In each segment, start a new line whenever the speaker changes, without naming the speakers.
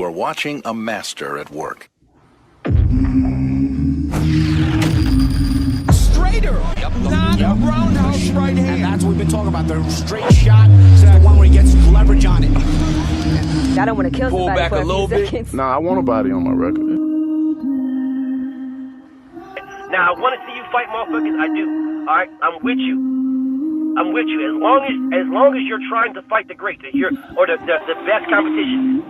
are watching a master at work.
Straighter, not a roundhouse right hand.
And that's what we've been talking about. The straight shot is the one where he gets leverage on it.
I don't want to kill somebody
back
for
a little
few
bit.
seconds.
Nah, I want a body on my record.
Now, I want to see you fight motherfuckers. I do. All right, I'm with you. I'm with you. As long as you're trying to fight the great, the best competition.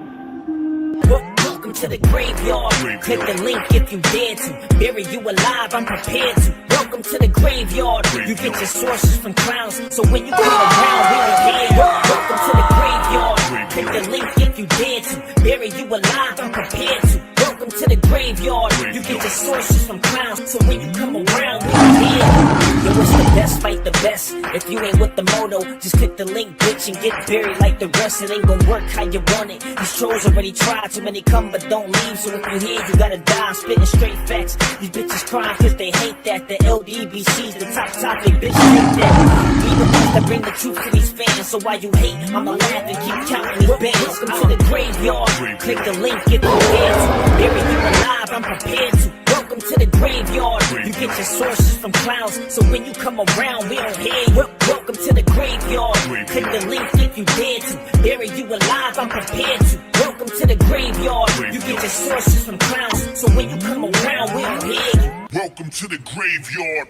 Welcome to the graveyard. Click the link if you dare to. Bury you alive, I'm prepared to. Welcome to the graveyard. You get your sources from clowns, so when you come around, we don't hear you. Welcome to the graveyard. Click the link if you dare to. Bury you alive, I'm prepared to. Welcome to the graveyard. You get your sources from clowns, so when you come around, we don't hear you. Yo, it's the best, fight the best. If you ain't with the moto, just click the link, bitch, and get buried like the rest. It ain't gonna work how you want it. These trolls already tried, too many come but don't leave. So if you here, you gotta die. I'm spitting straight facts. These bitches crying cause they hate that. The LDBC's the top topic, bitch, hate that. We the ones that bring the truth to these fans. So while you hate, I'ma laugh and keep counting these bands. Welcome to the graveyard. Click the link, get prepared to. Bury you alive, I'm prepared to. Welcome to the graveyard. You get your sources from clowns, so when you come around, we don't hear you. Welcome to the graveyard. Click the link if you dare to. Bury you alive, I'm prepared to. Welcome to the graveyard. You get your sources from clowns, so when you come around, we don't hear you.
Welcome to the graveyard.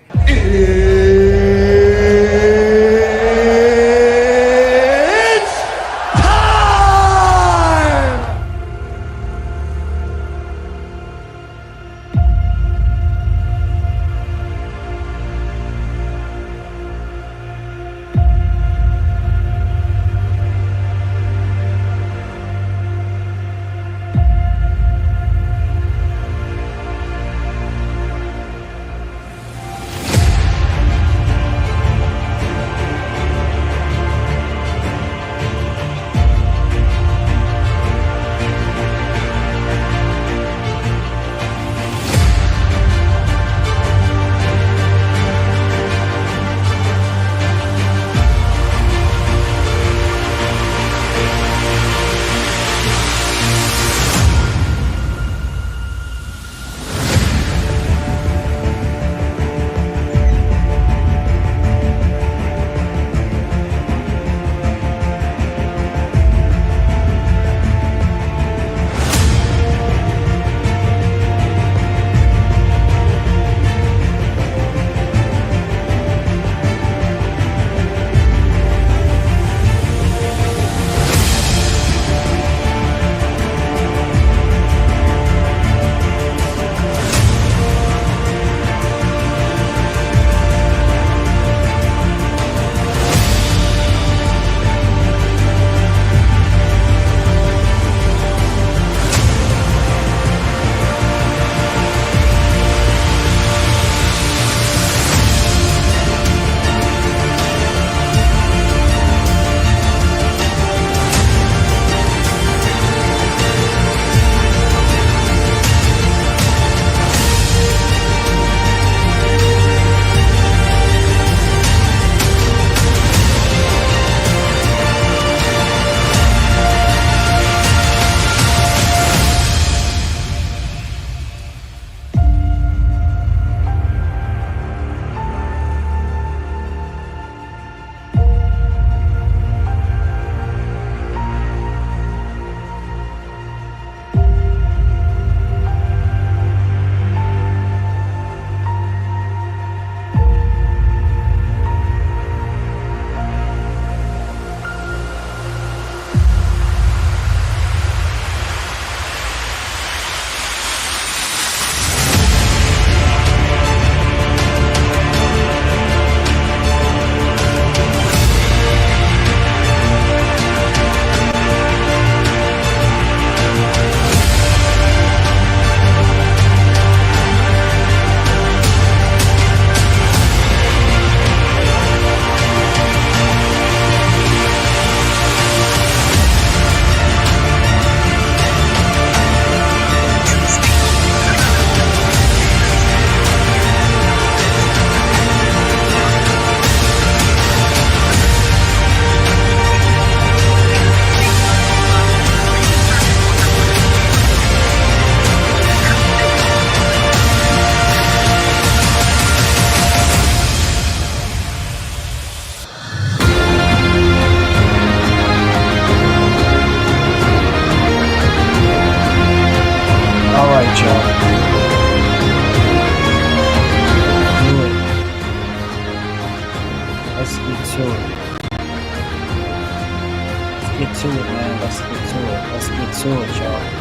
to it, y'all.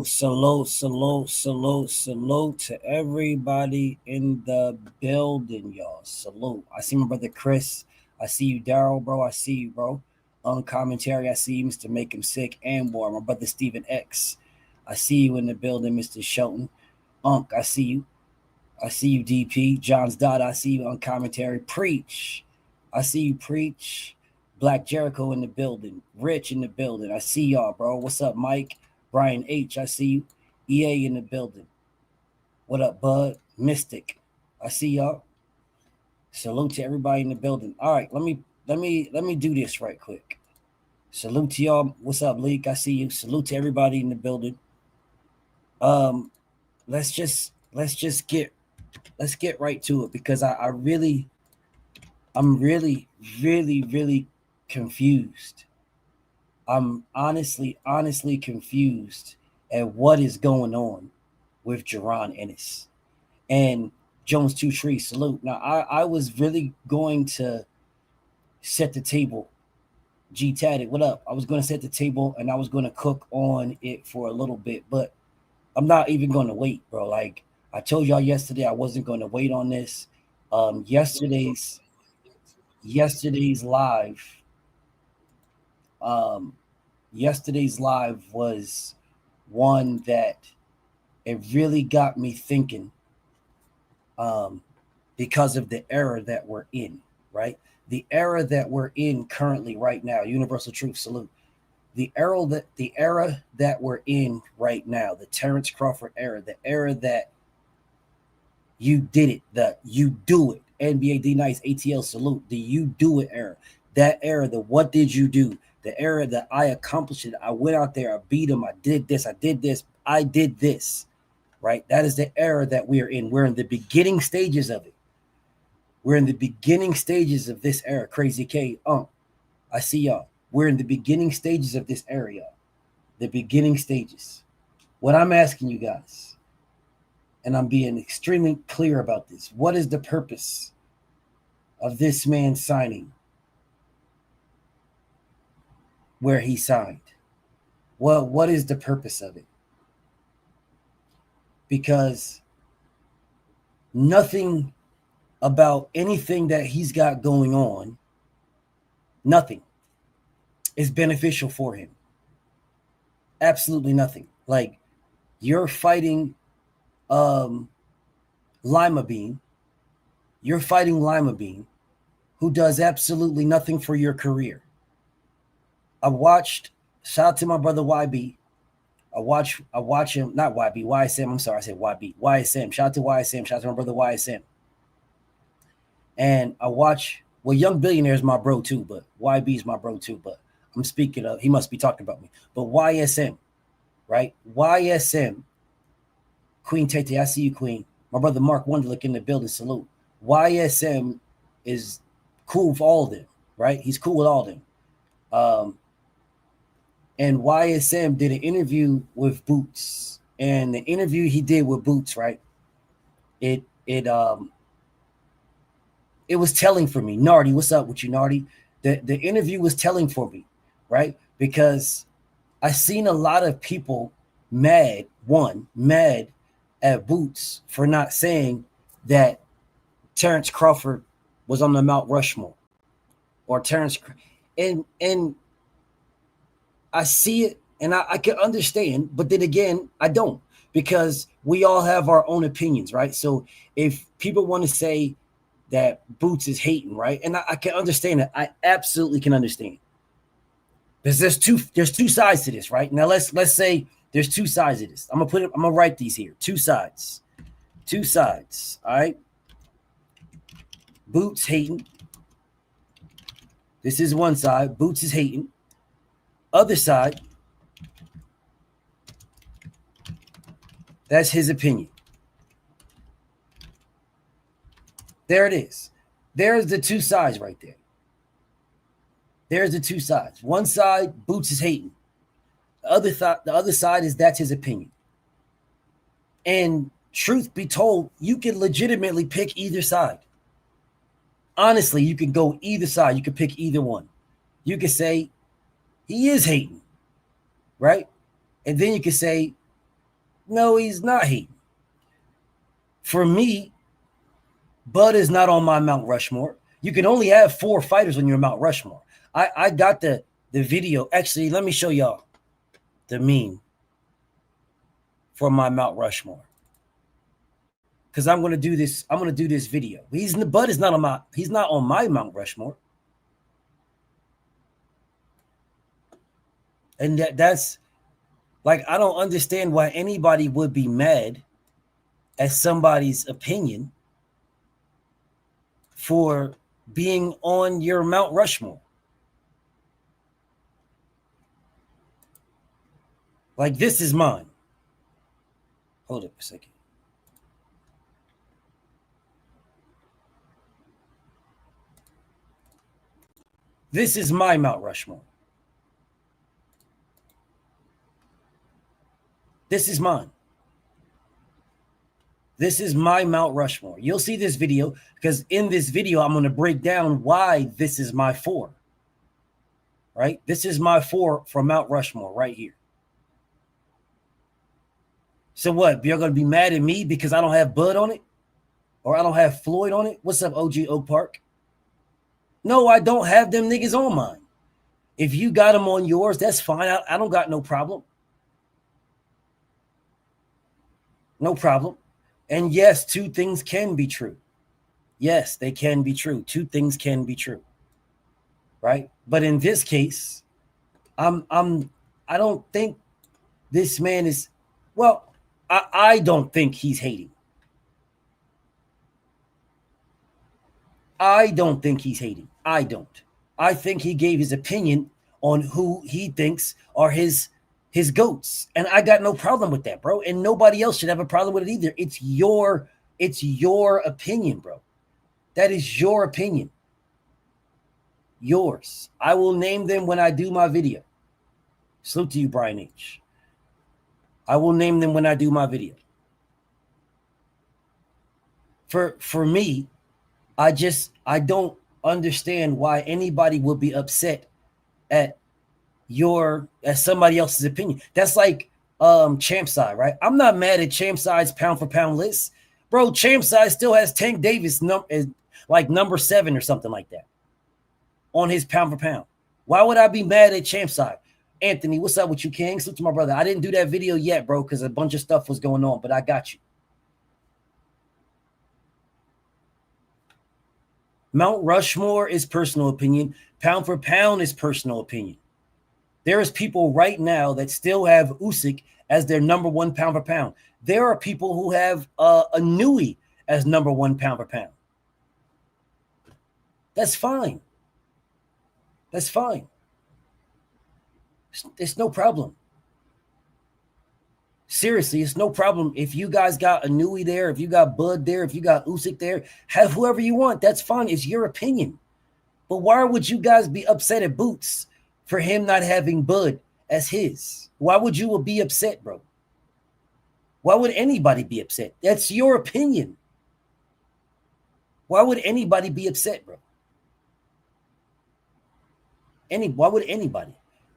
Salute to everybody in the building, y'all. Salute. I see my brother Chris. I see you, Daryl, bro. I see you, bro. On commentary, I see you, Mr. Make Him Sick and more. My brother Stephen X. I see you in the building, Mr. Shelton. Unk, I see you. I see you, DP. John's Dot, I see you on commentary. Preach. I see you, Preach. Black Jericho in the building. Rich in the building. I see y'all, bro. What's up, Mike? Brian H, I see you. EA in the building. What up, Bud? Mystic, I see y'all. Salute to everybody in the building. All right, let me do this right quick. Salute to y'all. What's up, Leak? I see you. Salute to everybody in the building. Let's get right to it because I'm really confused. I'm honestly confused at what is going on with Jaron Ennis and Jones 2 Tree. Salute. Now, I was really going to set the table. G Tatted, what up? I was going to set the table and I was going to cook on it for a little bit, but I'm not even going to wait, bro. Like I told y'all yesterday, I wasn't going to wait on this. Yesterday's live. Yesterday's live was one that it really got me thinking because of the era that we're in, right? The era that we're in currently right now, Universal Truth, salute. The era that we're in right now, the Terrence Crawford era, the era that you did it, the you do it, NBA D Nice, ATL, salute, the you do it era, that era, the what did you do, the era that I accomplished it, I went out there, I beat him, I did this, right? That is the era that we are in. We're in the beginning stages of it. We're in the beginning stages of this era. Crazy K, I see y'all. We're in the beginning stages of this era, y'all. The beginning stages. What I'm asking you guys, and I'm being extremely clear about this, what is the purpose of this man signing where he signed? Well, what is the purpose of it? Because nothing about anything that he's got going on, nothing is beneficial for him. Absolutely nothing. Like you're fighting Lima Bean. You're fighting Lima Bean, who does absolutely nothing for your career. I watched, shout out to my brother YB. I watch him, not YB, YSM. I'm sorry, I said YB. YSM. Shout out to YSM. Shout out to my brother YSM. And I watch, well, Young Billionaire is my bro too, but YB is my bro too. But I'm speaking of, he must be talking about me. But YSM, right? YSM, Queen Tate, I see you, Queen. My brother Mark Wonderlick in the building, salute. YSM is cool with all of them, right? He's cool with all of them. And YSM did an interview with Boots. And the interview he did with Boots, right? It was telling for me. Nardi, what's up with you, Nardi? The interview was telling for me, right? Because I seen a lot of people mad at Boots for not saying that Terrence Crawford was on the Mount Rushmore or Terrence. And I see it and I can understand, but then again, I don't, because we all have our own opinions, right? So if people want to say that Boots is hating, right? And I can understand it. I absolutely can understand. Because there's two sides to this, right? Now let's say there's two sides of this. I'm gonna write these here. Two sides. All right. Boots hating. This is one side. Boots is hating. Other side. That's his opinion. There it is. There's the two sides right there. There's the two sides. One side, Boots is hating. The other side is that's his opinion. And truth be told, you can legitimately pick either side. Honestly, you can go either side. You can pick either one. You can say He is hating, right? And then you can say, no, he's not hating. For me, Bud is not on my Mount Rushmore. You can only have 4 fighters on your Mount Rushmore. I got the video. Actually, let me show y'all the meme for my Mount Rushmore. Because I'm gonna do this. I'm gonna do this video. Bud is not on my. He's not on my Mount Rushmore. And that's like, I don't understand why anybody would be mad at somebody's opinion for being on your Mount Rushmore. Like, this is mine. Hold up a second. This is my Mount Rushmore. This is mine. This is my Mount Rushmore. You'll see this video because in this video, I'm going to break down why this is my 4. Right? This is my 4 from Mount Rushmore right here. So what? You're going to be mad at me because I don't have Bud on it? Or I don't have Floyd on it? What's up, OG Oak Park? No, I don't have them niggas on mine. If you got them on yours, that's fine. I don't got no problem. No problem. And yes, 2 things can be true. Yes, they can be true. 2 things can be true. Right? But in this case, I don't think this man is, well, I don't think he's hating. I don't think he's hating. I don't. I think he gave his opinion on who he thinks are his goats. And I got no problem with that, bro. And nobody else should have a problem with it either. It's your opinion, bro. That is your opinion. Yours. I will name them when I do my video. Salute to you, Brian H. I will name them when I do my video. For me, I don't understand why anybody would be upset at somebody else's opinion. That's like Champ Side, right? I'm not mad at Champ Side's pound for pound list. Bro, Champ Side still has Tank Davis like number 7 or something like that on his pound for pound. Why would I be mad at Champ Side? Anthony, what's up with you, King? Salute to my brother. I didn't do that video yet, bro, because a bunch of stuff was going on, but I got you. Mount Rushmore is personal opinion. Pound for pound is personal opinion. There is people right now that still have Usyk as their number 1 pound for pound. There are people who have a Nui as number 1 pound for pound. That's fine. That's fine. It's no problem. Seriously, it's no problem. If you guys got a Nui there, if you got Bud there, if you got Usyk there, have whoever you want. That's fine. It's your opinion. But why would you guys be upset at Boots for him not having Bud as his? Why would you be upset, bro? Why would anybody be upset? That's your opinion. Why would anybody be upset, bro? Why would anybody?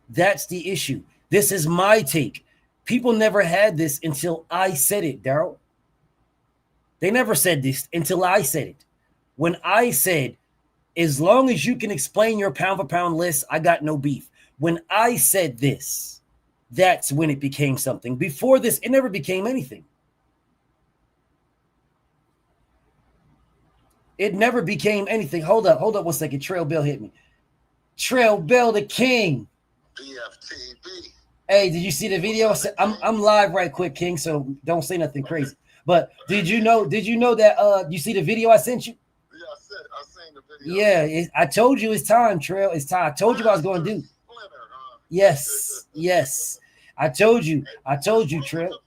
That's the issue. This is my take. People never had this until I said it, Daryl. They never said this until I said it. When I said, as long as you can explain your pound for pound list, I got no beef. When I said this, that's when it became something. Before this, it never became anything. It never became anything. Hold up 1 second. Trail Bell hit me. Trail Bell the King.
BFTB.
Hey, did you see the video? I'm live right quick, King, so don't say nothing crazy. But did you know that you see the video I sent you?
Yeah, I seen the video.
Yeah, I told you it's time, Trail. It's time. I told you what I was going to do. Yes. I told you, Trail.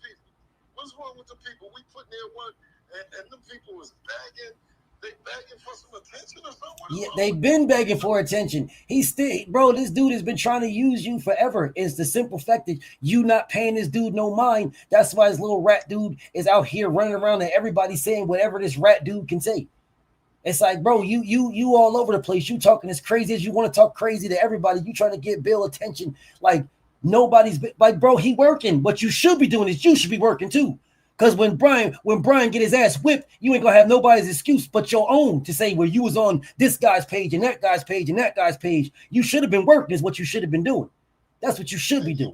What's wrong with the people? We put their work, and them people was begging. They begging for some attention or something?
Yeah, they've been begging for attention. He's still, bro, this dude has been trying to use you forever. It's the simple fact that you not paying this dude no mind. That's why this little rat dude is out here running around and everybody saying whatever this rat dude can say. It's like, bro, you all over the place. You talking as crazy as you want to talk crazy to everybody. You trying to get Bill attention. Like nobody's like, bro, he working. What you should be doing is you should be working too. Because when Brian get his ass whipped, you ain't gonna have nobody's excuse but your own to say, well, you was on this guy's page and that guy's page and that guy's page. You should have been working is what you should have been doing. That's what you should be doing.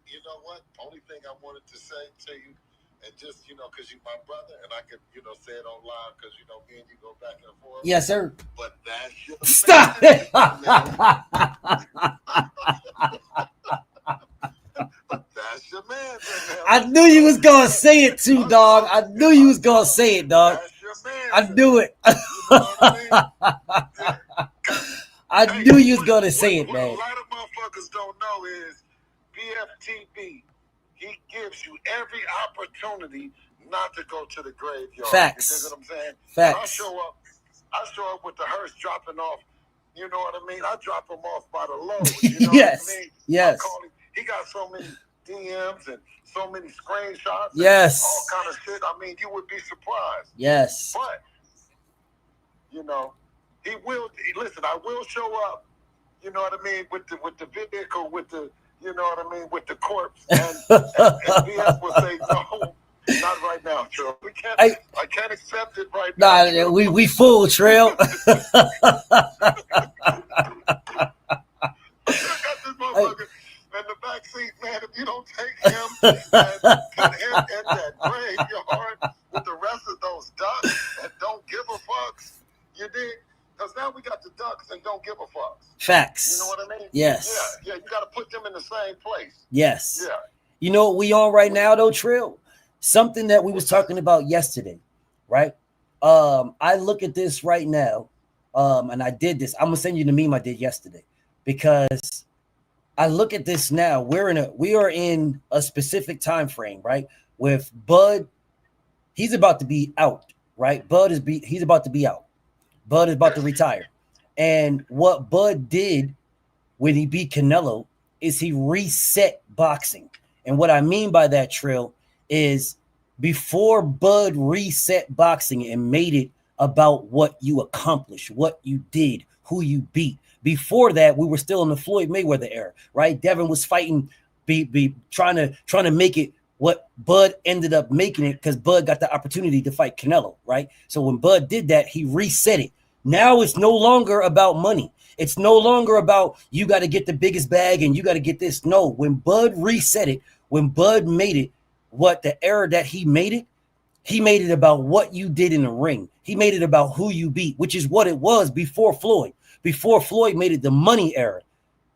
You know what? Only thing I wanted to say to you, and just, because you're my brother, and I could, say it on live because, me and you go back and forth.
Yes, sir.
But that's your
Stop it.
But that's your man.
I knew you was going to say it too, dog. I knew you was going to say it, dog.
That's your man.
I knew it. I knew you was going to say it, man.
What a lot of motherfuckers don't know is BFTB, he gives you every opportunity not to go to the graveyard.
Facts.
You know what I'm saying?
Facts.
I show up with the hearse dropping off. You know what I mean? I drop him off by the load.
Yes.
What I mean?
Yes.
He got so many DMs and so many screenshots.
Yes.
And all kind of shit. I mean, you would be surprised.
Yes.
But, he will. Listen, I will show up. You know what I mean? With the vehicle, with the, with the corpse. And BF will say, no, not right now, Trail. I can't accept it right now.
Nah, we full, Trail.
I got this motherfucker in the back seat, man. If you don't take him and put him in that graveyard with the rest of those ducks and don't give a fucks, you dig? Because now we got the ducks and don't give a fuck.
Facts.
You know what I mean?
Yes.
Yeah. You got to put them in the same place.
Yes.
Yeah.
You know what we on right now, though, Trill? Something that we was talking about yesterday, right? I look at this right now, and I did this. I'm gonna send you the meme I did yesterday because I look at this now. We are in a specific time frame, right? With Bud, he's about to be out, right? He's about to be out. Bud is about to retire. And what Bud did when he beat Canelo is he reset boxing. And what I mean by that, Trill, is before Bud reset boxing and made it about what you accomplished, what you did, who you beat. Before that, we were still in the Floyd Mayweather era, right? Devin was fighting, trying to make it what Bud ended up making it because Bud got the opportunity to fight Canelo, right? So when Bud did that, he reset it. Now it's no longer about money. It's no longer about you got to get the biggest bag and you got to get this. No, when Bud reset it, when Bud made it, what the era that he made it about what you did in the ring. He made it about who you beat, which is what it was before Floyd. Before Floyd made it the money era.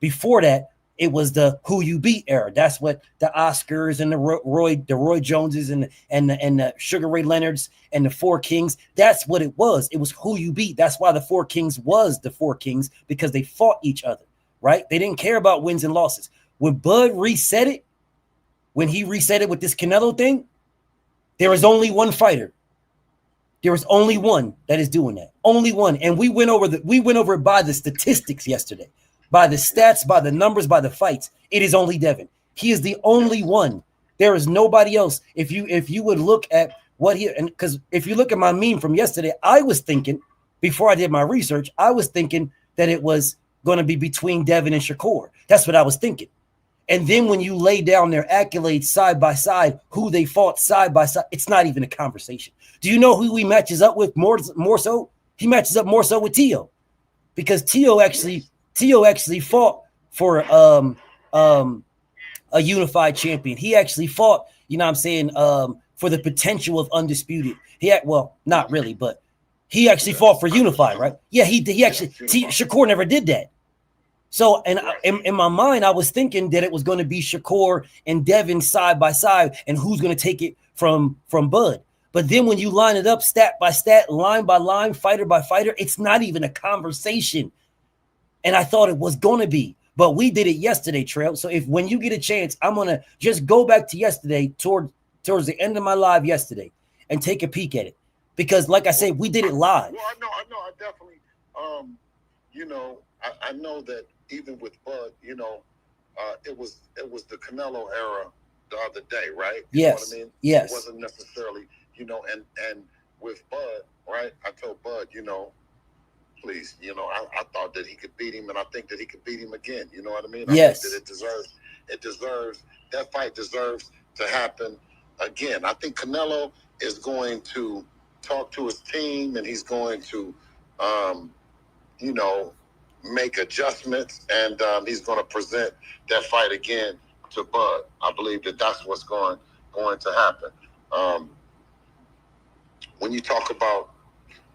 Before that, it was the who you beat era. That's what the Oscars and the Roy Joneses and the Sugar Ray Leonards and the Four Kings. That's what it was. It was who you beat. That's why the Four Kings was the Four Kings, because they fought each other, right? They didn't care about wins and losses. When Bud reset it, when he reset it with this Canelo thing, there is only one fighter. There is only one that is doing that. Only one. And we went over it by the statistics yesterday. By the stats, by the numbers, by the fights. It is only Devin. He is the only one. There is nobody else. If you would look at what he, and because if you look at my meme from yesterday, I was thinking, before I did my research, I was thinking that it was going to be between Devin and Shakur. That's what I was thinking. And then when you lay down their accolades side by side, who they fought side by side, it's not even a conversation. Do you know who he matches up with more so? He matches up more so with Tio, because Tio actually fought for a unified champion. He actually fought, you know what I'm saying, for the potential of undisputed. Not really, but he actually fought for unified, right? Yeah, he actually, Shakur never did that. So, and in my mind, I was thinking that it was going to be Shakur and Devin side by side, and who's going to take it from Bud. But then when you line it up stat by stat, line by line, fighter by fighter, it's not even a conversation. And I thought it was going to be, but we did it yesterday, Trail. So when you get a chance, I'm going to just go back to yesterday towards the end of my live yesterday and take a peek at it. Because like I said, we did it live.
Well, I know. I definitely, I know that even with Bud, it was the Canelo era the other day, right? You know what I mean?
Yes.
It wasn't necessarily, and with Bud, right? I told Bud, please, I thought that he could beat him, and I think that he could beat him again. You know what I mean?
Yes.
I think that that fight deserves to happen again. I think Canelo is going to talk to his team, and he's going to, make adjustments, and he's going to present that fight again to Bud. I believe that that's what's going to happen. When you talk about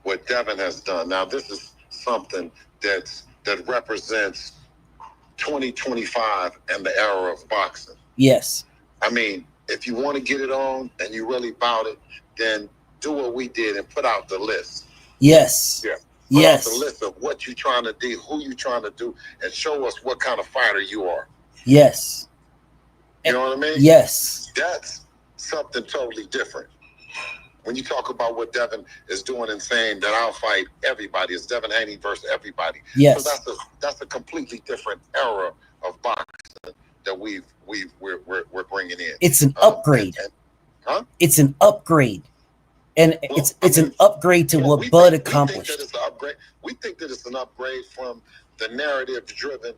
what Devin has done, now this is something that represents 2025 and the era of boxing.
Yes.
I mean, if you want to get it on and you really about it, then do what we did and put out the list.
Yes.
Yeah. Put out the list of what you're trying to do, who you're trying to do, and show us what kind of fighter you are.
Yes.
You know what I mean?
Yes.
That's something totally different. When you talk about what Devin is doing and saying that I'll fight everybody, it's Devin Haney versus everybody.
Yes.
So that's a completely different era of boxing that we're bringing in.
It's an upgrade. It's an upgrade. And it's an upgrade to what Bud accomplished.
We think that it's an upgrade from the narrative driven.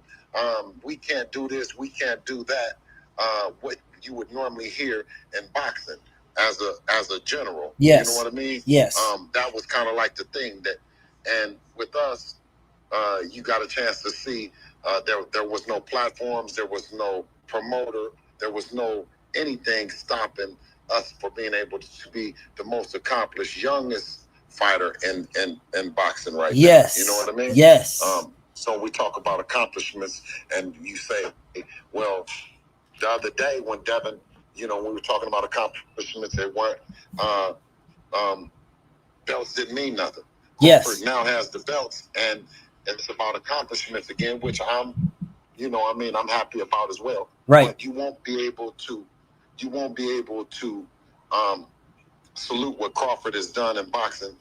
We can't do this. We can't do that. What you would normally hear in boxing as a general.
Yes.
You know what I mean?
Yes.
That was kind of like the thing and with us, you got a chance to see there was no platforms, there was no promoter, there was no anything stopping us for being able to be the most accomplished, youngest fighter in boxing right now. You know what I mean?
Yes.
So we talk about accomplishments, and you say, well, the other day when Devin, we were talking about accomplishments, they weren't belts didn't mean nothing.
Yes.
Crawford now has the belts, and it's about accomplishments again, which I'm happy about as well.
Right.
But you won't be able to salute what Crawford has done in boxing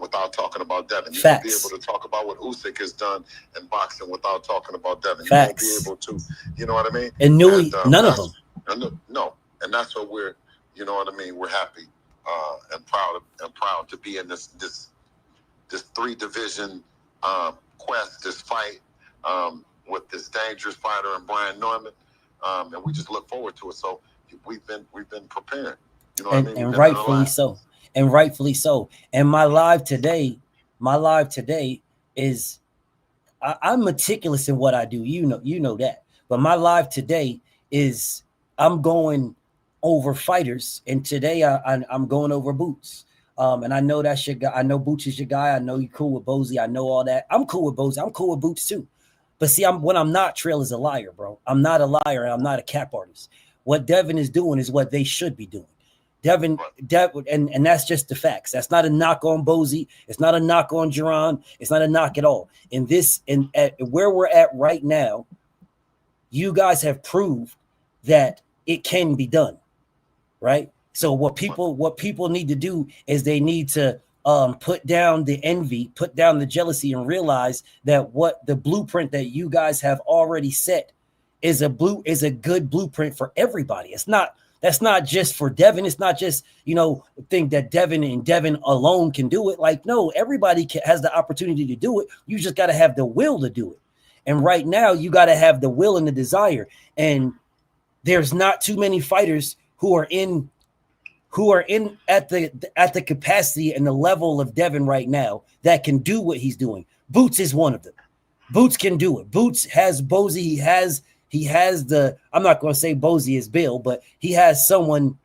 without talking about Devin. You won't be able to talk about what Usyk has done in boxing without talking about Devin.
Facts.
You won't be able to, you know what I mean?
And none of them.
No, and that's what we're, you know what I mean? We're happy and proud to be in this 3-division quest, this fight with this dangerous fighter and Brian Norman, and we just look forward to it. So we've been preparing. You know what I mean?
And rightfully so. And rightfully so. And my live today is I'm meticulous in what I do. You know that. But my live today is I'm going over fighters, and today I'm going over Boots. And I know that's your guy. I know Boots is your guy. I know you're cool with Bozy. I know all that. I'm cool with Bozy. I'm cool with Boots too. But see, when I'm not, Trail is a liar, bro. I'm not a liar, and I'm not a cap artist. What Devin is doing is what they should be doing. Devin, and that's just the facts. That's not a knock on Bozy. It's not a knock on Jaron. It's not a knock at all. At where we're at right now, you guys have proved that it can be done, right? So what people need to do is they need to put down the envy, put down the jealousy, and realize that what the blueprint that you guys have already set is a good blueprint for everybody. That's not just for Devin. It's not just, think that Devin and Devin alone can do it. Like, no, everybody has the opportunity to do it. You just got to have the will to do it. And right now you got to have the will and the desire. And there's not too many fighters who are in at the capacity and the level of Devin right now that can do what he's doing. Boots is one of them. Boots can do it. Boots has Bozy. He has the, I'm not going to say Bozy is Bill, but he has someone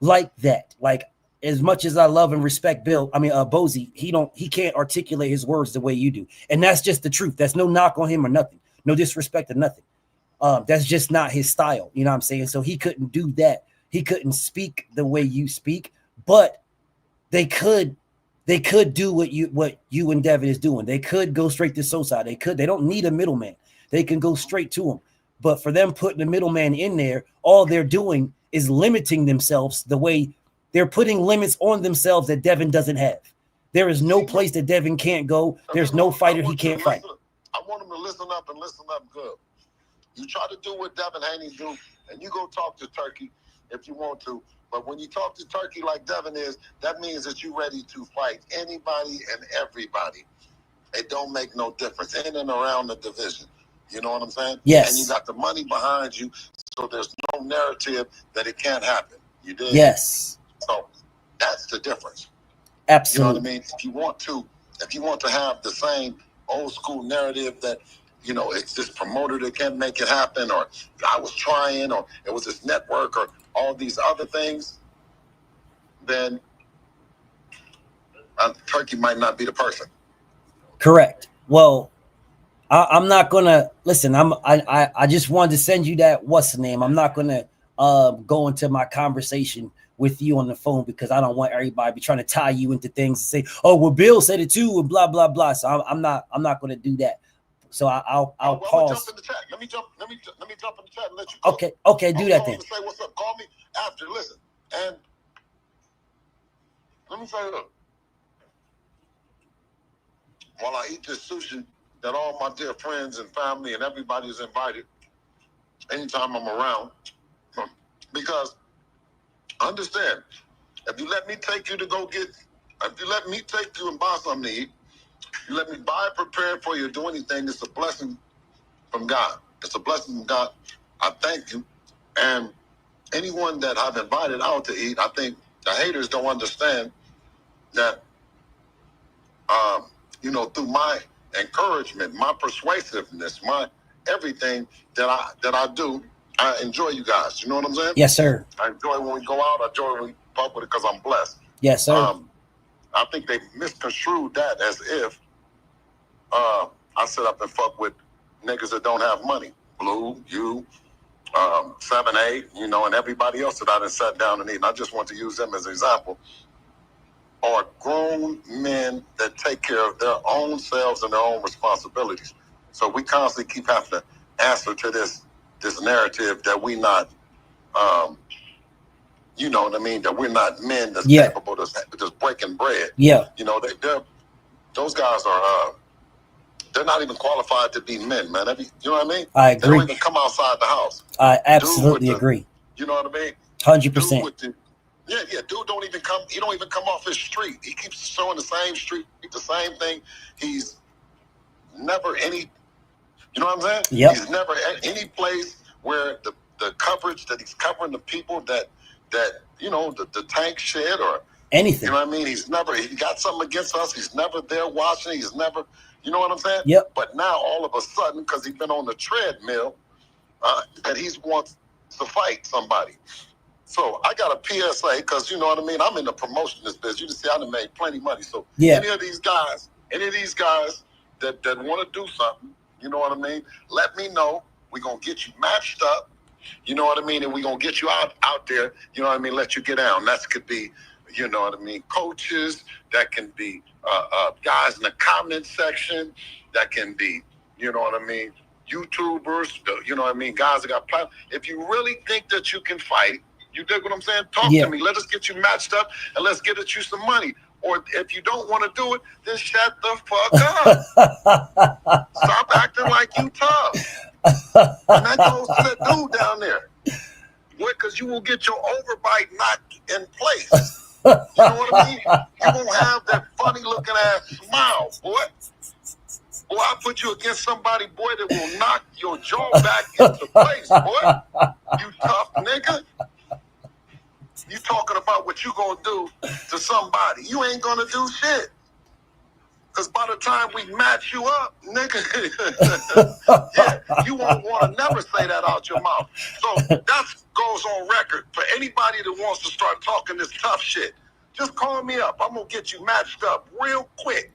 like that. Like, as much as I love and respect Bozy, he can't articulate his words the way you do. And that's just the truth. That's no knock on him or nothing. No disrespect or nothing. That's just not his style. You know what I'm saying? So he couldn't do that. He couldn't speak the way you speak, but they could do what you and Devin is doing. They could go straight to Sosa. They don't need a middleman. They can go straight to him. But for them putting the middleman in there, all they're doing is limiting themselves the way they're putting limits on themselves that Devin doesn't have. There is no place that Devin can't go. There's no fighter he can't fight.
I want him to listen up and listen up good. You try to do what Devin Haney do, and you go talk to Turkey if you want to, But when you talk to Turkey like Devin is, that means that you're ready to fight anybody and everybody. It don't make no difference in and around the division. You know what I'm saying?
Yes.
And you got the money behind you, so there's no narrative that it can't happen. You did?
Yes.
So that's the difference.
Absolutely.
You know what I mean? If you want to have the same old school narrative that, you know, it's this promoter that can't make it happen, or I was trying, or it was this network, or all these other things, then Turkey might not be the person.
Correct. Well, I'm not gonna listen. I just wanted to send you that what's the name. I'm not gonna go into my conversation with you on the phone because I don't want everybody be trying to tie you into things and say, oh, well, Bill said it too, and blah blah blah. So I'm not gonna do that. So I'll pause.
Jump in the chat. Let me jump in the chat and let you go.
Okay, do that then.
Say what's up. Call me after. Listen, and let me say look. While I eat this sushi that all my dear friends and family and everybody is invited anytime I'm around, because understand, if you let me take you and buy something to eat, you let me buy, prepare for you, do anything, it's a blessing from God. It's a blessing from God. I thank you. And anyone that I've invited out to eat, I think the haters don't understand that, you know, through my encouragement, my persuasiveness, my everything that I do, I enjoy you guys. You know what I'm saying?
Yes, sir.
I enjoy when we go out. I enjoy when we fuck with it because I'm blessed.
Yes, sir.
I think they misconstrued that as if I sit up and fuck with niggas that don't have money. Blue, you, 7-8, you know, and everybody else that I done sat down and eat. And I just want to use them as an example. Are grown men that take care of their own selves and their own responsibilities. So we constantly keep having to answer to this narrative that we not, you know what I mean, that we're not men that's capable of just breaking bread.
Yeah.
You know, those guys are, they're not even qualified to be men, man. You know what I mean?
I agree.
They don't even come outside the house.
I absolutely agree.
You know what I mean?
100%.
Yeah, dude don't even come. He don't even come off his street. He keeps showing the same street, the same thing. He's never any. You know what I'm saying?
Yep.
He's never at any place where the coverage that he's covering the people that you know the tank shit or
anything.
You know what I mean? He got something against us. He's never there watching. He's never. You know what I'm saying?
Yep.
But now all of a sudden, because he's been on the treadmill, that he wants to fight somebody. So I got a PSA because you know what I mean. I'm in the promotion of this business. You can see I done made plenty of money. So any of these guys that want to do something, you know what I mean. Let me know. We're gonna get you matched up. You know what I mean, and we're gonna get you out there. You know what I mean. Let you get down. That could be, you know what I mean, coaches. That can be guys in the comment section. That can be, you know what I mean, YouTubers. You know what I mean, guys that got platforms. If you really think that you can fight. You dig what I'm saying? Talk to me. Let us get you matched up and let's get at you some money. Or if you don't want to do it, then shut the fuck up. Stop acting like you tough. And that goes to that dude down there. Because you will get your overbite knocked in place. You know what I mean? You won't have that funny looking ass smile, boy. Boy, I put you against somebody, boy, that will knock your jaw back into place, boy. You tough nigga. You talking about what you gonna do to somebody. You ain't gonna do shit. Because by the time we match you up, nigga, you won't want to never say that out your mouth. So that goes on record for anybody that wants to start talking this tough shit. Just call me up. I'm going to get you matched up real quick.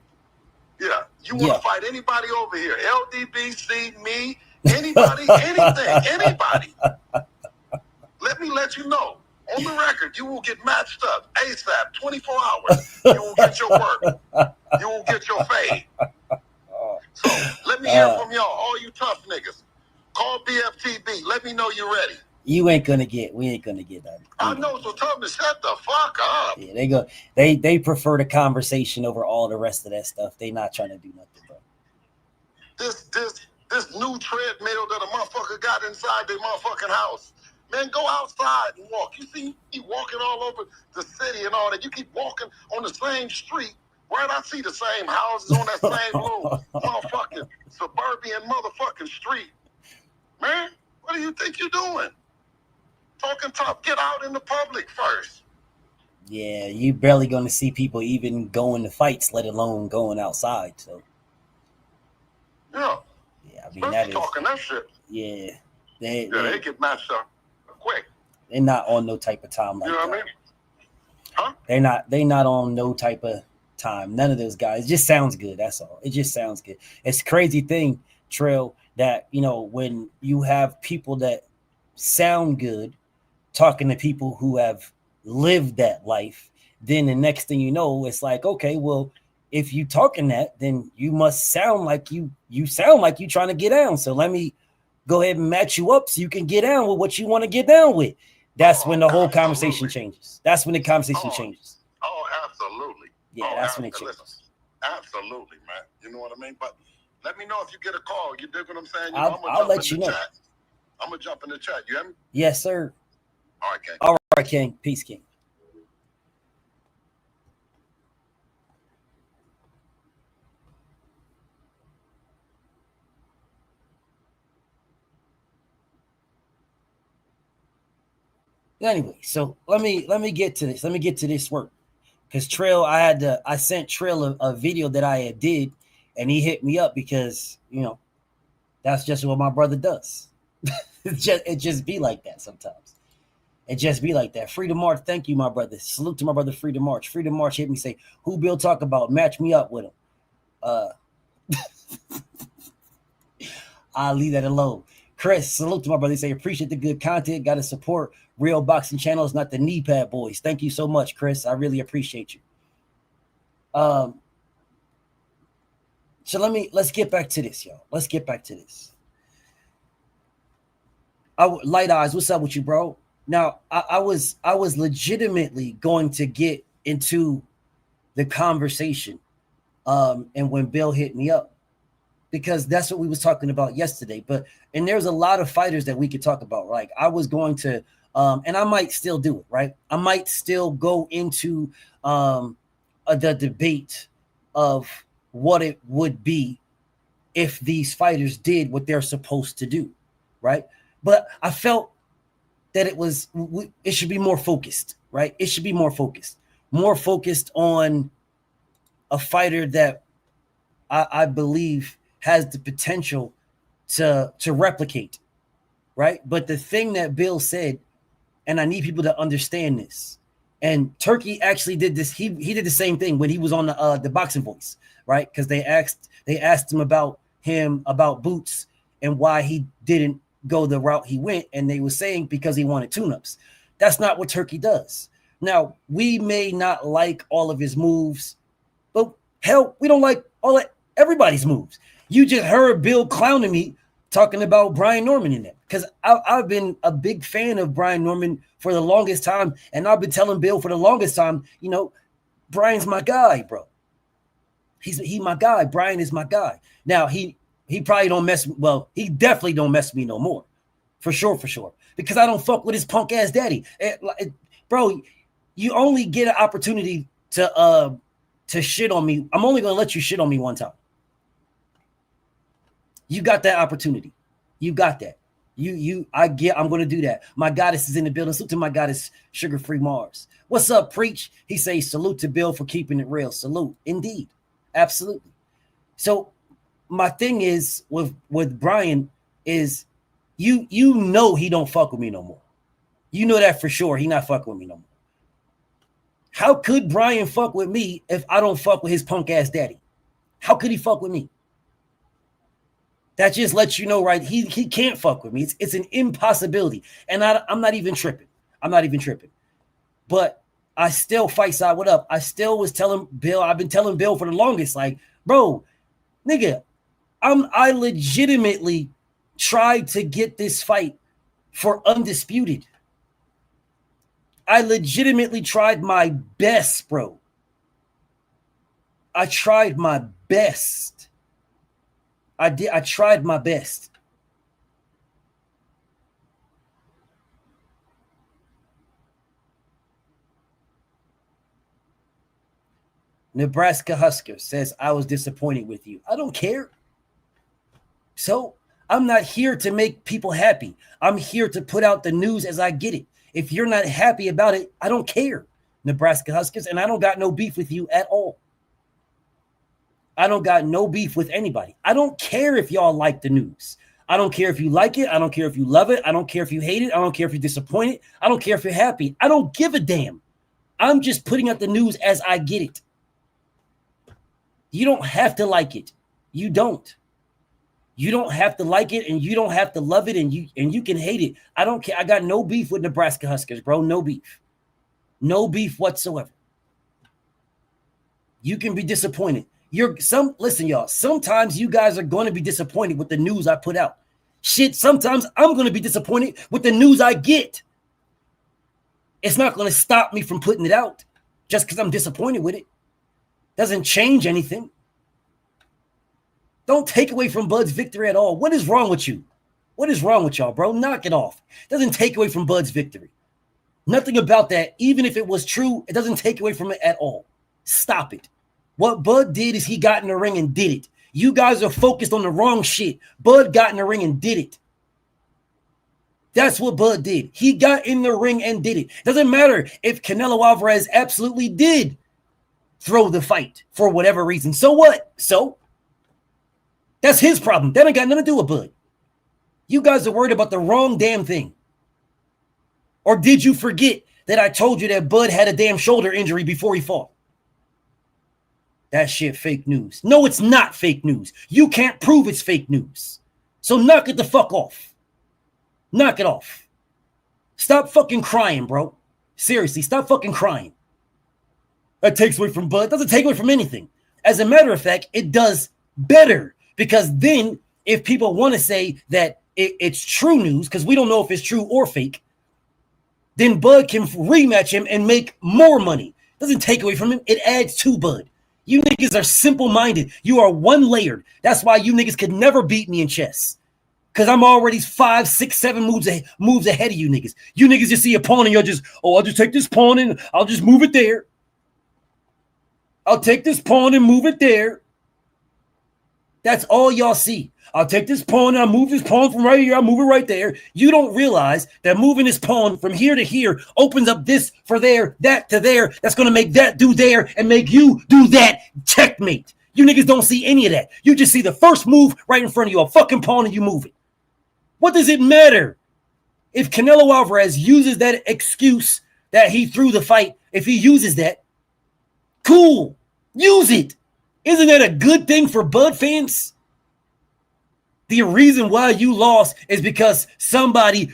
Yeah. You want to fight anybody over here? LDBC, me, anybody, anything, anybody. Let me let you know. On the record, you will get matched up ASAP, 24 hours. You will get your work. You will get your fade. So let me hear from y'all, all you tough niggas. Call BFTB. Let me know you're ready.
We ain't gonna get that.
I know, so tell them to shut the fuck up.
Yeah, they prefer the conversation over all the rest of that stuff. They not trying to do nothing, bro.
This new treadmill that a motherfucker got inside their motherfucking house. Man, go outside and walk. You see me walking all over the city and all that. You keep walking on the same street, right? I see the same houses on that same little motherfucking suburban motherfucking street. Man, what do you think you're doing? Talking tough. Get out in the public first.
Yeah, you barely going to see people even going to fights, let alone going outside. So,
yeah,
I mean, that is
talking that shit.
Yeah,
they get matched up quick.
They're not on no type of time like
you know what
that.
I mean? Huh?
They're not on no type of time. None of those guys. It just sounds good. That's all. It just sounds good. It's a crazy thing, Trail, that when you have people that sound good talking to people who have lived that life, then the next thing you know, it's like, okay, well, if you talking that, then you must sound like you sound like you trying to get down. So let me go ahead and match you up so you can get down with what you want to get down with. That's when the whole conversation changes. That's when the conversation changes.
Oh, absolutely.
Yeah, that's when it changes.
Listen, absolutely, man. You know what I mean? But let me know if you get a call. You dig what I'm saying?
I'll let you know.
Chat. I'm going to jump in the chat. You hear me?
Yes, sir.
All right, King.
All right, King. Peace, King. Anyway, so let me get to this. Let me get to this work. Because Trail, I sent Trail a video that I had did, and he hit me up because, that's just what my brother does. it just be like that sometimes. It just be like that. Freedom March, thank you, my brother. Salute to my brother, Freedom March. Freedom March hit me, say, who Bill talk about? Match me up with him. I'll leave that alone. Chris, salute to my brother. They say, appreciate the good content. Got to support real boxing channels, not the knee pad boys. Thank you so much, Chris. I really appreciate you. So let's get back to this, y'all. Let's get back to this. Light Eyes, what's up with you, bro? Now, I was legitimately going to get into the conversation, and when Bill hit me up, because that's what we was talking about yesterday. And there's a lot of fighters that we could talk about. Like I was going to, and I might still do it, right? I might still go into the debate of what it would be if these fighters did what they're supposed to do, right? But I felt that it should be more focused, right? It should be more focused on a fighter that I believe has the potential to replicate, right? But the thing that Bill said, and I need people to understand this, and Turkey actually did this. He did the same thing when he was on the Boxing Voice, right? Because they asked him about Boots and why he didn't go the route he went, and they were saying because he wanted tune-ups. That's not what Turkey does. Now, we may not like all of his moves, but hell, we don't like everybody's moves. You just heard Bill clowning me talking about Brian Norman in that, because I've been a big fan of Brian Norman for the longest time, and I've been telling Bill for the longest time, Brian's my guy, bro. He my guy. Brian is my guy. Now he probably don't he definitely don't mess with me no more, for sure, because I don't fuck with his punk ass daddy, bro. You only get an opportunity to shit on me. I'm only gonna let you shit on me one time. You got that opportunity. You got that. I'm going to do that. My goddess is in the building. Salute to my goddess, Sugar Free Mars. What's up, Preach? He says, salute to Bill for keeping it real. Salute. Indeed. Absolutely. So my thing is with Brian is you he don't fuck with me no more. You know that for sure. He not fucking with me no more. How could Brian fuck with me if I don't fuck with his punk ass daddy? How could he fuck with me? That just lets you know, right? He can't fuck with me. It's an impossibility. And I'm not even tripping. But I still fight side. What up? I still was telling Bill, I've been telling Bill for the longest, like, bro, nigga, I legitimately tried to get this fight for undisputed. I legitimately tried my best, bro. I tried my best. I tried my best. Nebraska Husker says, I was disappointed with you. I don't care. So I'm not here to make people happy. I'm here to put out the news as I get it. If you're not happy about it, I don't care, Nebraska Huskers, and I don't got no beef with you at all. I don't got no beef with anybody. I don't care if y'all like the news. I don't care if you like it. I don't care if you love it. I don't care if you hate it. I don't care if you're disappointed. I don't care if you're happy. I don't give a damn. I'm just putting out the news as I get it. You don't have to like it. You don't. You don't have to like it, and you don't have to love it, and you can hate it. I don't care. I got no beef with Nebraska Huskers, bro. No beef. No beef whatsoever. You can be disappointed. Listen, y'all. Sometimes you guys are going to be disappointed with the news I put out. Shit, sometimes I'm going to be disappointed with the news I get. It's not going to stop me from putting it out just because I'm disappointed with it. Doesn't change anything. Don't take away from Bud's victory at all. What is wrong with you? What is wrong with y'all, bro? Knock it off. Doesn't take away from Bud's victory. Nothing about that. Even if it was true, it doesn't take away from it at all. Stop it. What Bud did is he got in the ring and did it. You guys are focused on the wrong shit. Bud got in the ring and did it. That's what Bud did. He got in the ring and did it. Doesn't matter if Canelo Alvarez absolutely did throw the fight for whatever reason. So what? So that's his problem. That ain't got nothing to do with Bud. You guys are worried about the wrong damn thing. Or did you forget that I told you that Bud had a damn shoulder injury before he fought? That shit fake news. No, it's not fake news. You can't prove it's fake news. So knock it the fuck off. Knock it off. Stop fucking crying, bro. Seriously, stop fucking crying. That takes away from Bud. Doesn't take away from anything. As a matter of fact, it does better. Because then if people want to say that it's true news, because we don't know if it's true or fake, then Bud can rematch him and make more money. Doesn't take away from him. It adds to Bud. You niggas are simple-minded. You are one-layered. That's why you niggas could never beat me in chess. Because I'm already 5, 6, 7 moves ahead of you niggas. You niggas just see a pawn and you're just, I'll just take this pawn and I'll just move it there. I'll take this pawn and move it there. That's all y'all see. I'll take this pawn and I'll move this pawn from right here. I'll move it right there. You don't realize that moving this pawn from here to here opens up this for there, that to there. That's going to make that do there and make you do that. Checkmate. You niggas don't see any of that. You just see the first move right in front of you, a fucking pawn, and you move it. What does it matter if Canelo Alvarez uses that excuse that he threw the fight? If he uses that, cool. Use it. Isn't that a good thing for Bud fans? The reason why you lost is because somebody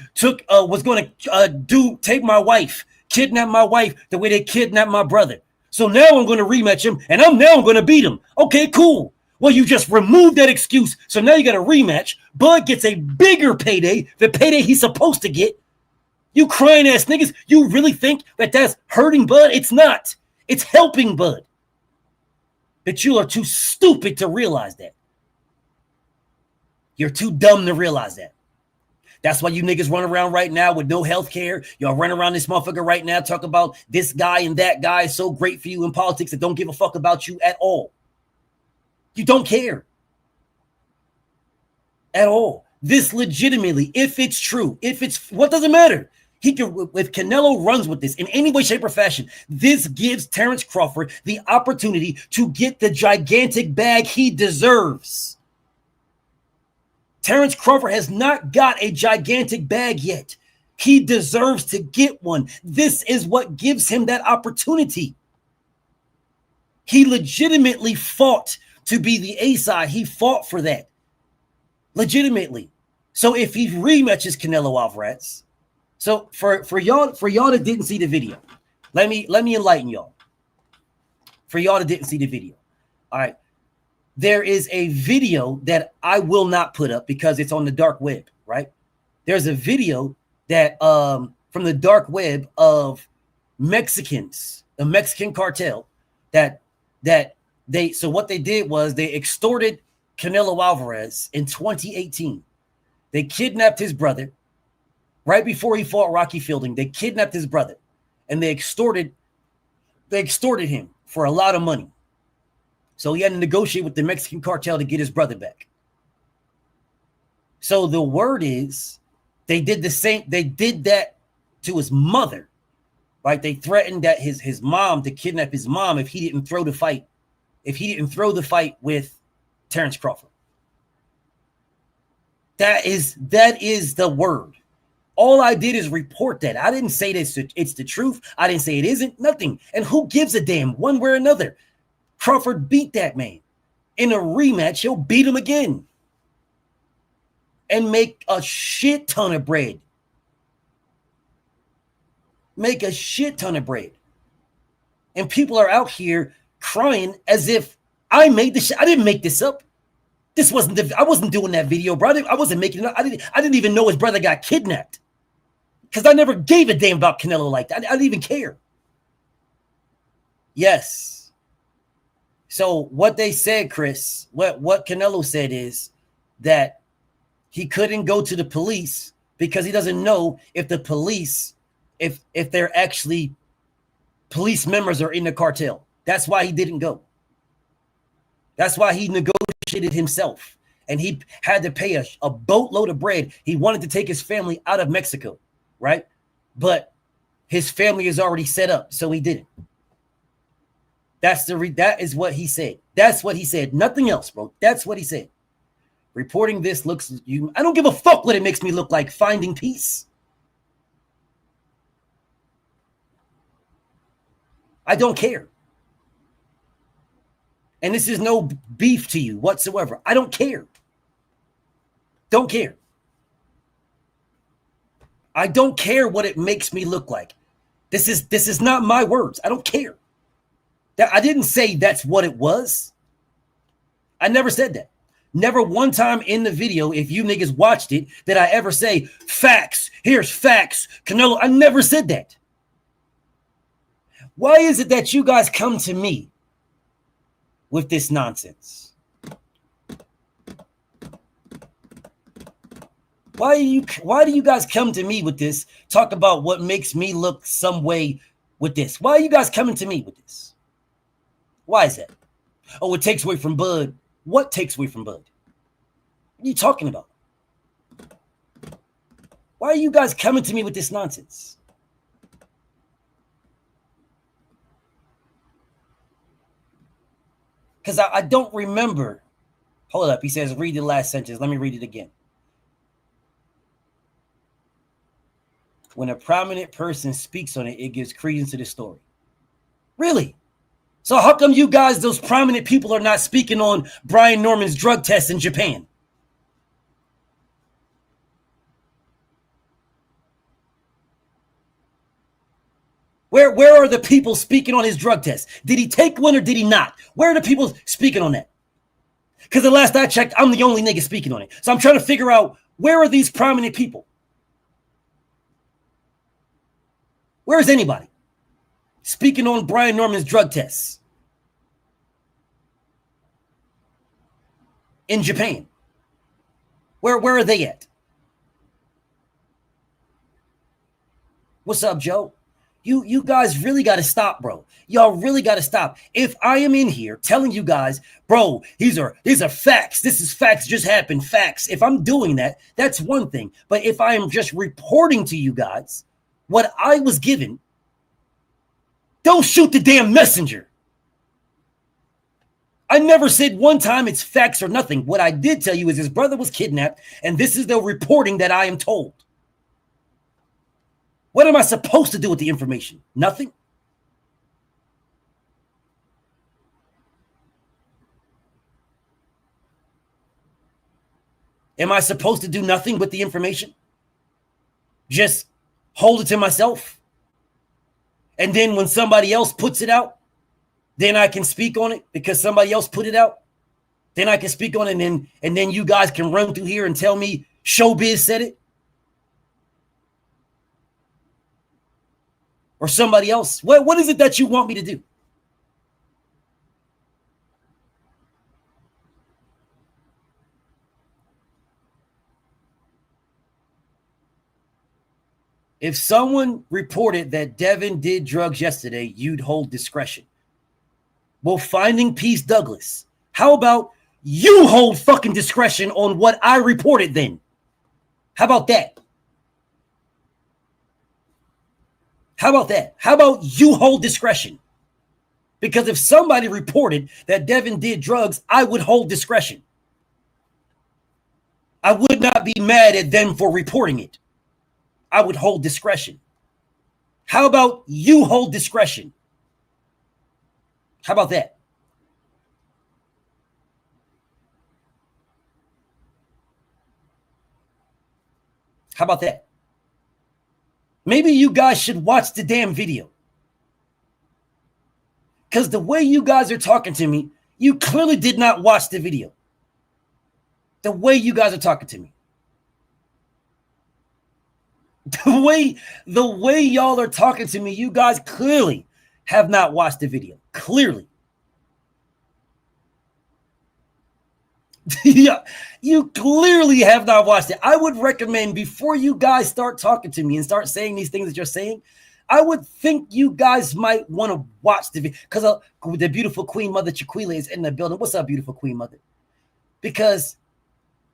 was going to take my wife, kidnap my wife the way they kidnapped my brother. So now I'm going to rematch him, and I'm going to beat him. Okay, cool. Well, you just removed that excuse, so now you got a rematch. Bud gets a bigger payday, the payday he's supposed to get. You crying ass niggas, you really think that that's hurting Bud? It's not. It's helping Bud. But you are too stupid to realize that. You're too dumb to realize that. That's why you niggas run around right now with no health care. Y'all run around this motherfucker right now, talk about this guy and that guy is so great for you in politics that don't give a fuck about you at all. You don't care. At all. This legitimately, if it's true, what does it matter? He can, if Canelo runs with this in any way, shape, or fashion, this gives Terrence Crawford the opportunity to get the gigantic bag he deserves. Terrence Crawford has not got a gigantic bag yet. He deserves to get one. This is what gives him that opportunity. He legitimately fought to be the A side. He fought for that. Legitimately. So if he rematches Canelo Alvarez, so for y'all that didn't see the video, let me enlighten y'all. For y'all that didn't see the video. All right. There is a video that I will not put up because it's on the dark web, right? There's a video that from the dark web of Mexicans, the Mexican cartel, that so what they did was they extorted Canelo Alvarez in 2018. They kidnapped his brother right before he fought Rocky Fielding. They kidnapped his brother and they extorted him for a lot of money. So he had to negotiate with the Mexican cartel to get his brother back. So the word is they did the same. They did that to his mother. Like they threatened that his mom to kidnap his mom if he didn't throw the fight. If he didn't throw the fight with Terrence Crawford. That is the word. All I did is report that. I didn't say this. It's the truth. I didn't say it isn't. Nothing. And who gives a damn one way or another? Crawford beat that man. In a rematch, he'll beat him again. And make a shit ton of bread. Make a shit ton of bread. And people are out here crying as if I made this shit. I didn't make this up. This wasn't I wasn't doing that video, bro. I wasn't making it up. I didn't even know his brother got kidnapped. Because I never gave a damn about Canelo like that. I didn't even care. Yes. So what they said, Chris, what Canelo said is that he couldn't go to the police because he doesn't know if the police, if they're actually police members are in the cartel. That's why he didn't go. That's why he negotiated himself. And he had to pay a boatload of bread. He wanted to take his family out of Mexico, right? But his family is already set up, so he didn't. That is what he said. That's what he said. Nothing else, bro. That's what he said. Reporting this looks you. I don't give a fuck what it makes me look like. Finding peace. I don't care. And this is no beef to you whatsoever. I don't care. Don't care. I don't care what it makes me look like. This is not my words. I don't care. I didn't say that's what it was. I never said that. Never one time in the video, if you niggas watched it, did I ever say, facts, here's facts, Canelo. I never said that. Why is it that you guys come to me with this nonsense? Why do you guys come to me with this? Talk about what makes me look some way with this. Why are you guys coming to me with this? Why is that? Oh, it takes away from Bud. What takes away from Bud? What are you talking about? Why are you guys coming to me with this nonsense? Because I don't remember. Hold up. He says, read the last sentence. Let me read it again. When a prominent person speaks on it, it gives credence to the story. Really? So how come you guys, those prominent people, are not speaking on Brian Norman's drug test in Japan? Where are the people speaking on his drug test? Did he take one or did he not? Where are the people speaking on that? Because the last I checked, I'm the only nigga speaking on it. So I'm trying to figure out, where are these prominent people? Where is anybody speaking on Brian Norman's drug tests in Japan? Where are they at? What's up, Joe? You guys really got to stop, bro. Y'all really got to stop. If I am in here telling you guys, bro, these are facts. This is facts, just happened, facts. If I'm doing that, that's one thing. But if I am just reporting to you guys what I was given, don't shoot the damn messenger. I never said one time it's facts or nothing. What I did tell you is his brother was kidnapped, and this is the reporting that I am told. What am I supposed to do with the information? Nothing. Am I supposed to do nothing with the information? Just hold it to myself? And then when somebody else puts it out, then I can speak on it because somebody else put it out. Then I can speak on it, and then you guys can run through here and tell me Showbiz said it. Or somebody else. What is it that you want me to do? If someone reported that Devin did drugs yesterday, you'd hold discretion. Well, finding Peace Douglas. How about you hold fucking discretion on what I reported then? How about that? How about that? How about you hold discretion? Because if somebody reported that Devin did drugs, I would hold discretion. I would not be mad at them for reporting it. I would hold discretion. How about you hold discretion? How about that? How about that? Maybe you guys should watch the damn video. Because the way you guys are talking to me, you clearly did not watch the video. The way you guys are talking to me. The way y'all are talking to me, you guys clearly have not watched the video. Clearly. Yeah, you clearly have not watched it. I would recommend before you guys start talking to me and start saying these things that you're saying, I would think you guys might want to watch the video because the beautiful Queen Mother Chiquila is in the building. What's up, beautiful Queen Mother? Because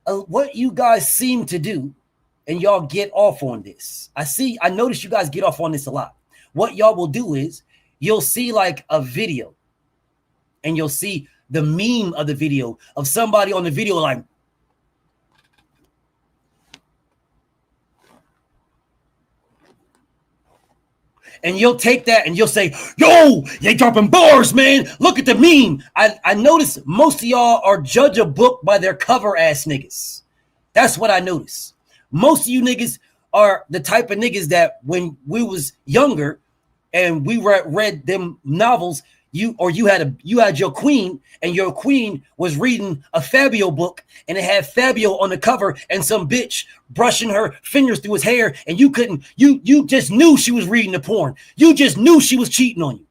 what you guys seem to do, and y'all get off on this. I notice you guys get off on this a lot. What y'all will do is you'll see like a video and you'll see the meme of the video of somebody on the video like, and you'll take that and you'll say, yo, they dropping bars, man. Look at the meme. I notice most of y'all are judge a book by their cover ass niggas. That's what I notice. Most of you niggas are the type of niggas that when we was younger and we read them novels, you had your queen and your queen was reading a Fabio book and it had Fabio on the cover and some bitch brushing her fingers through his hair and you just knew she was reading the porn. You just knew she was cheating on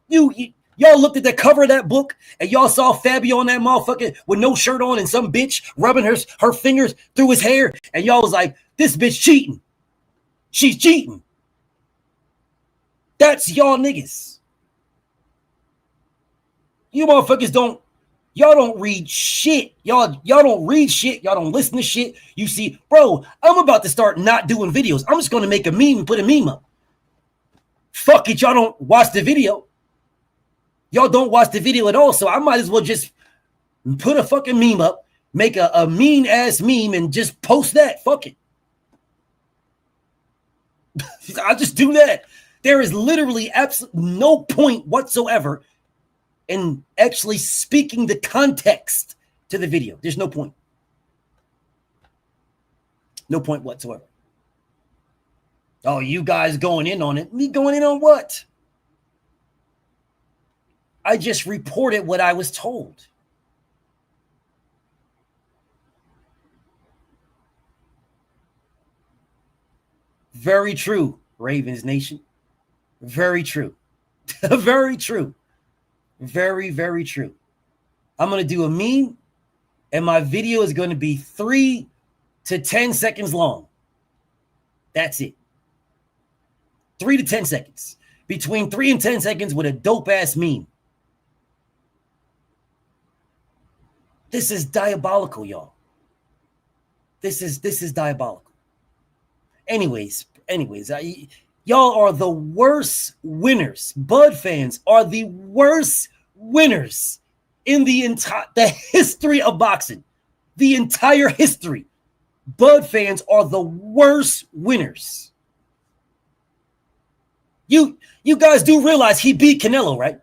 you. Y'all looked at the cover of that book and y'all saw Fabio on that motherfucker with no shirt on and some bitch rubbing her fingers through his hair and y'all was like, this bitch cheating. She's cheating. That's y'all niggas. You motherfuckers don't read shit. Y'all don't read shit. Y'all don't listen to shit. You see, bro, I'm about to start not doing videos. I'm just going to make a meme and put a meme up. Fuck it. Y'all don't watch the video. Y'all don't watch the video at all. So I might as well just put a fucking meme up, make a mean ass meme and just post that. Fuck it. I'll just do that. There is literally absolutely no point whatsoever in actually speaking the context to the video. There's no point. No point whatsoever. Oh, you guys going in on it. Me going in on what? I just reported what I was told. Very true, Ravens Nation. Very true. Very true. Very, very true. I'm going to do a meme, and my video is going to be 3 to 10 seconds long. That's it. 3 to 10 seconds. Between 3 and 10 seconds with a dope-ass meme. This is diabolical, y'all. This is diabolical. Anyways, y'all are the worst winners. Bud fans are the worst winners in the history of boxing. The entire history. Bud fans are the worst winners. You guys do realize he beat Canelo, right?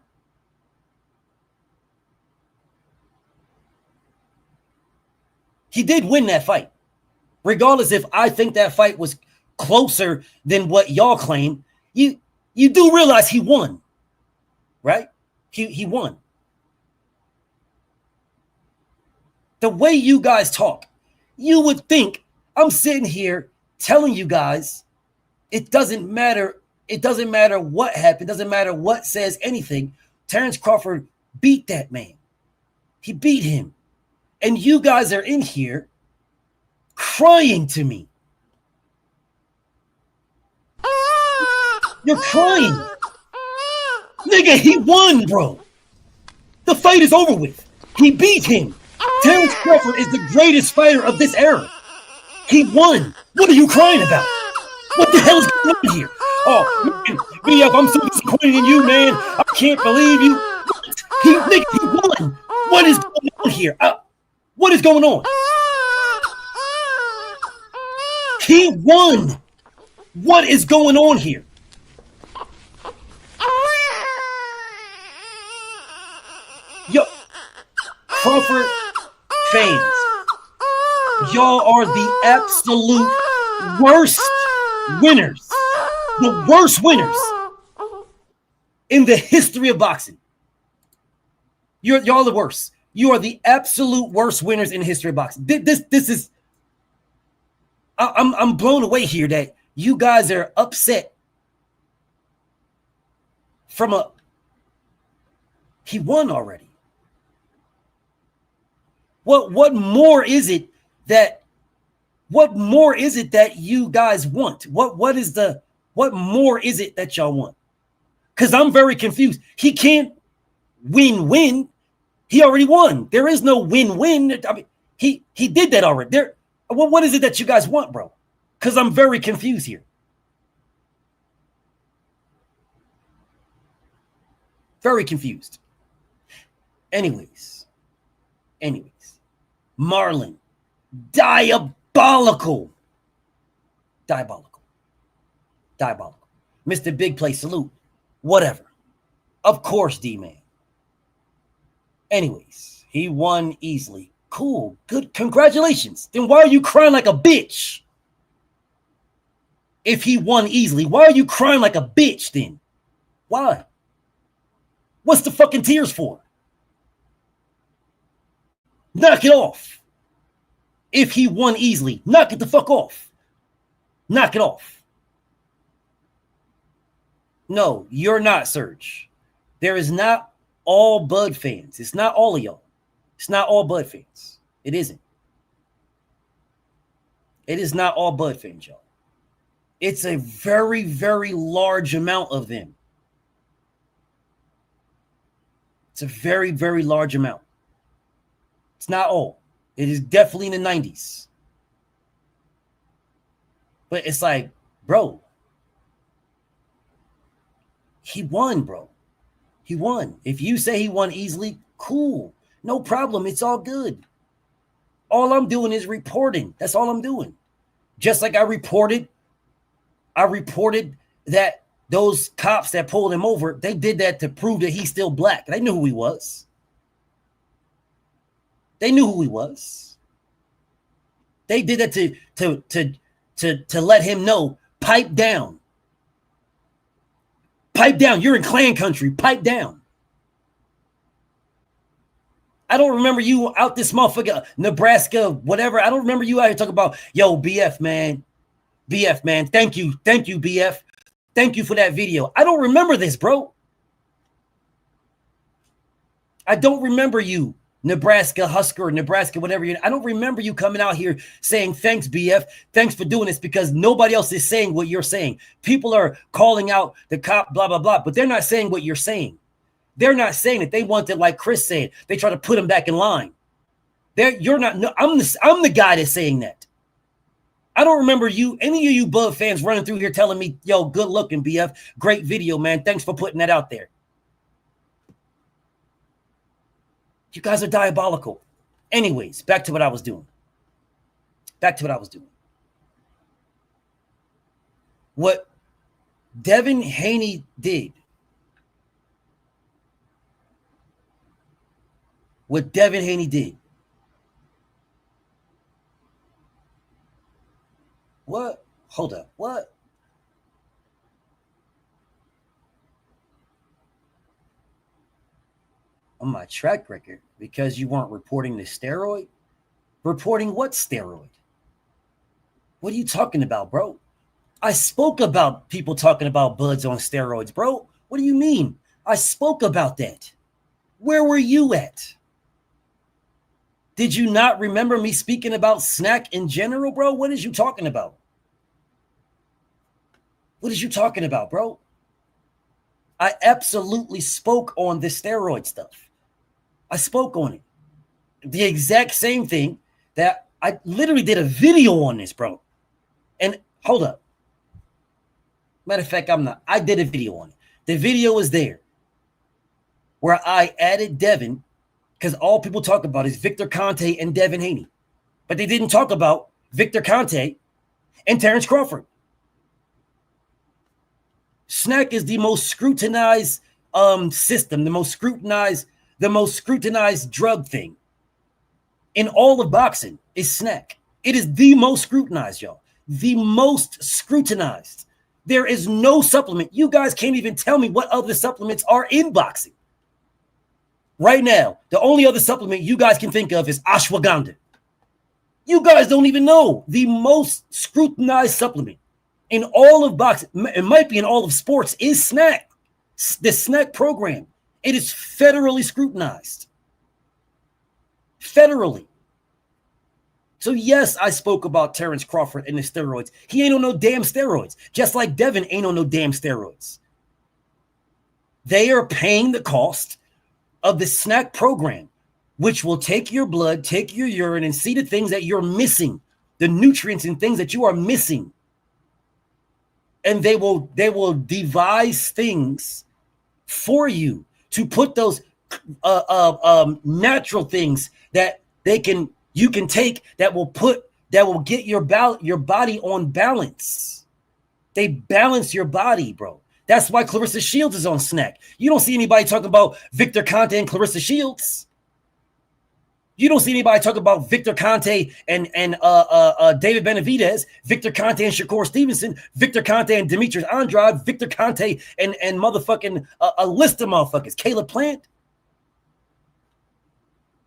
He did win that fight. Regardless if I think that fight was closer than what y'all claim, you do realize he won, right? He won. The way you guys talk, you would think I'm sitting here telling you guys it doesn't matter. It doesn't matter what happened. It doesn't matter what says anything. Terrence Crawford beat that man. He beat him. And you guys are in here crying to me. You're crying. Nigga, he won, bro. fight is over with. He beat him. Terrence Crawford is the greatest fighter of this era. He won. What are you crying about? What the hell is going on here? Oh, man, BF, I'm so disappointed in you, man. I can't believe you. He won. What is going on here? What is going on? He won. What is going on here? Yo, Crawford fans, y'all are the absolute worst winners. The worst winners in the history of boxing. Y'all the worst. You are the absolute worst winners in the history of boxing. This is. I'm blown away here that you guys are upset from he won already. What more is it that you guys want? What more is it that y'all want? Because I'm very confused. He can't win. He already won. There is no win-win. I mean, he did that already. What is it that you guys want, bro? Because I'm very confused here. Very confused. Anyways. Marlon. Diabolical. Mr. Big Play, salute. Whatever. Of course, D-Man. Anyways, he won easily. Cool. Good. Congratulations. Then why are you crying like a bitch? If he won easily, why are you crying like a bitch then? Why? What's the fucking tears for? Knock it off. If he won easily, knock it the fuck off. Knock it off. No, you're not, Serge. There is not all Bud fans. It's not all of y'all. It's not all Bud fans. It isn't. It is not all Bud fans, y'all. It's a very, very large amount of them. It's a very, very large amount. It's not all. It is definitely in the 90s. But it's like, bro, he won, bro. He won. If you say he won easily, cool. No problem. It's all good. All I'm doing is reporting. That's all I'm doing. Just like I reported that those cops that pulled him over, they did that to prove that he's still black. They knew who he was. They knew who he was. They did that to let him know, pipe down. Pipe down. You're in Klan country. Pipe down. I don't remember you out this motherfucker, Nebraska, whatever. I don't remember you out here talking about, yo, BF, man. BF, man. Thank you. Thank you, BF. Thank you for that video. I don't remember this, bro. I don't remember you, Nebraska Husker, Nebraska, whatever. I don't remember you coming out here saying, thanks, BF. Thanks for doing this, because nobody else is saying what you're saying. People are calling out the cop, blah, blah, blah, but they're not saying what you're saying. They're not saying it. They want it like Chris said. They try to put him back in line. You're not. No, I'm the guy that's saying that. I don't remember any of you Bud fans running through here telling me, yo, good looking, BF. Great video, man. Thanks for putting that out there. You guys are diabolical. Anyways, back to what I was doing. What Devin Haney did. What Devin Haney did. What? Hold up. What? On my track record, because you weren't reporting the steroid? Reporting what steroid? What are you talking about, bro? I spoke about people talking about buds on steroids, bro. What do you mean? I spoke about that. Where were you at? Did you not remember me speaking about snack in general, bro? What is you talking about? What is you talking about, bro? I absolutely spoke on the steroid stuff. I spoke on it. The exact same thing that I literally did a video on this, bro. And hold up. Matter of fact, I did a video on it. The video is there where I added Devin, because all people talk about is Victor Conte and Devin Haney. But they didn't talk about Victor Conte and Terrence Crawford. Snack is the most scrutinized system, the most scrutinized drug thing in all of boxing is snack. It is the most scrutinized, y'all. The most scrutinized. There is no supplement. You guys can't even tell me what other supplements are in boxing. Right now, the only other supplement you guys can think of is ashwagandha. You guys don't even know the most scrutinized supplement in all of boxing. It might be in all of sports is snack. The snack program. It is federally scrutinized. Federally. So yes, I spoke about Terrence Crawford and the steroids. He ain't on no damn steroids. Just like Devin ain't on no damn steroids. They are paying the cost of the snack program, which will take your blood, take your urine, and see the things that you're missing, the nutrients and things that you are missing. And they will devise things for you to put those natural things that you can take that will get your body on balance. They balance your body, bro. That's why Clarissa Shields is on snack. You don't see anybody talking about Victor Conte and Clarissa Shields. You don't see anybody talking about Victor Conte and David Benavidez, Victor Conte and Shakur Stevenson, Victor Conte and Demetrius Andrade, Victor Conte and motherfucking a list of motherfuckers. Caleb Plant,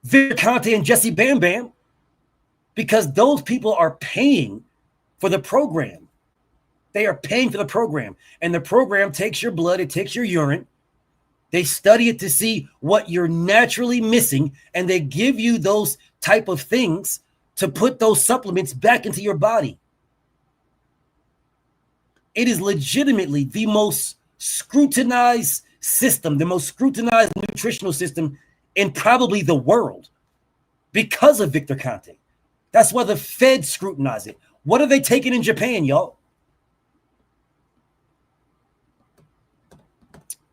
Victor Conte and Jesse Bam Bam, because those people are paying for the program. They are paying for the program, and the program takes your blood, it takes your urine. They study it to see what you're naturally missing, and they give you those type of things to put those supplements back into your body. It is legitimately the most scrutinized system, the most scrutinized nutritional system in probably the world because of Victor Conte. That's why the Fed scrutinize it. What are they taking in Japan, y'all?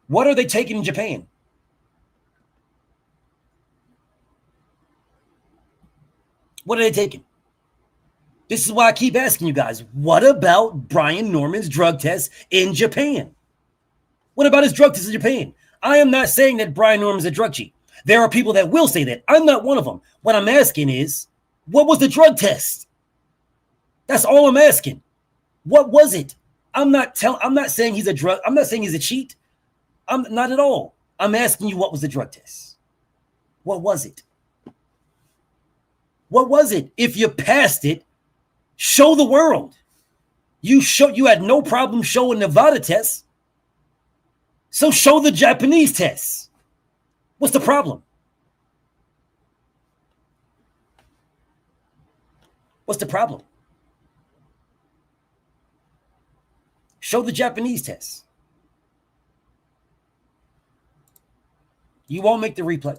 What are they taking in Japan? What are they taking? This is why I keep asking you guys, what about Brian Norman's drug test in Japan? What about his drug test in Japan? I am not saying that Brian Norman's a drug cheat. There are people that will say that. I'm not one of them. What I'm asking is, what was the drug test? That's all I'm asking. What was it? I'm not saying he's a drug. I'm not saying he's a cheat. I'm not at all. I'm asking you, what was the drug test? What was it? What was it? If you passed it, show the world. You had no problem showing Nevada tests. So show the Japanese tests. What's the problem? What's the problem? Show the Japanese tests. You won't make the replay.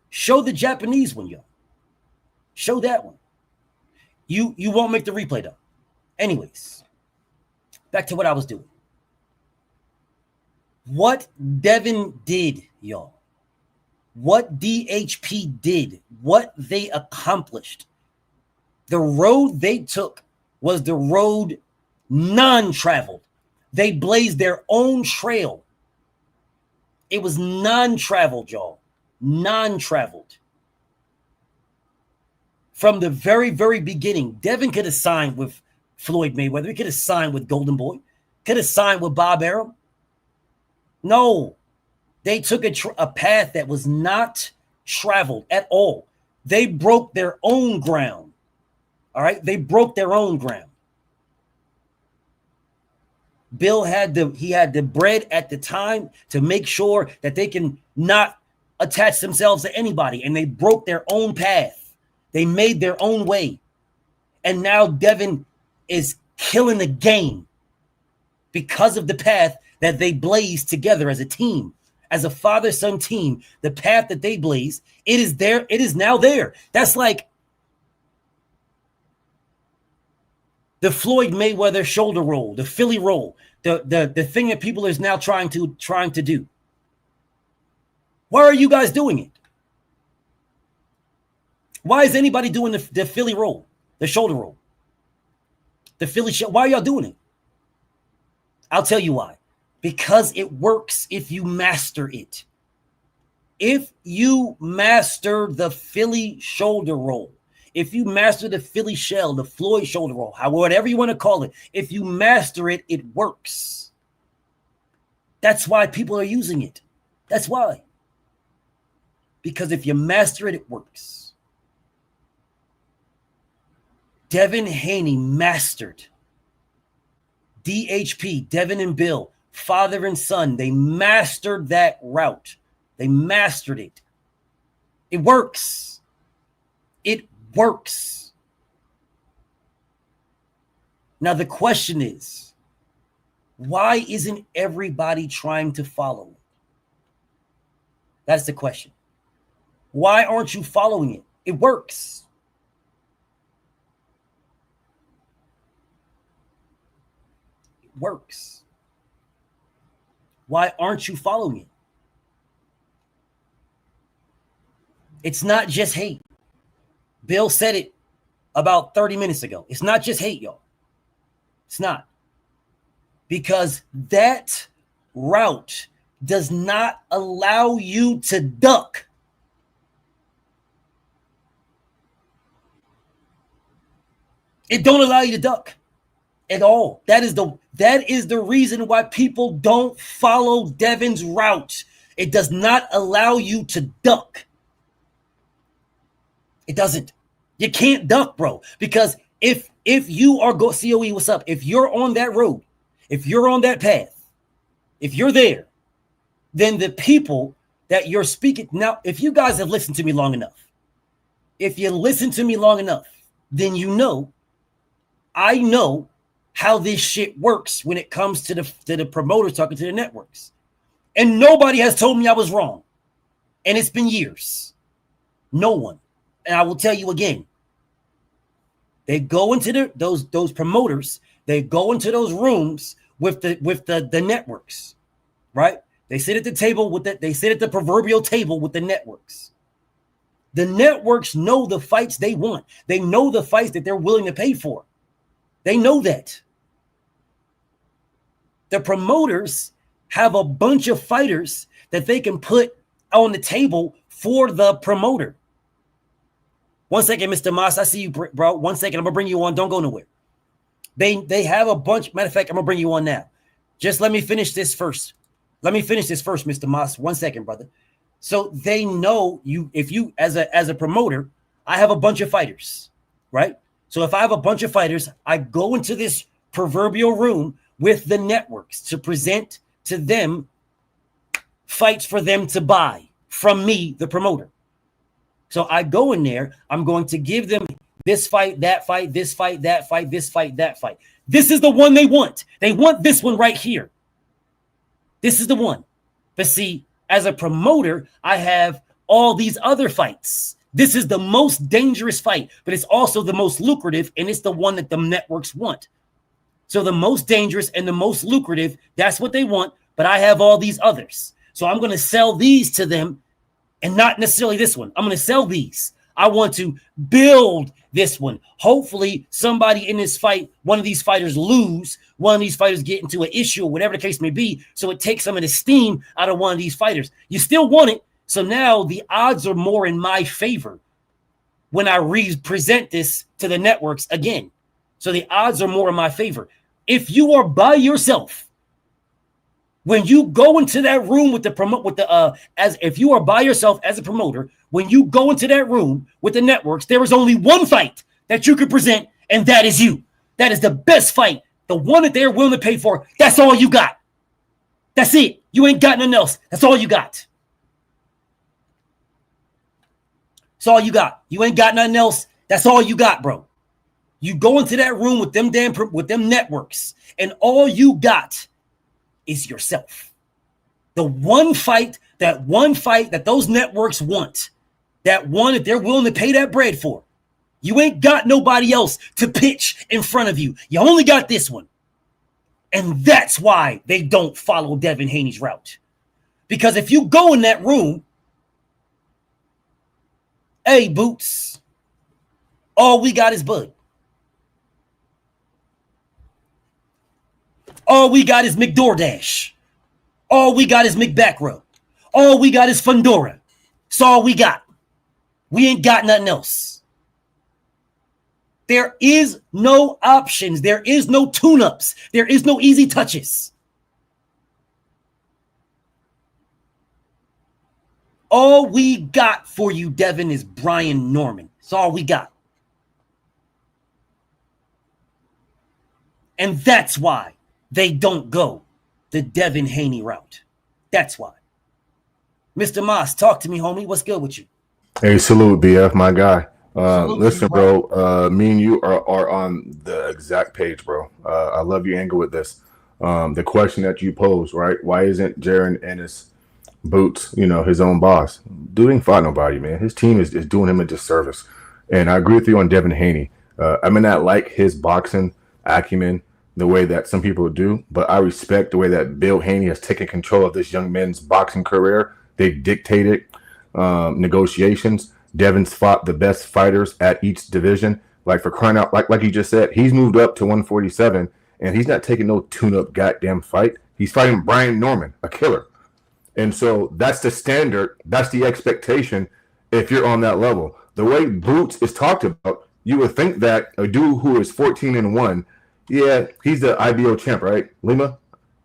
Show the Japanese one, yo. Show that one. You won't make the replay, though. Anyways, back to what I was doing. What Devin did, y'all. What DHP did. What they accomplished. The road they took was the road non-traveled. They blazed their own trail. It was non-traveled, y'all. Non-traveled. From the very, very beginning, Devin could have signed with Floyd Mayweather. He could have signed with Golden Boy. Could have signed with Bob Arum. No. They took a path that was not traveled at all. They broke their own ground. All right? They broke their own ground. Bill had the bread at the time to make sure that they can not attach themselves to anybody, and they broke their own path. They made their own way. And now Devin is killing the game because of the path that they blazed together as a team, as a father-son team, the path that they blaze, it is there. It is now there. That's like the Floyd Mayweather shoulder roll, the Philly roll, the thing that people is now trying to do. Why are you guys doing it? Why is anybody doing the Philly roll, the shoulder roll, the Philly show? Why are y'all doing it? I'll tell you why. Because it works if you master it. If you master the Philly shoulder roll, if you master the Philly shell, the Floyd shoulder roll, whatever you want to call it, if you master it, it works. That's why people are using it. That's why. Because if you master it, it works. Devin Haney mastered DHP, Devin and Bill, father and son. They mastered that route. They mastered it. It works. It works. Now the question is, why isn't everybody trying to follow it? That's the question. Why aren't you following it? It works. It works. Why aren't you following it? It's not just hate. Bill said it about 30 minutes ago. It's not just hate, y'all. It's not. Because that route does not allow you to duck. It don't allow you to duck at all. That is the reason why people don't follow Devin's route. It does not allow you to duck. It doesn't. You can't duck, bro. Because if you are COE, what's up? If you're on that road, if you're on that path, if you're there, then the people that you're speaking now, if you guys have listened to me long enough, if you listen to me long enough, then you know, I know how this shit works when it comes to the promoters talking to the networks. And nobody has told me I was wrong. And it's been years. No one. And I will tell you again, they go into those promoters, they go into those rooms with the networks, right? They sit at the table they sit at the proverbial table with the networks. The networks know the fights they want. They know the fights that they're willing to pay for. They know that. The promoters have a bunch of fighters that they can put on the table for the promoter. 1 second, Mr. Moss. I see you, bro. 1 second. I'm going to bring you on. Don't go nowhere. They have a bunch. Matter of fact, I'm going to bring you on now. Just let me finish this first. Mr. Moss. 1 second, brother. So they know you, if you, as a promoter, I have a bunch of fighters, right? So if I have a bunch of fighters, I go into this proverbial room with the networks to present to them fights for them to buy from me, the promoter. So I go in there, I'm going to give them this fight, that fight, this fight, that fight, this fight, that fight. This is the one they want. They want this one right here. This is the one. But see, as a promoter, I have all these other fights. This is the most dangerous fight, but it's also the most lucrative, and it's the one that the networks want. So the most dangerous and the most lucrative, that's what they want, but I have all these others. So I'm going to sell these to them and not necessarily this one. I'm going to sell these. I want to build this one. Hopefully somebody in this fight, one of these fighters lose, one of these fighters get into an issue or whatever the case may be, so it takes some of the steam out of one of these fighters. You still want it. So now the odds are more in my favor when I present this to the networks again. So the odds are more in my favor. If you are by yourself, when you go into that room with if you are by yourself as a promoter, when you go into that room with the networks, there is only one fight that you could present, and that is you. That is the best fight, the one that they're willing to pay for. That's all you got. That's it. You ain't got nothing else. That's all you got. That's all you got. You ain't got nothing else. That's all you got, bro. You go into that room with them networks, and all you got is yourself. The one fight that those networks want, that one that they're willing to pay that bread for. You ain't got nobody else to pitch in front of you. You only got this one. And that's why they don't follow Devin Haney's route. Because if you go in that room, hey, Boots, all we got is Bud. All we got is McDoordash. All we got is McBackrow. All we got is Fundora. That's all we got. We ain't got nothing else. There is no options. There is no tune-ups. There is no easy touches. All we got for you, Devin, is Brian Norman. That's all we got. And that's why they don't go the Devin Haney route. That's why. Mr. Moss, talk to me, homie. What's good with you?
Hey, salute, BF, my guy.
Salute
Listen,
you, bro.
bro, me and you are on the exact page, bro. I love your angle with this. The question that you pose, right? Why isn't Jaron Ennis Boots, his own boss? Dude ain't fought nobody, man. His team is doing him a disservice. And I agree with you on Devin Haney. I may not like his boxing acumen the way that some people do, but I respect the way that Bill Haney has taken control of this young man's boxing career. They've dictated negotiations. Devin's fought the best fighters at each division. Like, for crying out, like you just said, he's moved up to 147, and he's not taking no tune-up goddamn fight. He's fighting Brian Norman, a killer. And so that's the standard. That's the expectation if you're on that level. The way Boots is talked about, you would think that a dude who is 14-1, yeah, he's the IBO champ, right? Lima?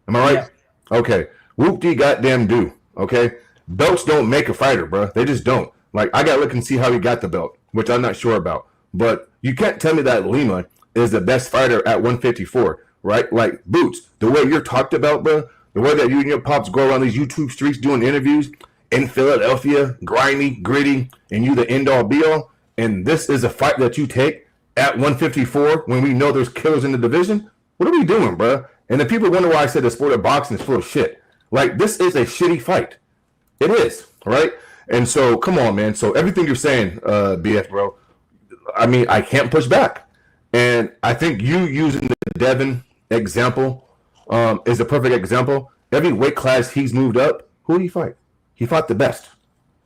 Am I right? Yeah. Okay. Whoop-dee goddamn do, okay? Belts don't make a fighter, bro. They just don't. Like, I got to look and see how he got the belt, which I'm not sure about. But you can't tell me that Lima is the best fighter at 154, right? Like, Boots, the way you're talked about, bro, the way that you and your pops go around these YouTube streets doing interviews in Philadelphia, grimy, gritty, and you the end-all, be-all, and this is a fight that you take at 154 when we know there's killers in the division? What are we doing, bro? And then people wonder why I said the sport of boxing is full of shit. Like, this is a shitty fight. It is, right? And so, come on, man. So everything you're saying, BF, bro, I mean, I can't push back. And I think you using the Devin example is a perfect example. Every weight class he's moved up, who did he fight? He fought the best.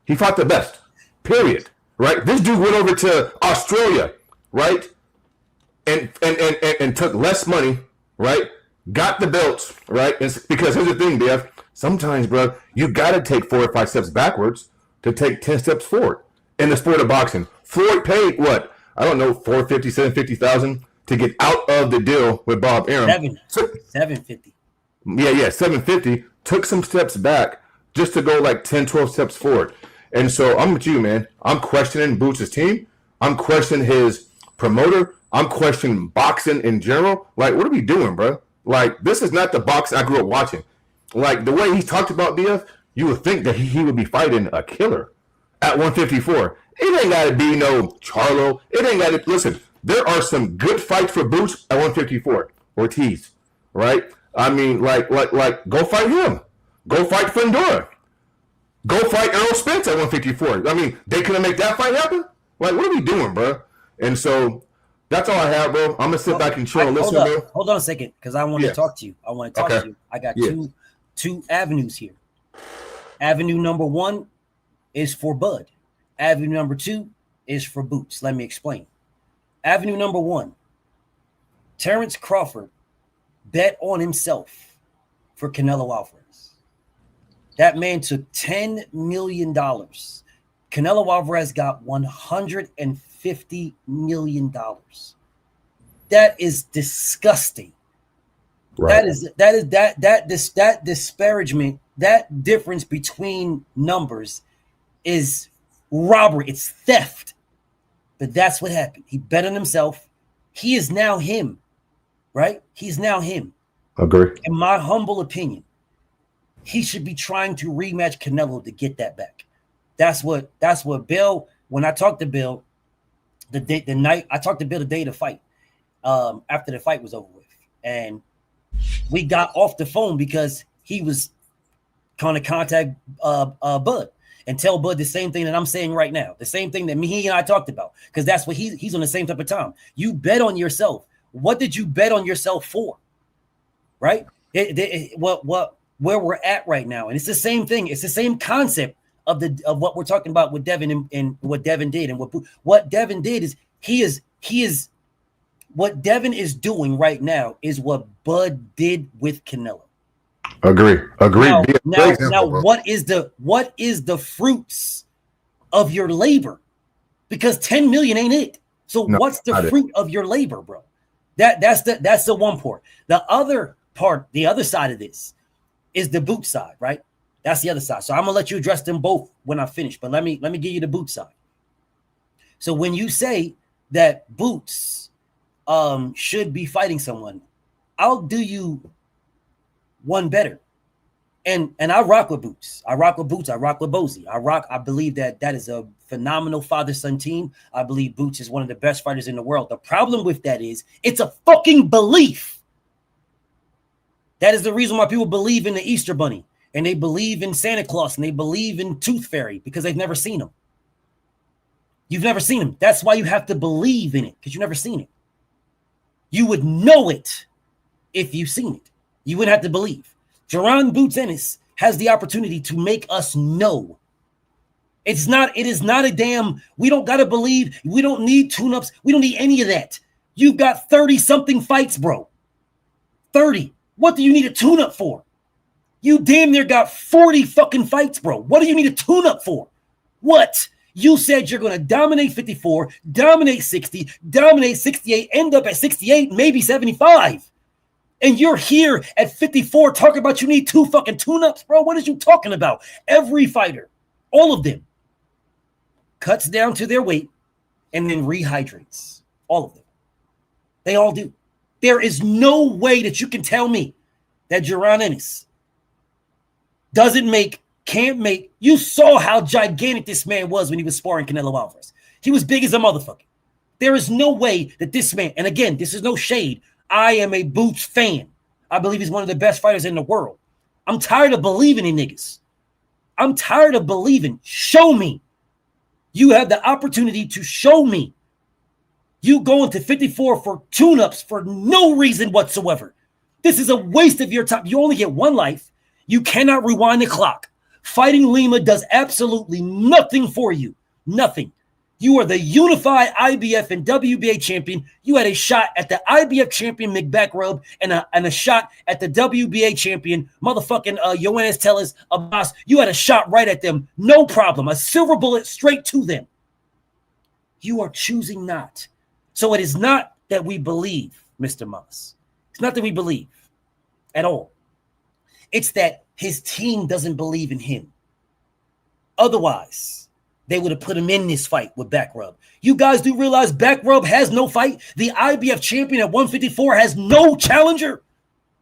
He fought the best, period, right? This dude went over to Australia, right, and took less money, right, got the belts, right, because here's the thing, BF, sometimes, bro, you got to take 4 or 5 steps backwards to take 10 steps forward in the sport of boxing. Floyd paid, what, I don't know, $450,000, $750,000 to get out of the deal with Bob Arum.
$750.
Yeah, $750. Took some steps back just to go like 10, 12 steps forward. And so I'm with you, man. I'm questioning Boots' team. I'm questioning his promoter. I'm questioning boxing in general. Like, what are we doing, bro? Like, this is not the boxing I grew up watching. Like, the way he's talked about BF, you would think that he would be fighting a killer at 154. It ain't got to be no Charlo. It ain't got to, listen, there are some good fights for Boots at 154. Ortiz, right? I mean, like, go fight him. Go fight Fundora. Go fight Errol Spence at 154. I mean, they couldn't make that fight happen? Like, what are we doing, bro? And so that's all I have, bro. I'm going to sit back and chill and listen, bro.
Hold on a second, because I want to talk to you. To you. I got two avenues here. Avenue number 1 is for Bud. Avenue number 2 is for Boots. Let me explain. Avenue number 1, Terrence Crawford bet on himself for Canelo Alvarez. That man took $10 million. Canelo Alvarez got $150 million. That is disgusting. Right. That disparagement, that difference between numbers is robbery. It's theft. But that's what happened. He bet on himself. He is now him, right? He's now him.
Agree.
In my humble opinion, he should be trying to rematch Canelo to get that back. That's what Bill, when I talked to Bill, the day to fight, after the fight was over with. And we got off the phone because he was kind of contact Bud and tell Bud the same thing that I'm saying right now, the same thing that he and I talked about, because that's what he's on the same type of time. You bet on yourself. What did you bet on yourself for? Right? Where we're at right now, and it's the same thing. It's the same concept of what we're talking about with Devin and what Devin did, and what Devin did is he is what Devin is doing right now is what Bud did with Canelo.
Agree.
Now, what is the fruits of your labor? Because 10 million ain't it. So what's the fruit of your labor, bro? That's the one part. The other part, the other side of this is the boot side, right? That's the other side. So I'm gonna let you address them both when I finish, but let me give you the boot side. So when you say that Boots should be fighting someone, I'll do you one better. And I rock with Boots. I rock with Boots. I rock with Bozy. I believe that is a phenomenal father-son team. I believe Boots is one of the best fighters in the world. The problem with that is it's a fucking belief. That is the reason why people believe in the Easter Bunny and they believe in Santa Claus and they believe in Tooth Fairy, because they've never seen them. You've never seen them. That's why you have to believe in it, because you've never seen it. You would know it if you've seen it. You wouldn't have to believe. Jaron Boots Ennis has the opportunity to make us know. It is not a damn, we don't got to believe. We don't need tune-ups. We don't need any of that. You've got 30-something fights, bro. 30. What do you need a tune-up for? You damn near got 40 fucking fights, bro. What do you need a tune-up for? What? You said you're going to dominate 54, dominate 60, dominate 68, end up at 68, maybe 75. And you're here at 54 talking about you need 2 fucking tune-ups, bro. What are you talking about? Every fighter, all of them, cuts down to their weight and then rehydrates. All of them. They all do. There is no way that you can tell me that Jaron Ennis can't make. You saw how gigantic this man was when he was sparring Canelo Alvarez. He was big as a motherfucker. There is no way that this man, and again, this is no shade. I am a Boots fan. I believe he's one of the best fighters in the world. I'm tired of believing in niggas. I'm tired of believing. Show me. You have the opportunity to show me. You going to 54 for tune-ups for no reason whatsoever. This is a waste of your time. You only get one life. You cannot rewind the clock. Fighting Lima does absolutely nothing for you. Nothing. You are the unified IBF and WBA champion. You had a shot at the IBF champion McBackrub and a shot at the WBA champion motherfucking Yoenis Tellez Abbas. You had a shot right at them. No problem. A silver bullet straight to them. You are choosing not. So it is not that we believe, Mr. Moss. It's not that we believe at all. It's that his team doesn't believe in him. Otherwise, they would have put him in this fight with Backrub. You guys do realize Backrub has no fight? The IBF champion at 154 has no challenger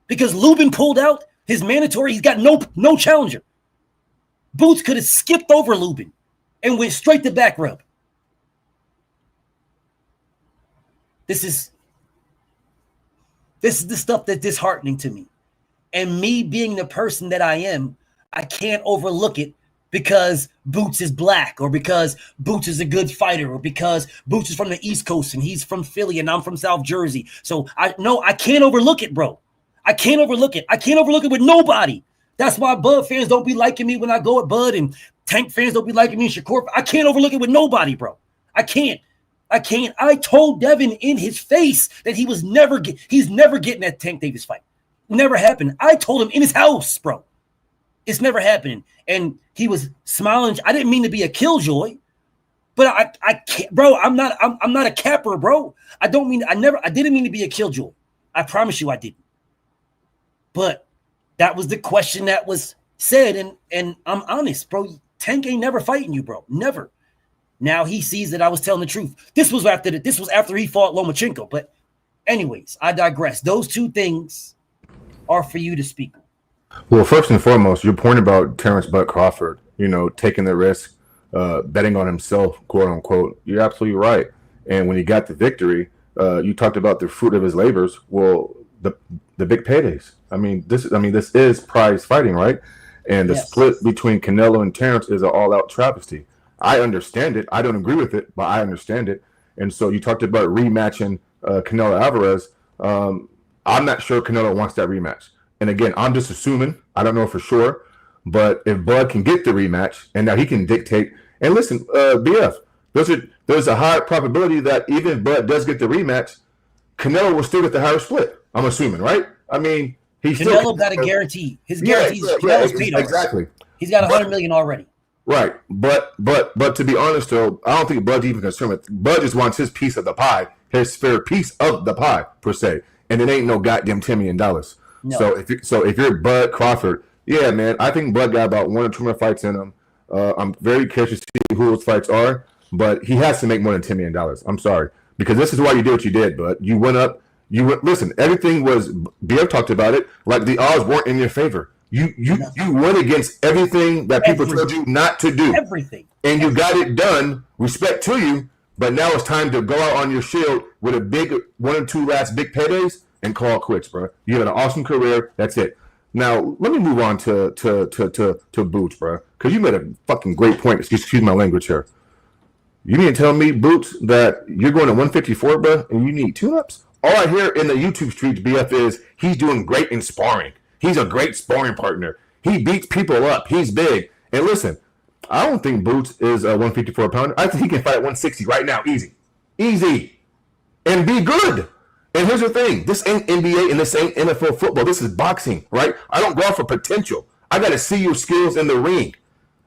because Lubin pulled out his mandatory. He's got no challenger. Boots could have skipped over Lubin and went straight to Backrub. This is the stuff that's disheartening to me. And me being the person that I am, I can't overlook it because Boots is black, or because Boots is a good fighter, or because Boots is from the East Coast and he's from Philly and I'm from South Jersey. So I can't overlook it, bro. I can't overlook it. I can't overlook it with nobody. That's why Bud fans don't be liking me when I go at Bud, and Tank fans don't be liking me in Shakur. I can't overlook it with nobody, bro. I can't. I told Devin in his face that he's never getting that Tank Davis fight. Never happened. I told him in his house, bro. It's never happening. And he was smiling. I didn't mean to be a killjoy, but I can't, bro. I'm not a capper, bro. I didn't mean to be a killjoy. I promise you I didn't. But that was the question that was said, and I'm honest, bro. Tank ain't never fighting you, bro. Never. Now he sees that I was telling the truth. This was after he fought Lomachenko. But anyways, I digress. Those two things are for you to speak on.
Well, first and foremost, your point about Terrence Bud Crawford, taking the risk, betting on himself, quote unquote, you're absolutely right. And when he got the victory, you talked about the fruit of his labors. Well, the big paydays. This is prize fighting, right? And the split between Canelo and Terrence is an all-out travesty. I understand it. I don't agree with it, but I understand it. And so you talked about rematching Canelo Alvarez. I'm not sure Canelo wants that rematch. And again, I'm just assuming. I don't know for sure. But if Bud can get the rematch, and now he can dictate. And listen, BF, there's a high probability that even if Bud does get the rematch, Canelo will still get the higher split. I'm assuming, right? I mean,
Canelo got a guarantee. His guarantee is Canelo's paid over.
Exactly.
He's got $100 million already.
Right, but to be honest though, I don't think Bud's even concerned with. Bud just wants his piece of the pie, his fair piece of the pie per se, and it ain't no goddamn $10 million. No. So if you're Bud Crawford, yeah, man, I think Bud got about 1 or 2 more fights in him. I'm very curious to see who those fights are, but he has to make more than $10 million. I'm sorry, because this is why you did what you did, Bud. You went up. Listen. Everything was. BF talked about it. Like the odds weren't in your favor. You went against everything that people told you not to do.
Everything.
And you got it done. Respect to you. But now it's time to go out on your shield with a big 1 or 2 last big paydays and call it quits, bro. You had an awesome career. That's it. Now let me move on to Boots, bro, because you made a fucking great point. Excuse my language here. You mean to tell me, Boots, that you're going to 154, bro, and you need tune-ups? All I hear in the YouTube streets, BF, is he's doing great in sparring. He's a great sparring partner. He beats people up. He's big. And listen, I don't think Boots is a 154 pounder. I think he can fight at 160 right now. Easy. And be good. And here's the thing. This ain't NBA and this ain't NFL football. This is boxing, right? I don't go out for potential. I got to see your skills in the ring.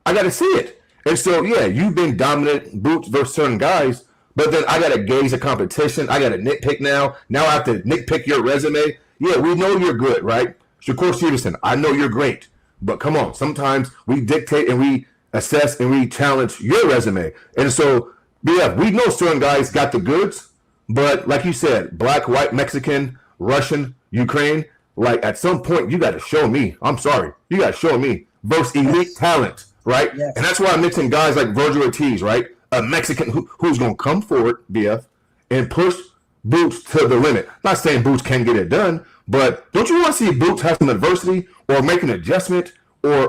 I got to see it. And so, yeah, you've been dominant, Boots, versus certain guys. But then I got to gauge the competition. I got to nitpick now. Now I have to nitpick your resume. Yeah, we know you're good, right? Shakur Stevenson, I know you're great, but come on. Sometimes we dictate and we assess and we challenge your resume. And so, yeah, we know certain guys got the goods, but like you said, black, white, Mexican, Russian, Ukraine, like at some point you got to show me. I'm sorry. You got to show me versus elite talent, right? Yes. And that's why I mentioned guys like Virgil Ortiz, right? A Mexican who's going to come forward, BF, and push Boots to the limit. Not saying Boots can't get it done, but don't you want to see Boots have some adversity or make an adjustment or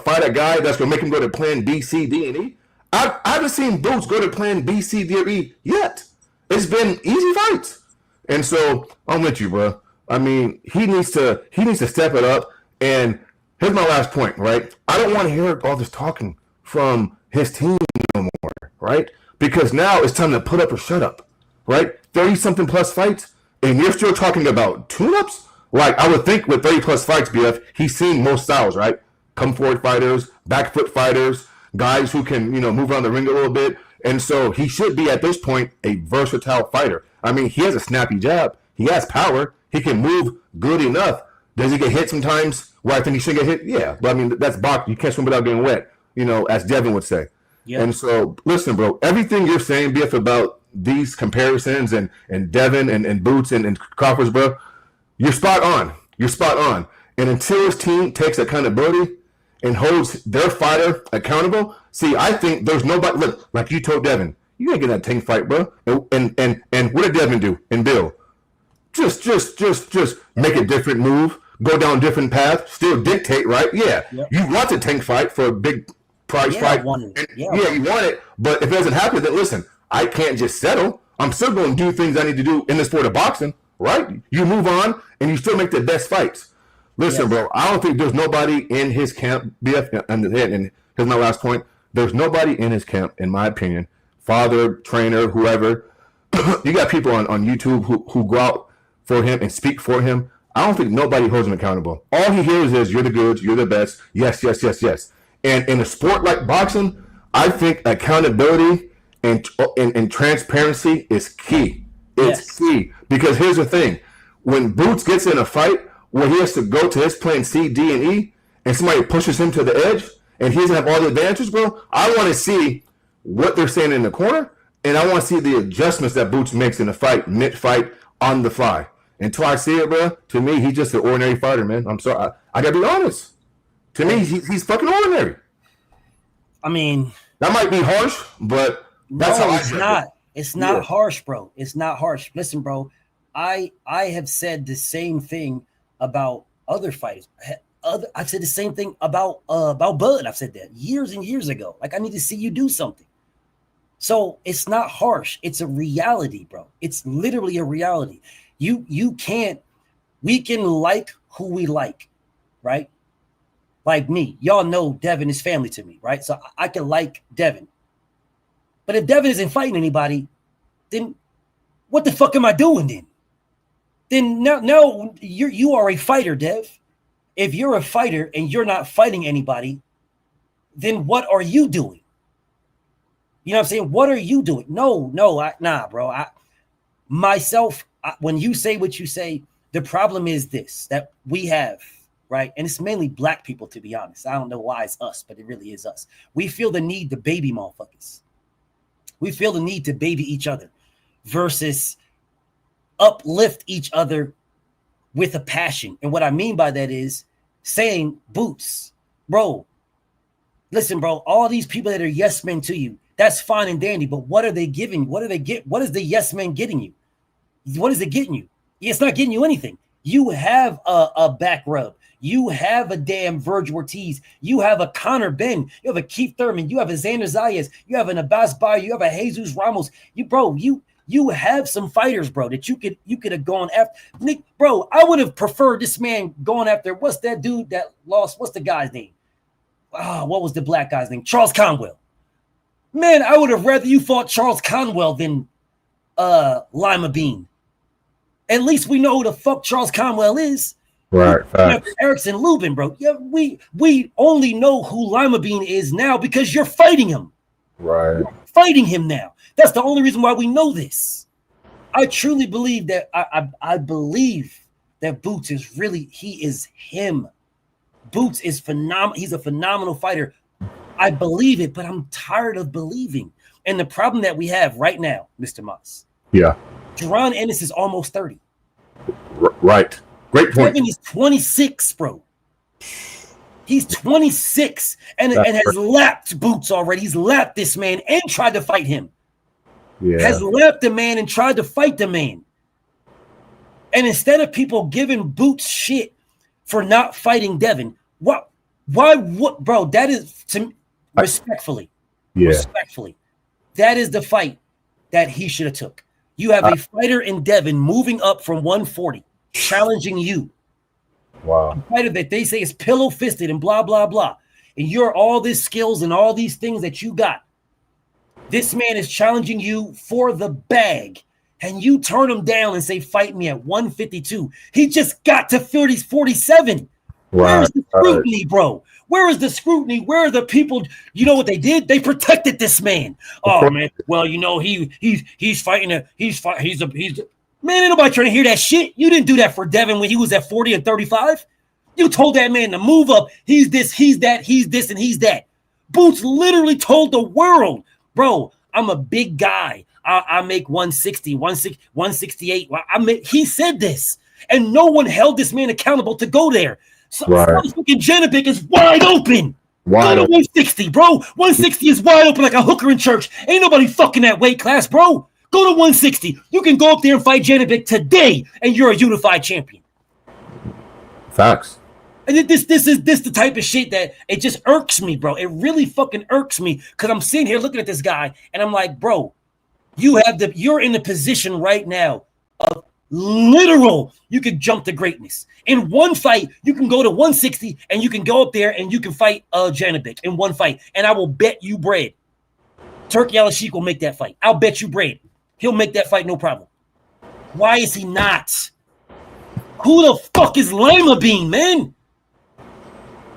fight a guy that's going to make him go to plan B, C, D, and E? I haven't seen Boots go to plan B, C, D, or E yet. It's been easy fights. And so I'm with you, bro. I mean, he needs to step it up. And here's my last point, right? I don't want to hear all this talking from his team no more, right? Because now it's time to put up or shut up, right? 30-something plus fights. And you're still talking about tune-ups? Like, I would think with 30-plus fights, BF, he's seen most styles, right? Come forward fighters, back foot fighters, guys who can, move around the ring a little bit. And so he should be, at this point, a versatile fighter. I mean, he has a snappy jab. He has power. He can move good enough. Does he get hit sometimes where I think he should get hit? Yeah. But, I mean, that's boxing. You can't swim without getting wet, as Devin would say. Yeah. And so, listen, bro, everything you're saying, BF, about these comparisons and Devin and Boots and Crawford, bro, you're spot on. You're spot on. And until his team takes accountability and holds their fighter accountable, see, I think there's nobody. Look, like you told Devin, you ain't get that tank fight, bro. And what did Devin do? And Bill, just make a different move, go down a different path, still dictate, right? Yeah, yep. You want the tank fight for a big prize fight. You want it. But if it doesn't happen, then listen. I can't just settle. I'm still going to do things I need to do in the sport of boxing, right? You move on, and you still make the best fights. Listen, bro, I don't think there's nobody in his camp, BF, and here's my last point. There's nobody in his camp, in my opinion, father, trainer, whoever. You got people on YouTube who go out for him and speak for him. I don't think nobody holds him accountable. All he hears is, you're the goods, you're the best, yes. And in a sport like boxing, I think accountability and transparency is key. It's key. Because here's the thing. When Boots gets in a fight where he has to go to his plan C, D, and E, and somebody pushes him to the edge, and he doesn't have all the advantages, bro, I want to see what they're saying in the corner, and I want to see the adjustments that Boots makes in a fight, mid-fight, on the fly. Until I see it, bro, to me, he's just an ordinary fighter, man. I'm sorry. I got to be honest. To me, he's fucking ordinary.
I mean,
that might be harsh, but that's how
it's not. It's not harsh, bro. It's not harsh. Listen, bro, I have said the same thing about other fighters. I've said the same thing about Bud. I've said that years and years ago. Like, I need to see you do something. So it's not harsh. It's a reality, bro. It's literally a reality. We can like who we like, right? Like me. Y'all know Devin is family to me, right? So I can like Devin. But if Devin isn't fighting anybody, then what the fuck am I doing then? Then no, you are a fighter, Dev. If you're a fighter and you're not fighting anybody, then what are you doing? You know what I'm saying? What are you doing? No, bro. When you say what you say, the problem is this, that we have, right? And it's mainly black people, to be honest. I don't know why it's us, but it really is us. We feel the need to baby motherfuckers. We feel the need to baby each other versus uplift each other with a passion. And what I mean by that is saying, Boots, bro, listen, bro, all these people that are yes men to you, that's fine and dandy, but what are they giving? What is the yes men getting you? What is it getting you? It's not getting you anything. You have a back rub. You have a damn Virgil Ortiz. You have a Conor Benn. You have a Keith Thurman. You have a Xander Zayas. You have an Abbas Bayer. You have a Jesus Ramos. You have some fighters, bro, that you could have gone after. Nick, bro, I would have preferred this man going after, what's that dude that lost? What's the guy's name? What was the black guy's name? Charles Conwell. Man, I would have rather you fought Charles Conwell than Lima Bean. At least we know who the fuck Charles Conwell is.
Right.
Erickson Lubin, bro. Yeah, we only know who Lima Bean is now because you're fighting him.
Right.
You're fighting him now. That's the only reason why we know this. I truly believe that I believe that Boots is really, he is him. Boots is phenomenal. He's a phenomenal fighter. I believe it, but I'm tired of believing. And the problem that we have right now, Mr. Moss.
Yeah.
Jaron Ennis is almost 30.
Right. Great point.
Kevin is 26, bro. He's 26 and has lapped Boots already. He's lapped this man and tried to fight him.
Yeah.
Has lapped the man and tried to fight the man. And instead of people giving Boots shit for not fighting Devin, why, bro, that is, respectfully, that is the fight that he should have took. You have a fighter in Devin moving up from 140, challenging you.
Wow.
A fighter that they say is pillow-fisted and blah, blah, blah. And you're all these skills and all these things that you got. This man is challenging you for the bag. And you turn him down and say, fight me at 152. He just got to 47.
Wow.
Where's the scrutiny, bro? Where is the scrutiny? Where are the people? You know what they did? They protected this man. Oh man, well, you know, he's fighting man, ain't nobody trying to hear that shit. You didn't do that for Devin when he was at 40 and 35. You told that man to move up. He's this, he's that, he's this, and he's that. Boots literally told the world, bro, I'm a big guy. I make 160, 168. He said this, and no one held this man accountable to go there. So fucking Janovic is wide open. Go to 160, bro. 160 is wide open like a hooker in church. Ain't nobody fucking that weight class, bro. Go to 160. You can go up there and fight Janovic today, and you're a unified champion.
Facts.
And this is the type of shit that it just irks me, bro. It really fucking irks me because I'm sitting here looking at this guy, and I'm like, bro, you're in the position right now of literal, you could jump to greatness. In one fight, you can go to 160 and you can go up there and you can fight Janovic in one fight. And I will bet you bread. Turkey Al-Sheikh will make that fight. I'll bet you bread. He'll make that fight, no problem. Why is he not? Who the fuck is Lima Bean, man?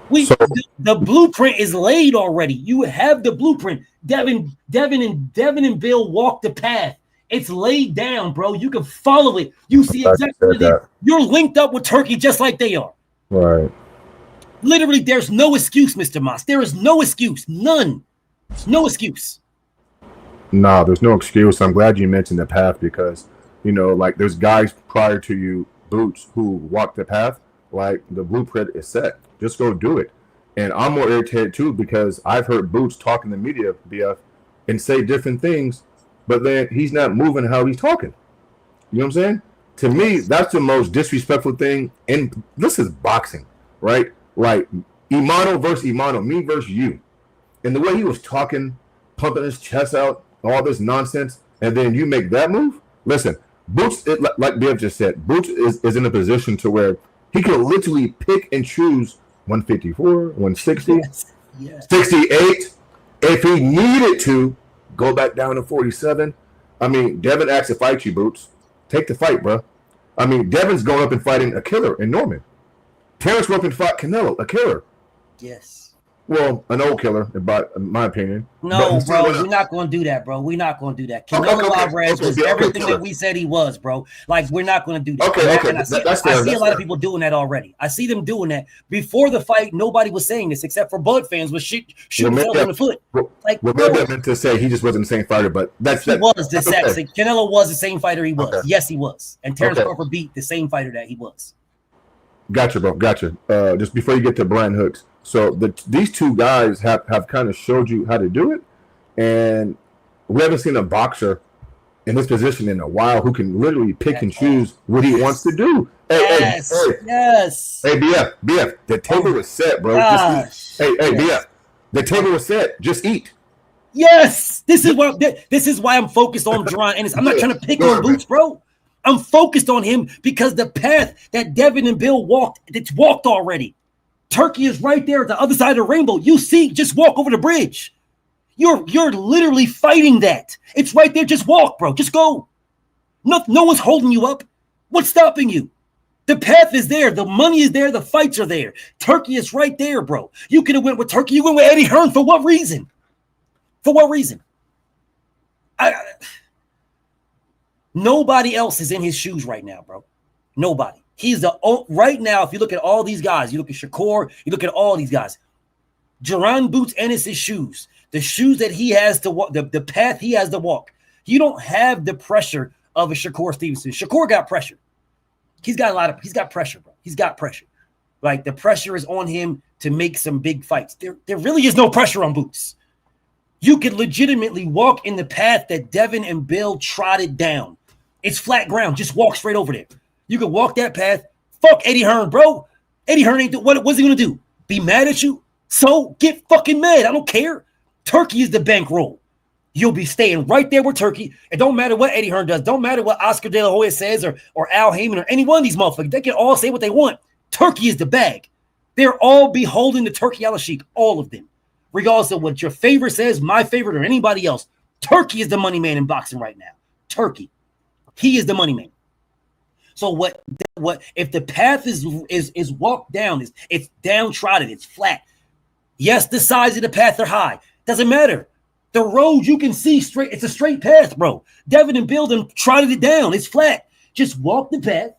The blueprint is laid already. You have the blueprint. Devin and Bill walk the path. It's laid down, bro. You can follow it. You see exactly what it is. You're linked up with Turkey just like they are.
Right.
Literally, there's no excuse, Mr. Moss. There is no excuse. None. No excuse.
Nah, there's no excuse. I'm glad you mentioned the path because, you know, like there's guys prior to you, Boots, who walked the path. Like the blueprint is set. Just go do it. And I'm more irritated too because I've heard Boots talk in the media, BF, and say different things. But then he's not moving how he's talking. You know what I'm saying? To me, that's the most disrespectful thing. And this is boxing, right? like Imano versus Imano, me versus you, and the way he was talking, pumping his chest out, all this nonsense, and then you make that move. Listen, Boots, like Biv just said, Boots is in a position to where he can literally pick and choose 154, 160,
yes.
68. If he needed to go back down to 47. I mean, Devin asked to fight you, Boots. Take the fight, bro. I mean, Devin's going up and fighting a killer in Norman. Terrence went up and fought Canelo, a killer.
Yes.
Well, an old killer, in my opinion.
No, bro, we're not going to do that, bro. We're not going to do that. Canelo Alvarez was everything that we said he was, bro. Like, we're not going to do that.
Okay.
I see a lot of people doing that already. I see them doing that. Before the fight, nobody was saying this except for Bud fans was shooting himself in the foot. Like,
maybe I meant to say he just wasn't the same fighter, but
Canelo was the same fighter he was. Okay. Yes, he was. And Terrence Crawford beat the same fighter that he was.
Gotcha, bro. Gotcha. Just before you get to Brian Hooks. So these two guys have kind of showed you how to do it, and we haven't seen a boxer in this position in a while who can literally pick and choose what he wants to do.
Yes.
Hey, BF, the table was set, bro. Just eat. Hey, BF, the table was set. Just eat.
Yes, this is why I'm focused on Jaron Ennis. I'm not trying to pick on Boots, bro. I'm focused on him because the path that Devin and Bill walked, it's walked already. Turkey is right there at the other side of the rainbow. You see, just walk over the bridge. You're literally fighting that. It's right there. Just walk, bro. Just go. No one's holding you up. What's stopping you? The path is there. The money is there. The fights are there. Turkey is right there, bro. You could have went with Turkey. You went with Eddie Hearn for what reason? For what reason? Nobody else is in his shoes right now, bro. Nobody. He's right now, if you look at all these guys, you look at Shakur, you look at all these guys, Jaron Boots Ennis' shoes, the shoes that he has to walk, the path he has to walk. You don't have the pressure of a Shakur Stevenson. Shakur got pressure. He's got pressure, bro. He's got pressure. Like, the pressure is on him to make some big fights. There really is no pressure on Boots. You could legitimately walk in the path that Devin and Bill trotted down. It's flat ground. Just walk straight over there. You can walk that path. Fuck Eddie Hearn, bro. Eddie Hearn ain't what's he gonna do? Be mad at you? So get fucking mad. I don't care. Turkey is the bankroll. You'll be staying right there with Turkey. It don't matter what Eddie Hearn does. Don't matter what Oscar De La Hoya says or Al Heyman or any one of these motherfuckers. They can all say what they want. Turkey is the bag. They're all beholden to Turkey Al-Sheikh, all of them. Regardless of what your favorite says, my favorite, or anybody else. Turkey is the money man in boxing right now. Turkey. He is the money man. So what if the path is walked down, it's downtrodden, it's flat. Yes, the sides of the path are high. Doesn't matter. The road you can see straight, it's a straight path, bro. Devin and Bill them trotted it down. It's flat. Just walk the path,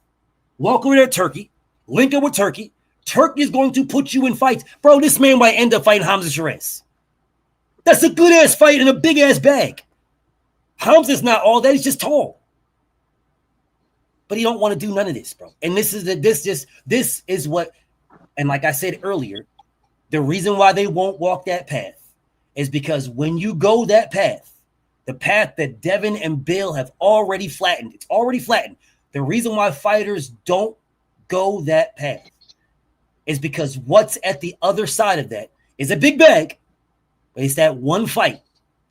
walk over there, Turkey, link up with Turkey. Turkey is going to put you in fights. Bro, this man might end up fighting Hamza Shiraz. That's a good ass fight in a big ass bag. Hamza's not all that, he's just tall. But he don't want to do none of this, bro. And this is what, and like I said earlier, the reason why they won't walk that path is because when you go that path, the path that Devin and Bill have already flattened, it's already flattened. The reason why fighters don't go that path is because what's at the other side of that is a big bag, but it's that one fight,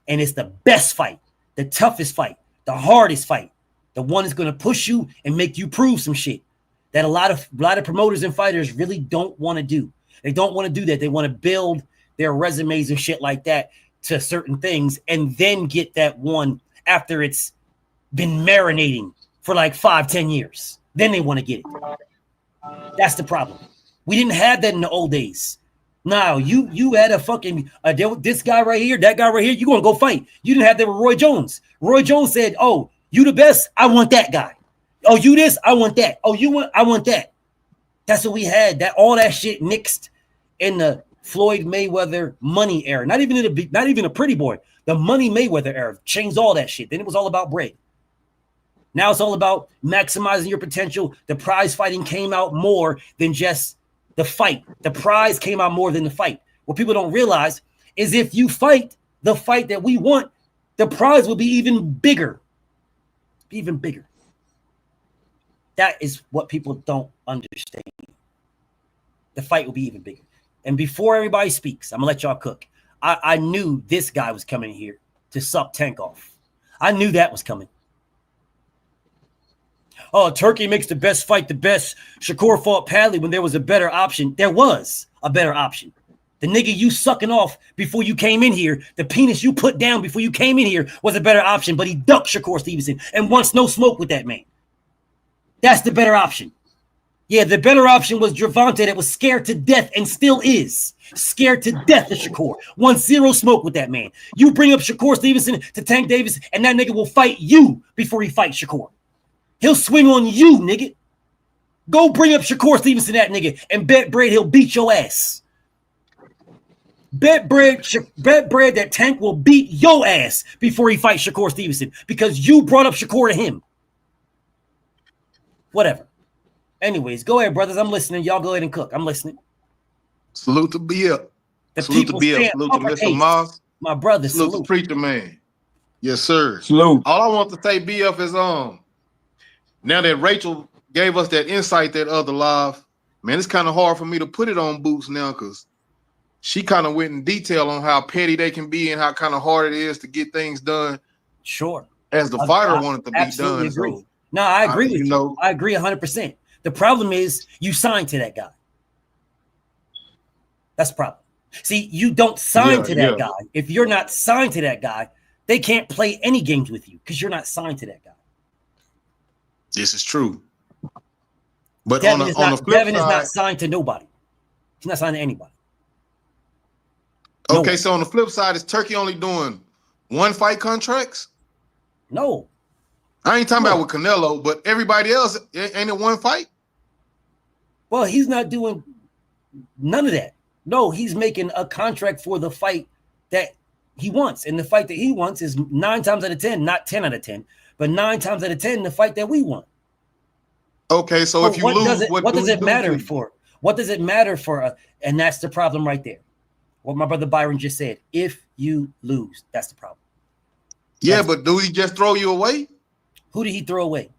and it's the best fight, the toughest fight, the hardest fight. The one is going to push you and make you prove some shit that a lot of promoters and fighters really don't want to do. They don't want to do that. They want to build their resumes and shit like that to certain things and then get that one after it's been marinating for like 5-10 years. Then they want to get it. That's the problem. We didn't have that in the old days. No, you had a fucking this guy right here, that guy right here, you're going to go fight. You didn't have that with Roy Jones. Roy Jones said, oh, you the best? I want that guy. Oh, you this? I want that. Oh, I want that. That's what we had. That all that shit mixed in the Floyd Mayweather money era. Not even a pretty boy. The money Mayweather era changed all that shit. Then it was all about bread. Now it's all about maximizing your potential. The prize fighting came out more than just the fight. The prize came out more than the fight. What people don't realize is if you fight the fight that we want, the prize will be even bigger. Even bigger. That is what people don't understand. the fight will be even bigger. And before everybody speaks, I'm gonna let y'all cook. I knew this guy was coming here to suck Tank off. I knew that was coming. Oh, Turkey makes the best fight the best. Shakur fought Padley when there was a better option. There was a better option. The nigga you sucking off before you came in here, the penis you put down before you came in here was a better option, but he ducked Shakur Stevenson and wants no smoke with that man. That's the better option. Yeah, the better option was Gervonta that was scared to death and still is scared to death of Shakur. Wants zero smoke with that man. You bring up Shakur Stevenson to Tank Davis, and that nigga will fight you before he fights Shakur. He'll swing on you, nigga. Go bring up Shakur Stevenson, that nigga, and bet bread he'll beat your ass. Bet bread that Tank will beat your ass before he fights Shakur Stevenson because you brought up Shakur to him. Whatever. Anyways, go ahead, brothers. I'm listening. Y'all go ahead and cook. I'm listening.
Salute to BF.
The
Salute to
people
BF.
stand
Salute to
uppercase.
Mr. Moss.
My brother,
Salute
salute.
to Preacher Man. Yes, sir.
Salute.
All I want to say, BF, is now that Rachel gave us that insight that other live, man, it's kind of hard for me to put it on Boots now because she kind of went in detail on how petty they can be and how kind of hard it is to get things done.
Sure.
As the fighter wanted to be done.
Agree.
So,
no, I agree with you.
Know,
I agree 100%. The problem is you signed to that guy. That's the problem. See, you don't sign to that guy. If you're not signed to that guy, they can't play any games with you because you're not signed to that guy.
this is true. But
Devin
on the flip
Devin
side,
is not signed to nobody. He's not signed to anybody.
Okay, so on the flip side, is Turkey only doing one fight contracts?
No.
I ain't talking about with Canelo, but everybody else, ain't it one fight?
Well, he's not doing none of that. No, he's making a contract for the fight that he wants. And the fight that he wants is 9 times out of 10, not 10 out of 10, but 9 times out of 10, the fight that we want.
Okay, so if you lose,
what does it matter for? What does it matter for? And that's the problem right there. What my brother Byron just said. If you lose, that's the problem.
Yeah, but do he just throw you away?
Who did he throw away?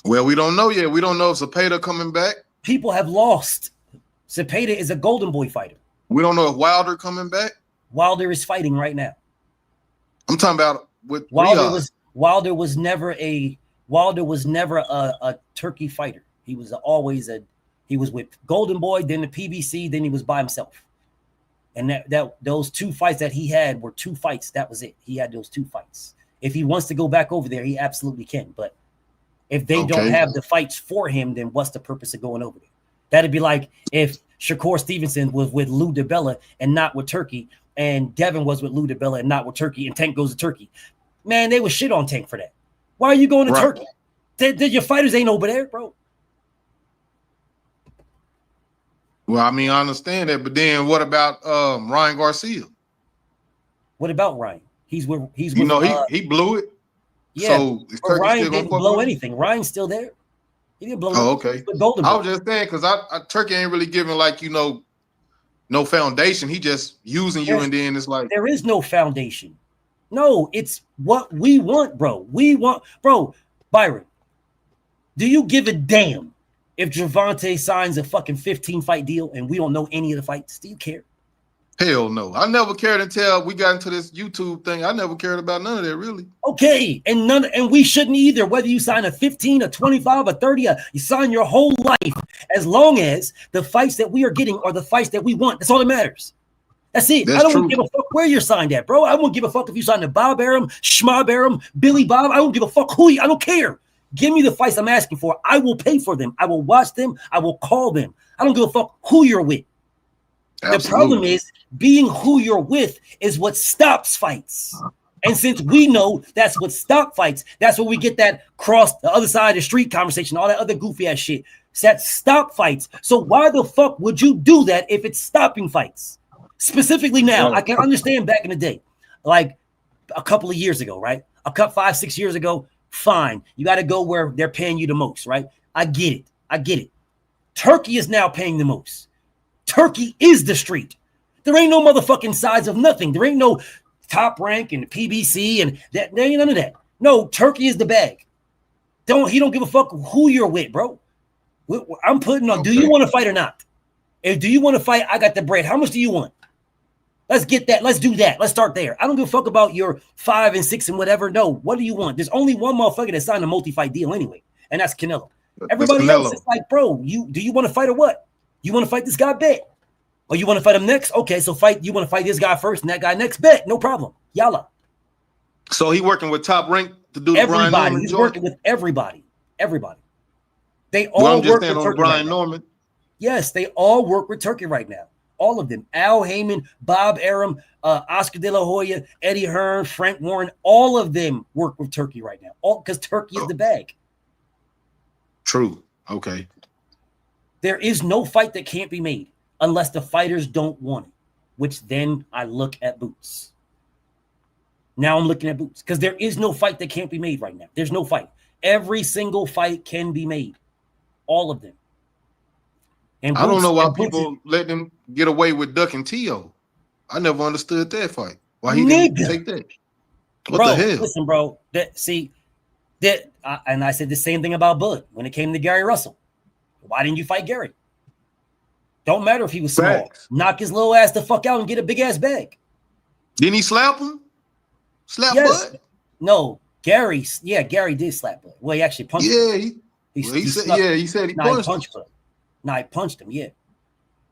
Well, we don't know yet. We don't know if Zepeda coming back.
People have lost. Zepeda is a golden boy fighter.
We don't know if Wilder coming back.
Wilder is fighting right now.
I'm talking about with
Wilder was never a Turkey fighter. He was he was with Golden Boy, then the PBC, then he was by himself. And those 2 fights that he had were 2 fights. That was it. He had those 2 fights. If he wants to go back over there, he absolutely can. But if they don't have the fights for him, then what's the purpose of going over there? That'd be like if Shakur Stevenson was with Lou DiBella and not with Turkey, and Devin was with Lou DiBella and not with Turkey, and Tank goes to Turkey. Man, they would shit on Tank for that. Why are you going to Turkey? Your fighters ain't over there, bro.
Well, I mean, I understand that, but then what about Ryan Garcia?
What about Ryan? He blew
it.
Yeah,
so
Ryan didn't blow anything. Ryan's still there. He didn't blow anything.
Okay.
Golden
I was just saying because Turkey ain't really giving no foundation. He just using you, and then it's like
there is no foundation. No, it's what we want, bro. Byron, do you give a damn if Gervonta signs a fucking 15-fight deal and we don't know any of the fights? Do you care?
Hell no. I never cared until we got into this YouTube thing. I never cared about none of that, really.
Okay, and we shouldn't either. Whether you sign a 15, a 25, a 30, you sign your whole life, as long as the fights that we are getting are the fights that we want. That's all that matters. That's it. I don't give a fuck where you're signed at, bro. I won't give a fuck if you signed to Bob Arum, Schmab Arum, Billy Bob. I don't give a fuck who you. I don't care. Give me the fights I'm asking for. I will pay for them. I will watch them. I will call them. I don't give a fuck who you're with. Absolutely. The problem is being who you're with is what stops fights. And since we know that's what stops fights, that's where we get that cross the other side of the street conversation, all that other goofy ass shit. It's that stop fights. So why the fuck would you do that if it's stopping fights? Specifically now, I can understand back in the day, like a couple of years ago, right? 5-6 years ago, fine. You got to go where they're paying you the most, right? I get it. Turkey is now paying the most. Turkey is the street. There ain't no motherfucking size of nothing. There ain't no Top Rank and PBC and that. There ain't none of that. No, Turkey is the bag. He don't give a fuck who you're with, bro. I'm putting on.
Okay.
Do you want to fight or not? If do you want to fight, I got the bread. How much do you want? Let's get that. Let's do that. Let's start there. I don't give a fuck about your 5 and 6 and whatever. No, what do you want? There's only one motherfucker that signed a multi-fight deal anyway, and that's Canelo. Everybody else is like, bro, do you want to fight or what? You want to fight this guy? Bet. Or you want to fight him next? Okay, so fight. You want to fight this guy first and that guy next? Bet. No problem. Yalla.
So he working with Top Rank to do
everybody.
the Brian Norman
He's
joint?
working with everybody. Everybody. They all
Well, I'm just
work
saying
with
on
Turkey
Brian
right now.
Norman.
Yes, they all work with Turkey right now. All of them. Al Heyman, Bob Arum, Oscar De La Hoya, Eddie Hearn, Frank Warren, all of them work with Turkey right now. All because Turkey is the bag.
True. Okay.
There is no fight that can't be made unless the fighters don't want it, which then I look at Boots. Now I'm looking at Boots because there is no fight that can't be made right now. There's no fight. Every single fight can be made. All of them. And
I don't know why
Boots
people let them get away with Duck and T.O. I never understood that fight. Why he didn't take that? What
bro,
the hell?
Listen, bro. And I said the same thing about Bud when it came to Gary Russell. Why didn't you fight Gary? Don't matter if he was small.
Facts.
Knock his little ass the fuck out and get a big ass bag.
Didn't he slap him? Slap
Yes.
Bud?
No, Gary. Yeah, Gary did slap Bud. Well, he actually punched him.
He
slapped
said
him.
he said he
Nah,
punched him.
Bud. Nah, he punched him. Yeah.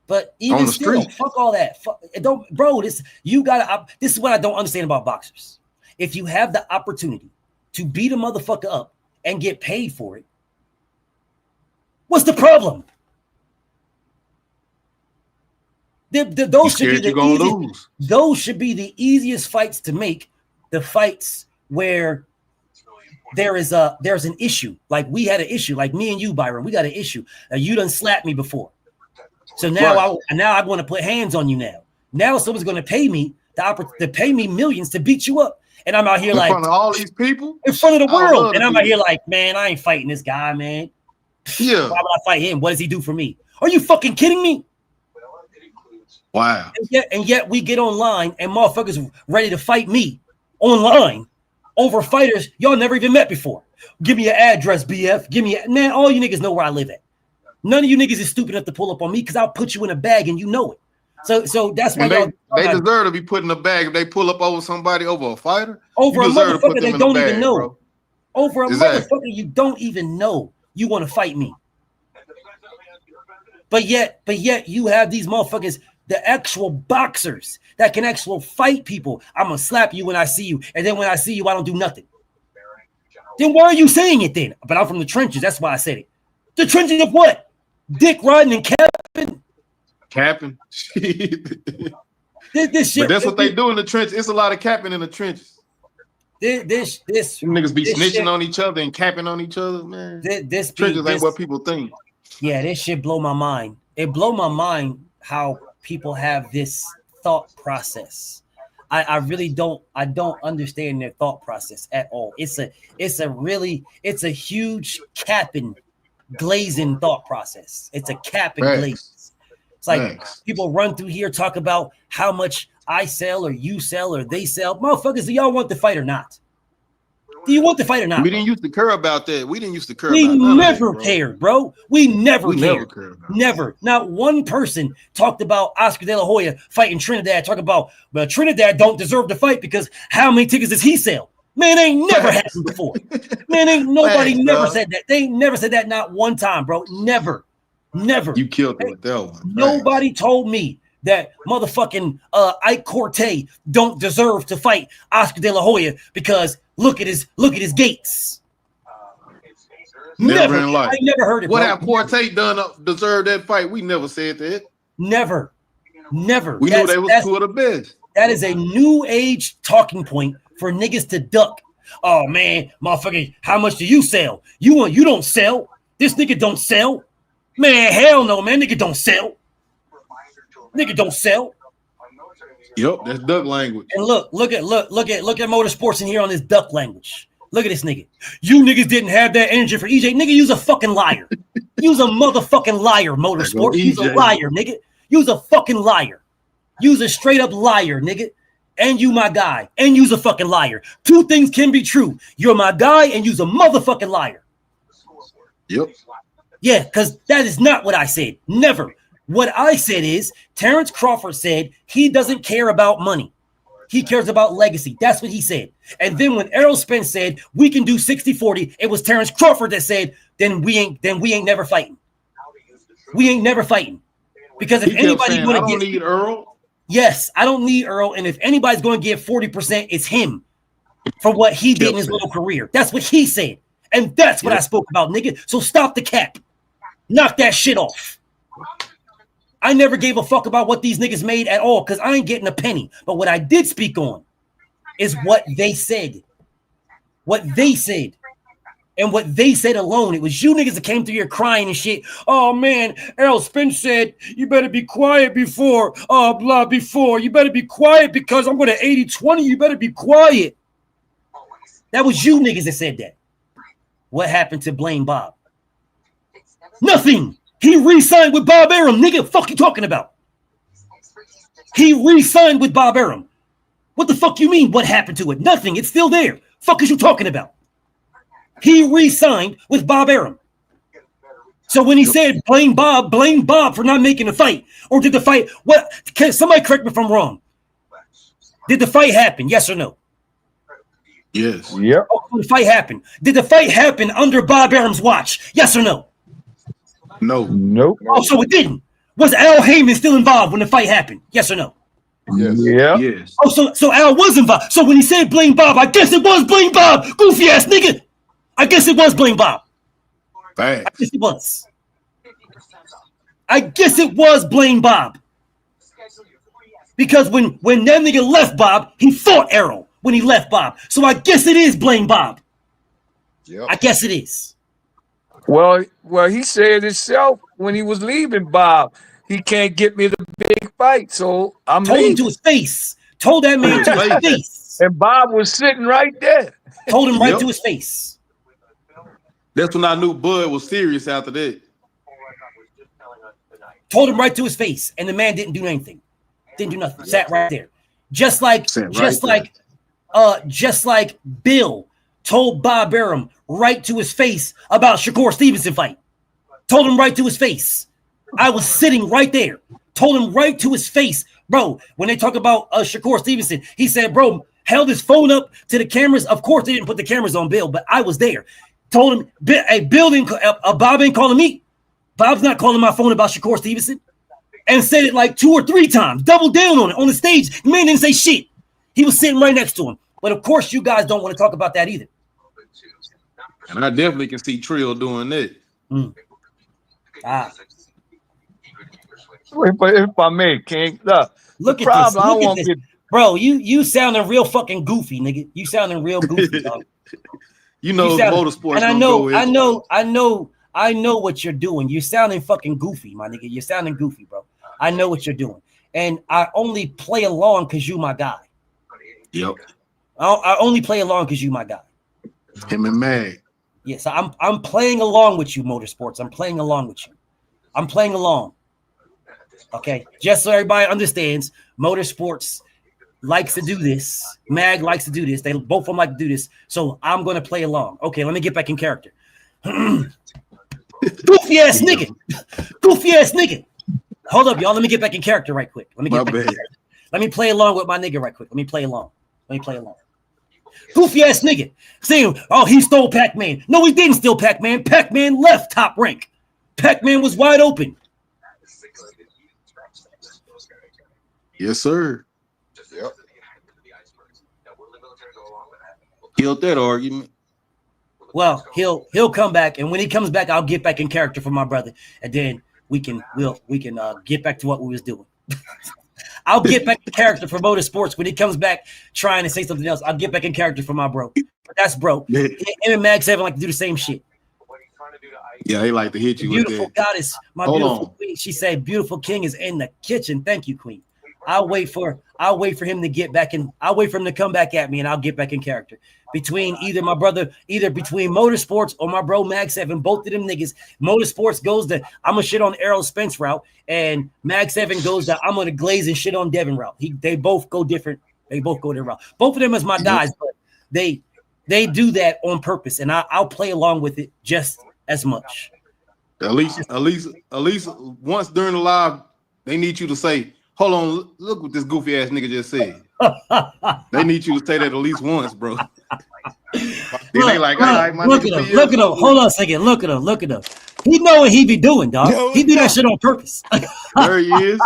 But
On
even
the
still,
street.
fuck all that. Fuck, don't, bro. This is what I don't understand about boxers. If you have the opportunity to beat a motherfucker up and get paid for it, what's the problem? Those should be the easiest. Those should be the easiest fights to make. The fights where there's an issue. Like we had an issue. Like me and you, Byron, we got an issue. You done slapped me before. So now I want to put hands on you now. Now someone's going to pay me to pay me millions to beat you up. And I'm out here
in
like
front of all these people,
in front of the world. And I'm out here like, man, I ain't fighting this guy, man.
Yeah.
Why would I fight him? What does he do for me? Are you fucking kidding me?
Wow.
And yet we get online and motherfuckers ready to fight me online over fighters y'all never even met before. Give me your address, BF. Man, all you niggas know where I live at. None of you niggas is stupid enough to pull up on me because I'll put you in a bag and you know it. So that's why
they deserve to be put in a bag if they pull up over somebody over a fighter.
Over a motherfucker they don't even know.
Bro.
Over a motherfucker you don't even know. You want to fight me. But yet you have these motherfuckers, the actual boxers that can actually fight people. I'm gonna slap you when I see you, and then when I see you, I don't do nothing. Then why are you saying it then? But I'm from the trenches. That's why I said it. The trenches of what? Dick riding and
capping.
This shit.
But that's what they do in the trenches. It's a lot of capping in the trenches.
This
niggas be snitching
shit,
on each other and capping on each other, man.
This
trenches ain't what people think.
Yeah, this shit blow my mind. It blow my mind how people have this thought process. I really don't understand their thought process at all. It's a huge capping, glazing thought process. It's a cap and glaze. It's like people run through here, talk about how much I sell or you sell or they sell. Motherfuckers, do y'all want the fight or not? Do you want the fight or not?
We didn't used to care about that. We didn't used to care
we
about
never cared, bro. We never cared.
Never.
Not one person talked about Oscar De La Hoya fighting Trinidad, talking about, well, Trinidad don't deserve to fight because how many tickets does he sell? Man, ain't never happened before. Man, ain't nobody never said that. They never said that not one time, bro. Never.
You killed it with that one.
Nobody told me that motherfucking Ike Corte don't deserve to fight Oscar De La Hoya because look at his gates.
Never in life.
I never heard it.
What have Corte done deserve that fight? We never said that.
Never.
We knew they was two of the best.
That is a new age talking point for niggas to duck. Oh man, motherfucker, how much do you sell? You don't sell. This nigga don't sell. Man, hell no, man. Nigga don't sell. Nigga don't sell.
Yep, that's duck language.
And look at motorsports in here on this duck language. Look at this nigga. You niggas didn't have that energy for EJ. Nigga, you's a fucking liar. You's a motherfucking liar, motorsport. You's a liar, nigga. You's a fucking liar. You's a straight up liar, nigga. And you my guy. And you's a fucking liar. Two things can be true. You're my guy and you's a motherfucking liar.
Yep.
Yeah, because that is not what I said. Never. What I said is Terrence Crawford said he doesn't care about money. He cares about legacy. That's what he said. And then when Errol Spence said we can do 60-40, it was Terrence Crawford that said, then we ain't never fighting. We ain't never fighting. Because if anybody
I don't need Earl.
Yes, I don't need Earl. And if anybody's going to get 40%, it's him for what he did in his little career. That's what he said. And that's what I spoke about, nigga. So stop the cap. Knock that shit off. I never gave a fuck about what these niggas made at all because I ain't getting a penny. But what I did speak on is what they said. What they said. And what they said alone. It was you niggas that came through here crying and shit. Oh, man, Errol Spence said, you better be quiet before. You better be quiet because I'm going to 80-20. You better be quiet. That was you niggas that said that. What happened to Blame Bob? Nothing. He re-signed with Bob Arum. Nigga, fuck you talking about? He re-signed with Bob Arum. What the fuck you mean? What happened to it? Nothing. It's still there. Fuck is you talking about? He re-signed with Bob Arum. So when he said blame Bob for not making the fight. Or did the fight, what? Can somebody correct me if I'm wrong. Did the fight happen? Yes or no?
Yes.
Yep.
Oh, the fight happened. Did the fight happen under Bob Arum's watch? Yes or no?
No.
Nope.
Oh, so it didn't. Was Al Heyman still involved when the fight happened? Yes or no?
Yes. Yeah.
Yes.
Oh, so Al was involved. So when he said blame Bob, I guess it was blame Bob. Goofy ass nigga. I guess it was blame Bob.
Facts.
I guess it was. I guess it was blame Bob. Because when that nigga left Bob, he fought Errol when he left Bob. So I guess it is blame Bob.
Yep.
I guess it is.
Well, he said himself when he was leaving Bob, he can't get me the big fight, so I'm
Told him
leaving.
to his face. Told that man to his face.
And Bob was sitting right there.
Told him right to his face.
That's when I knew Bud was serious after that.
Told him right to his face, and the man didn't do anything. Didn't do nothing. Sat right there. Just like Bill told Bob Arum right to his face about Shakur Stevenson fight. Told him right to his face. I was sitting right there. Told him right to his face. Bro, when they talk about Shakur Stevenson, he said, bro, held his phone up to the cameras. Of course, they didn't put the cameras on Bill, but I was there. Told him, hey, Bill Bob ain't calling me. Bob's not calling my phone about Shakur Stevenson. And said it like 2 or 3 times. Double down on it on the stage. The man didn't say shit. He was sitting right next to him. But of course, you guys don't want to talk about that either.
And I definitely can see Trill doing that.
If I may, King,
look
the
at this.
problem,
Look at this. Bro, you sounding real fucking goofy, nigga. You sounding real goofy, dog.
You know, motorsports.
And I know what you're doing. You're sounding fucking goofy, my nigga. You're sounding goofy, bro. I know what you're doing. And I only play along because you my guy.
Yep.
I only play along because you my guy.
Him and Mag.
Yes, I'm playing along with you, Motorsports. I'm playing along with you. I'm playing along. Okay, just so everybody understands, Motorsports likes to do this. Mag likes to do this. They both of them like to do this. So I'm going to play along. Okay, let me get back in character. Goofy ass nigga. Goofy ass nigga. Hold up, y'all. Let me get back in character right quick. Let me play along with my nigga right quick. Let me play along. Goofy ass nigga saying, oh, he stole Pac-Man. No, he didn't steal Pac-Man. Pac-Man left Top Rank. Pac-Man was wide open.
Yes, sir.
Yep.
Killed that argument.
Well, he'll come back, and when he comes back, I'll get back in character for my brother, and then we can get back to what we was doing. I'll get back in character for Motorsports when he comes back trying to say something else. I'll get back in character for my bro. But that's bro. Him and Mag 7 like to do the same shit.
Yeah, he like to hit you.
Beautiful
with that.
goddess, my beautiful queen. She said, "Beautiful king is in the kitchen." Thank you, queen. I'll wait for him to get back in. I'll wait for him to come back at me, and I'll get back in character. Between between Motorsports or my bro Mag 7, both of them niggas. Motorsports goes to I'm gonna shit on Errol Spence route, and Mag 7 goes to I'm gonna glaze and shit on Devin route. They both go different. They both go their route. Both of them is my guys, but they do that on purpose, and I'll play along with it just as much.
At least once during the live, they need you to say, "Hold on, look what this goofy ass nigga just said." They need you to say that at least once, bro. They like, I like my
look
nigga.
at him. Look at him. Hold on a second. Look at him. Look at him. He know what he be doing, dog.
Yo,
He do that shit on purpose.
There he is.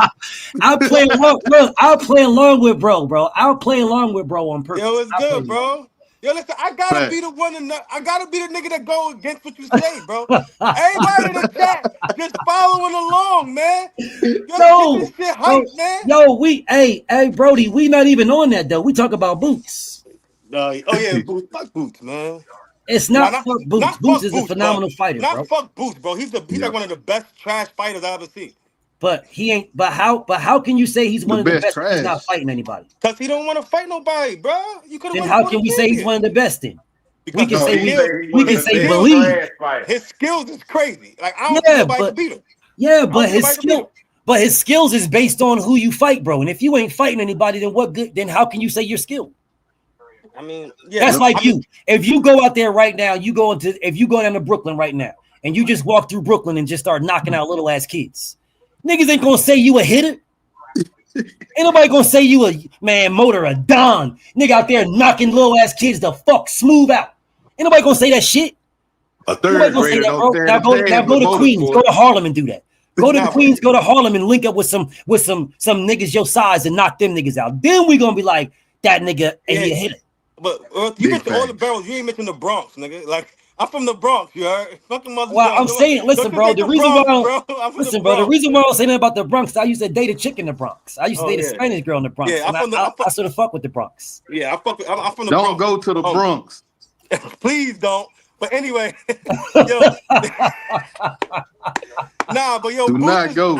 I'll play along. Look, I'll play along with bro. I'll play along with bro on purpose.
Yo, it's good, bro. Yo, listen, I gotta be the one. I gotta be the nigga that go against what you say, bro. Everybody in the chat just following along, man. Yo, get this shit hype, man.
Yo, hey, Brody, we not even on that though. We talk about Boots.
Oh yeah, Boots. Fuck Boots, man.
It's not fuck Boots. Boots is a phenomenal fighter, bro.
Not fuck Boots, bro. He's like one of the best trash fighters I've ever seen.
But he ain't. But how can you say he's one of the best? He's not fighting anybody.
Cause he don't want to fight nobody, bro. You could.
Then how can we say he's one of the best? Then
because
we can say believe.
His skills is crazy. Like I don't think nobody can beat him.
Yeah, but his skills is based on who you fight, bro. And if you ain't fighting anybody, then what good? Then how can you say you're skilled?
I mean, yeah,
that's like you. If you go out there right now, if you go down to Brooklyn right now, and you just walk through Brooklyn and just start knocking out little ass kids, niggas ain't gonna say you a hitter. Ain't nobody gonna say you a man motor, a don nigga out there knocking little ass kids the fuck smooth out. Ain't nobody gonna say that shit.
A third grader
now go to Queens, go to Harlem and do that. Go to Queens, go to Harlem and link up with some niggas your size and knock them niggas out. Then we gonna be like that nigga ain't a hitter.
But you mentioned all the barrels. You ain't mentioned the Bronx, nigga. Like I'm from the Bronx, you heard?
Well, I'm saying, listen, bro. The reason why the reason why I was saying about the Bronx, I used to date a chick in the Bronx. I used to date a Spanish girl in the Bronx. Yeah, I sort of fuck with the Bronx.
Yeah, I'm from the Bronx.
Don't go to the Bronx.
Please don't. But anyway, yo, but yo,
do not go.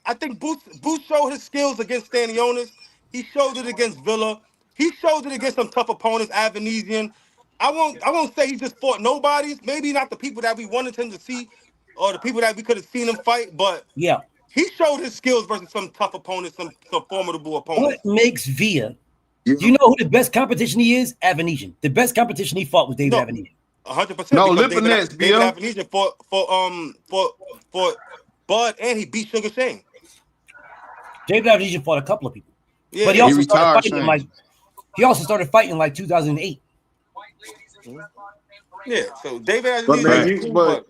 I think Boots showed his skills against Stanionis. He showed it against Villa. He showed it against some tough opponents, Avanesian. I won't say he just fought nobodies. Maybe not the people that we wanted him to see, or the people that we could have seen him fight. But
yeah,
he showed his skills versus some tough opponents, some formidable opponents.
What makes Villa? Do you know who the best competition he is? Avanesian. The best competition he fought was David Avanesian.
100%.
No, Lipinets,
David Avanesian fought Bud, and he beat Sugar Shane.
David Avanesian fought a couple of people,
yeah,
but he also started fighting in like 2008.
Yeah, so David Avanesian.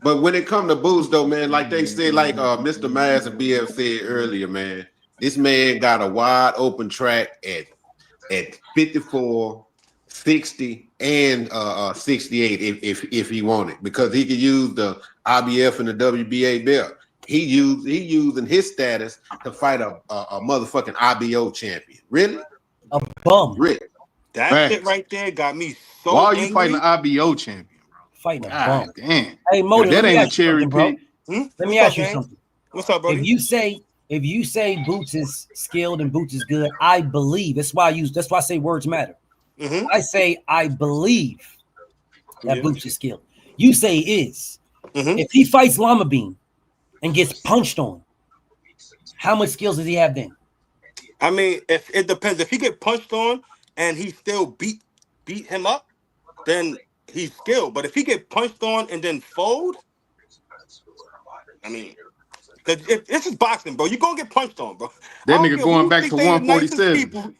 But when it comes to Boots, though, man, like they said, like Mr. Myers and BF said earlier, man, this man got a wide open track at 54, 60, and 68 if he wanted, because he could use the IBF and the WBA belt. He using his status to fight a motherfucking IBO champion. Really?
A bum.
Really?
That shit right there got me so
Why are
angry.
you fighting the IBO champion, bro?
Fighting a bum.
Damn.
Hey, Motor,
that ain't a cherry pick.
Let me ask you something.
What's up, bro?
If you say Boots is skilled and Boots is good, I believe. That's why I say words matter.
Mm-hmm.
I say I believe that Boots is skilled. You say is.
Mm-hmm.
If he fights Lama Bean and gets punched on, how much skills does he have then?
I mean, if it depends. If he get punched on and he still beat him up, then he's skilled. But if he get punched on and then fold, I mean, because if this is boxing, bro, you're gonna get punched on, bro.
That nigga going back to 147.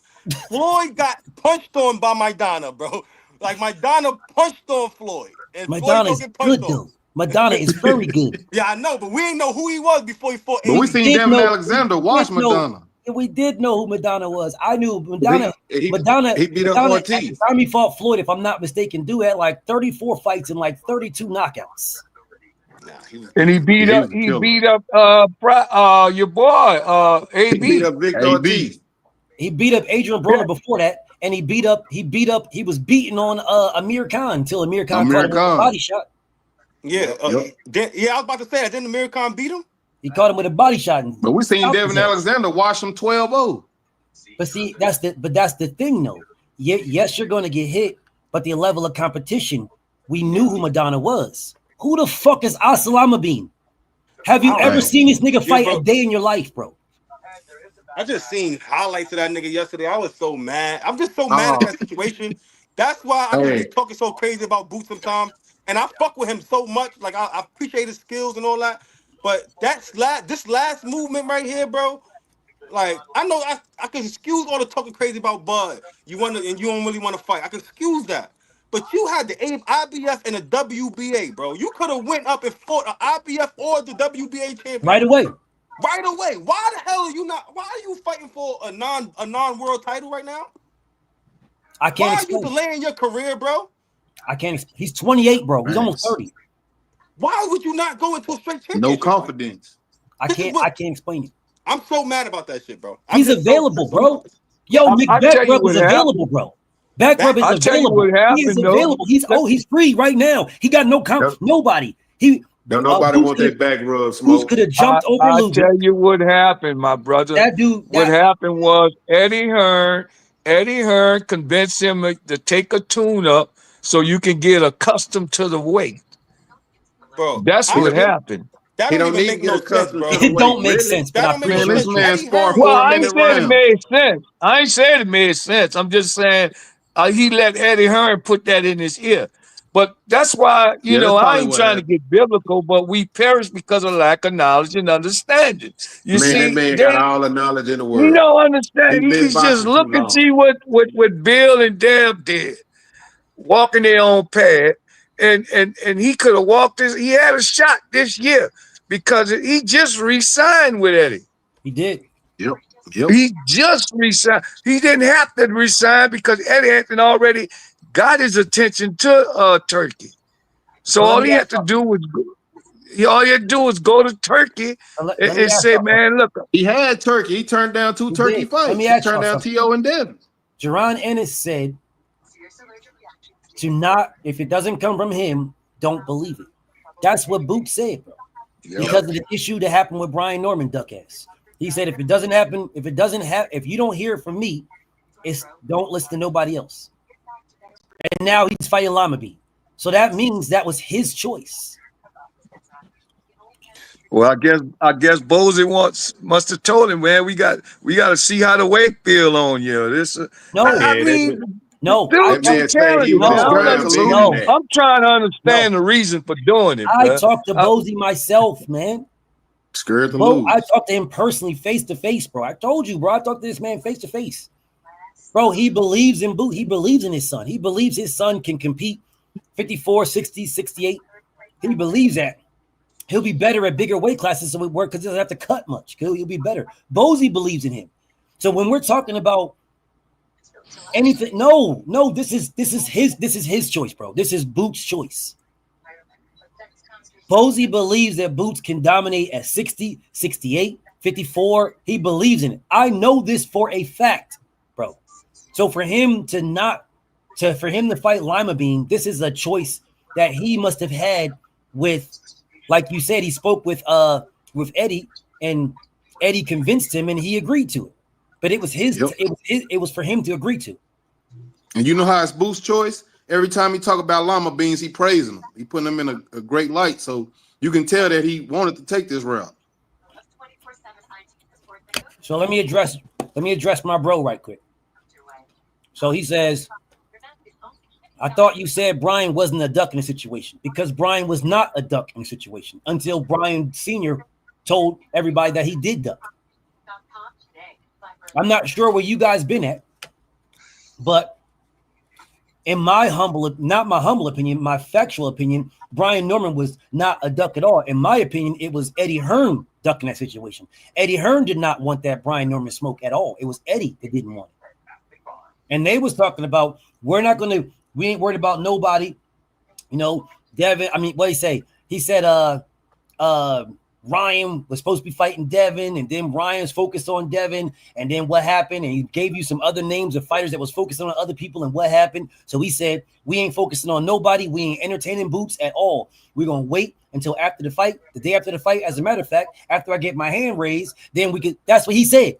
Floyd got punched on by Maidana, bro. Like Maidana punched on Floyd. And
Maidana is good though. Maidana is very good.
Yeah, I know, but we ain't know who he was before he fought.
But we seen Devin Alexander watch Maidana.
We did know who Maidana was. I knew Maidana.
He beat up Ortiz.
At the time he fought Floyd, if I'm not mistaken, dude had like 34 fights and like 32 knockouts.
And he beat up your boy, AB.
He beat up Victor Ortiz.
He beat up Adrian Broner before that, and he was beating on Amir Khan until Amir Khan caught him with a body shot.
Yeah, I was about to say that. Didn't Amir Khan beat him?
He caught him with a body shot.
But we seen Devin Alexander wash him 12-0.
But see, that's the thing though. Yes, you're going to get hit, but the level of competition, we knew who Maidana was. Who the fuck is Asalama Bean? Have you ever seen this nigga fight a day in your life, bro?
I just seen highlights of that nigga yesterday. I was so mad. I'm just so mad at that situation. That's why I be talking so crazy about Boots sometimes. and I fuck with him so much. Like I appreciate his skills and all that. But this last movement right here, bro. Like I know I can excuse all the talking crazy about Bud. You don't really want to fight. I can excuse that. But you had the IBF and the WBA, bro. You could have went up and fought an IBF or the WBA champion
right away.
Right away. Why the hell are you not? Why are you fighting for a non-world title right now?
I can't.
Why are you delaying your career, bro?
I can't. He's 28, bro. He's almost 30.
Why would you not go into a straight championship?
No confidence.
I can't explain it.
I'm so mad about that shit, bro.
He's available, bro. Yo, McBack Rub is available, bro. Back rub is available. He is available. He's free right now. He got no nobody.
Don't nobody want that back rub, Smoke.
Boots could have jumped over
I'll tell you what happened, my brother. What happened was Eddie Hearn convinced him to take a tune-up so you can get accustomed to the weight.
Bro,
that's what happened.
That don't even make no sense, bro.
It don't make sense.
That don't make
this man sparred
well,
for a
I ain't
minute
saying
round.
it made sense. I ain't saying it made sense. I'm just saying he let Eddie Hearn put that in his ear. But that's why, you know, I ain't trying to get biblical, but we perish because of lack of knowledge and understanding. You see,
that man got all the knowledge in the world.
You don't understand. He's just look and see what Bill and Deb did, walking their own path, and he could have walked this. He had a shot this year because he just re-signed with Eddie.
He did.
Yep.
He just re-signed. He didn't have to re-sign because Eddie had already got his attention to Turkey. So all he had to do was go to Turkey and say, man, look.
He had Turkey. He turned down two Turkey fights. He turned down T.O. and Devin.
Jaron Ennis said if it doesn't come from him, don't believe it. That's what Boots said, bro. Yep. Because of the issue that happened with Brian Norman, duck ass. He said if you don't hear it from me, don't listen to nobody else. And now he's fighting Lama B. So that means that was his choice.
Well, I guess Bozy must have told him, man, we got to see how the weight feel on you.
No.
I'm trying to understand the reason for doing it.
I talked to Bozy myself, man.
Scared to lose.
I talked to him personally, face to face, bro. I told you, bro. I talked to this man face to face. Bro, he believes in Boot. He believes in his son. He believes his son can compete 54, 60, 68. He believes that. He'll be better at bigger weight classes so it work because he doesn't have to cut much. He'll be better. Bozy believes in him. So when we're talking about anything, no, this is his choice, bro. This is Boot's choice. Bozy believes that Boots can dominate at 60, 68, 54. He believes in it. I know this for a fact, bro. So for him to fight Lima Bean, this is a choice that he must have had with, like you said, he spoke with Eddie, and Eddie convinced him, and he agreed to it. But it was his. Yep. It was for him to agree to.
And you know how it's Booth's choice? Every time he talk about Lima Beans, he praising them. He putting them in a great light, so you can tell that he wanted to take this route.
So let me address my bro right quick. So he says, I thought you said Brian wasn't a duck in the situation, because Brian was not a duck in the situation until Brian Sr. told everybody that he did duck. I'm not sure where you guys been at, but in my not my humble opinion, my factual opinion, Brian Norman was not a duck at all. In my opinion, it was Eddie Hearn ducking that situation. Eddie Hearn did not want that Brian Norman smoke at all. It was Eddie that didn't want it. And they was talking about, we ain't worried about nobody. You know, Devin, I mean, what did he say? He said, Ryan was supposed to be fighting Devin, and then Ryan's focused on Devin, and then what happened? And he gave you some other names of fighters that was focusing on other people, and what happened? So he said, we ain't focusing on nobody. We ain't entertaining Boots at all. We're going to wait until after the fight, the day after the fight. As a matter of fact, after I get my hand raised, then we could, that's what he said.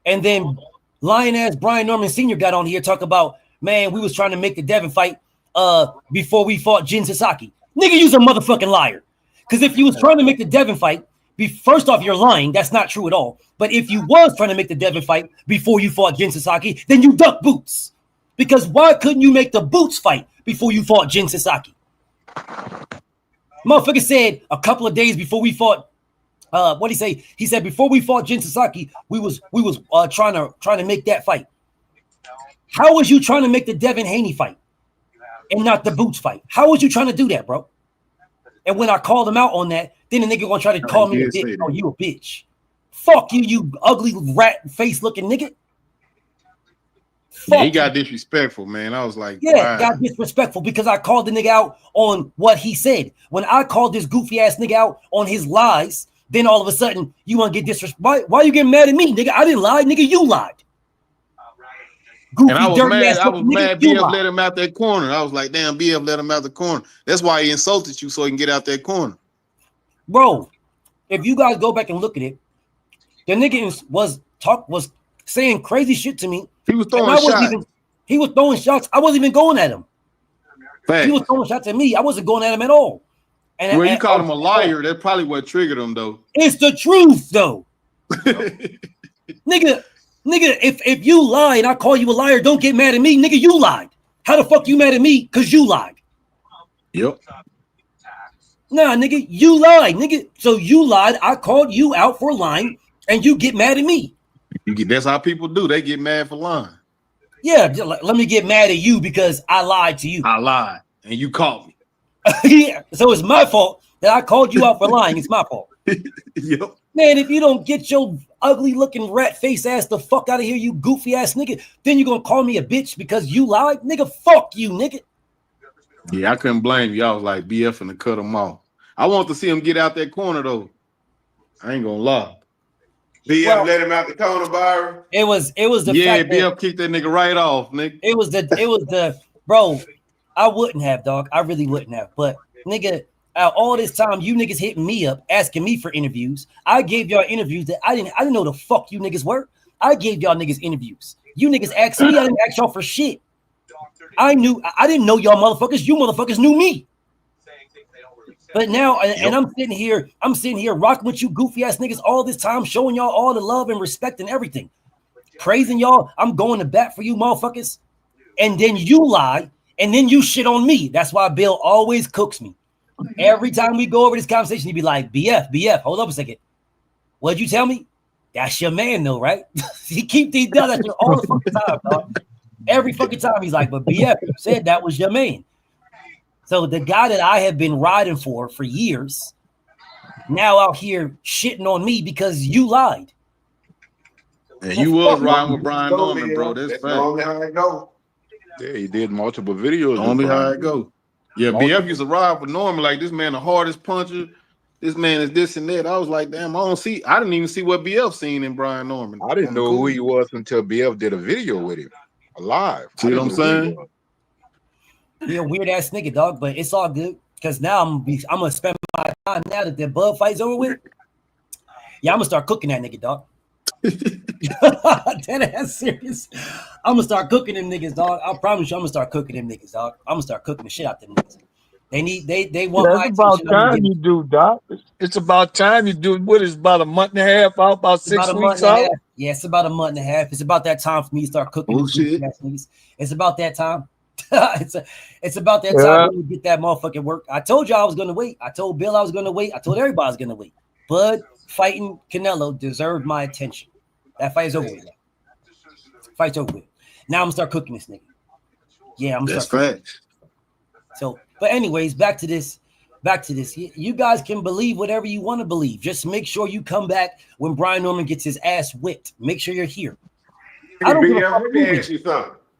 And then lion-ass Brian Norman Sr. got on here talk about, man, we was trying to make the Devin fight before we fought Jin Sasaki. Nigga, you's a motherfucking liar. Because if you was trying to make the Devin fight, first off, you're lying. That's not true at all. But if you was trying to make the Devin fight before you fought Jin Sasaki, then you duck Boots. Because why couldn't you make the Boots fight before you fought Jin Sasaki? Motherfucker said a couple of days before we fought. What did he say? He said before we fought Jin Sasaki, we was trying to make that fight. How was you trying to make the Devin Haney fight and not the Boots fight? How was you trying to do that, bro? And when I called him out on that, then the nigga gonna try to call me a bitch. Oh, you a bitch. Fuck you, you ugly rat face looking nigga.
Yeah, he got disrespectful, man. I was like,
yeah,
wow.
got disrespectful because I called the nigga out on what he said. When I called this goofy ass nigga out on his lies, then all of a sudden you want to get disrespectful. Why you getting mad at me, nigga? I didn't lie, nigga. You lied.
Goofy, and I was mad. I was mad. BF let him out that corner. I was like, damn, BF let him out the corner. That's why he insulted you so he can get out that corner.
Bro, if you guys go back and look at it, the nigga was saying crazy shit to me.
He was throwing shots.
He was throwing shots. I wasn't even going at him.
Facts.
He was throwing shots at me. I wasn't going at him at all. And
you called him a liar. That's probably what triggered him, though.
It's the truth, though. Nigga, if you lie and I call you a liar, don't get mad at me. Nigga, you lied. How the fuck you mad at me? Because you lied.
Yep.
Nah, nigga, you lied, nigga. So you lied. I called you out for lying, and you get mad at me.
That's how people do. They get mad for lying.
Yeah, let me get mad at you because I lied to you.
I lied, and you caught me.
Yeah, so it's my fault that I called you out for lying. It's my fault.
Yep.
Man, if you don't get your ugly looking rat face ass the fuck out of here, you goofy ass nigga, then you're gonna call me a bitch because you lied? Nigga, fuck you, nigga.
Yeah, I couldn't blame you. I was like, BF and to cut him off. I want to see him get out that corner, though. I ain't gonna lie.
BF let him out the corner, Byron.
It was the
fact
that
BF kicked that nigga right off, nigga.
It was the bro. I wouldn't have, dog. I really wouldn't have. But nigga, all this time you niggas hitting me up asking me for interviews. I gave y'all interviews that I didn't know the fuck you niggas were. I gave y'all niggas interviews. You niggas asked me. I didn't ask y'all for shit. I didn't know y'all motherfuckers. You motherfuckers knew me. But now, and I'm sitting here rocking with you goofy ass niggas all this time, showing y'all all the love and respect and everything, praising y'all. I'm going to bat for you motherfuckers, and then you lie, and then you shit on me. That's why Bill always cooks me. Every time we go over this conversation, he'd be like, BF, hold up a second. What'd you tell me? That's your man, though, right? He does that shit all the fucking time, dog. Every fucking time he's like, but BF, you said that was your man. So the guy that I have been riding for years, now out here shitting on me because you lied.
And you was riding with Brian Norman, bro. That's
only how it go.
Yeah, he did multiple videos.
Only how it go. Yeah, BF used to ride with Norman like this man the hardest puncher. This man is this and that. I was like, damn, I didn't even see what BF seen in Brian Norman.
I didn't know who he was until BF did a video with him live.
See what I'm saying?
You're a weird ass nigga, dog, but it's all good because now I'm gonna spend my time now that the Bud fight's over with. Yeah, I'm gonna start cooking that nigga, dog. Dead ass serious. I'm gonna start cooking them niggas, dog. I promise you, I'm gonna start cooking them niggas, dog. I'm gonna start cooking the shit out them niggas. They want my
That's about
attention.
time you do, Doc. It's about time you do. What is about a month and a half out? About 6 weeks out?
Yeah, it's about a month and a half. It's about that time for me to start cooking. Niggas. It's about that time. it's about that time when we get that motherfucking work. I told you I was gonna wait. I told Bill I was gonna wait. I told everybody I was gonna wait. Bud fighting Canelo deserved my attention. That fight is over with. Fight's over with. Now I'm gonna start cooking this nigga. Yeah, I'm gonna start cooking. So, but anyways, back to this. You guys can believe whatever you want to believe. Just make sure you come back when Brian Norman gets his ass whipped. Make sure you're here. I don't give a fuck who wins.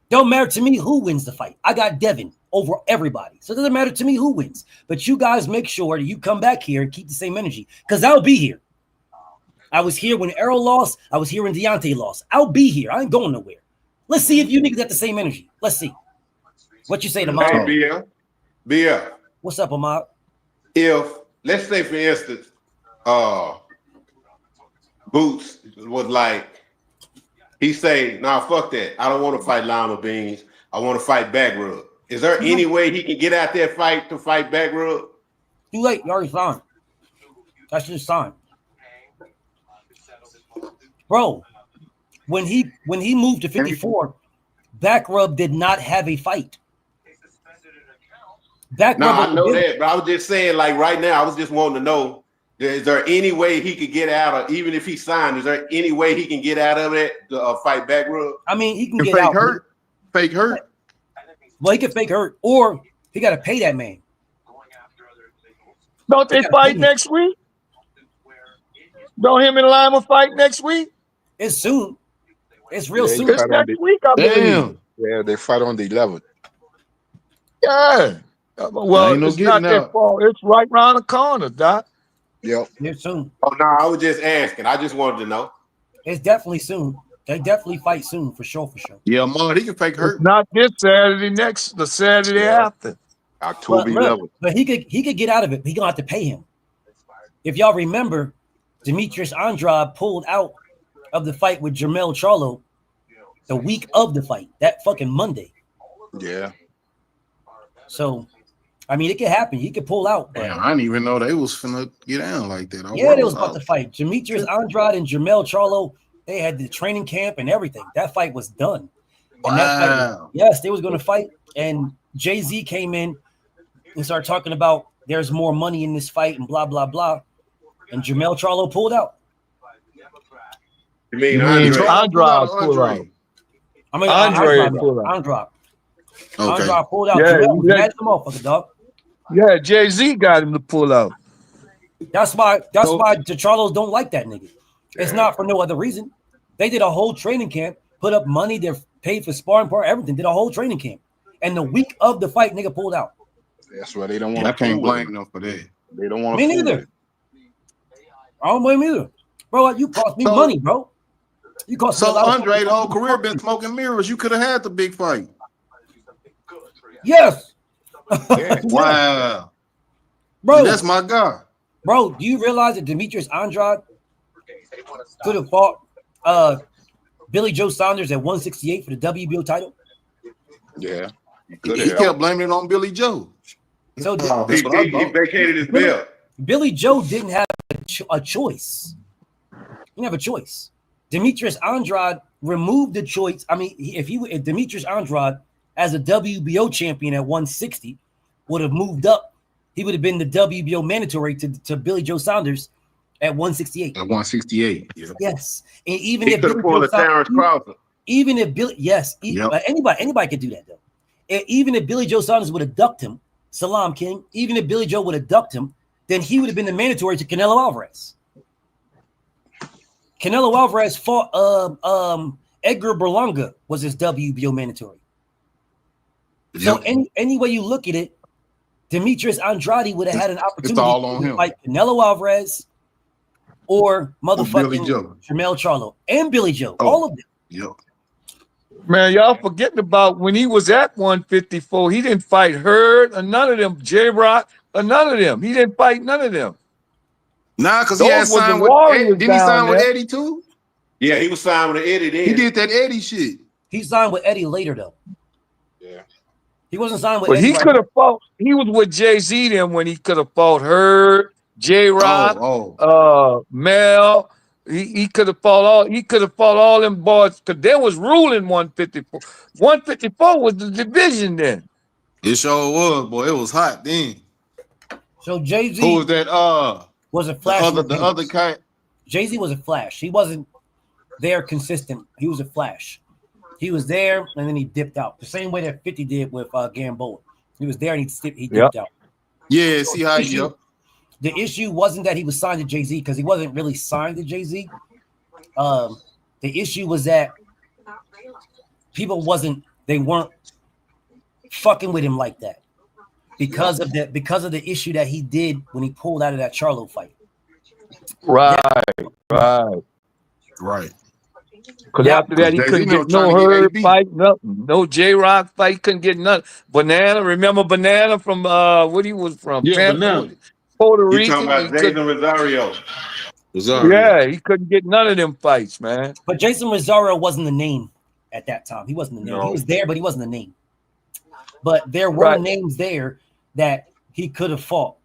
Don't matter to me who wins the fight. I got Devin over everybody. So it doesn't matter to me who wins. But you guys make sure that you come back here and keep the same energy. Because I'll be here. I was here when Errol lost. I was here when Deontay lost. I'll be here. I ain't going nowhere. Let's see if you niggas got the same energy. Let's see. What you say to Ahmad?
Hey, BF.
What's up, Ahmad?
If, let's say, for instance, Boots was like, he say, nah, fuck that. I don't want to fight Lima Beans. I want to fight Back Rub. Is there any way he can get out there fight to fight Back Rub?
Too late. You already signed. That's just signed. Bro, when he moved to 54, Back Rub did not have a fight. Back
No,
rub
I
on
know
the
that, but I was just saying, like right now, I was just wanting to know: is there any way he could get out of, even if he signed? Is there any way he can get out of it? Fight back rub?
I mean, he can
And
get
fake
out.
hurt, fake hurt.
Well, he can fake hurt, or he got to pay that man.
Don't they fight next week? Don't him and Lima fight next week?
It's soon. It's real
Yeah,
soon.
It's next week, I believe.
Damn.
Yeah, they fight on the 11th.
Yeah. Well,
Ain't no
it's not
getting
their
out.
fault. It's right around the corner, Doc.
Yep.
It's soon.
Oh no, I was just asking. I just wanted to know.
It's definitely soon. They definitely fight soon, for sure, for sure.
Yeah, man, he can fake hurt.
It's not this Saturday, the Saturday after.
October
But,
11th.
but he could get out of it. He gonna have to pay him. If y'all remember, Demetrius Andrade pulled out of the fight with Jermell Charlo the week of the fight, that fucking Monday.
Yeah.
So, I mean, it could happen. He could pull out.
Damn, I didn't even know they was finna get down like that.
Yeah, they was about to fight. Demetrius Andrade and Jermell Charlo, they had the training camp and everything. That fight was done. And that fight, yes, they was going to fight. And Jay-Z came in and started talking about there's more money in this fight and blah, blah, blah. And Jermell Charlo pulled out.
You mean
Andrade pulled out.
I mean,
Andrade pulled out.
Andrade.
Okay.
Andrade pulled out.
Yeah,
Jermell was mad as a motherfucker, dog.
Yeah, Jay-Z got him to pull out.
That's why the Charlos don't like that nigga. It's not for no other reason. They did a whole training camp, put up money, they paid for sparring part, everything, did a whole training camp. And the week of the fight, nigga pulled out.
That's why they don't want
I
to.
can't blame them for that.
They don't want
Me
to.
neither. I don't blame either. Bro, you cost me money, bro. You cost me a
So
lot of
Andre,
money.
the whole career been smoking mirrors. You could have had the big fight.
Yes.
Wow.
Bro,
That's my guy.
bro, do you realize that Demetrius Andrade could have fought Billy Joe Saunders at 168 for the WBO title?
Yeah.
He kept blaming it on Billy Joe.
So
He vacated his belt.
Billy Joe didn't have a choice. He didn't have a choice. Demetrius Andrade removed the choice. I mean, if Demetrius Andrade as a WBO champion at 160 would have moved up, he would have been the WBO mandatory to Billy Joe Saunders at 168.
At 168. Yeah.
Yes, and even
He
if
could have pulled a Terrence Crawford.
even if Billy, yes, anybody could do that though. Even if Billy Joe Saunders would have ducked him, Salam King, even if Billy Joe would have ducked him, then he would have been the mandatory to Canelo Alvarez. Canelo Alvarez fought Edgar Berlanga was his WBO mandatory. So any way you look at it, Demetrius Andrade would have had an opportunity
all on
to
him.
fight Canelo Alvarez or
Billy
motherfucking
Joe.
Jermell Charlo and Billy Joe. All of them.
Yep.
Man, y'all forgetting about when he was at 154, he didn't fight Hurd or none of them, J-Rock or none of them. He didn't fight none of them.
Nah, because he
Those
had
was the
signed with
Warriors
Eddie. Didn't he
down
sign with
there.
Eddie too?
Yeah, he was signed with Eddie then.
He did that Eddie shit.
He signed with Eddie later though.
Yeah.
He wasn't signed with
But
Eddie.
he could have fought, he was with Jay-Z then when he could have fought Hurd, J-Rock, Mel. He could have fought all them boys because there was ruling 154. 154 was the division then.
It sure was, boy. It was hot then.
So Jay-Z
Who was that?
was a flash.
The other guy.
Jay-Z was a flash. He wasn't there consistent. He was a flash. He was there and then he dipped out. The same way that 50 did with Gamboa. He was there and he dipped out.
Yeah, see how he up.
The issue wasn't that he was signed to Jay-Z because he wasn't really signed to Jay-Z. The issue was that people weren't fucking with him like that because of the issue that he did when he pulled out of that Charlo fight.
Right. Because after that, he couldn't get no Hurd fight, nothing. No J-Rock fight, couldn't get nothing. Banana, remember Banana from what he was from?
Yeah, Banana.
Puerto
You
Rican.
talking about Jason Rosario?
Yeah, he couldn't get none of them fights, man.
But Jason Rosario wasn't the name at that time. He wasn't the name.
No.
He was there, but he wasn't the name. But there were names there that he could have fought,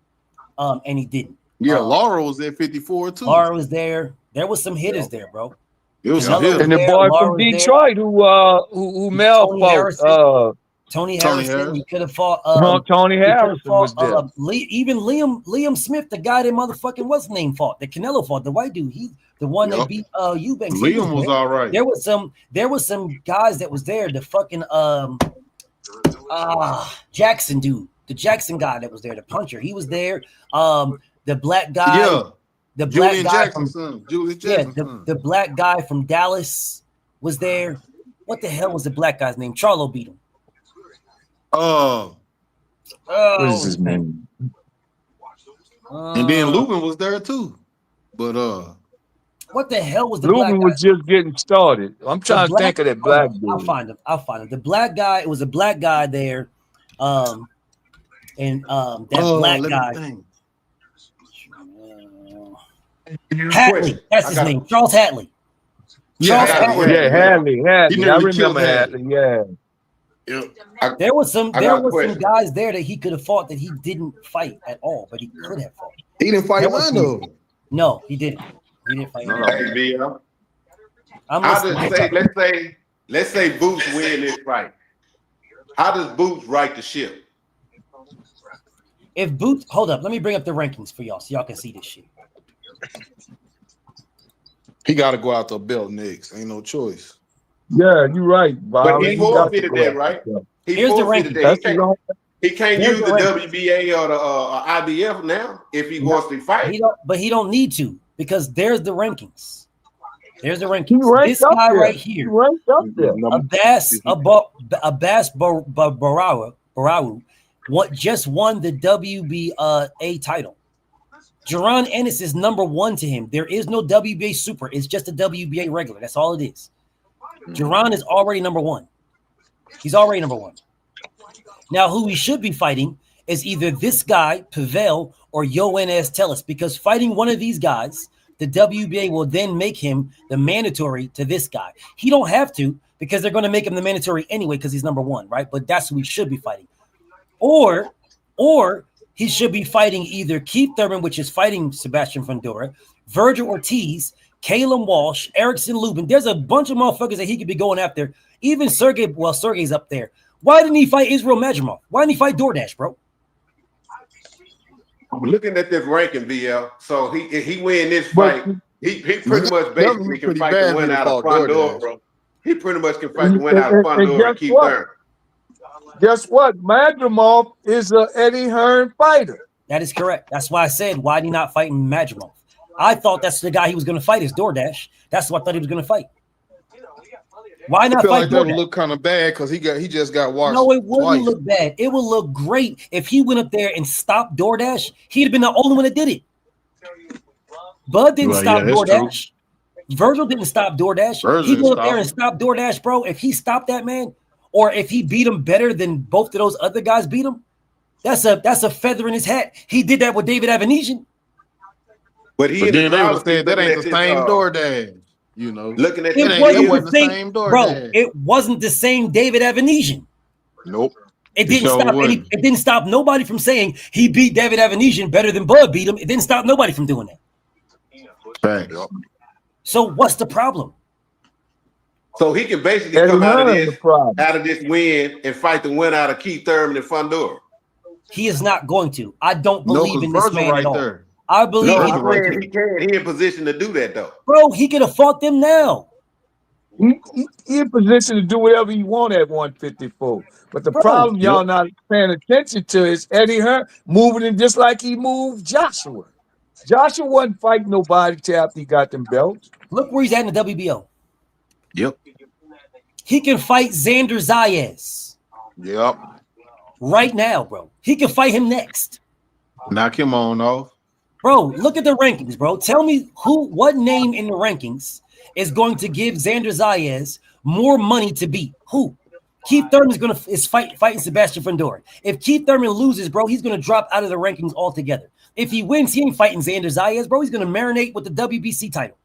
and he didn't.
Yeah, Laura was at 54 too.
Laura was there. There was some hitters there, bro.
It was some
And the boy from Detroit who Mel fought,
Tony
Tony
Harrison.
Harris.
You could have fought.
Tony
you could have
Harrison was
fought
there.
even Liam Smith, the guy that motherfucking what's his name fought, the Canelo fought, the white dude. He the one that
Yup.
beat Eubanks. He
Liam was
there.
all right.
There was some guys that was there. The fucking Jackson dude, the Jackson guy that was there, the puncher. He was there. The black guy.
Yeah.
The black
Julian
guy
Jackson's
from
son. Julius
yeah,
Jackson's
the,
son.
the black guy from Dallas was there. What the hell was the black guy's name? Charlo beat him.
What is his name?
And then Lubin was there too. But
what the hell was the
Lubin
black
was
guy?
just getting started. I'm trying to think of that black dude.
I'll find him. The black guy. It was a black guy there. That black guy. Hatley. That's his name. Charles Hatley.
Yeah,
Hadley. I
nearly killed
remember Hadley. Yeah.
There was some
I got a
some
question.
guys there that he could have fought that he didn't fight at all, but he could have fought.
He didn't fight
There was
none
some-
of them.
No, he didn't. He didn't fight.
Hey, Bill.
I'm
How
listening.
does let's say Boots win this fight. How does Boots right the ship?
If Boots, hold up, let me bring up the rankings for y'all so y'all can see this shit.
He got to go out to a belt next. Ain't no choice.
Yeah, you're right, Bob.
But he
You got to
forfeited
go
that,
out
right?
there.
He
Here's the
forfeited
ranking.
that. He can't
Here's
use
the
the
ranking.
WBA or the IBF now if he wants to fight.
He don't need to because there's the rankings. There's the
He
rankings.
ranked
This
up
guy
there.
right
He
here,
ranked up there.
Abbas Barawu, just won the WBA title. Jaron Ennis is number 1 to him. There is no WBA super. It's just a WBA regular. That's all it is. Jaron is already number 1. He's already number 1. Now, who he should be fighting is either this guy, Pavel, or Yoenis Tellis, because fighting one of these guys, the WBA will then make him the mandatory to this guy. He don't have to because they're going to make him the mandatory anyway because he's number 1, right? But that's who he should be fighting. Or he should be fighting either Keith Thurman, which is fighting Sebastian Fundora, Virgil Ortiz, Caleb Walsh, Erickson Lubin. There's a bunch of motherfuckers that he could be going after. Even Sergey, well, Sergey's up there. Why didn't he fight Israel Madrimov? Why didn't he fight DoorDash, bro?
Looking at this ranking, VL, so he win this fight. He pretty much basically can fight the win out of Fundora, bro. He pretty much can fight the win out of Fundora and Keith Thurman.
Guess what? Madrimov is an Eddie Hearn fighter.
That is correct. That's why I said, why did he not fight Madrimov? I thought that's the guy he was going to fight is DoorDash. That's what I thought he was going to fight. Why
I
not
feel
fight
like that would
DoorDash?
look kind of bad because he just got washed.
No, it wouldn't
twice.
look bad. It would look great if he went up there and stopped DoorDash. He'd have been the only one that did it. Bud didn't
Well,
stop
yeah, that's
DoorDash. Virgil didn't stop DoorDash.
Virgil
He
didn't
went up there
stop
and stopped DoorDash, bro. If he stopped that man, or if he beat him better than both of those other guys beat him, that's a feather in his hat. He did that with David Avenesian.
But
But then they would say that ain't the same DoorDash. You know,
Looking at
It
this,
wasn't the same,
same
bro.
DoorDash.
It wasn't the same David Avenesian.
Nope.
It didn't
sure
stop
wouldn't.
it didn't stop nobody from saying he beat David Avenesian better than Bud beat him. It didn't stop nobody from doing that.
Facts.
So what's the problem?
so he can basically
Eddie
come
Hearn is the problem.
out of this win and fight the win out of Keith Thurman and Fundora.
He is not going to. I don't
No,
believe in
because
this
Virgil
man
right
at all.
there.
I believe
No,
he's
I'm
going
saying
to.
he can. He in position to do that though.
Bro, he could have fought them now.
He in position to do whatever he want at 154. But the
Bro,
problem y'all not paying attention to is Eddie Hearn moving him just like he moved Joshua. Joshua wasn't fighting nobody till after he got them belts.
Look where he's at in the WBO.
Yep.
He can fight Xander Zayas
Yep.
right now, bro. He can fight him next.
Knock him on off.
Bro, look at the rankings, bro. Tell me what name in the rankings is going to give Xander Zayas more money to beat? Who? Keith Thurman is fighting Sebastian Fundora. If Keith Thurman loses, bro, he's gonna drop out of the rankings altogether. If he wins, he ain't fighting Xander Zayas, bro. He's gonna marinate with the WBC title.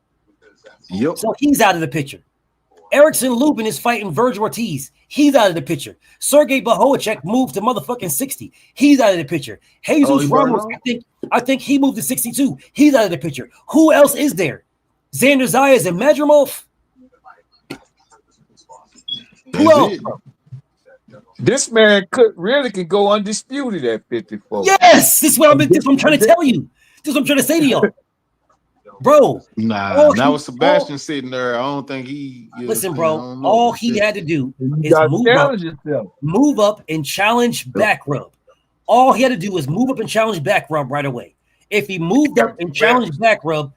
Yep.
So he's out of the picture. Erickson Lubin is fighting Virgil Ortiz. He's out of the picture. Sergey Bohocek moved to motherfucking 60. He's out of the picture. Jesus Ramos, I think he moved to 62. He's out of the picture. Who else is there? Xander Zayas and Madrimov? Who else? Bro?
This man could go undisputed at 54.
Yes, this is what I'm trying to tell you. This is what I'm trying to say to y'all. Bro.
Now with Sebastian sitting there, I don't think he.
Listen, bro. All he had to do is move up and challenge back rub. All he had to do was move up and challenge back rub right away. If he moved up and challenged back rub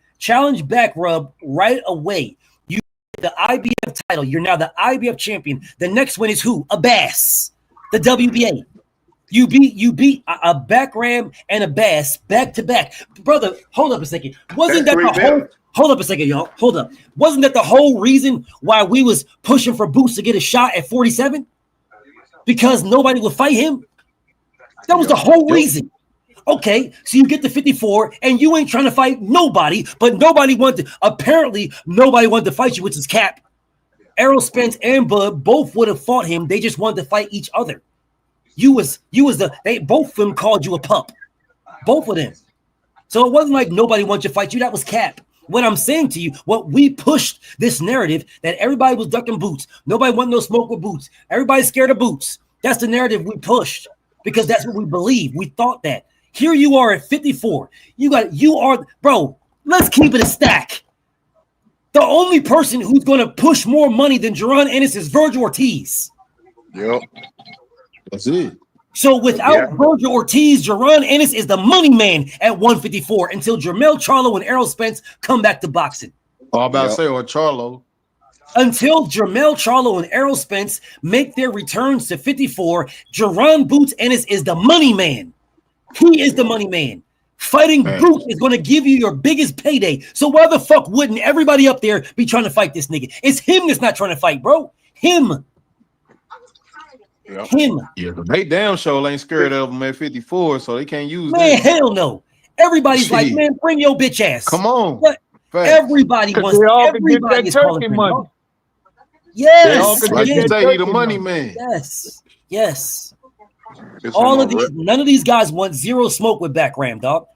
right away, you get the IBF title. You're now the IBF champion. The next one is who? Abbas, the WBA. You beat a back ram and a Bass back to back, brother. Hold up a second. Wasn't that the whole? Hold up a second, y'all. Hold up. Wasn't that the whole reason why we was pushing for Boots to get a shot at 47? Because nobody would fight him. That was the whole reason. Okay, so you get to 54 and you ain't trying to fight nobody, but nobody wanted. Apparently, nobody wanted to fight you, which is Cap. Errol Spence and Bud both would have fought him. They just wanted to fight each other. Both of them called you a pup. Both of them. So it wasn't like nobody wanted to fight you. That was Cap. What I'm saying to you, what we pushed this narrative that everybody was ducking Boots. Nobody wanted no smoke with Boots. Everybody's scared of Boots. That's the narrative we pushed because that's what we believe. We thought that. Here you are at 54. Bro, let's keep it a stack. The only person who's going to push more money than Jaron Ennis is Virgil Ortiz.
Yep.
That's it.
So without Virgil Ortiz, Jaron Ennis is the money man at 154 until Jermell Charlo and Errol Spence come back to boxing.
Oh, I'm about to say, or Charlo.
Until Jermell Charlo and Errol Spence make their returns to 54, Jaron Boots Ennis is the money man. He is the money man. Fighting Boots is going to give you your biggest payday. So why the fuck wouldn't everybody up there be trying to fight this nigga? It's him that's not trying to fight, bro. Him.
Yep.
Him.
Yeah, but they damn sure ain't scared of him at 54, so they can't use
Man,
that.
hell no. Everybody's like, man, bring your bitch ass.
Come on.
But everybody wants everybody is calling for money. Yes.
Like you say, he the money man.
Yes. Yes. None of these guys want zero smoke with back ram, dog.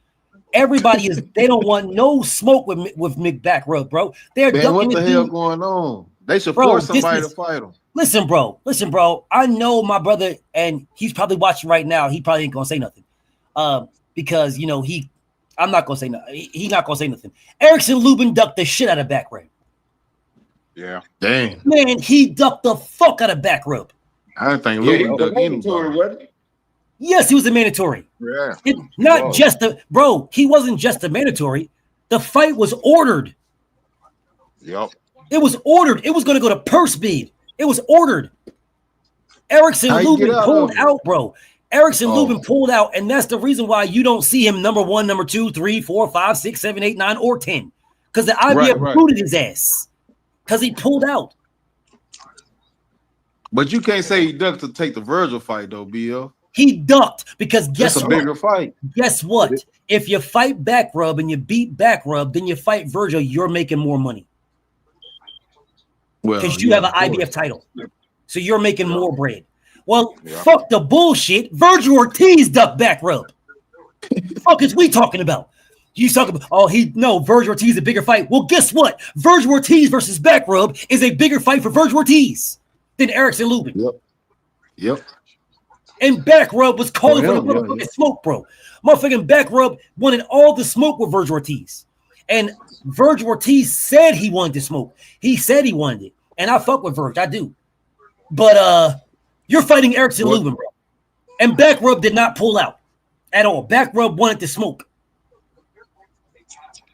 Everybody they don't want no smoke with Mick back rub, bro. They're
man, what the hell going on? They should force somebody to fight him.
Listen, bro. I know my brother, and he's probably watching right now. He probably ain't gonna say nothing, because I'm not gonna say nothing. He's not gonna say nothing. Erickson Lubin ducked the shit out of back ram.
Yeah,
damn.
Man, he ducked the fuck out of back rub.
I didn't think Lubin ducked anybody.
Yes, he was a mandatory.
Yeah,
he wasn't just a mandatory. The fight was ordered.
Yep.
It was ordered. It was going to go to purse bid. It was ordered. Erickson Lubin pulled out, bro. Erickson Lubin pulled out, and that's the reason why you don't see him number 1, number 2, 3, 4, 5, 6, 7, 8, 9, or 10. Because the IBF booted his ass. Because he pulled out.
But you can't say he ducked to take the Virgil fight, though, BL.
He ducked because guess what?
It's a bigger fight.
Guess what? If you fight back rub and you beat back rub, then you fight Virgil, you're making more money. Because you have an IBF title. So you're making more bread. Well, fuck the bullshit. Virgil Ortiz ducked back rub. The fuck is we talking about? You talking about, Virgil Ortiz is a bigger fight. Well, guess what? Virgil Ortiz versus back rub is a bigger fight for Virgil Ortiz than Erickson Lubin.
Yep.
And back rub was calling for the motherfucking smoke, bro. Motherfucking back rub wanted all the smoke with Virgil Ortiz. And Virgil Ortiz said he wanted to smoke. He said he wanted it. And I fuck with Virgil, I do. But you're fighting Erickson Lubin, bro. And back rub did not pull out at all. Back rub wanted to smoke.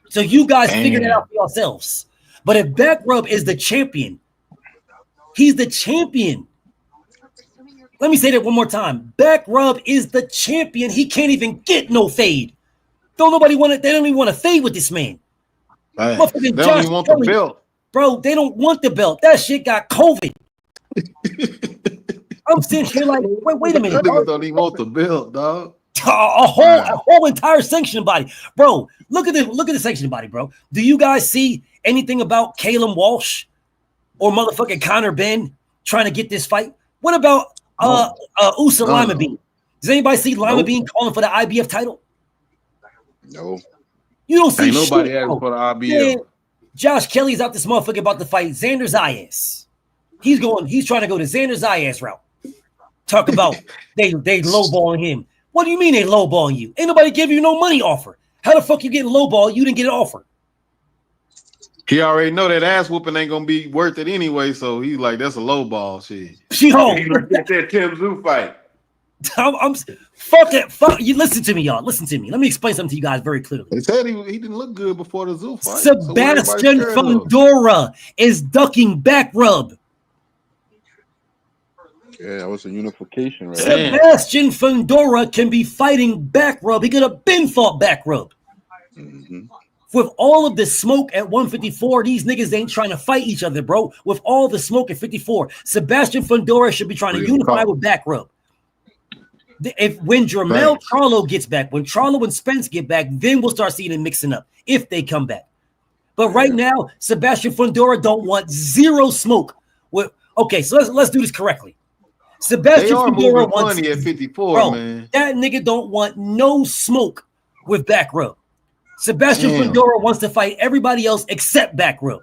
So you guys figured it out for yourselves. But if back rub is the champion, he's the champion. Let me say that one more time. Back rub is the champion. He can't even get no fade. They don't even want to fade with this man.
They don't even want the belt.
Bro, they don't want the belt. That shit got COVID. I'm sitting here like, wait a minute.
Niggas don't even want the belt, dog.
A whole entire sanctioning body. Bro, look at the sanctioning body, bro. Do you guys see anything about Caleb Walsh or motherfucking Conor Ben trying to get this fight? What about Usa Lima Bean? Does anybody see Lima Bean calling for the IBF title?
No.
You don't see
nobody asking for the IBF.
Man, Josh Kelly's out this motherfucker about to fight Xander Zayas. He's trying to go to Xander Zayas route. Talk about they lowballing him. What do you mean they lowballing you? Ain't nobody give you no money offer. How the fuck you getting lowball? You didn't get an offer.
He already know that ass whooping ain't gonna be worth it anyway, so he's like, that's a low ball shit.
He looked at that Tim Zoo fight.
I'm fuck it. Fuck you. Listen to me, y'all. Listen to me. Let me explain something to you guys very clearly.
They said he didn't look good before the Zoo fight.
Sebastian Fundora is ducking back rub.
Yeah, that was a unification, right?
Sebastian Fundora can be fighting back rub. He could have been fought back rub.
Mm-hmm.
With all of the smoke at 154, these niggas ain't trying to fight each other, bro. With all the smoke at 54, Sebastian Fundora should be trying to unify with back rub. When Jermell Charlo gets back, when Charlo and Spence get back, then we'll start seeing it mixing up if they come back. But right now, Sebastian Fundora don't want zero smoke. Okay, so let's do this correctly. Sebastian Fundora wants
money at 54,
bro,
man.
That nigga don't want no smoke with back rub. Sebastian Fundora wants to fight everybody else except back rub.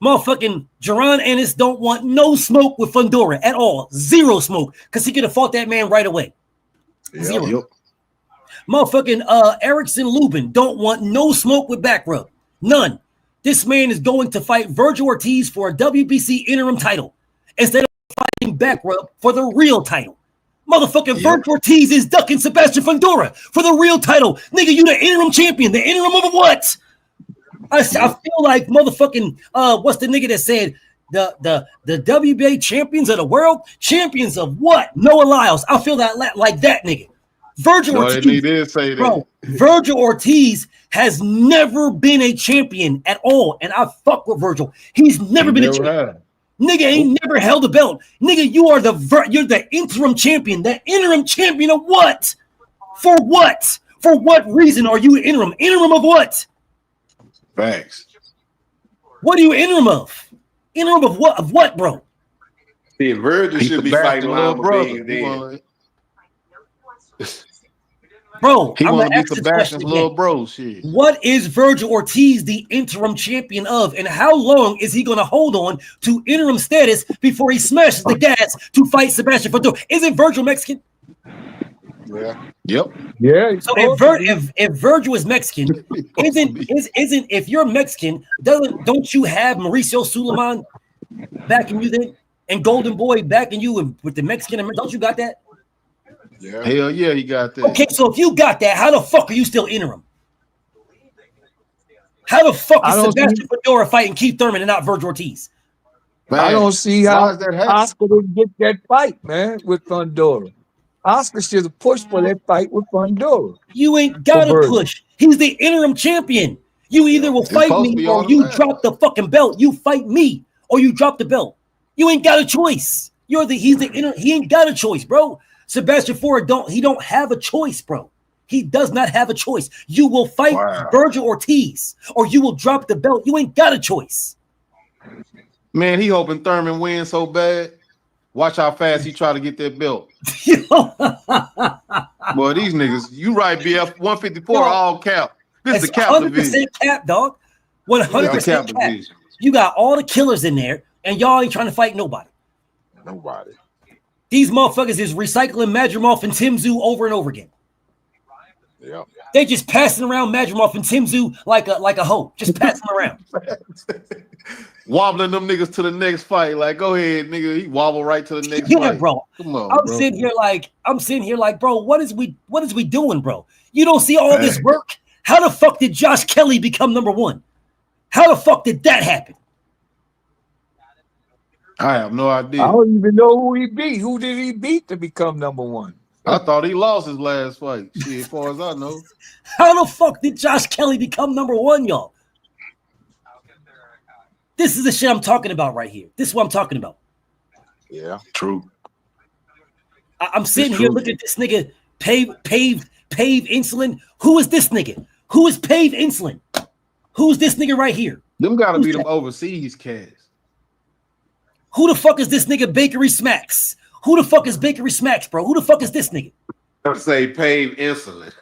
Motherfucking Jaron Ennis don't want no smoke with Fundora at all. Zero smoke. Because he could have fought that man right away. Zero.
Yep.
Motherfucking Erickson Lubin don't want no smoke with back rub. None. This man is going to fight Virgil Ortiz for a WBC interim title instead of fighting back rub for the real title. Motherfucking Virgil Ortiz is ducking Sebastian Fundora for the real title. Nigga, you the interim champion. The interim of what? I feel like motherfucking what's the nigga that said the WBA champions of the world? Champions of what? Noah Lyles. I feel that like that nigga. Virgil Ortiz.
He did say that.
Bro, Virgil Ortiz has never been a champion at all. And I fuck with Virgil. He's never been a champion. Nigga ain't never held a belt. Nigga, you're the interim champion. The interim champion of what? For what? For what reason are you interim? Interim of what?
Facts.
What are you interim of? Interim of what? Of what, bro?
See, Virgil should be fighting Lama Beans then.
Bro,
he
I'm
want
gonna
to be Sebastian's little bro. Shit.
What is Virgil Ortiz the interim champion of, and how long is he going to hold on to interim status before he smashes the gas to fight Sebastian Fundora? Isn't Virgil Mexican?
Yeah.
Yep.
Yeah.
So if Virgil is Mexican, isn't if you're Mexican, don't you have Mauricio Suleiman backing you then, and Golden Boy backing you with the Mexican? Don't you got that?
Yeah.
Hell yeah, he got that.
Okay, so if you got that, how the fuck are you still interim? How the fuck is Sebastian Fundora fighting Keith Thurman and not Virgil Ortiz?
Man, I don't see how Oscar didn't get that fight, man, with Fundora. Oscar should have pushed for that fight with Fundora.
You ain't got to push. He's the interim champion. You either will fight me or you drop the fucking belt. You fight me or you drop the belt. You ain't got a choice. He ain't got a choice, bro. Sebastian Ford don't have a choice, bro. He does not have a choice. You will fight Virgil Ortiz or you will drop the belt. You ain't got a choice.
Man, he hoping Thurman wins so bad. Watch how fast he try to get that belt. Boy, these niggas, you right, BF 154 all cap. This is the cap
100%
division.
Cap, dog. 100% cap. You got all the killers in there, and y'all ain't trying to fight nobody.
Nobody.
These motherfuckers is recycling Madrimov and Tim Zoo over and over again.
Yeah.
They just passing around Madrimov and Tim Zoo like a hoe. Just passing around.
Wobbling them niggas to the next fight. Like, go ahead, nigga. He wobble right to the next fight.
Bro.
Come on,
I'm sitting here like, bro, what is we doing, bro? You don't see all this work? How the fuck did Josh Kelly become number one? How the fuck did that happen?
I have no idea.
I don't even know who he beat. Who did he beat to become number one?
I thought he lost his last fight. See, as far as I know.
How the fuck did Josh Kelly become number one, y'all? This is the shit I'm talking about right here. This is what I'm talking about.
Yeah,
true.
I'm sitting here looking at this nigga, Pave Insulin. Who is this nigga? Who is Pave Insulin? Who's this nigga right here?
Them gotta be them overseas cats.
Who the fuck is this nigga Bakery Smacks? Who the fuck is Bakery Smacks, bro? Who the fuck is this nigga?
I'll say Pave Insulin.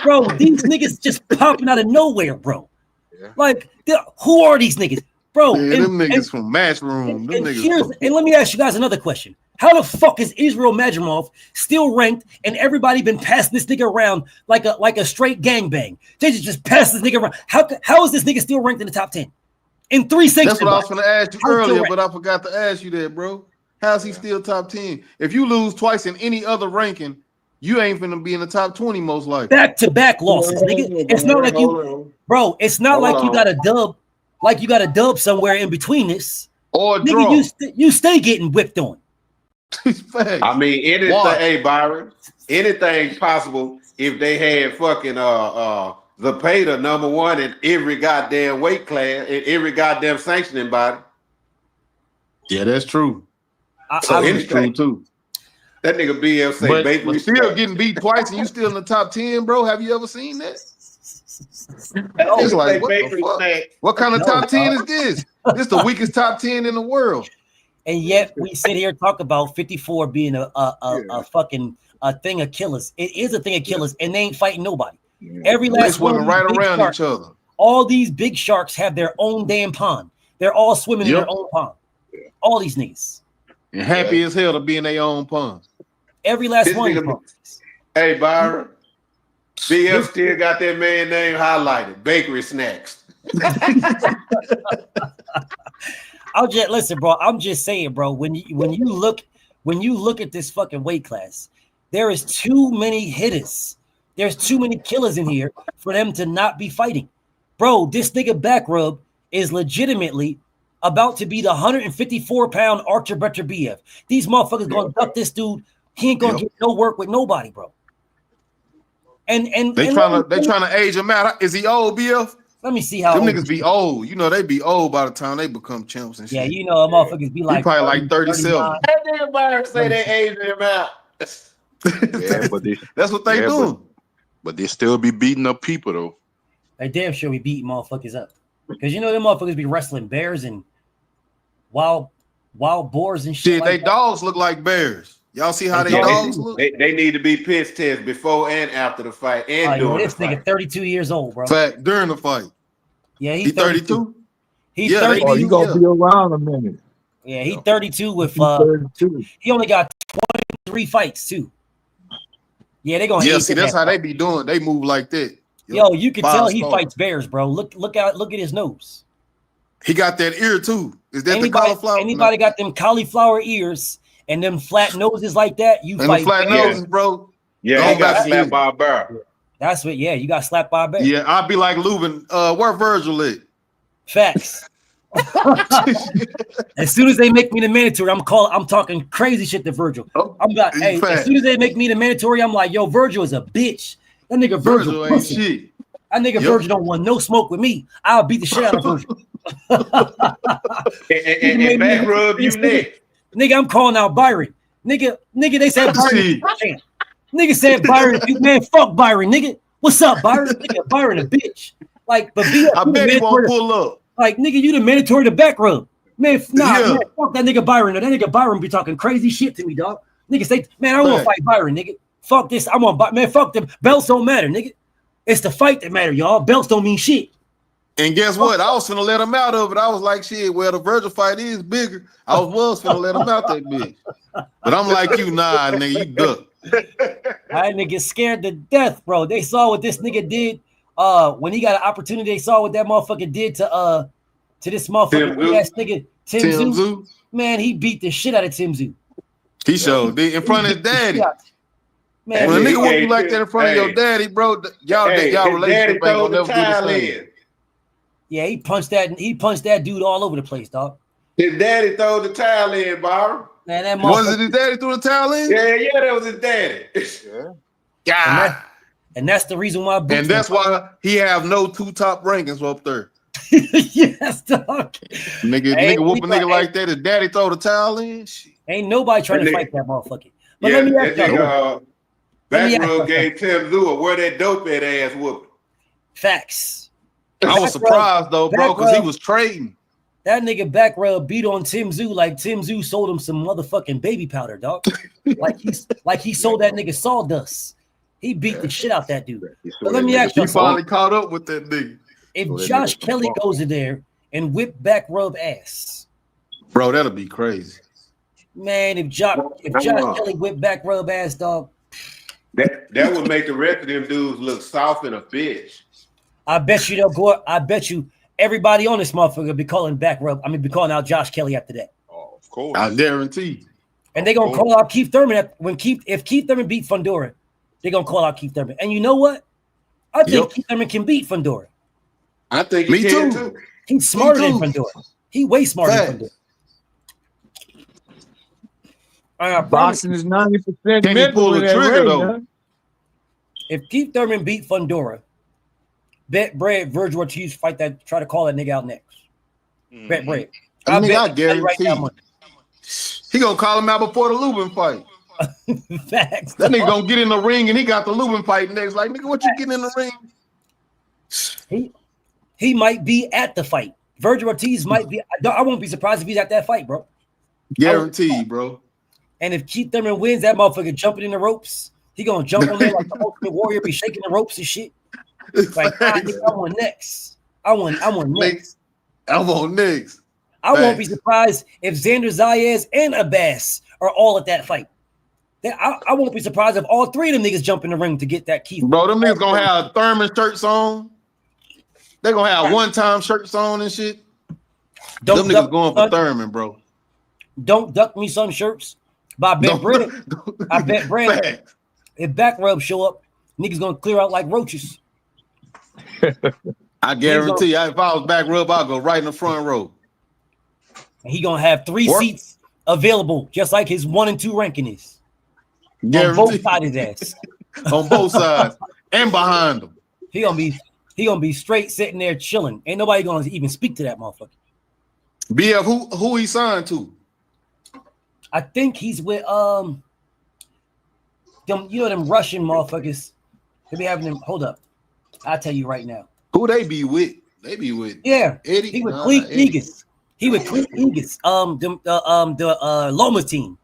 Bro, these niggas just popping out of nowhere, bro.
Yeah.
Like, who are these niggas? bro.
Yeah, them niggas from Matchroom.
And let me ask you guys another question. How the fuck is Israel Madrimov still ranked and everybody been passing this nigga around like a straight gangbang? They just pass this nigga around. How is this nigga still ranked in the top 10? In 3 sanctions.
That's what I was going to ask you earlier, but I forgot to ask you that, bro. How's he still top 10? If you lose twice in any other ranking, you ain't finna be in the top 20 most likely.
Back-to-back losses, nigga. It's not like you, bro. It's not like you got a dub, like you got a dub somewhere in between this.
Or
nigga, you stay getting whipped on.
I mean, anything, hey Byron, anything possible if they had fucking Zapata #1 in every goddamn weight class, in every goddamn sanctioning body.
Yeah, that's true.
So it's true too. That nigga BL say
but still getting beat twice and you still in the top 10, bro. Have you ever seen that? It's like, what the fuck? What kind of top 10 is this? This is the weakest top 10 in the world.
And yet we sit here and talk about 54 being a fucking thing of killers. It is a thing of killers, and they ain't fighting nobody. Every last one
right around each other.
All these big sharks have their own damn pond. They're all swimming in their own pond. All these niggas.
And happy as hell to be in their own pond.
Every last one.
Hey Byron, BF still got that man name highlighted. Bakery Snacks.
I'll just listen, bro. I'm just saying, bro. When you look at this fucking weight class, there is too many hitters. There's too many killers in here for them to not be fighting, bro. This nigga back rub is legitimately about to be the 154-pound Archer Butcher BF. These motherfuckers gonna duck this dude. He ain't gonna get no work with nobody, bro. And
they trying to age him out. Is he old, BF?
Let me see how
them niggas be old. You know they be old by the time they become champs and shit.
Yeah, you know motherfuckers be like
he probably like 37.
Everybody say they aged him out.
Yeah, but
that's what they do.
But they still be beating up people though.
They damn sure be beating motherfuckers up. Because you know them motherfuckers be wrestling bears and wild boars and shit.
Shit,
like
they dogs look like bears. Y'all see how they dogs look?
They need to be piss test before and after the fight and during
this nigga 32 years old, bro.
Fact, during the fight.
Yeah,
he's 32.
He's 32.
Oh, you gonna be around a minute.
Yeah, he's 32 with
32.
He only got 23 fights too. Yeah, they gonna.
Yeah, see, that's how they be doing. They move like that.
Yo, you can tell he fights bears, bro. Look at his nose.
He got that ear too. Is that the cauliflower?
Anybody got them cauliflower ears and them flat noses like that? You fight
flat noses, bro.
Yeah, you got slapped by a bear.
That's what. Yeah, you got slapped by a bear.
Yeah, I'd be like Lubin. Where Virgil at?
Facts. As soon as they make me the mandatory, I'm talking crazy shit to Virgil. I'm like, hey, as soon as they make me the mandatory, I'm like, yo, Virgil is a bitch. That nigga Virgil
ain't shit.
That nigga Virgil don't want no smoke with me. I'll beat the shit out of Virgil.
and back rub you neck.
Nigga, I'm calling out Byron. Nigga, they said Byron. Nigga said Byron. Man, fuck Byron, nigga. What's up, Byron? Nigga, Byron a bitch. Like, but
I bet he won't pull up.
Like, nigga, you the mandatory to back rub. Man, man, fuck that nigga Byron. That nigga Byron be talking crazy shit to me, dog. Nigga say, man, I don't want to fight Byron, nigga. Fuck this. I want, man, fuck them. Belts don't matter, nigga. It's the fight that matter, y'all. Belts don't mean shit.
And guess what? I was finna let him out of it. I was like, shit, well, the Virgil fight is bigger. I was finna let him out that bitch. But I'm like you, nah, nigga, you duck.
That nigga scared to death, bro. They saw what this nigga did. When he got an opportunity, they saw what that motherfucker did to this motherfucker ass nigga Tim Tszyu. Man, he beat the shit out of Tim Tszyu.
He showed in front of his daddy.
Man,
when a nigga whoop you like that in front of your daddy, bro, y'all relationship ain't gonna never be the same.
Yeah, he punched that dude all over the place, dog.
His daddy threw the towel in, Byron.
Man, that
was it his daddy threw the towel in?
Yeah, that was his daddy.
Yeah.
And that's the reason why.
And that's why he have no two top rankings up there.
Yes, dog.
Nigga whoop a nigga like that. His daddy throw the towel in. Shit.
Ain't nobody trying to fight that motherfucker. But let me ask you.
Backroom gave Tim Tszyu where that dope that ass whooped.
Facts.
I was surprised though, bro, because he was trading.
That nigga back rub beat on Tim Tszyu like Tim Tszyu sold him some motherfucking baby powder, dog. like he sold that nigga sawdust. He beat the shit out that dude. But let me ask you.
He finally caught up with that nigga.
If Josh Kelly goes in there and whip back rub ass.
Bro, that'll be crazy.
Man, if Josh Kelly whip back rub ass, dog.
That would make the rest of them dudes look soft and a bitch.
I bet you they'll go. I bet you everybody on this motherfucker be calling back rub. I mean, be calling out Josh Kelly after that.
Oh, of course.
I guarantee.
And they're gonna call out Keith Thurman if Keith Thurman beat Fundora, they're gonna call out Keith Thurman. And you know what? I think Keith Thurman can beat Fundora.
I think he can too.
He's smarter than Fundora. He way smarter than Fundora.
Boxing is 90%
Can he pull the trigger though?
Huh?
If Keith Thurman beat Fundora, bet bread Virgil Ortiz fight that. Try to call that nigga out next. Bet bread.
I guarantee. He gonna call him out before the Lubin fight.
Facts.
That nigga gonna get in the ring and he got the Lubin fight next. Like, nigga, what you getting in the ring?
He might be at the fight. Virgil Ortiz might be. I won't be surprised if he's at that fight, bro.
Guaranteed, bro.
And if Keith Thurman wins, that motherfucker jumping in the ropes. He gonna jump on there like the Ultimate Warrior, be shaking the ropes and shit. Like, I want next. I want next.
I want next.
I won't be surprised if Xander Zayas and Abbas are all at that fight. I won't be surprised if all three of them niggas jump in the ring to get that Keith.
Bro, them niggas gonna have Thurman shirts on. They gonna have one-time shirts on and shit. Them niggas going for Thurman, bro.
Don't duck me some shirts. But I bet Brad. If back rubs show up, niggas gonna clear out like roaches.
I guarantee if I was back rub, I'll go right in the front row.
And he gonna have 3 seats available, just like his 1 and 2 ranking is. On both sides of his ass.
On both sides and behind him.
He gonna be straight sitting there chilling. Ain't nobody gonna even speak to that motherfucker.
BF, who he signed to?
I think he's with them, them Russian motherfuckers. They be having them. Hold up, I'll tell you right now.
Who they be with? They be with
Eddie. He with Cleet Egas. He with Cleet Egas. The Loma team.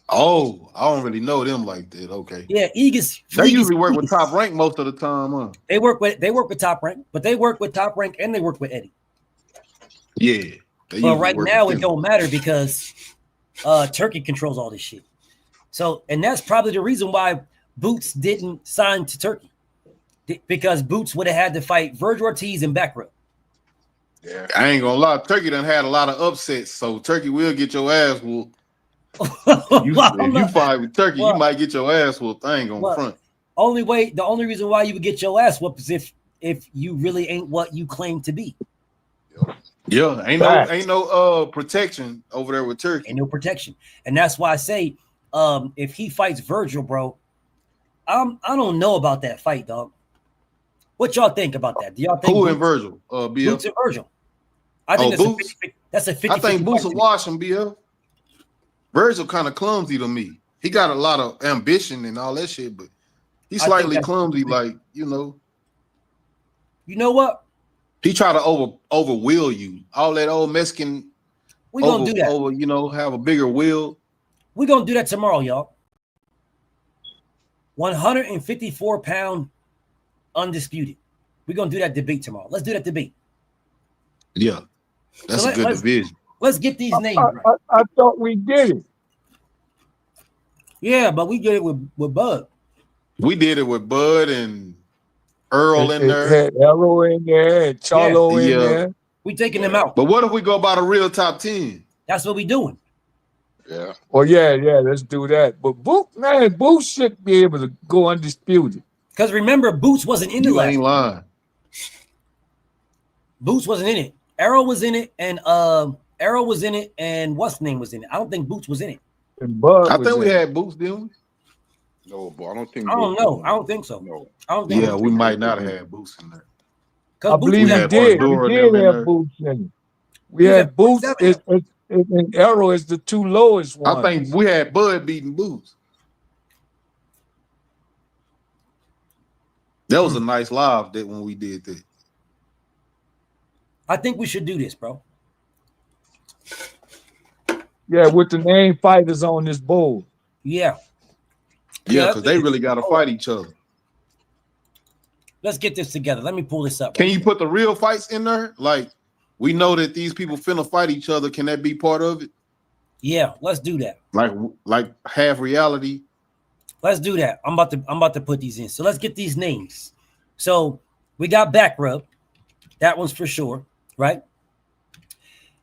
Oh, I don't really know them like that. Okay.
Yeah, Egas.
They usually work with Top Rank most of the time, huh?
They work with Top Rank, but they work with Top Rank and they work with Eddie.
Yeah.
But right now it don't matter because Turkey controls all this shit. So, and that's probably the reason why Boots didn't sign to Turkey, because Boots would have had to fight Virgil Ortiz and Backrow.
Yeah, I ain't gonna lie. Turkey done had a lot of upsets, so Turkey will get your ass whooped. If you fight with Turkey, you might get your ass whooped. I ain't gonna front.
The only reason why you would get your ass whooped is if you really ain't what you claim to be.
Yeah, ain't no protection over there with Turkey.
Ain't no protection, and that's why I say, if he fights Virgil, bro, I don't know about that fight, dog. What y'all think about that? Do y'all think
who and Virgil?
Boots and Virgil. I think that's a 50.
I think Boots will wash him, BF. Virgil kind of clumsy to me. He got a lot of ambition and all that shit, but he's slightly clumsy, like, you know.
You know what?
He try to over will you. All that old Mexican.
We gonna do that.
Have a bigger will.
We're gonna do that tomorrow, y'all. 154-pound undisputed. We're gonna do that debate tomorrow. Let's do that debate.
Yeah, that's a good division.
Let's get these names right.
I thought we did it.
Yeah, but we did it with Bud.
We did it with Bud and Earl in there.
Had Errol in there, and Charlo in there.
We taking them out.
But what if we go by the real top 10?
That's what we doing.
Yeah.
Well, yeah, let's do that. But Boots should be able to go undisputed.
Because remember, Boots wasn't in it last.
You ain't lying.
Boots wasn't in it. Arrow was in it, and what's name was in it. I don't think Boots was in it.
And Bud
I think we had Boots, didn't we?
No, but I don't think.
I don't know. I don't think so.
No.
I don't think.
Yeah, we might not have had Boots in there.
I believe we did. We did have Boots in it. We had Boots and Arrow is the two lowest ones.
I think we had Bud beating Boots. That was a nice live that when we did that.
I think we should do this, bro.
Yeah, with the name fighters on this board.
Yeah.
Yeah, because they really got to fight each other.
Let's get this together. Let me pull this up.
Can you put the real fights in there? Like, we know that these people finna fight each other. Can that be part of it?
Yeah, let's do that.
Like half reality.
Let's do that. I'm about to put these in. So let's get these names. So we got Back Rub. That one's for sure, right?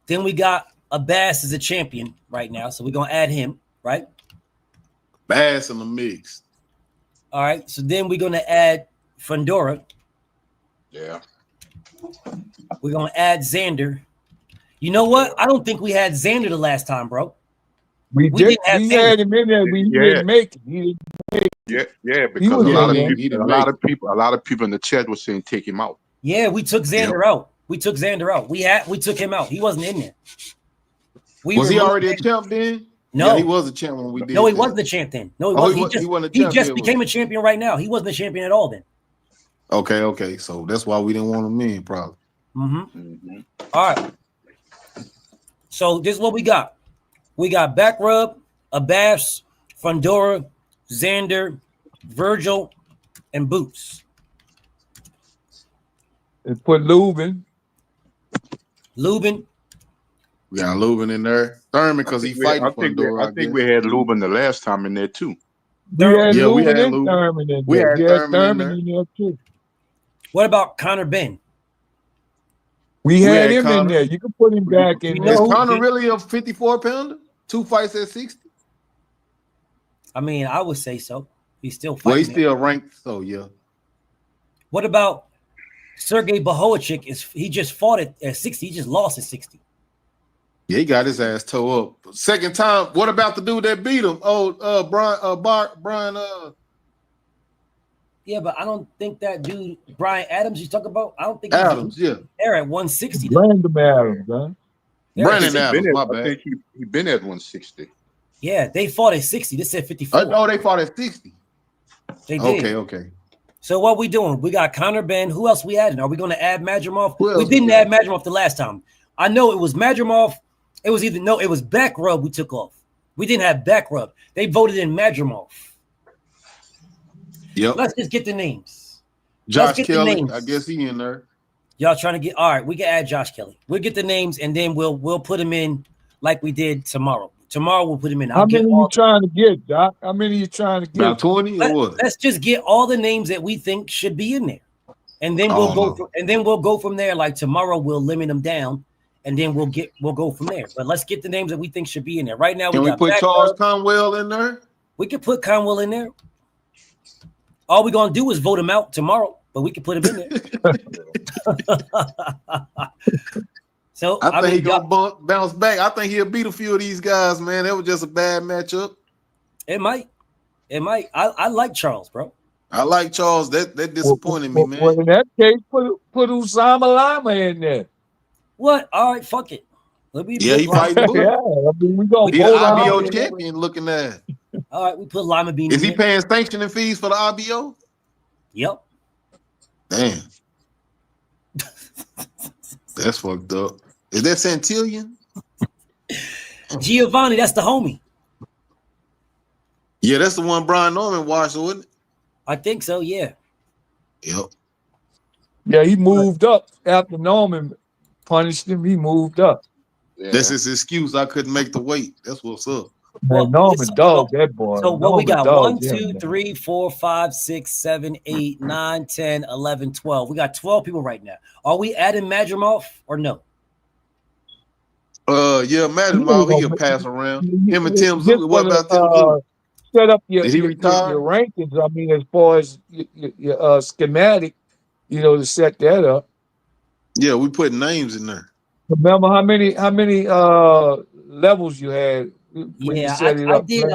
Then we got Abbas as a champion right now. So we're gonna add him, right?
Bass in the mix.
All right. So then we're gonna add Fundora.
Yeah.
We're gonna add Xander. You know what? I don't think we had Xander the last time, bro.
We did. We had him in there. We didn't make it.
Yeah, because a lot of people in the chat were saying take him out.
Yeah, we took Xander out. We took Xander out. We took him out. He wasn't in there.
Was he already a champ then?
No,
yeah, he was a champ when we did.
No, he wasn't the champ then. No, he wasn't. He just became a champion right now. He wasn't a champion at all then.
Okay. So that's why we didn't want him in, probably.
All right. So this is what we got. We got Back Rub, Abbas, Fundora, Xander, Virgil, and Boots.
And put Lubin.
We got Lubin in there. Thurman, because he fighting Fundora.
I think we had Lubin the last time in there too.
We had Lubin and Thurman in there.
We had Thurman
in there too.
What about Connor Ben?
We had him in there. You can put him back in there.
Is Connor really a 54-pounder? 2 fights at 60?
I mean, I would say so. He's still fighting.
Well, he's still ranked, so yeah.
What about Sergey Bohocik? He just fought at 60. He just lost at 60.
Yeah, he got his ass toe up. Second time. What about the dude that beat him? Oh, Brian.
Yeah, but I don't think that dude, Brian Adams, you talk about. I don't think
Adams. Yeah,
they're at 160.
Brandon Adams, huh?
Brandon Adams. My bad.
I think he been at 160.
Yeah, they fought at 60. This said 54.
Oh, they fought at 60.
They did.
Okay.
So what we doing? We got Connor Ben. Who else we adding? Are we going to add Madrimov? We didn't add Madrimov the last time. I know it was Madrimov. It was Back Rub we took off. We didn't have Back Rub. They voted in Madrimov.
Yep.
Let's just get the names.
Josh Kelly, I guess he in there.
Y'all trying to get all right? We can add Josh Kelly. We'll get the names and then we'll put them in like we did tomorrow. Tomorrow we'll put them in.
How many you trying to get, Doc? How many you trying to get?
About 20 or what?
Let's just get all the names that we think should be in there, and then we'll go from there. Like tomorrow we'll limit them down, and then we'll go from there. But let's get the names that we think should be in there. Right now,
Can we put Charles Conwell in there?
We can put Conwell in there. All we're gonna do is vote him out tomorrow, but we can put him in there. So
I think he's gonna bounce back. I think he'll beat a few of these guys, man. That was just a bad matchup.
It might. I like Charles, bro.
I like Charles. That disappointed me, man.
Well, in that case, put Usama Lama in there.
What? All right, fuck it.
He fighting.
Yeah, I mean, we gonna
He's an IBO champion looking at.
All right, we put Lima Bean.
Is he paying sanctioning fees for the IBO?
Yep.
Damn. That's fucked up. Is that Santillion?
Giovanni, that's the homie.
Yeah, that's the one Brian Norman watched, wasn't it?
I think so, yeah.
Yep.
Yeah, he moved up after Norman punished him. He moved up.
Yeah. That's his excuse. I couldn't make the weight. That's what's up.
Well, Norman dog that boy.
So what we got? 1, 2, 3, 4, 5, 6, 7, 8, 9, 10, 11, 12. We got 12 people right now. Are we adding Madrimov or no?
Yeah, Madrimov, he'll pass around. Him and Tim Zulu. What about Tim Zulu?
Set up your
retire?
Your rankings. I mean, as far as your schematic, to set that up.
Yeah, we put names in there.
Remember how many levels you had?
Yeah, I did.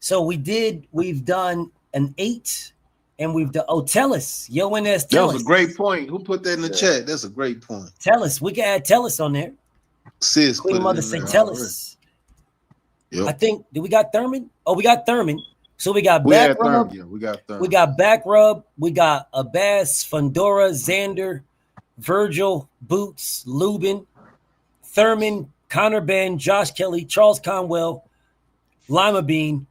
So we've done an 8, and we've done. Oh, Tellis, Ennis.
That was a great point. Who put that in the chat? That's a great point.
Tellis, we can add Tellis on there.
Sis,
Queen Mother say Tellis.
Yep.
I think. Did we got Thurman? Oh, we got Thurman. So we got Back Rub.
Yeah, we got Thurman.
We got Back Rub. We got Abbas, Fundora, Xander, Virgil, Boots, Lubin, Thurman, Connor Ben, Josh Kelly, Charles Conwell, Lima Bean,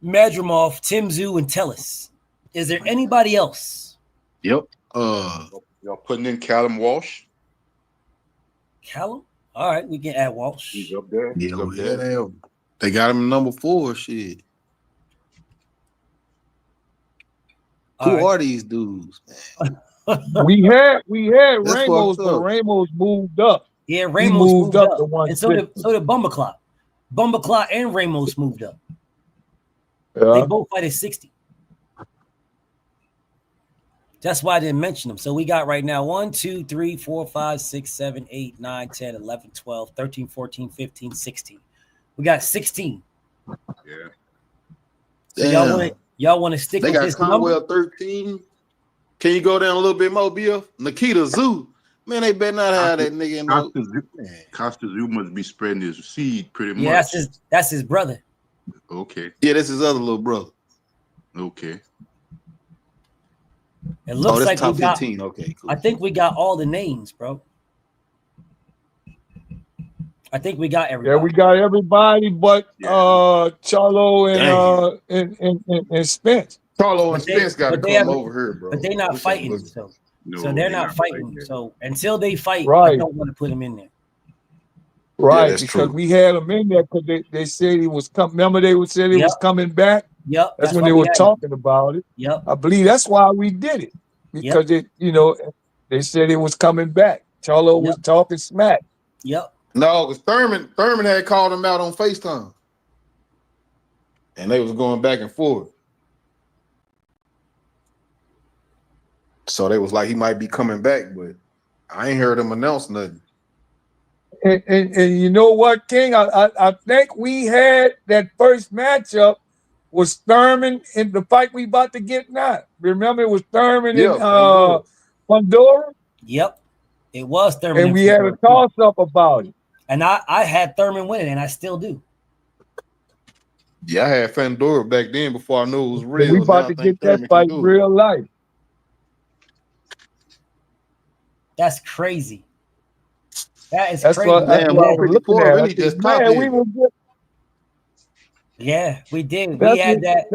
Madrimov, Tim Zoo, and Tellis. Is there anybody else
Yep.
Y'all putting in Callum Walsh?
Callum? All right, we can add Walsh.
He's up there.
Yeah, they got him number 4. Shit. Who are these dudes, man?
we had
That's
Ramos,
fucked
but
up.
Ramos moved up.
Yeah,
He
Ramos moved up.
to 160.
And so did Bumba Clot and Ramos moved up.
Yeah.
They both fight at 60. That's why I didn't mention them. So we got right now 1, 2, 3, 4, 5, 6, 7, 8, 9, 10, 11, 12, 13, 14, 15, 16. We got 16.
Yeah.
So y'all want to stick
They
with
got
this
Conwell
number?
13. Can you go down a little bit more, Bill? Nikita Zoo. Man, they better not have that nigga in there.
Costa Zoo must be spreading his seed pretty much.
Yeah, that's his brother.
Okay.
Yeah, that's his other little brother.
Okay.
It looks
that's
like
top
we got,
15. Okay, cool.
I think we got all the names, bro. I think we got everybody.
Yeah, we got everybody but Charlo and Spence.
Charlo and Spence got to come over here, bro.
But they're not fighting, so they're not fighting. So until they fight, I don't want to put them in there.
Right,
that's
because
true.
we had him in there because they said he was coming. Remember, they would say he was coming back.
Yep,
that's when
why
they
we
were
had
talking about it.
Yep,
I believe that's why we did it because they said it was coming back. Charlo was talking smack.
Yep.
No, because Thurman had called him out on FaceTime, and they was going back and forth. So they was like, he might be coming back, but I ain't heard him announce nothing.
And you know what, King? I think we had that first matchup was Thurman in the fight we about to get now. Remember, it was Thurman and Fundora?
Yep, it was Thurman.
And we had a toss-up about it.
And I had Thurman winning, and I still do.
Yeah, I had Fandora back then before I knew it was real.
We about to get that fight real life.
That's crazy. That's crazy.
That's what I'm looking at. Really just
yeah, we did. We had that.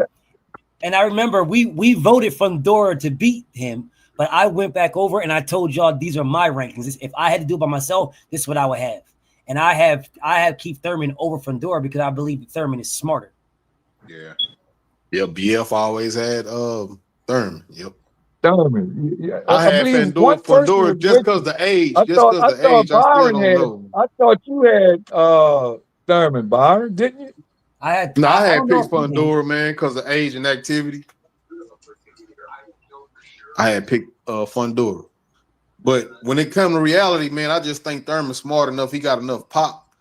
And I remember we voted Fundora to beat him, but I went back over and I told y'all these are my rankings. If I had to do it by myself, this is what I would have. And I have Keith Thurman over Fundora because I believe that Thurman is smarter.
Yeah.
Yeah, BF always had Thurman. Yep.
Thurman. Yeah.
I had Fundora just because the age. I still don't know.
I thought you had Thurman, Byron, didn't you?
I had
picked Fundora, man, because of age and activity. I had picked Fundora. But when it comes to reality, man, I just think Thurman's smart enough. He got enough pop.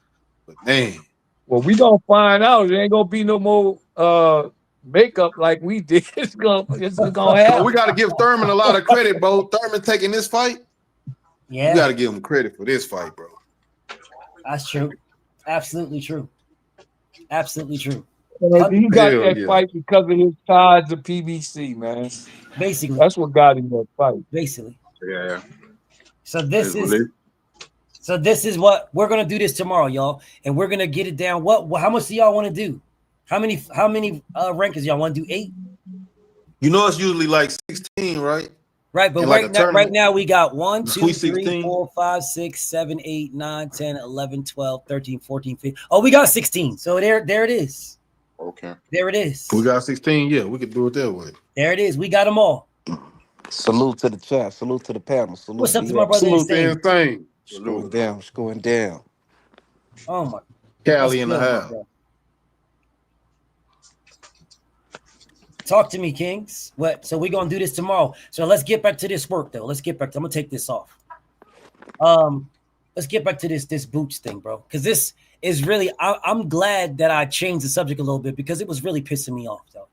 But man.
Well, we gonna find out. There ain't gonna be no more makeup like we did. It's gonna happen.
We gotta give Thurman a lot of credit, bro. Thurman taking this fight.
Yeah.
You gotta give him credit for this fight, bro.
That's true. Absolutely true. Absolutely true.
He got that fight because of his ties to PBC, man.
Basically.
That's what got him that fight.
Basically.
Yeah.
So this is what we're gonna do this tomorrow, y'all, and we're gonna get it down. How much do y'all want to do? How many rankings y'all want to do? 8?
You know it's usually like 16, right?
Right, but right now we got 1, 2, 3,
16.
4, 5, 6, 7, 8, 9, 10, 11, 12, 13, 14, 15. Oh, we got 16. So there it is.
Okay.
There it is.
We got 16. Yeah, we could do it that way.
There it is. We got them all.
Salute to the chat. Salute to the panel. Salute.
What's up to my brother?
Salute to thing.
What's going down? What's going down?
Oh my.
Cali in the house.
Talk to me, Kings. What? So we're gonna do this tomorrow. So let's get back to this work, though. Let's get back. I'm gonna take this off. Let's get back to this boots thing, bro. Because this is really. I'm glad that I changed the subject a little bit because it was really pissing me off, though.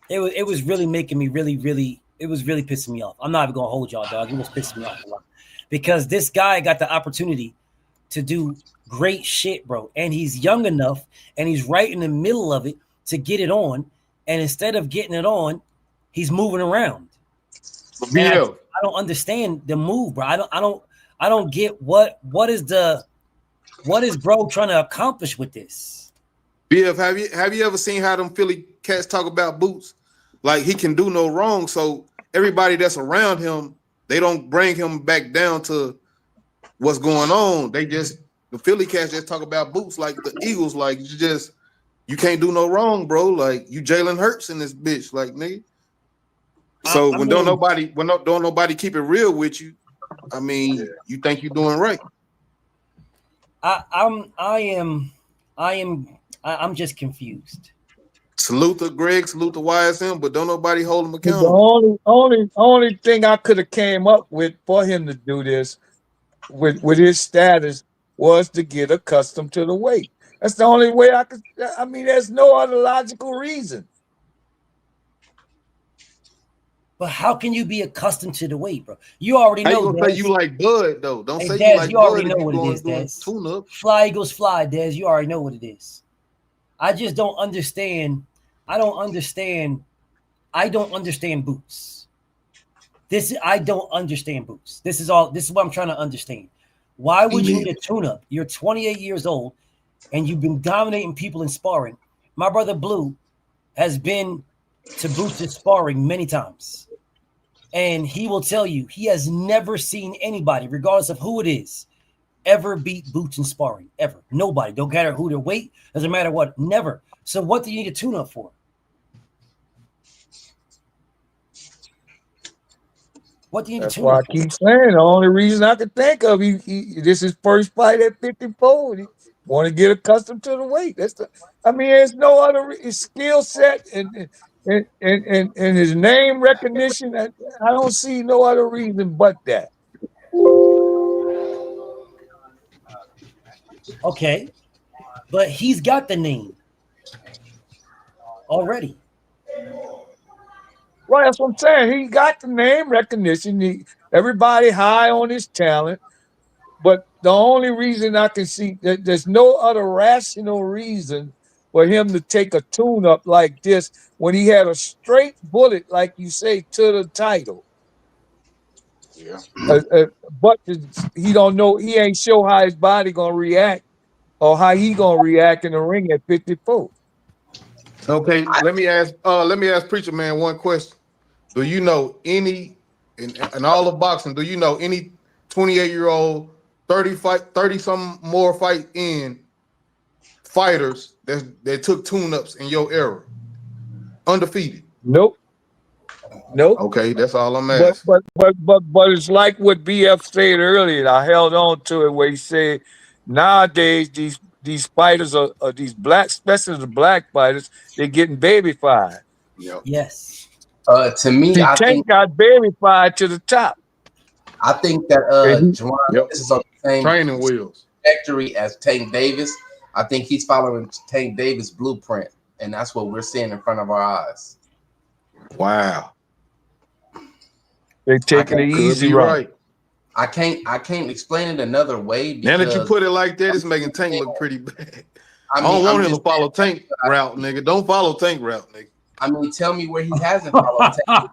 It was really making me really. It was really pissing me off. I'm not even gonna hold y'all, dog. It was pissing me off a lot because this guy got the opportunity to do great shit, bro. And he's young enough, and he's right in the middle of it to get it on. And instead of getting it on, he's moving around. I don't understand the move, bro. I don't get what is bro trying to accomplish with this.
BF, have you ever seen how them Philly cats talk about boots? Like he can do no wrong, so everybody that's around him, they don't bring him back down to what's going on. They just the Philly cats just talk about Boots like the Eagles, like you can't do no wrong, bro. Like you Jalen Hurts in this bitch, like nigga. So when don't nobody keep it real with you, I mean, you think you're doing right.
I'm just confused.
Salute to Greg, salute to YSM, but don't nobody hold him accountable.
The only thing I could have came up with for him to do this with his status was to get accustomed to the weight. That's the only way I could. I mean, there's no other logical reason.
But how can you be accustomed to the weight, bro? You already know.
How you gonna say you like Bud though? Don't say
Dez,
you like
you already
Bud
know
if
what
you
it is, Dez.
tune-up.
Fly Eagles fly, Dez. You already know what it is. I just don't understand. I don't understand Boots. I don't understand Boots. This is what I'm trying to understand. Why would you need a tune-up? You're 28 years old and you've been dominating people in sparring. My brother Blue has been to Boots' sparring many times. And he will tell you he has never seen anybody, regardless of who it is, ever beat Boots in sparring. Ever. Nobody. Don't matter who their weight. Doesn't matter what. Never. So what do you need a tune-up for? What do you need to tune
Why
up
I keep saying the only reason I can think of this is first fight at 54. He want to get accustomed to the weight. There's no other skill set and his name recognition. I don't see no other reason but that.
Okay, but he's got the name already.
Right, that's what I'm saying. He got the name recognition. Everybody high on his talent. But the only reason I can see that there's no other rational reason for him to take a tune-up like this when he had a straight bullet, like you say, to the title.
Yeah.
But he don't know. He ain't sure how his body gonna react or how he gonna react in the ring at 54.
Okay, let me ask Preacher Man one question. Do you know any in all of boxing? Do you know any 28-year-old 30 some more fight in fighters that took tune-ups in your era, undefeated?
Nope.
Okay, that's all I'm asking.
But it's like what BF said earlier. I held on to it where he said nowadays these fighters are these black, especially the black fighters, they're getting babyfied.
Yep.
Yes.
To me, I think
got babyfied to the top.
I think that Jaron is on the same
training wheels
trajectory as Tank Davis. I think he's following Tank Davis' blueprint, and that's what we're seeing in front of our eyes.
Wow.
They're taking it easy,
right?
I can't explain it another way.
Now that you put it like that, it's making Tank look pretty bad. I don't want him to follow Tank route, nigga. Don't follow Tank route, nigga.
I mean, tell me where he hasn't followed Tank.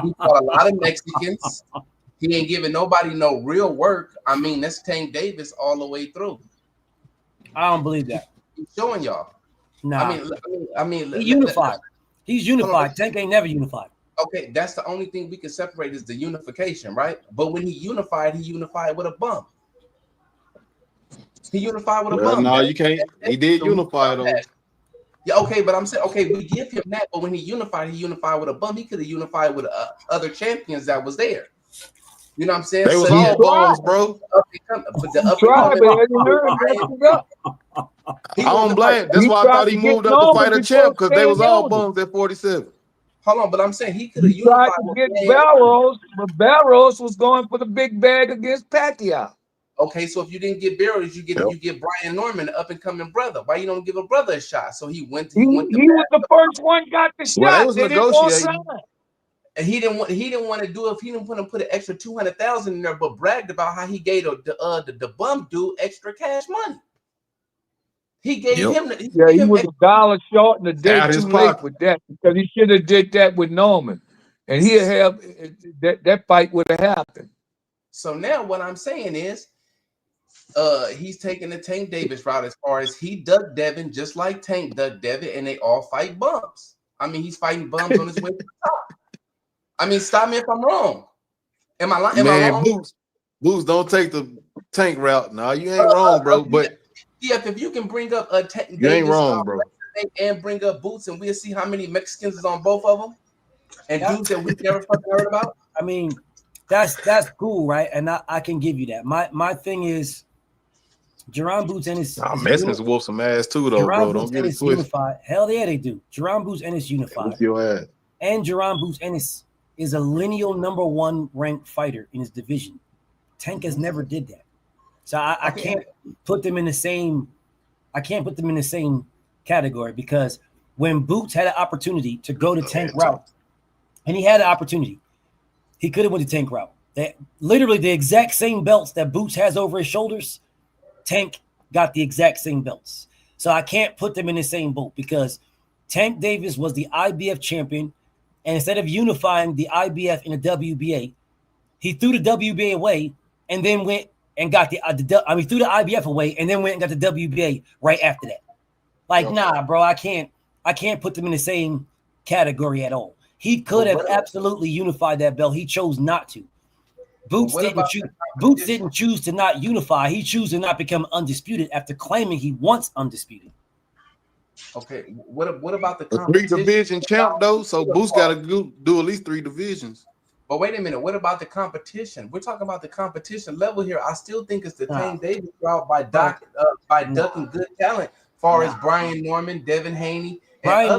He fought a lot of Mexicans. He ain't giving nobody no real work. I mean, that's Tank Davis all the way through.
I don't believe that.
He's showing y'all.
Nah.
I mean,
he's unified. He's unified. Tank ain't never unified.
Okay, that's the only thing we can separate is the unification, right? But when he unified with a bump. He unified with a bump.
No, you can't. He did unify though.
Yeah, okay, but I'm saying, okay, we give him that, but when he unified with a bump. He could have unified with other champions that was there. You know what I'm saying?
They was all bums, bro. I don't blame. That's why I thought he moved up to fight a champ because they was all bums at 47.
Hold on, but I'm saying he could have unified
to get Barrows, but Barrows was going for the big bag against Pacquiao.
Okay, so if you didn't get Barrows, you get Brian Norman, the up and coming brother. Why you don't give a brother a shot? So he went. He was
the first one got the shot.
Well, it was negotiating.
And he didn't want to do it if he didn't want to put an extra 200,000 in there, but bragged about how he gave the bum dude extra cash money. He gave him. He
was $1 short and a day too late with that because he should have did that with Norman, and he'd have that fight would have happened.
So now what I'm saying is, he's taking the Tank Davis route as far as he ducked Devin just like Tank ducked Devin, and they all fight bumps. I mean, he's fighting bums on his way to the top. I mean, stop me if I'm wrong. Am I lying? Am I wrong?
Boots, don't take the Tank route. No, you ain't wrong, bro. But
if you can bring up a Tank
you ain't wrong, bro.
And bring up Boots, and we'll see how many Mexicans is on both of them, and dudes that we've never fucking heard about.
I mean, that's cool, right? And I can give you that. My thing is, Jaron Boots Ennis.
Mexicans wolf some ass too, though, bro. Don't get it twisted.
Unified. Hell yeah, they do. Jaron Boots Ennis unified.
With your ass.
And Jaron Boots Ennis is a lineal number 1 ranked fighter in his division. Tank has never did that, so I can't put them in the same. I can't put them in the same category because when Boots had an opportunity to go to Tank route, and he had an opportunity, he could have went to Tank route. That literally the exact same belts that Boots has over his shoulders, Tank got the exact same belts. So I can't put them in the same boat because Tank Davis was the IBF champion, and instead of unifying the IBF in the WBA, he threw the WBA away and then went and got threw the IBF away and then went and got the WBA right after that. Like, nah, bro, I can't put them in the same category at all. He could have absolutely unified that belt. He chose not to. Boots didn't choose to not unify. He chose to not become undisputed after claiming he wants undisputed.
Okay, what about the
3-division champ though? So Boots got to do at least 3 divisions.
But wait a minute, what about the competition? We're talking about the competition level here. I still think it's the Tank Davis route by ducking good talent, far as Brian Norman, Devin Haney,
Brian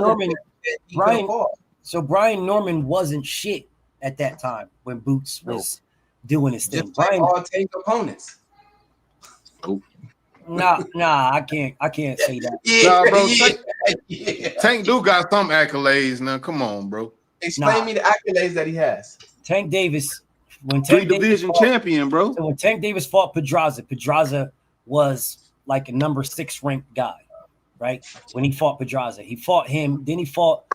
Norman wasn't shit at that time when Boots was doing his thing.
Just like all Tank opponents.
Nah, I can't say that.
Bro, Tank do got some accolades now. Come on, bro.
Explain me the accolades that he has.
Tank Davis, when Tank
3-division champion, bro.
So when Tank Davis fought Pedraza was like a number 6 ranked guy, right? When he fought Pedraza, he fought him. Then he fought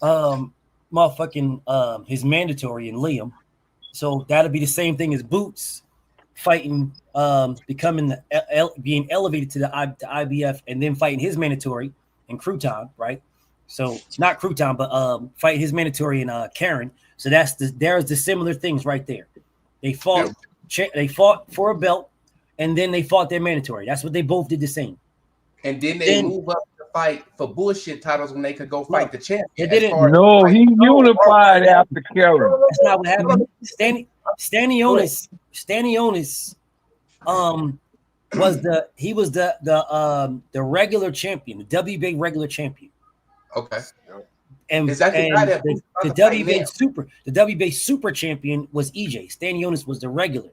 his mandatory in Liam. So that'll be the same thing as Boots fighting, becoming being elevated to the IBF, and then fighting his mandatory in Crouton, right? So not Crouton, but fighting his mandatory in Karen. So there's the similar things right there. They fought for a belt, and then they fought their mandatory. That's what they both did the same.
And then they move up to fight for bullshit titles when they could go fight the champion.
He unified after Karen.
That's not what happened. Stanionis was the regular champion, the WBA regular champion.
Okay.
And
is that the guy that
the WBA super champion was EJ. Stanionis was the regular.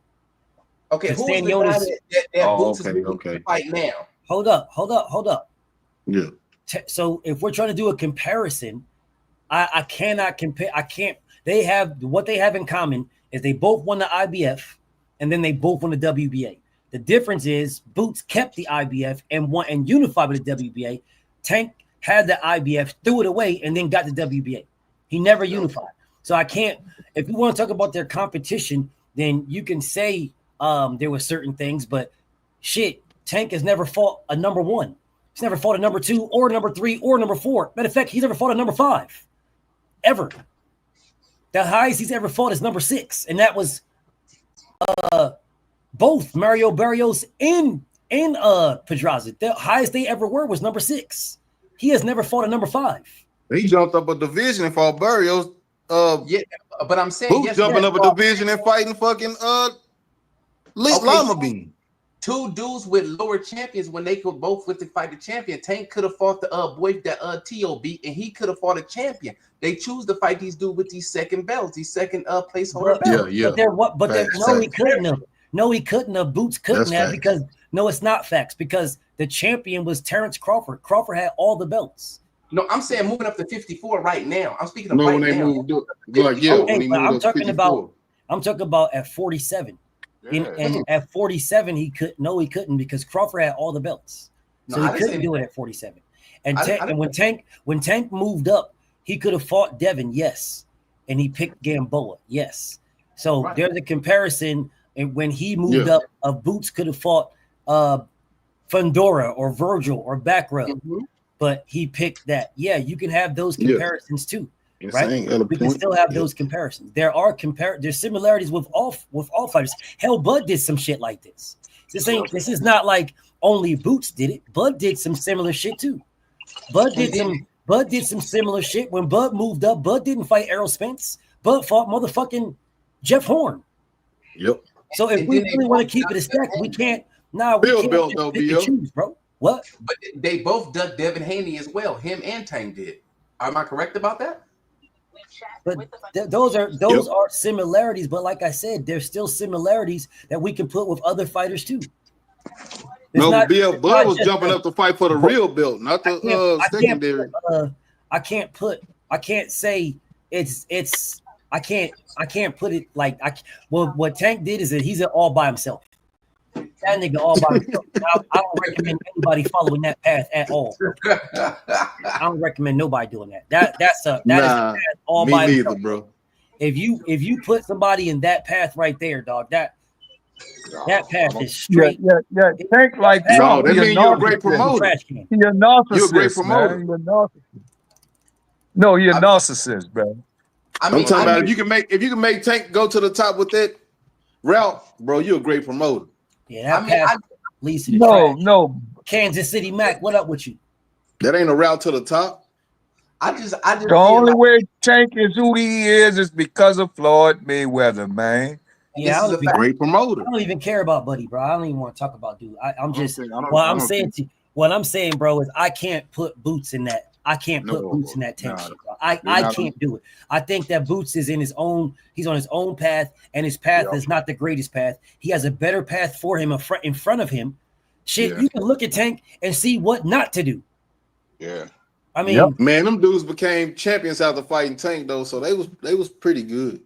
Okay, who's the guy that Boots is fight now?
Hold up.
Yeah.
So if we're trying to do a comparison, I cannot compare. I can't. They have what they have in common is they both won the IBF and then they both won the WBA. The difference is Boots kept the IBF and won and unified with the WBA. Tank had the IBF, threw it away, and then got the WBA. He never unified. So I can't. If you want to talk about their competition, then you can say there were certain things, but shit, Tank has never fought a number 1. He's never fought a number 2 or number 3 or number 4. Matter of fact, he's never fought a number 5 ever. The highest he's ever fought is number 6, and that was both Mario Barrios and Pedraza. The highest they ever were was number 6. He has never fought a number 5.
He jumped up a division and fought Barrios.
Yeah, but I'm saying
Boots jumping up a division and fighting fucking Lama Bean.
2 dudes with lower champions when they could both with to fight the champion. Tank could have fought the boy that T.O. beat, and he could have fought a champion. They choose to fight these dudes with these second belts, these second placeholder belts.
Yeah.
He couldn't have. No, he couldn't have. Boots couldn't have because it's not facts because the champion was Terrence Crawford. Crawford had all the belts.
No, I'm saying moving up to 54 right now. I'm speaking of
when
right
they
now.
moved up. I'm
talking about at 47. And at 47, he couldn't because Crawford had all the belts. So he couldn't do it at 47. And when Tank moved up, he could have fought Devin, yes. And he picked Gamboa, yes. So there's a comparison. And when he moved up, Boots could have fought Fundora or Virgil or Backrow. But he picked that. Yeah, you can have those comparisons too.
Insane.
Right? We can still have those comparisons. There are there's similarities with all fighters. Hell, Bud did some shit like this. This is not like only Boots did it. Bud did some similar shit too. Bud did some similar shit. When Bud moved up, Bud didn't fight Errol Spence. Bud fought motherfucking Jeff Horn.
Yep.
So if we really want to keep it a stack, we can't. Nah, we can't
Bill
just pick and choose, bro. What?
But they both ducked Devin Haney as well. Him and Tank did. Am I correct about that?
But those are similarities. But like I said, there's still similarities that we can put with other fighters too.
Bud was jumping up to fight for the real belt, not the secondary.
I can't put it like what Tank did is that he's all by himself. That nigga all by himself. I don't recommend anybody following that path at all. I don't recommend nobody doing that. That's a path all by himself,
bro.
If you put somebody in that path right there, dog, that path is straight.
Yeah. Tank like
no, that means you're a great promoter.
You're a narcissist.
You're a great promoter.
Man. You're a narcissist. No, you're a narcissist, bro.
I'm talking about if you can make Tank go to the top with that route, bro, you're a great promoter.
Yeah, that path leads to the trash.
No.
Kansas City Mac, what up with you?
That ain't a route to the top.
I just
the only way Tank is who he is because of Floyd Mayweather, man.
Yeah,
I'm a great promoter.
I don't even care about Buddy, bro. I don't even want to talk about dude. What I'm saying, bro, is I can't put Boots in that. I can't put Boots in that Tank shit, bro. I can't do it. I think that Boots is in his own. He's on his own path, and his path is not the greatest path. He has a better path for him in front of him. Shit, you can look at Tank and see what not to do.
Yeah.
I mean,
man, them dudes became champions after fighting Tank though, so they was pretty good.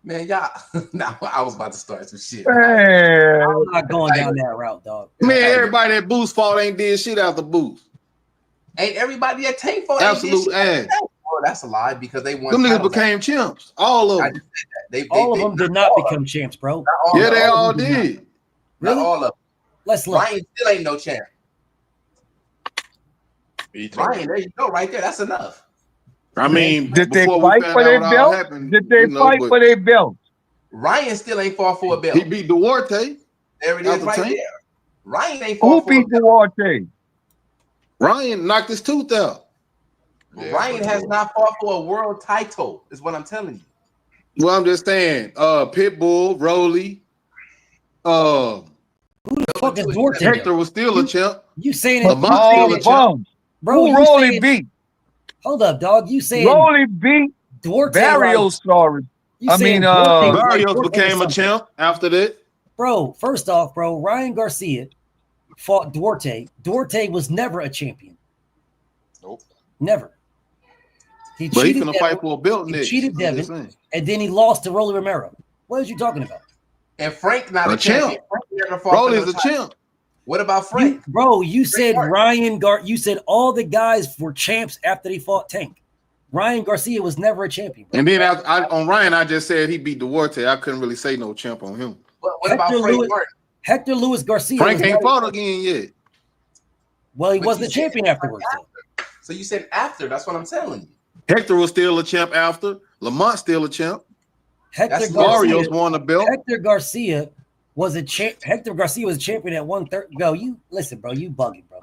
Man, y'all. Now I was about to start some shit.
Man.
I'm not going down that route, dog.
Man, everybody that Boots fought ain't did shit after Boots.
Ain't everybody that Tank fought
absolute ass.
Oh, that's a lie because they won.
Them niggas became champs. All of them.
All of them did not become champs, bro.
Yeah, they all did.
Not all of them.
Let's look.
Ryan still ain't no champ. Ryan, there you go, right there. That's enough.
I mean,
did they fight for their belt? Did they fight for their belt?
Ryan still ain't fought for a belt.
He beat Duarte.
There it is, right there. Ryan ain't fought for
a belt. Who beat Duarte?
Ryan knocked his tooth out.
Ryan has not fought for a world title, is what I'm telling you.
Well, I'm just saying, Pitbull, Rolly,
who the fuck is Duarte?
Hector was still a champ.
You saying it?
Lamont still a champ.
Bro,
who Rolly beat?
Hold up, dog. You saying
Rolly beat
Duarte?
Barrios, sorry.
Barrios became a champ after that.
Bro, first off, bro, Ryan Garcia fought Duarte. Duarte was never a champion.
Nope.
Never.
He's gonna fight for a belt next.
He cheated Devin, and then he lost to Rolly Romero. What are you talking about?
And Frank not a champ.
Rolly's a champ.
What about Frank?
You said you said all the guys were champs after they fought Tank. Ryan Garcia was never a champion.
Bro. And then on Ryan, I just said he beat Duarte. I couldn't really say no champ on him.
What about Frank Martin?
Hector Luis Garcia.
Frank ain't fought again yet.
Well, he wasn't a champion afterwards.
So you said after. That's what I'm telling you.
Hector was still a champ after. Lamont still a champ.
Hector
Barrios won the belt.
Hector Garcia was a champ. Hector Garcia was a champion at 130. Bro, you listen, bro. You bugging, bro.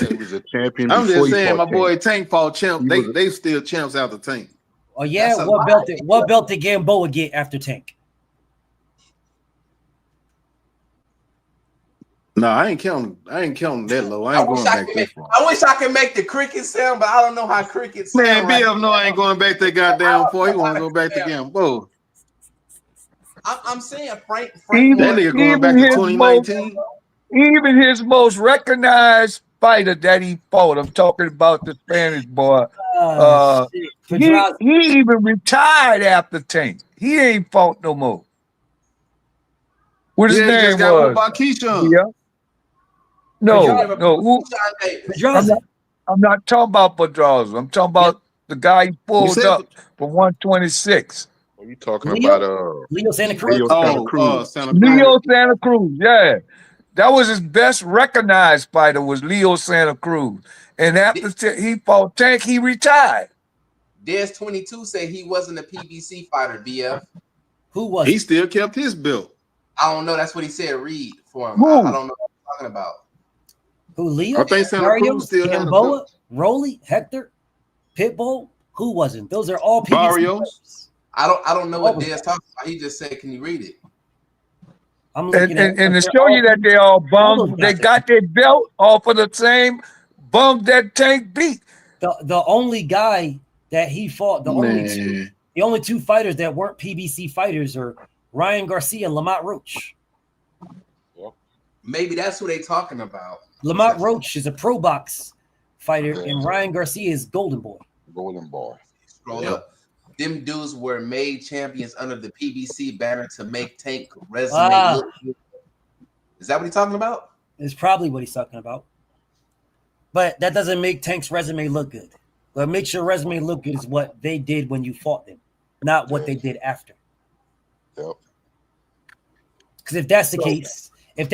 He was a champion.
I'm just saying, my boy Tank fought champ. They still champs after Tank.
Oh yeah, what belt did Gamboa get after Tank?
No, I ain't counting that low. I ain't going back that far.
I wish I could make the cricket sound, but I don't know how crickets sound.
Man, BF know I ain't going back that goddamn far. He want to go back to Gamboa.
I'm saying Frank
that nigga going back to 2019.
Even his most recognized fighter that he fought, I'm talking about the Spanish boy. He even retired after Tank. He ain't fought no more. What his name was? Yeah. No. I'm not talking about Pedraza. I'm talking about the guy he pulled up for 126.
What are you talking about?
Leo Santa Cruz.
Leo Santa Cruz. Yeah. That was his best recognized fighter was Leo Santa Cruz. And after he fought Tank, he retired.
There's 22 say he wasn't a PBC fighter, BF.
Who was
he? Still kept his belt.
I don't know. That's what he said. Read for him.
Who?
I don't know what I'm talking about.
Who? Leo?
I think Santa
Mario?
Cruz still had a
Gamboa?
belt.
Rolly? Hector? Pitbull? Who wasn't? Those are all PBC
Barrios.
fighters.
I don't know what Dez talking about. He just said, "Can you read it?"
I'm looking at
And to
they're
show
all-
you that they all
all
bums,
those
they
guys.
got their belt off of the same bums that Tank beat.
The only guy that he fought, the only two fighters that weren't PBC fighters are Ryan Garcia and Lamont Roach.
Maybe that's who they talking about.
Lamont Roach is a pro box fighter, and Ryan Garcia is Golden Boy.
Golden Boy.
Scroll up. Them dudes were made champions under the PBC banner to make Tank resume look good. Is that what he's talking about?
It's probably what he's talking about. But that doesn't make Tank's resume look good. What makes your resume look good is what they did when you fought them, not what they did after.
Yep.
Because if that's the case,
I'm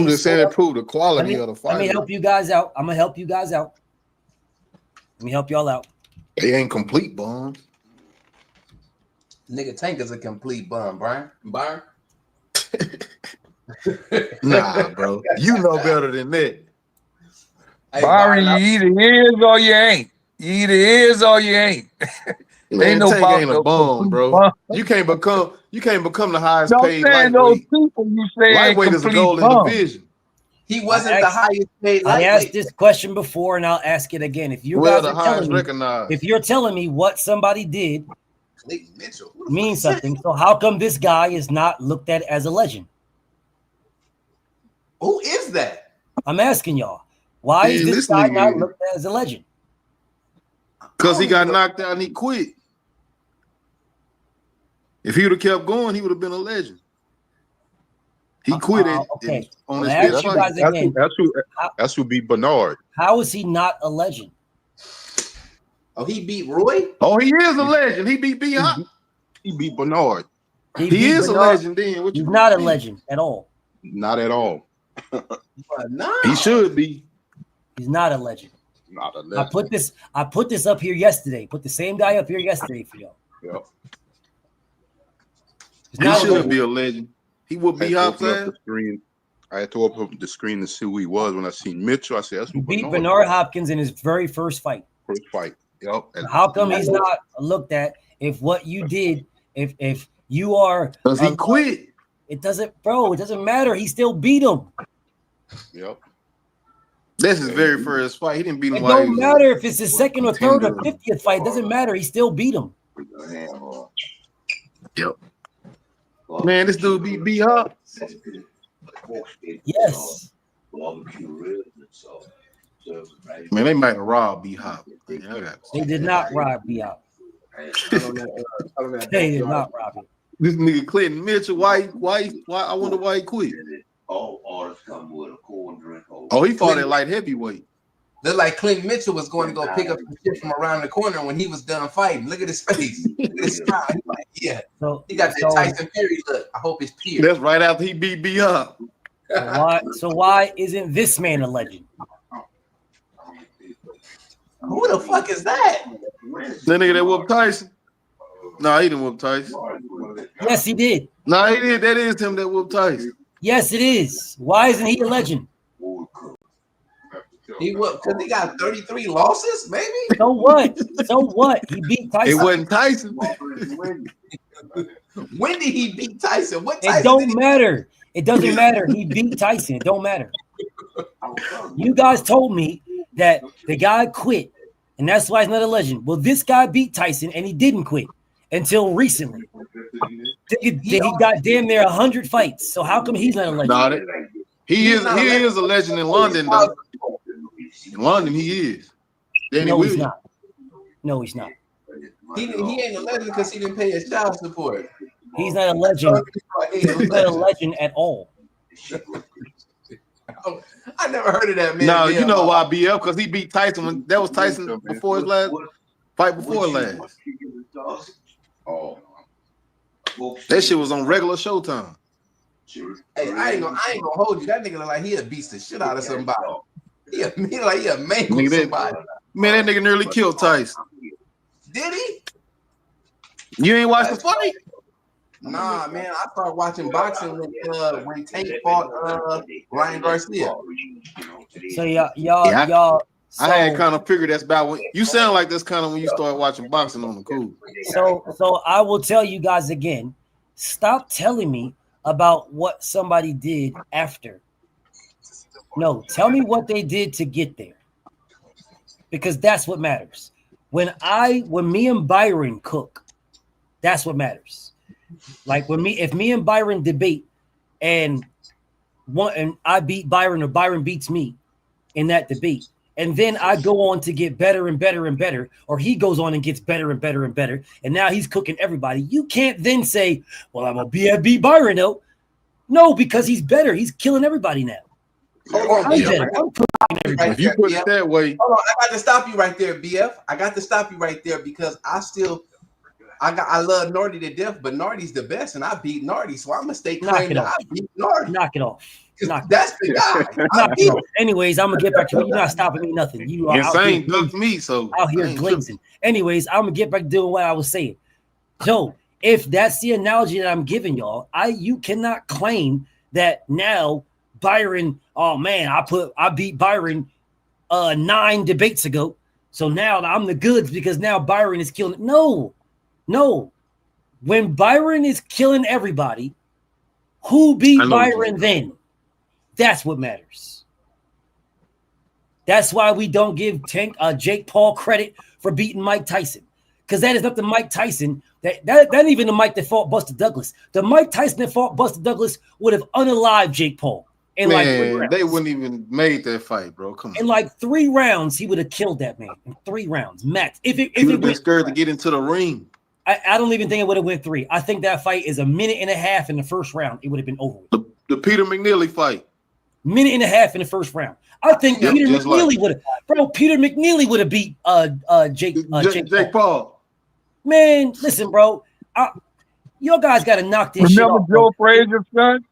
just saying it proved the quality of the fight.
Let me help you guys out. I'm gonna help you guys out. Let me help y'all out.
They ain't complete bums.
Nigga, Tank is a complete bum, Brian. Byron?
Nah, bro. You know better than that.
Hey,
Byron, you either is or you ain't. You either is or you ain't.
Man,
no
Tank ain't a bum, bro.
bum.
You can't become the highest
Don't
paid
saying those
lightweight.
people you say ain't
Lightweight is a
complete
golden
bum.
division.
He wasn't the highest paid
I
lightweight.
asked this question before, and I'll ask it again. If you
Well,
guys
the
are
highest
telling me,
recognized.
if you're telling me what somebody did
Clayton Mitchell.
means something, so how come this guy is not looked at as a legend?
Who is that?
I'm asking y'all. Why is
Man,
this
this
guy
nigga
not
is-
looked at as a legend?
Because he got knocked out and he quit. If he would have kept going, he would have been a legend. He quit
okay.
on
Well,
his
I ask
fifth
you
fight.
guys again.
That's who beat Bernard.
How is he not a legend?
Oh, he beat Roy?
Oh, he is a legend. He beat B Hop.
He beat Bernard.
He
beat
is a
Bernard.
legend then. What
He's
you
not a
mean?
legend at all.
Not at all.
He should be.
He's not a legend.
Not a
I
legend.
put this up here yesterday. Put the same guy up here yesterday for y'all.
Yep.
He's
He
not a
should
legend.
be a legend. He would
I
be
had to
Hop's
open up
ass.
the screen. I had to open up the screen to see who he was when I seen Mitchell. I said, "That's
He
who
beat
Bernard
Bernard
was."
Hopkins in his very first fight.
First fight. Yep. And
How come he's not looked at if what you did, if you are
Because he quit.
It doesn't matter. He still beat him.
Yep.
That's his very first fight. He didn't beat him
It
while he
don't
was
matter if it's his second or third or
contender.
50th fight. It doesn't matter. He still beat him.
Yep. Man, this dude beat B Hop.
Yes.
Man, they might have robbed B Hop.
They did not rob me out. They did not rob him.
This nigga Clinton Mitchell, why? I wonder why he quit. Oh, he fought at light heavyweight.
Looked like Clint Mitchell was going to go pick up some shit from around the corner when he was done fighting. Look at his face. Look at his smile. He's like, yeah.
So,
He got that Tyson Fury look. I hope it's Pierce.
That's right after he beat B Hop.
Why isn't this man a legend?
Who the fuck is that?
That nigga that whooped Tyson. No, he didn't whoop Tyson.
Yes, he did.
No, he did. That is him that whooped Tyson.
Yes, it is. Why isn't he a legend?
He what? Because he got 33 losses, maybe?
So what? So what? He beat Tyson.
It wasn't Tyson.
When did he beat Tyson? What
It
Tyson?
don't matter. It doesn't matter. He beat Tyson. It don't matter. You guys told me that the guy quit, and that's why he's not a legend. Well, this guy beat Tyson, and he didn't quit until recently. He got damn near 100 fights. So how come he's not a legend?
Nah, he is a legend in London, though. In London, he is. Danny
No, he's
Williams.
not. No, he's not.
He ain't a legend because he didn't pay his child support.
He's not a legend. He's not a legend at all.
I never heard of that man.
No, you know why BF? Because he beat Tyson when that was Tyson before his last fight before last. That shit was on regular Showtime.
Hey, I ain't gonna hold you. That nigga look like he'll beat the shit out of somebody. He like he'll mangle somebody.
Man, that nigga nearly killed Tyson.
Did he?
You ain't watched the fight?
Nah, man. I started watching boxing when Tank fought Ryan Garcia.
So y'all.
I had kind of figured that's about when you sound like that's kind of when you start watching boxing on the cool.
So I will tell you guys again. Stop telling me about what somebody did after. No, tell me what they did to get there. Because that's what matters. When me and Byron cook, that's what matters. Like if me and Byron debate and I beat Byron or Byron beats me in that debate, and then I go on to get better and better and better, or he goes on and gets better and better and better, and now he's cooking everybody. You can't then say, well, I'm gonna beat Byron though. No, because he's better. He's killing everybody now.
Hold on,
if you put it that way.
Hold on, I got to stop you right there, BF. I got to stop you right there because I love Nardi to death, but Nardi's the best, and I beat Nardi, so I'm gonna stay claiming that I beat Nardi.
Knock it off.
That's the guy.
Knock it off. Anyways, I'm gonna get back to you. You're not stopping me nothing. You are
Insane ducked me, so
out here glazing. Anyways, I'm gonna get back to doing what I was saying. So if that's the analogy that I'm giving y'all, you cannot claim that now Byron, oh man, I beat Byron 9 debates ago. So now I'm the goods because now Byron is killing. No. When Byron is killing everybody, who beat Byron then? That's what matters. That's why we don't give Jake Paul credit for beating Mike Tyson. Because that is up to Mike Tyson. That ain't even the Mike that fought Buster Douglas. The Mike Tyson that fought Buster Douglas would have unalived Jake Paul.
Man, they wouldn't even made that fight, bro. Come on.
In like 3 rounds, he would have killed that man. In 3 rounds, max. If it
been scared to get into the ring.
I don't even think it would have went 3. I think that fight is a minute and a half in the first round. It would have been over with.
The Peter McNeely fight.
Minute and a half in the first round. I think Peter McNeely would have. Bro, Peter McNeely would have beat Jake Paul. Man, listen, bro. Y'all guys got to knock this shit off.
Joe Frazier's son?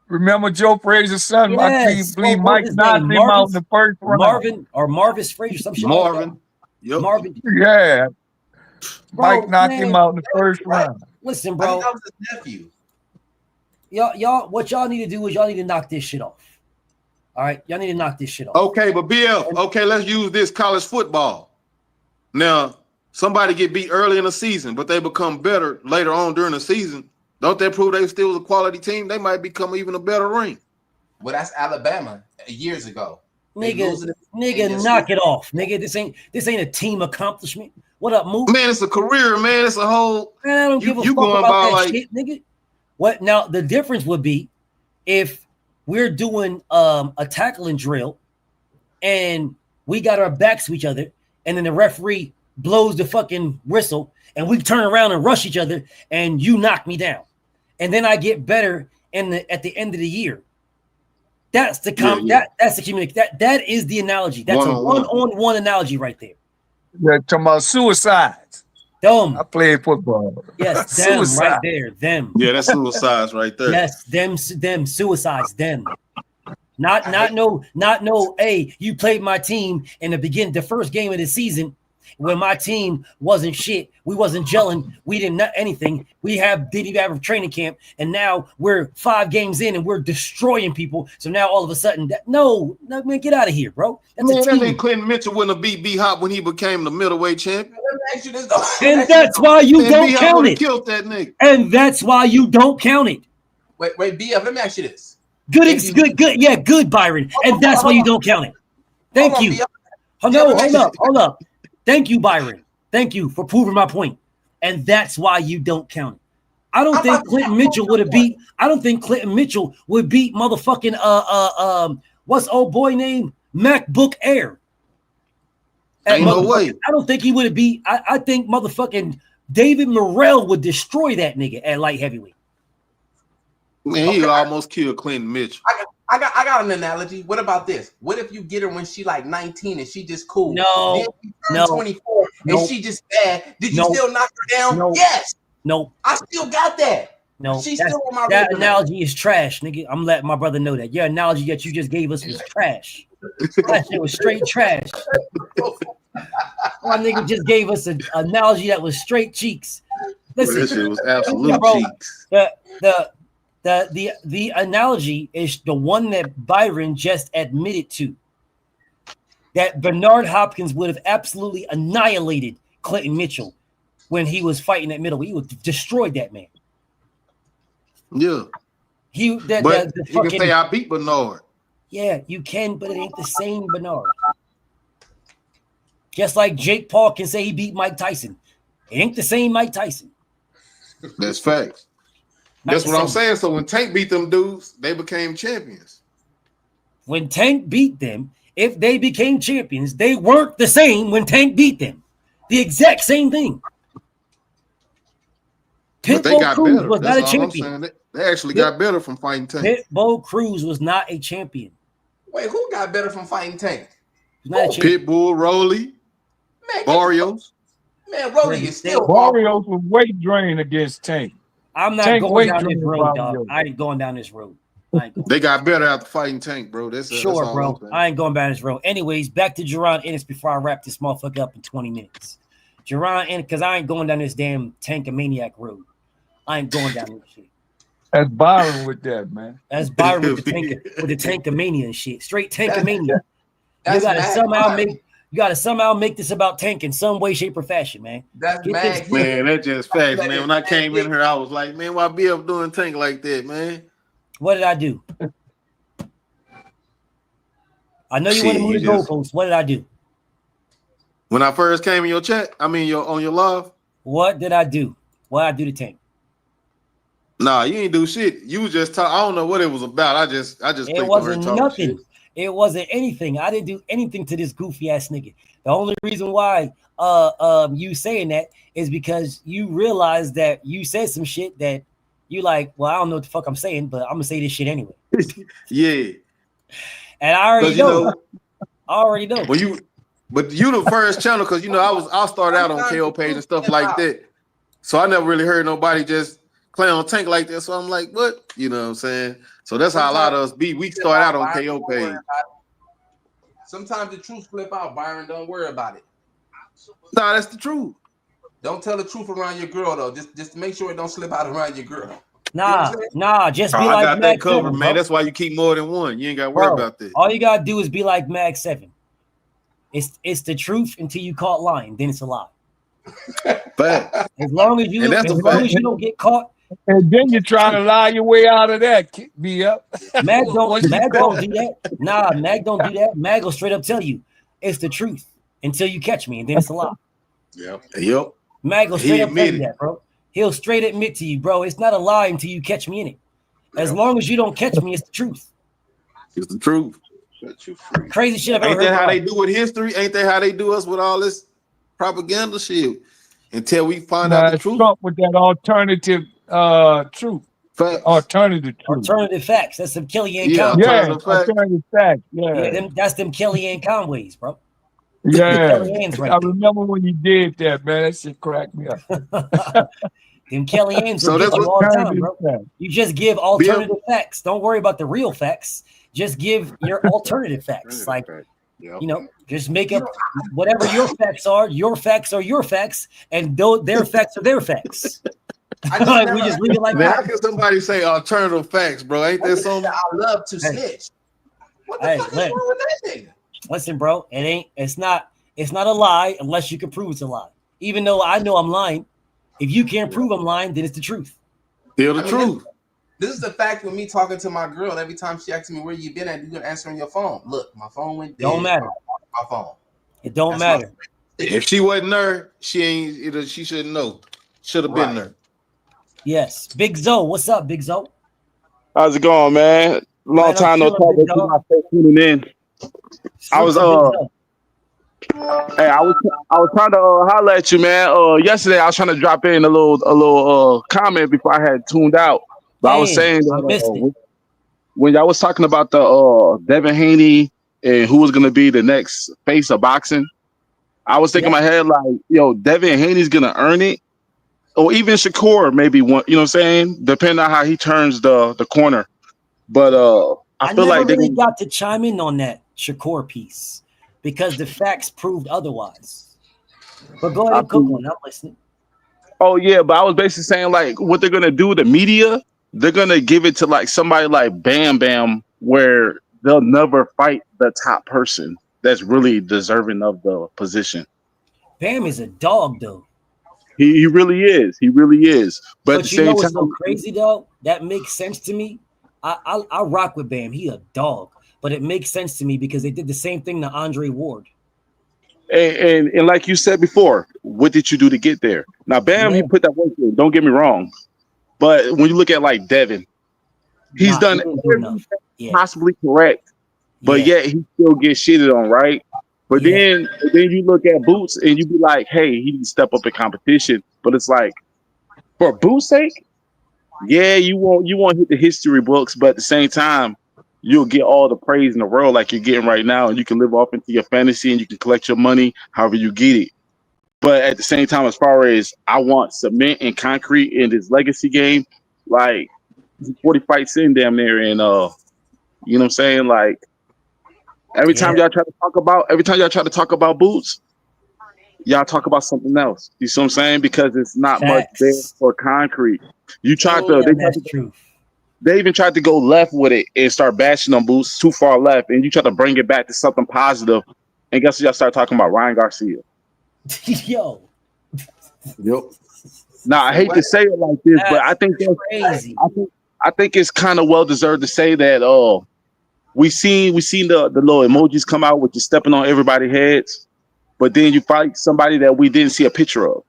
Remember Joe Frazier's son?
Yes.
I believe Mike knocked him out in the first round.
Marvis Frazier, some shit.
Marvin.
Yep. Marvin.
Yeah.
Bro,
Mike knocked him out in the first round.
Listen, bro.
I think that was his nephew.
Y'all, what y'all need to do is y'all need to knock this shit off. All right, y'all need to knock this shit off.
Okay, but BF, okay, let's use this college football. Now, somebody get beat early in the season, but they become better later on during the season. Don't that prove they still was a quality team? They might become even a better ring.
Well, that's Alabama years ago.
Nigga, knock it off. Nigga, this ain't a team accomplishment. What up, Mook?
Man, it's a career, man. It's a whole.
Man, I don't give a fuck about that shit, nigga. What now? The difference would be if we're doing a tackling drill and we got our backs to each other, and then the referee blows the fucking whistle, and we turn around and rush each other, and you knock me down, and then I get better at the end of the year. That's the that's the community. That is the analogy. That's a one-on-one analogy right there.
Yeah, talking about suicides.
Them.
I played football.
Yes, them right there. Them.
Yeah, that's suicides right there.
Yes, them suicides. Them. Not no. Hey, you played my team in the first game of the season when my team wasn't shit. We wasn't gelling. We didn't know anything. We didn't even have a training camp, and now we're 5 games in and we're destroying people. So now all of a sudden, no, man, get out of here, bro.
That's a team. Clinton Mitchell wouldn't have beat B-Hop when he became the middleweight champion.
And that's why you don't count it.
Killed that nigga.
And that's why you don't count it.
Wait, BF, let me ask you this.
Good, Byron. And that's why you don't count it. Thank you. Hold up. Thank you, Byron. Thank you for proving my point. And that's why you don't count it. I don't think Clinton Mitchell would beat motherfucking what's old boy name? MacBook Air.
Ain't no way.
I don't think he would have beat. I think motherfucking David Morrell would destroy that nigga at light heavyweight.
Man, he almost killed Clinton Mitchell.
I got an analogy. What about this? What if you get her when she like 19 and she just cool?
No,
24 and she just bad. Did you still knock her down?
No.
Yes.
No.
I still got that.
No.
She's still on my
that analogy is trash, nigga. I'm letting my brother know that. Your analogy that you just gave us was trash. That shit was straight trash. My nigga just gave us an analogy that was straight cheeks. Listen,
This shit was absolute
bro,
cheeks.
the analogy is the one that Byron just admitted to. That Bernard Hopkins would have absolutely annihilated Clinton Mitchell when he was fighting that middle. He would have destroyed that man.
Yeah.
But
you can say I beat Bernard.
Yeah, you can, but it ain't the same Bernard. Just like Jake Paul can say he beat Mike Tyson. It ain't the same Mike Tyson.
That's facts. That's what I'm saying. So when Tank beat them dudes, they became champions.
When Tank beat them, if they became champions, they weren't the same when Tank beat them. The exact same thing. Pitbull Cruz was not a champion.
They actually got better from fighting Tank.
Pitbull Cruz was not a champion.
Wait, who got better from fighting Tank?
Pitbull, Rolly, Barrios.
Man, Rolly is still
Barrios was weight drained against Tank.
I'm not
Tank
going down this road, dog. I ain't going down this road.
They got better after fighting Tank, bro. That's
bro. I ain't going down this road. Anyways, back to Jaron Ennis before I wrap this motherfucker up in 20 minutes. Jaron Ennis, because I ain't going down this damn Tankamaniac road. I ain't going down this shit.
That's Byron with that, man.
That's Byron with the Tankamania and shit. Straight Tankamania. You gotta somehow make this about Tank in some way, shape, or fashion, man.
That's
man, that's just facts, man. When I came in here, I was like, man, why BF doing Tank like that, man?
What did I do? I know you want to move the goalposts. What did I do?
When I first came in your chat, on your live.
What did I do? What did I do to Tank?
Nah, you ain't do shit. You was just talk. I don't know what it was about. I just
it wasn't nothing. Shit. It wasn't anything. I didn't do anything to this goofy ass nigga. The only reason why you saying that is because you realize that you said some shit that you like, well, I don't know what the fuck I'm saying, but I'm gonna say this shit anyway.
Yeah.
And I already know. I already know.
But you the first channel, because I started out on KO page and stuff like that. So I never really heard nobody just play on Tank like that. So I'm like, what? You know what I'm saying? So that's how a lot of us be. We start out on KO page.
Sometimes the truth slip out, Byron. Don't worry about it.
Nah, that's the truth.
Don't tell the truth around your girl though. Just make sure it don't slip out around your girl.
Nah. Just be like
I got
Mag
that covered,
7,
man.
bro.
That's why you keep more than one. You ain't got to worry about that.
All you gotta do is be like Mag 7. It's the truth until you caught lying, then it's a lie.
But
as long as you don't get caught.
And then you're trying to lie your way out of that. Be up.
Mag don't do that. Nah, Mag don't do that. Mag will straight up tell you it's the truth until you catch me, and then it's a lie.
Yep.
Mag will straight up tell you that, bro. He'll straight admit to you, bro. It's not a lie until you catch me in it. As long as you don't catch me, it's the truth.
It's the truth.
Crazy shit I've ever heard.
Ain't that how they do with history? Ain't that how they do us with all this propaganda shit? Until we find out the truth.
Trump with that alternative truth.
Facts.
Alternative facts. That's some Kellyanne Conway.
Alternative facts. Yeah.
That's them Kellyanne Conways, bro.
Yeah.
Right
I remember when you did that, man. That shit cracked me up.
Them Kellyanne's will get you all the time, bro. You just give alternative facts. Don't worry about the real facts. Just give your alternative facts. Like, just make up whatever your facts are. Your facts are your facts, and their facts are their facts. We just leave it like that.
How can somebody say alternative facts, bro? Ain't there something?
I love to snitch. What the fuck is wrong with that nigga?
Listen, bro, it's not a lie unless you can prove it's a lie. Even though I know I'm lying, if you can't prove I'm lying, then it's the truth.
Still the truth.
This is the fact with me talking to my girl. Every time she asks me where you been at, you're gonna answer on your phone. Look, my phone went dead.
Don't matter.
My phone.
It don't matter.
If she wasn't there, she shouldn't know. Should have been there.
Yes. Big Zoe. What's up, Big Zoe?
How's it going, man? Long time no talk. Tuning in. I was trying to holler at you, man. Yesterday I was trying to drop in a little comment before I had tuned out. But I was saying when y'all was talking about the Devin Haney and who was gonna be the next face of boxing, I was thinking in my head like, Devin Haney's gonna earn it. Or even Shakur, maybe one, you know what I'm saying? Depending on how he turns the corner. But I feel like
they really got to chime in on that Shakur piece because the facts proved otherwise. But go ahead and cook one. I'm listening.
Oh yeah, but I was basically saying like what they're gonna do. The media, they're gonna give it to like somebody like Bam Bam, where they'll never fight the top person that's really deserving of the position.
Bam is a dog, though.
He really is. He really is. But at the
you
same
know what's
time,
so crazy though? That makes sense to me. I rock with Bam. He a dog, but it makes sense to me because they did the same thing to Andre Ward.
and like you said before, what did you do to get there? Now, Bam, he put that work in. Don't get me wrong, but when you look at like Devin, he's done everything possibly correct, but yet he still gets shitted on, right? But then you look at Boots and you be like, hey, he didn't step up in competition. But it's like, for Boots' sake, yeah, you won't hit the history books, but at the same time, you'll get all the praise in the world like you're getting right now, and you can live off into your fantasy and you can collect your money however you get it. But at the same time, as far as I want cement and concrete in this legacy game, like 40 fights in damn near, and you know what I'm saying? Like every time y'all try to talk about Boots, y'all talk about something else. You see what I'm saying? Because it's not much there for concrete. You tried they even tried to go left with it and start bashing on Boots too far left, and you try to bring it back to something positive. And guess what? Y'all start talking about Ryan Garcia.
Yo.
Yep. Now I hate to say it like this, but I think that's
crazy.
I think it's kind of well deserved to say that. We seen the little emojis come out with you stepping on everybody's heads, but then you fight somebody that we didn't see a picture of.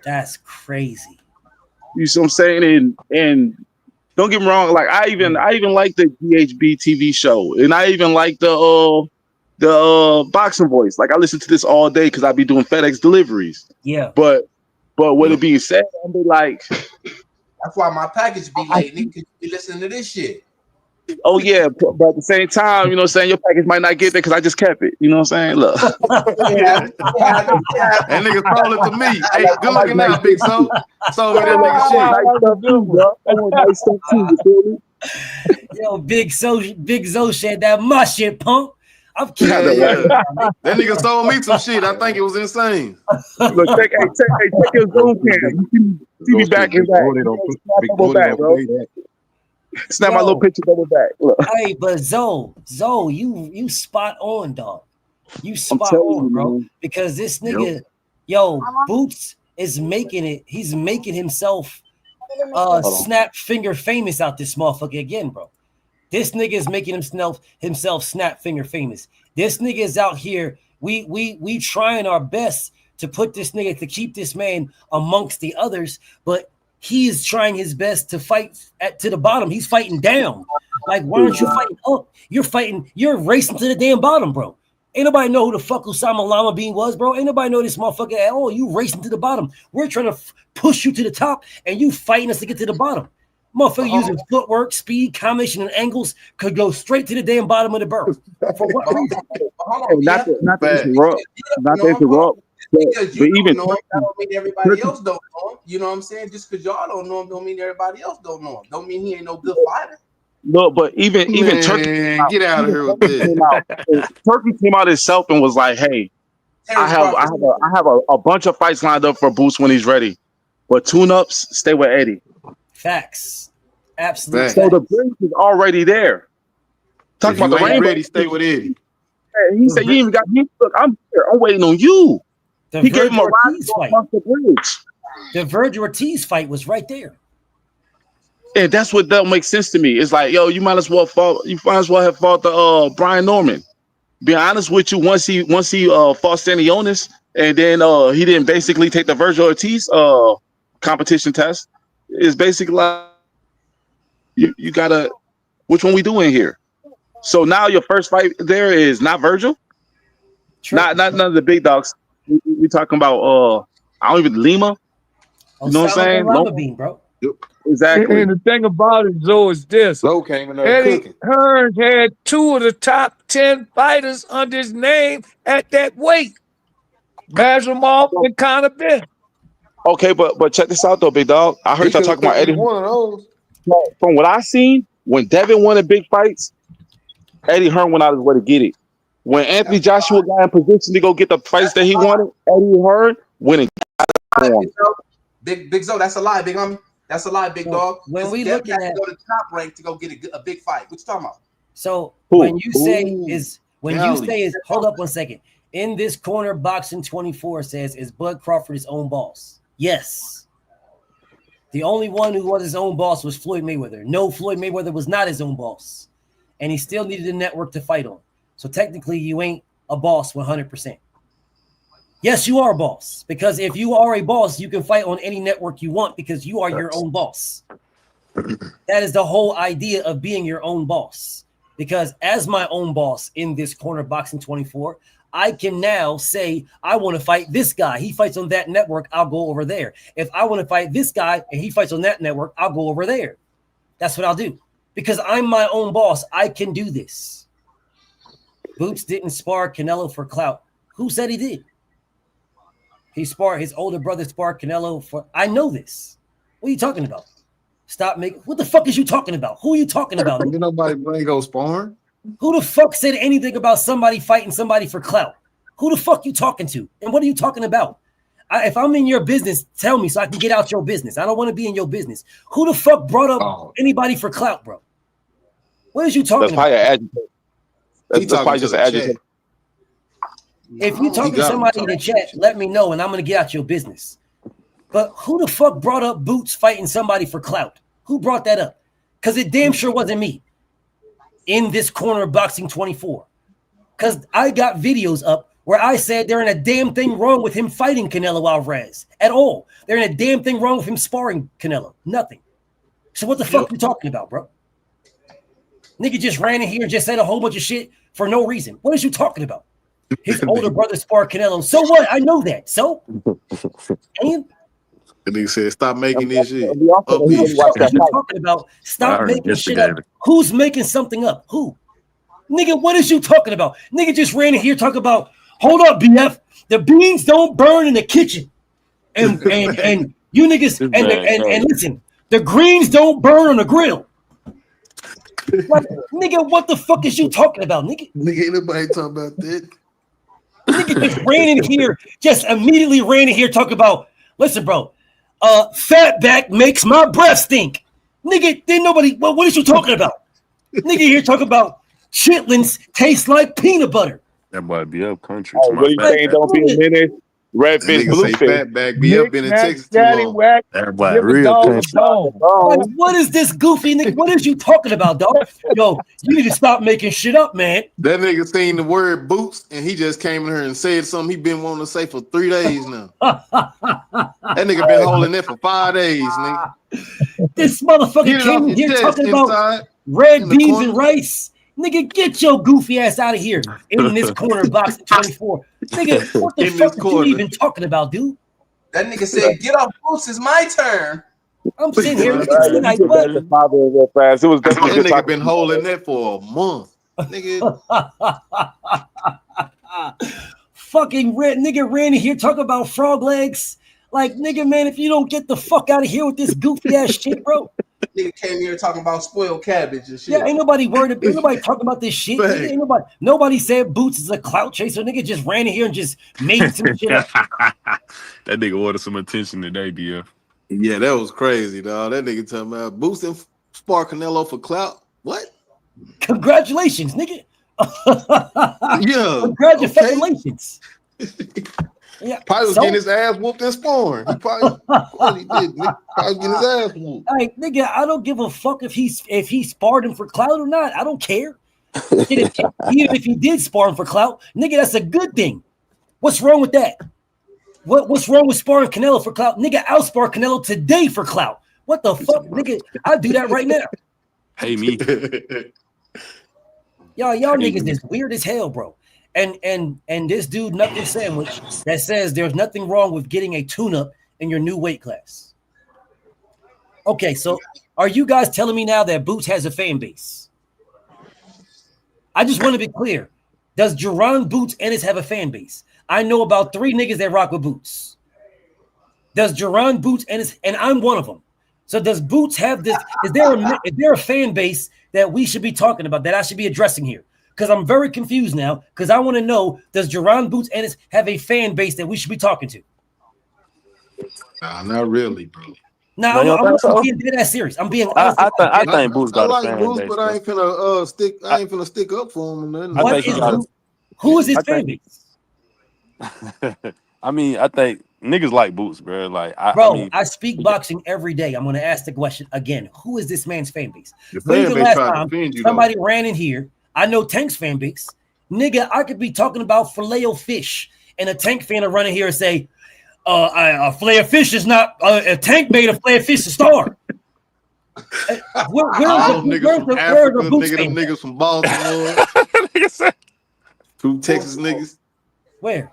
That's crazy.
You see what I'm saying? And don't get me wrong, like I even like the GHB TV show, and I even like the boxing voice. Like I listen to this all day because I be doing FedEx deliveries.
Yeah.
But with it being said, I'm be like,
that's why my package be late, nigga. You be listening to this shit.
Oh yeah, but at the same time, you know what I'm saying, your package might not get there because I just kept it. You know what I'm saying? Look.
That nigga sold it to me. Hey, good looking out, Big Zo. Sold me that nigga shit.
Yo, Big Zo said that my shit, punk. I'm kidding.
Yeah. That nigga sold me some shit. I think it was insane.
Look, check your Zoom cam. You see me back in that. Bro. Snap my little picture double back. Look.
Hey, but Zoe, you spot on, dog. You spot on, bro. Man. Because this nigga, Boots is making it. He's making himself snap finger famous out this motherfucker again, bro. This nigga is making himself snap finger famous. This nigga is out here. We trying our best to put this nigga to keep this man amongst the others, but he is trying his best to fight to the bottom. He's fighting down. Like, why aren't you fighting up? You're racing to the damn bottom, bro. Ain't nobody know who the fuck Osama Lama Bean was, bro. Ain't nobody know this motherfucker at all. You racing to the bottom. We're trying to push you to the top, and you fighting us to get to the bottom. Motherfucker using footwork, speed, combination, and angles could go straight to the damn bottom of the barrel. For what reason?
Not to interrupt.
Because you don't know him, that don't mean everybody else don't know him. You know what I'm saying? Just because y'all don't know him, don't mean everybody else don't know him. Don't mean he ain't no good fighter.
No, but even Turkey,
get out of here with this.
Turkey came out himself and was like, "Hey, I have a bunch of fights lined up for Boots when he's ready, but tune-ups stay with Eddie."
Facts, absolutely.
So the bridge is already there.
Talk about the rainbow. Ready, stay with Eddie.
He said, "You even got me. Look, I'm here. I'm waiting on you."
The
he gave him a ride
fight.
The bridge.
The Virgil Ortiz fight was right there.
And that's what don't make sense to me. It's like, yo, you might as well have fought the Brian Norman. Be honest with you, once he fought Stanionis, and then he didn't basically take the Virgil Ortiz competition test. It's basically like you gotta, which one we doing here? So now your first fight there is not Virgil, not none of the big dogs. We talking about I don't even Lima. You know what I'm saying?
Bean, bro.
Yep. Exactly.
And the thing about it, Zoe, is this.
Zoe came in there
Eddie
cooking.
Hearn had 2 of the top 10 fighters under his name at that weight. Mazurov and Conor Benn.
Okay, but check this out though, big dog. I heard y'all talking about Eddie.
One of those.
From what I seen, when Devin won the big fights, Eddie Hearn went out his way to get it. when Anthony Joshua got in position to go get the price that he wanted, Eddie Hearn went and got it.
Big Zo, that's a lie, big homie. That's a lie, big dog.
When we
Dev
looking
had
at
to go to top rank to go get a big fight. What you talking about?
So when you say hold up 1 second. In this corner, Boxing 24 says, is Bud Crawford his own boss? Yes. The only one who was his own boss was Floyd Mayweather. No, Floyd Mayweather was not his own boss. And he still needed a network to fight on. So technically, you ain't a boss 100%. Yes, you are a boss. Because if you are a boss, you can fight on any network you want because you are your own boss. That is the whole idea of being your own boss. Because as my own boss in this corner, Boxing 24, I can now say, I want to fight this guy. He fights on that network. I'll go over there. If I want to fight this guy and he fights on that network, I'll go over there. That's what I'll do. Because I'm my own boss. I can do this. Boots didn't spar Canelo for clout. Who said he did? His older brother sparred Canelo for, I know this. What are you talking about? Stop making, what the fuck is you talking about? Who are you talking about?
Ain't nobody ain't go sparring.
Who the fuck said anything about somebody fighting somebody for clout? Who the fuck you talking to? And what are you talking about? If I'm in your business, tell me so I can get out your business. I don't want to be in your business. Who the fuck brought up anybody for clout, bro? What is you talking about?
That's probably just an agitator.
If you talking to somebody in the chat, let me know and I'm going to get out your business. But who the fuck brought up Boots fighting somebody for clout? Who brought that up? Because it damn sure wasn't me in this corner of Boxing 24. Because I got videos up where I said there ain't a damn thing wrong with him fighting Canelo Alvarez at all. There ain't a damn thing wrong with him sparring Canelo. Nothing. So what the fuck are you talking about, bro? Nigga just ran in here and just said a whole bunch of shit for no reason. What is you talking about? His older brother sparred Canelo. So what? I know that. So? And
he said, stop making this shit.
What are you talking about? Stop making shit up. Who's making something up? Who? Nigga, what is you talking about? Nigga just ran in here talking about, hold up, BF. The beans don't burn in the kitchen. And you niggas, and listen, the greens don't burn on the grill. Like, nigga, what the fuck is you talking about, nigga?
Nigga, ain't nobody talking about that.
Nigga just ran in here, just immediately ran in here talking about, listen, bro, fatback makes my breath stink. Nigga, didn't nobody, well, what is you talking about? Nigga here talking about chitlins taste like peanut butter.
That boy be up country.
Oh, what you saying? Don't be a minute. Redfish, bluefish.
Fatback be up in Texas too long.
That boy real country.
Like, what is this goofy nigga? What is you talking about, dog? Yo, you need to stop making shit up, man.
That nigga seen the word boots and he just came in here and said something he been wanting to say for 3 days now. That nigga been holding it for 5 days, nigga.
This motherfucker came in here talking about red beans and rice. Nigga, get your goofy ass out of here in this corner box at 24. Nigga, what the fuck are you even talking about, dude?
That nigga said, get off Boots, it's my turn.
I'm sitting here like,
what? It was definitely
that nigga been holding that for a month. Nigga.
Fucking nigga ran in here talking about frog legs. Like, nigga, man, if you don't get the fuck out of here with this goofy ass shit, bro.
Nigga came here talking about spoiled cabbage and shit.
Yeah, ain't nobody worried about, ain't nobody talking about this shit. Nigga, ain't nobody said Boots is a clout chaser. Nigga just ran in here and just made some shit up.
That nigga ordered some attention today, BF.
Yeah, that was crazy, dog. That nigga talking about Boots and spar Canelo for clout. What?
Congratulations, nigga.
Yeah.
Congratulations. Yeah,
probably was getting his ass whooped and sparring. He probably did. Nigga. Probably getting his ass whooped.
Like, nigga, I don't give a fuck if he sparred him for clout or not. I don't care. Even if he did spar him for clout, nigga, that's a good thing. What's wrong with that? What's wrong with sparring Canelo for clout? Nigga, I'll spar Canelo today for clout. What the fuck, nigga? I'll do that right now.
Hey, me.
Y'all niggas is weird as hell, bro. And this dude Knuckle Sandwich that says there's nothing wrong with getting a tune-up in your new weight class. Okay, so are you guys telling me now that Boots has a fan base? I just want to be clear. Does Jaron Boots Ennis have a fan base? I know about 3 niggas that rock with Boots. Does Jaron Boots Ennis, and I'm one of them. So does Boots have this? Is there a fan base that we should be talking about, that I should be addressing here? because I'm very confused now. Because I want to know, does Jaron Boots Ennis have a fan base that we should be talking to?
Nah, not really, bro.
No,
No, you don't
I'm
think so?
being dead ass serious. I'm being
I
honest.
think Boots
I
got a
like
fan
Boots,
base.
but I ain't finna stick. I ain't finna stick up for him or nothing.
I
What
think he
is
got.
who is his
I
fan
think.
base?
I mean, I think niggas like Boots, bro. Like, I
Bro,
mean,
I speak boxing every day. I'm going to ask the question again. Who is this man's fan base?
Your
When's
fan
the
base
last
tried to
time
defend you,
somebody ran in here? I know Tank's fan base. Nigga, I could be talking about filet-o-fish, and a Tank fan will run in here and say, a filet-o-fish is not, a Tank made a filet-o-fish a star.
All them niggas from Africa, nigga, them niggas from Baltimore, two Texas niggas.
Where?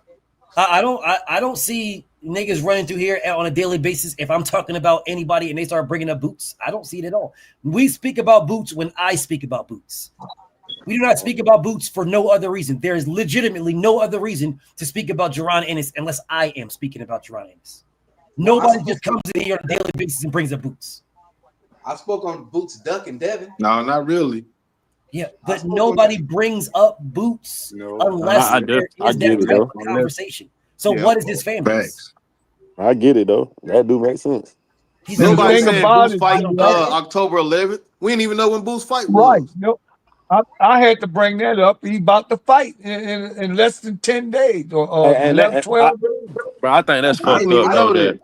I don't see niggas running through here on a daily basis. If I'm talking about anybody and they start bringing up Boots, I don't see it at all. We speak about Boots when I speak about Boots. We do not speak about Boots for no other reason. There is legitimately no other reason to speak about Jaron Ennis unless I am speaking about Jaron Ennis. Nobody just comes in here on a daily basis and brings up Boots.
I spoke on Boots, Duck, and Devin.
No, not really.
Yeah, but nobody brings up Boots unless there is that type of conversation. So what is this fan base?
I get it though. That do make sense.
Nobody saying Boots fight October 11th. We didn't even know when Boots fight was.
Right. No, I had to bring that up. He about to fight in less than 10 days or 11, 12 days.
Bro, I think that's fucked up though.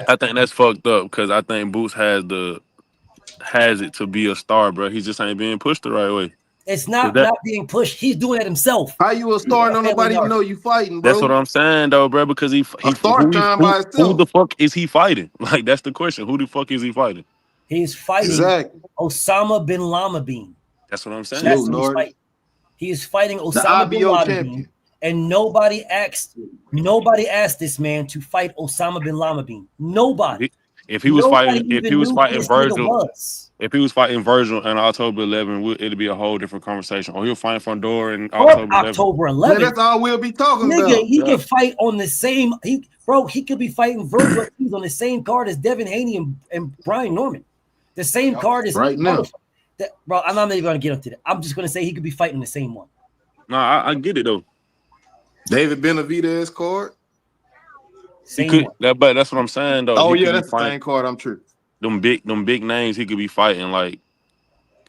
I think that's fucked up because I think Boots has it to be a star, bro. He just ain't being pushed the right way.
It's not being pushed. He's doing it himself.
How you a star? No, nobody even know you fighting, bro.
That's what I'm saying, though, bro. Because he
a star time by itself.
Who the fuck is he fighting? Like, that's the question. Who the fuck is he fighting?
He's fighting Osama bin Laden.
That's what I'm saying.
That's who he's fighting. He is fighting Osama bin Laden, and nobody asked this man to fight Osama bin Laden. Nobody.
If he was fighting Virgil on October 11, it'd be a whole different conversation. Or he'll fight Fondor in
October 11.
That's all we'll be talking about.
He can fight on the same. He could be fighting Virgil on the same card as Devin Haney and Brian Norman. The same card as
right now.
Bro, I'm not even gonna get into that. I'm just gonna say he could be fighting the same one.
No, I get it though.
David Benavidez card.
But that's what I'm saying though.
Oh yeah, that's the same card. I'm true.
Them big names he could be fighting like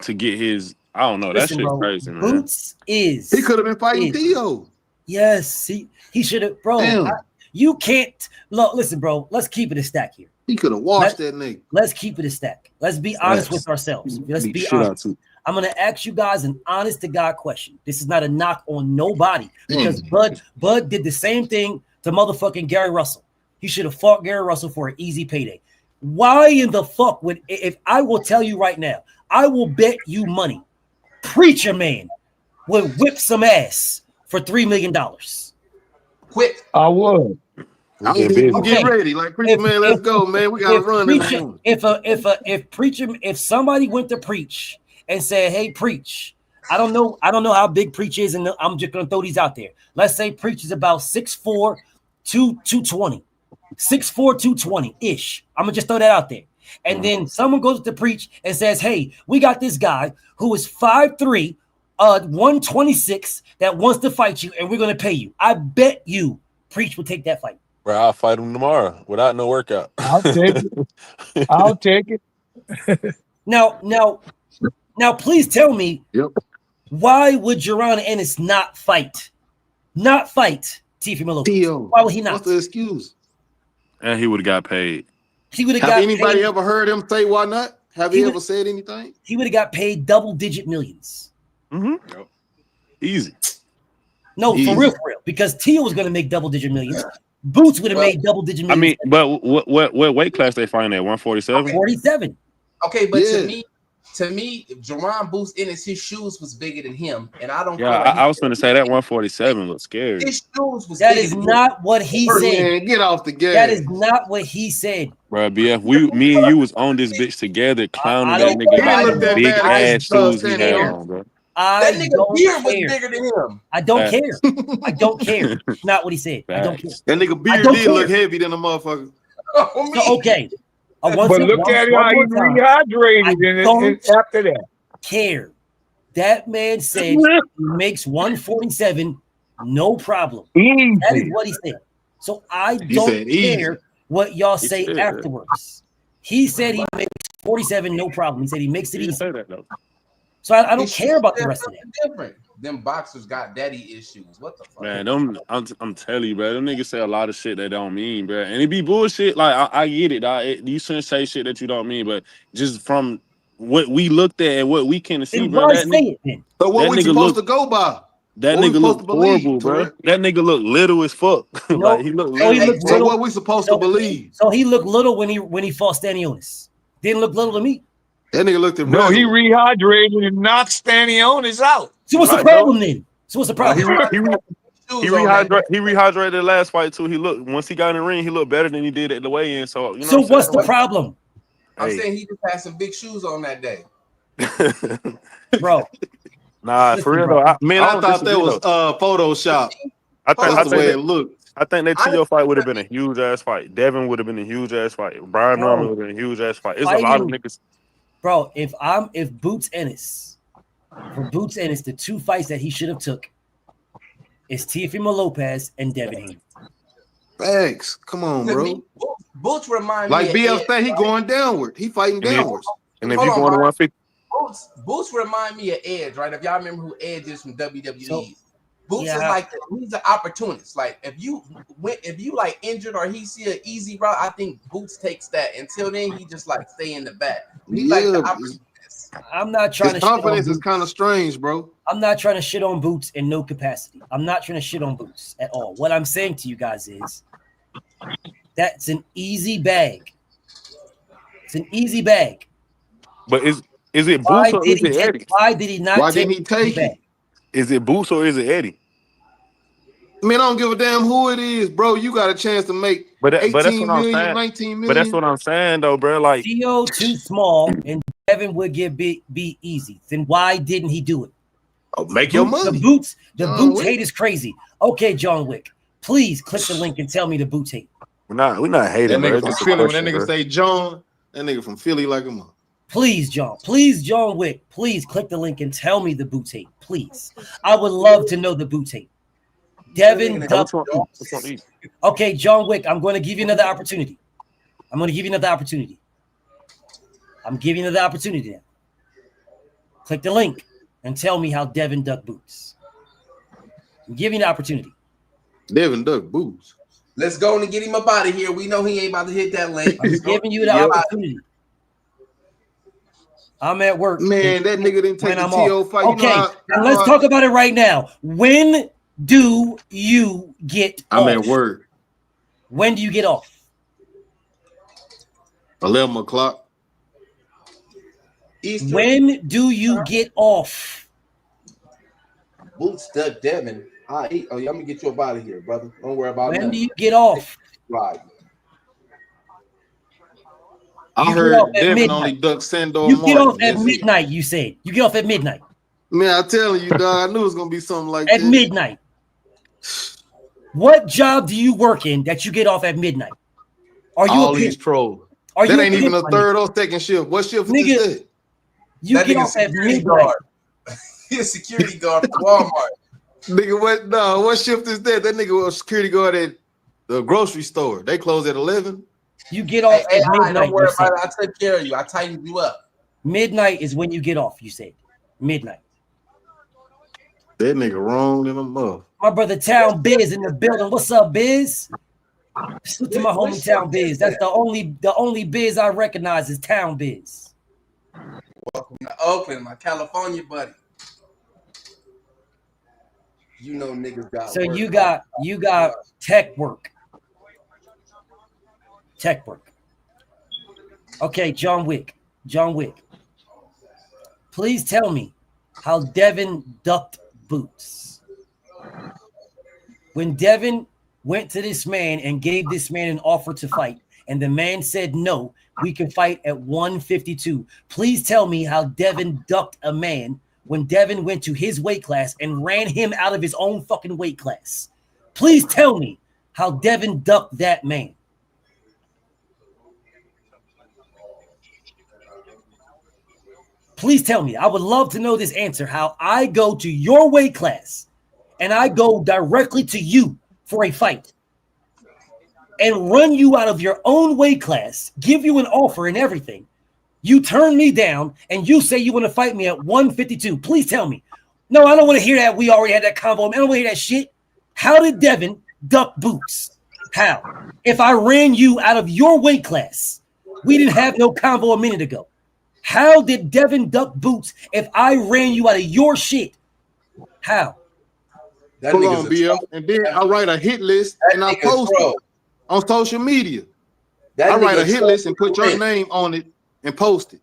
to get his. I don't know. That shit crazy, man.
Boots
he could have been fighting Theo.
Yes, he should have, bro. You can't look. Listen, bro. Let's keep it a stack here.
He could have washed that nigga.
Let's keep it a stack. Let's be honest with ourselves. Let's be honest. I'm gonna ask you guys an honest to God question. This is not a knock on nobody because Bud did the same thing to motherfucking Gary Russell. He should have fought Gary Russell for an easy payday. Why in the fuck would, if I will tell you right now, I will bet you money, Preacher Man would whip some ass for $3 million.
Quick.
I would.
I'm getting ready. Like Preacher Man, let's go, man. We gotta run this.
If somebody went to Preach and said, hey, Preach, I don't know how big Preach is, and I'm just gonna throw these out there. Let's say Preach is about 6'4", 220. 6'4", 220-ish. I'm gonna just throw that out there. And then someone goes to Preach and says, hey, we got this guy who is 5'3", 126 that wants to fight you, and we're gonna pay you. I bet you Preach will take that fight.
Bro, I'll fight him tomorrow without no workout.
I'll take it. I'll take it.
Now, please tell me, why would Jaron Ennis not fight? Not fight Teofimo Lopez. Why would he not?
What's the excuse?
And he would have got paid.
He would have
got.
Have
anybody ever heard him say why not? Have he ever said anything?
He would have got paid double-digit millions.
Mm-hmm. Easy.
No, for real. Because Tio was going to make double-digit millions. Boots would have made double-digit millions.
I mean, but what weight class they find at? 147?
47.
Okay, but to me, if Jaron Boots Ennis, his shoes was bigger than him, and I don't.
Yeah, I was going to say that 147 looks scary.
His shoes was.
That is not what he said.
Man, get off the game.
That is not what he said.
Bro, BF, me and you was on this bitch together, clowning that nigga about the big ass shoes he had on, bro.
That nigga beard was bigger than him.
I don't care. I don't care. It's not what he said. I don't care.
That nigga beard did look heavy than a motherfucker.
So, okay.
But look at how he rehydrated and after that.
Care. That man said he makes 147, no problem. That is what he said. So I don't care what y'all say afterwards. He said he makes 47, no problem. He said he makes it easy. So I don't care about the rest of it.
Different. Them boxers got daddy issues. What the fuck?
Man, I'm telling you, bro. Them niggas say a lot of shit they don't mean, bro. And it be bullshit. Like I get it. You shouldn't say shit that you don't mean, but just from what we looked at and what we can see, bro.
Why say it then?
So what we supposed to go by?
That
what
nigga look horrible, bro. That nigga look little as fuck.
No,
like he look little.
So what we supposed to believe?
So he looked little when he fought Stanionis. Didn't look little to me.
That nigga looked at
No, he rehydrated and knocked Stanionis out.
So what's the problem then? So what's the problem?
He rehydrated the last fight too. He looked once he got in the ring, he looked better than he did at the weigh-in. So you know.
So what's the problem?
I'm saying he just had some big shoes on that day,
bro.
Nah, for real though.
I thought that was Photoshop.
That's
the way it looked.
I think that Tio fight would have been a huge ass fight. Devin would have been a huge ass fight. Brian Norman would have been a huge ass fight. It's a lot of niggas.
Bro, if Boots Ennis, the two fights that he should have took is Teofimo Lopez and Devin Haney.
Thanks. Come on, bro.
Boots remind
like
me.
BF said, he going downward. He fighting downwards.
And if you going to 150,
Boots remind me of Edge, right? If y'all remember who Edge is from WWE, Boots is like he's an opportunist. Like if you like injured or he see an easy route, I think Boots takes that. Until then, he just like stay in the back. He like the opportunist.
I'm not trying
His
to.
confidence is kind of strange, bro.
I'm not trying to shit on Boots in no capacity. I'm not trying to shit on Boots at all. What I'm saying to you guys is that's an easy bag. It's an easy bag.
But is it Boots or is it Eddie?
Why did he not?
Why didn't he take it?
Is it Boots or is it Eddie?
Man, I don't give a damn who it is, bro. You got a chance to make 18 million, 19 million.
But that's what I'm saying, though, bro. Like
Theo too small, and Devin would get be easy. Then why didn't he do it?
Oh, make your money.
The Boots hate is crazy. Okay, John Wick, please click the link and tell me the Boots hate.
We're not hating.
That nigga
bro.
from Philly. When that nigga say John, that nigga from Philly like a mother.
Please, John Wick, please click the link and tell me the Boots hate. Please, I would love to know the Boots hate. Devin Duck. Okay, John Wick, I'm going to give you another opportunity. I'm giving you another opportunity now. Click the link and tell me how Devin Duck Boots. I'm giving you the opportunity.
Devin Duck Boots.
Let's go and get him up out of here. We know he ain't about to hit that link.
I'm giving you the opportunity. I'm at work.
Man, that nigga didn't take the TO fight.
Okay, and let's talk about it right now. When do you get off?
I'm at work.
When do you get off?
11 o'clock.
Eastern.
When do you get off?
Boots stuck Devin. Oh, I'm gonna get you up out of here, brother. Don't worry about
When do you get off?
Right.
I heard Devin only ducked Sandor
You get off
Martin.
at midnight, you said. You get off at midnight.
Man, I'm telling you, dog, I knew it was gonna be something like that.
At midnight. What job do you work in that you get off at midnight? Are you
all
a
these
pimp?
trolls?
Are
That
you
ain't
a
even a
pimp,
third or second shift. What shift is
Nigga,
that?
You
That
get
nigga
off at
security
midnight.
guard. He's a security guard for Walmart.
Nigga, what? No, what shift is that? That nigga was a security guard at the grocery store. They close at 11.
You get off
Hey,
at midnight.
don't worry
you said.
about it. I take care of you. I tightened you up.
Midnight is when you get off, you said. Midnight.
That nigga wrong in a mother.
My brother Town Biz in the building. What's up, Biz? Salute to my homie Town Biz. That's the only Biz I recognize is Town Biz.
Welcome to Oakland, my California buddy. You know niggas got
So
work.
you got tech work. Tech work. Okay, John Wick. Please tell me how Devin ducked Boots. When Devin went to this man and gave this man an offer to fight, and the man said, no, we can fight at 152. Please tell me how Devin ducked a man when Devin went to his weight class and ran him out of his own fucking weight class. Please tell me how Devin ducked that man. Please tell me. I would love to know this answer. How I go to your weight class and I go directly to you for a fight and run you out of your own weight class, give you an offer and everything. You turn me down and you say you want to fight me at 152. Please tell me. No, I don't want to hear that. We already had that convo. I don't want to hear that shit. How did Devin duck Boots? How? If I ran you out of your weight class, we didn't have no convo a minute ago. How did Devin duck Boots if I ran you out of your shit? How?
Hold on, BL. And then I write a hit list and I post it on social media. I write a hit list and put your name on it and post it.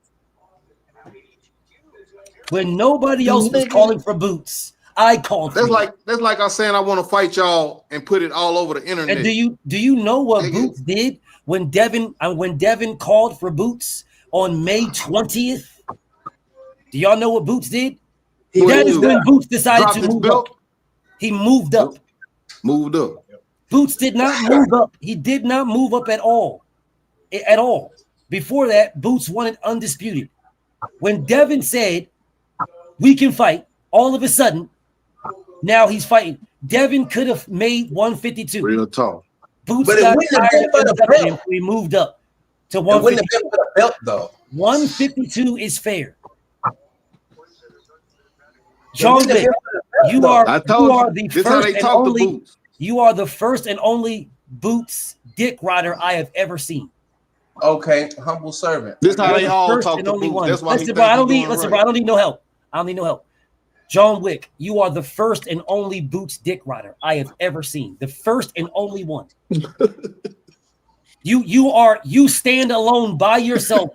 When nobody else was calling for Boots, I called for
that's like I saying I want to fight y'all and put it all over the internet.
And do you know what Boots did when Devin called for Boots on May 20th? Do y'all know what Boots did? That is when Boots decided to move up. He moved up.
Moved up.
Boots did not move up. He did not move up at all. At all. Before that, Boots wanted undisputed. When Devin said, we can fight, all of a sudden, now he's fighting. Devin could have made 152.
Real talk.
Boots got tired of him. We moved up to 152.
Belt, though.
152 is fair. John Wick, you are the first and only. You are the first and only Boots dick rider I have ever seen.
Okay, humble servant.
This how they all talk to Boots. That's why
I don't need no help. I don't need no help. John Wick, you are the first and only Boots dick rider I have ever seen. The first and only one. You stand alone by yourself.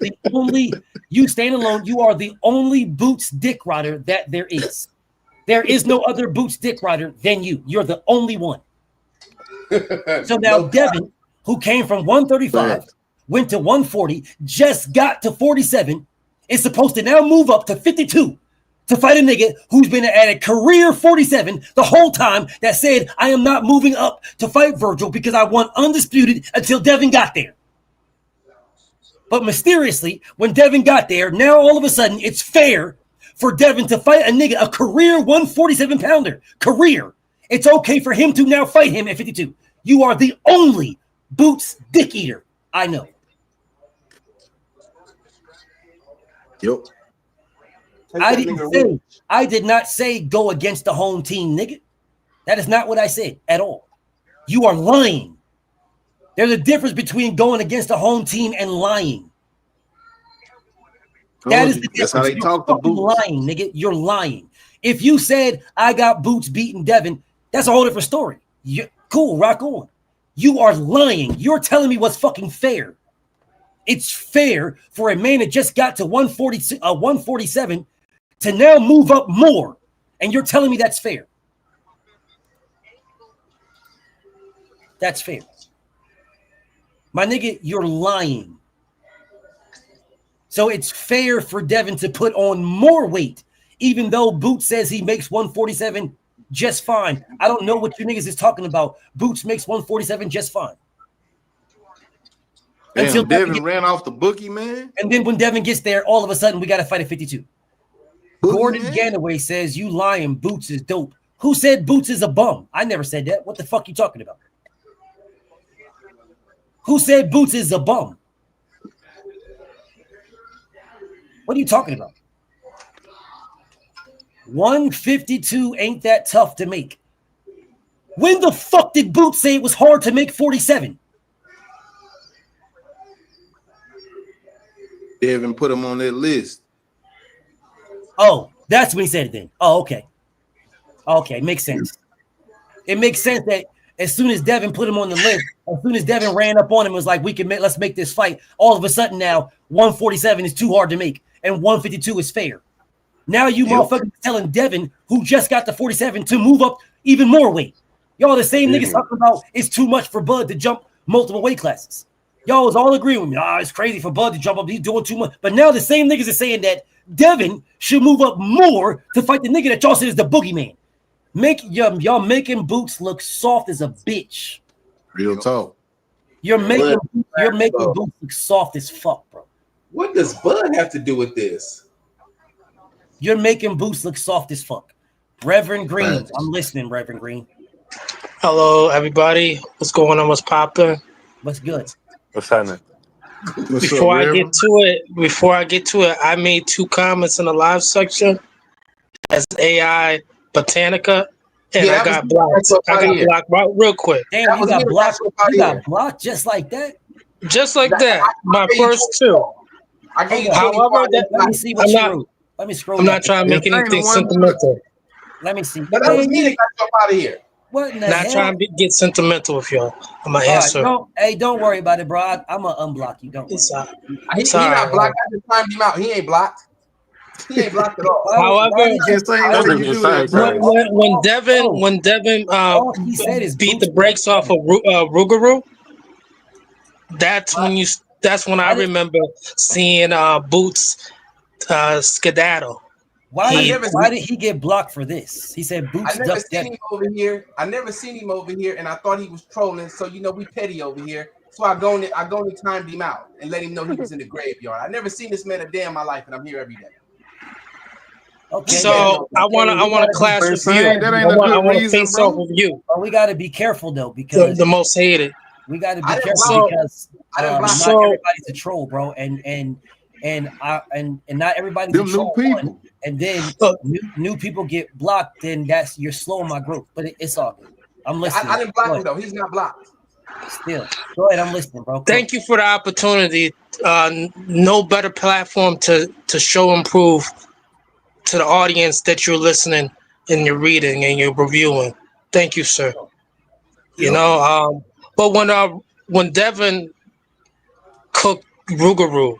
You stand alone. You are the only Boots dick rider that there is. There is no other Boots dick rider than you. You're the only one. So now Devin, who came from 135, went to 140, just got to 47, is supposed to now move up to 52 to fight a nigga who's been at a career 47 the whole time that said, I am not moving up to fight Virgil because I want undisputed until Devin got there. But mysteriously, when Devin got there, now all of a sudden it's fair for Devin to fight a nigga, a career 147 pounder. Career. It's okay for him to now fight him at 52. You are the only Boots dick eater I know.
Yep.
I did not say go against the home team, nigga. That is not what I said at all. You are lying. There's a difference between going against the home team and lying. That is the difference. That's how they talk to Boots. Lying, nigga. You're lying. If you said I got Boots beating Devin, that's a whole different story. Cool, rock on. You are lying. You're telling me what's fucking fair. It's fair for a man that just got to 147 to now move up more, and you're telling me that's fair. That's fair. My nigga, you're lying. So it's fair for Devin to put on more weight, even though Boots says he makes 147 just fine. I don't know what you niggas is talking about. Boots makes 147 just fine.
Damn, until Devin ran off the bookie, man.
And then when Devin gets there, all of a sudden we got to fight at 52. Gordon Ganaway says, you lying, Boots is dope. Who said Boots is a bum? I never said that. What the fuck you talking about? Who said Boots is a bum? What are you talking about? 152 ain't that tough to make. When the fuck did Boots say it was hard to make 47?
Devin put him on that list.
Oh, that's when he said it then. Oh, okay. Okay, makes sense. It makes sense that as soon as Devin put him on the list, as soon as Devin ran up on him and was like, let's make this fight. All of a sudden now, 147 is too hard to make and 152 is fair. Now you motherfuckers telling Devin, who just got to 47, to move up even more weight. Y'all the same niggas talking about it's too much for Bud to jump multiple weight classes. Y'all was all agreeing with me. It's crazy for Bud to jump up. He's doing too much. But now the same niggas are saying that Devin should move up more to fight the nigga that y'all said is the boogeyman. Y'all making Boots look soft as a bitch.
Real talk.
You're making Boots look soft as fuck, bro.
What does Bud have to do with this?
You're making Boots look soft as fuck. Reverend Green, I'm listening, Reverend Green.
Hello, everybody. What's going on? What's popping?
What's good?
What's happening?
Before I get to it, I made 2 comments in the live section as AI Botanica, and I got blocked. Right, real quick.
Damn, you got blocked. You got blocked just like that.
Just like that. My first 2. However,
let me see what you wrote. Let me scroll.
I'm not trying to make anything sentimental.
Let me see.
But that was me that got you up out of here.
What in the
Not
hell?
trying to get sentimental with y'all. I'm gonna
All
answer.
right, don't worry about it, bro. I'm gonna unblock you. Don't worry.
He not blocked. I just timed him out. He ain't blocked. He ain't blocked at all.
However, when Devin
he said is
beat the brakes off of Rougarou, that's when I remember seeing Boots skedaddle.
Why did he get blocked for this? He said Boots.
I never seen him over here. And I thought he was trolling. So we petty over here. So I go and timed him out and let him know he was in the graveyard. I never seen this man a day in my life, and I'm here every day.
Okay.
So I want to clash with you. I want to face off with you.
But we got to be careful though, because
the most hated.
We got to be careful because not everybody's a troll, bro, and not everybody's a troll. And then new people get blocked, then you're slowing my growth. But it's all good. I'm listening.
I didn't block him though. He's not blocked.
Still, go ahead. I'm listening, bro.
Thank you for the opportunity. No better platform to show and prove to the audience that you're listening and you're reading and you're reviewing. Thank you, sir. But when Devin cooked Rougarou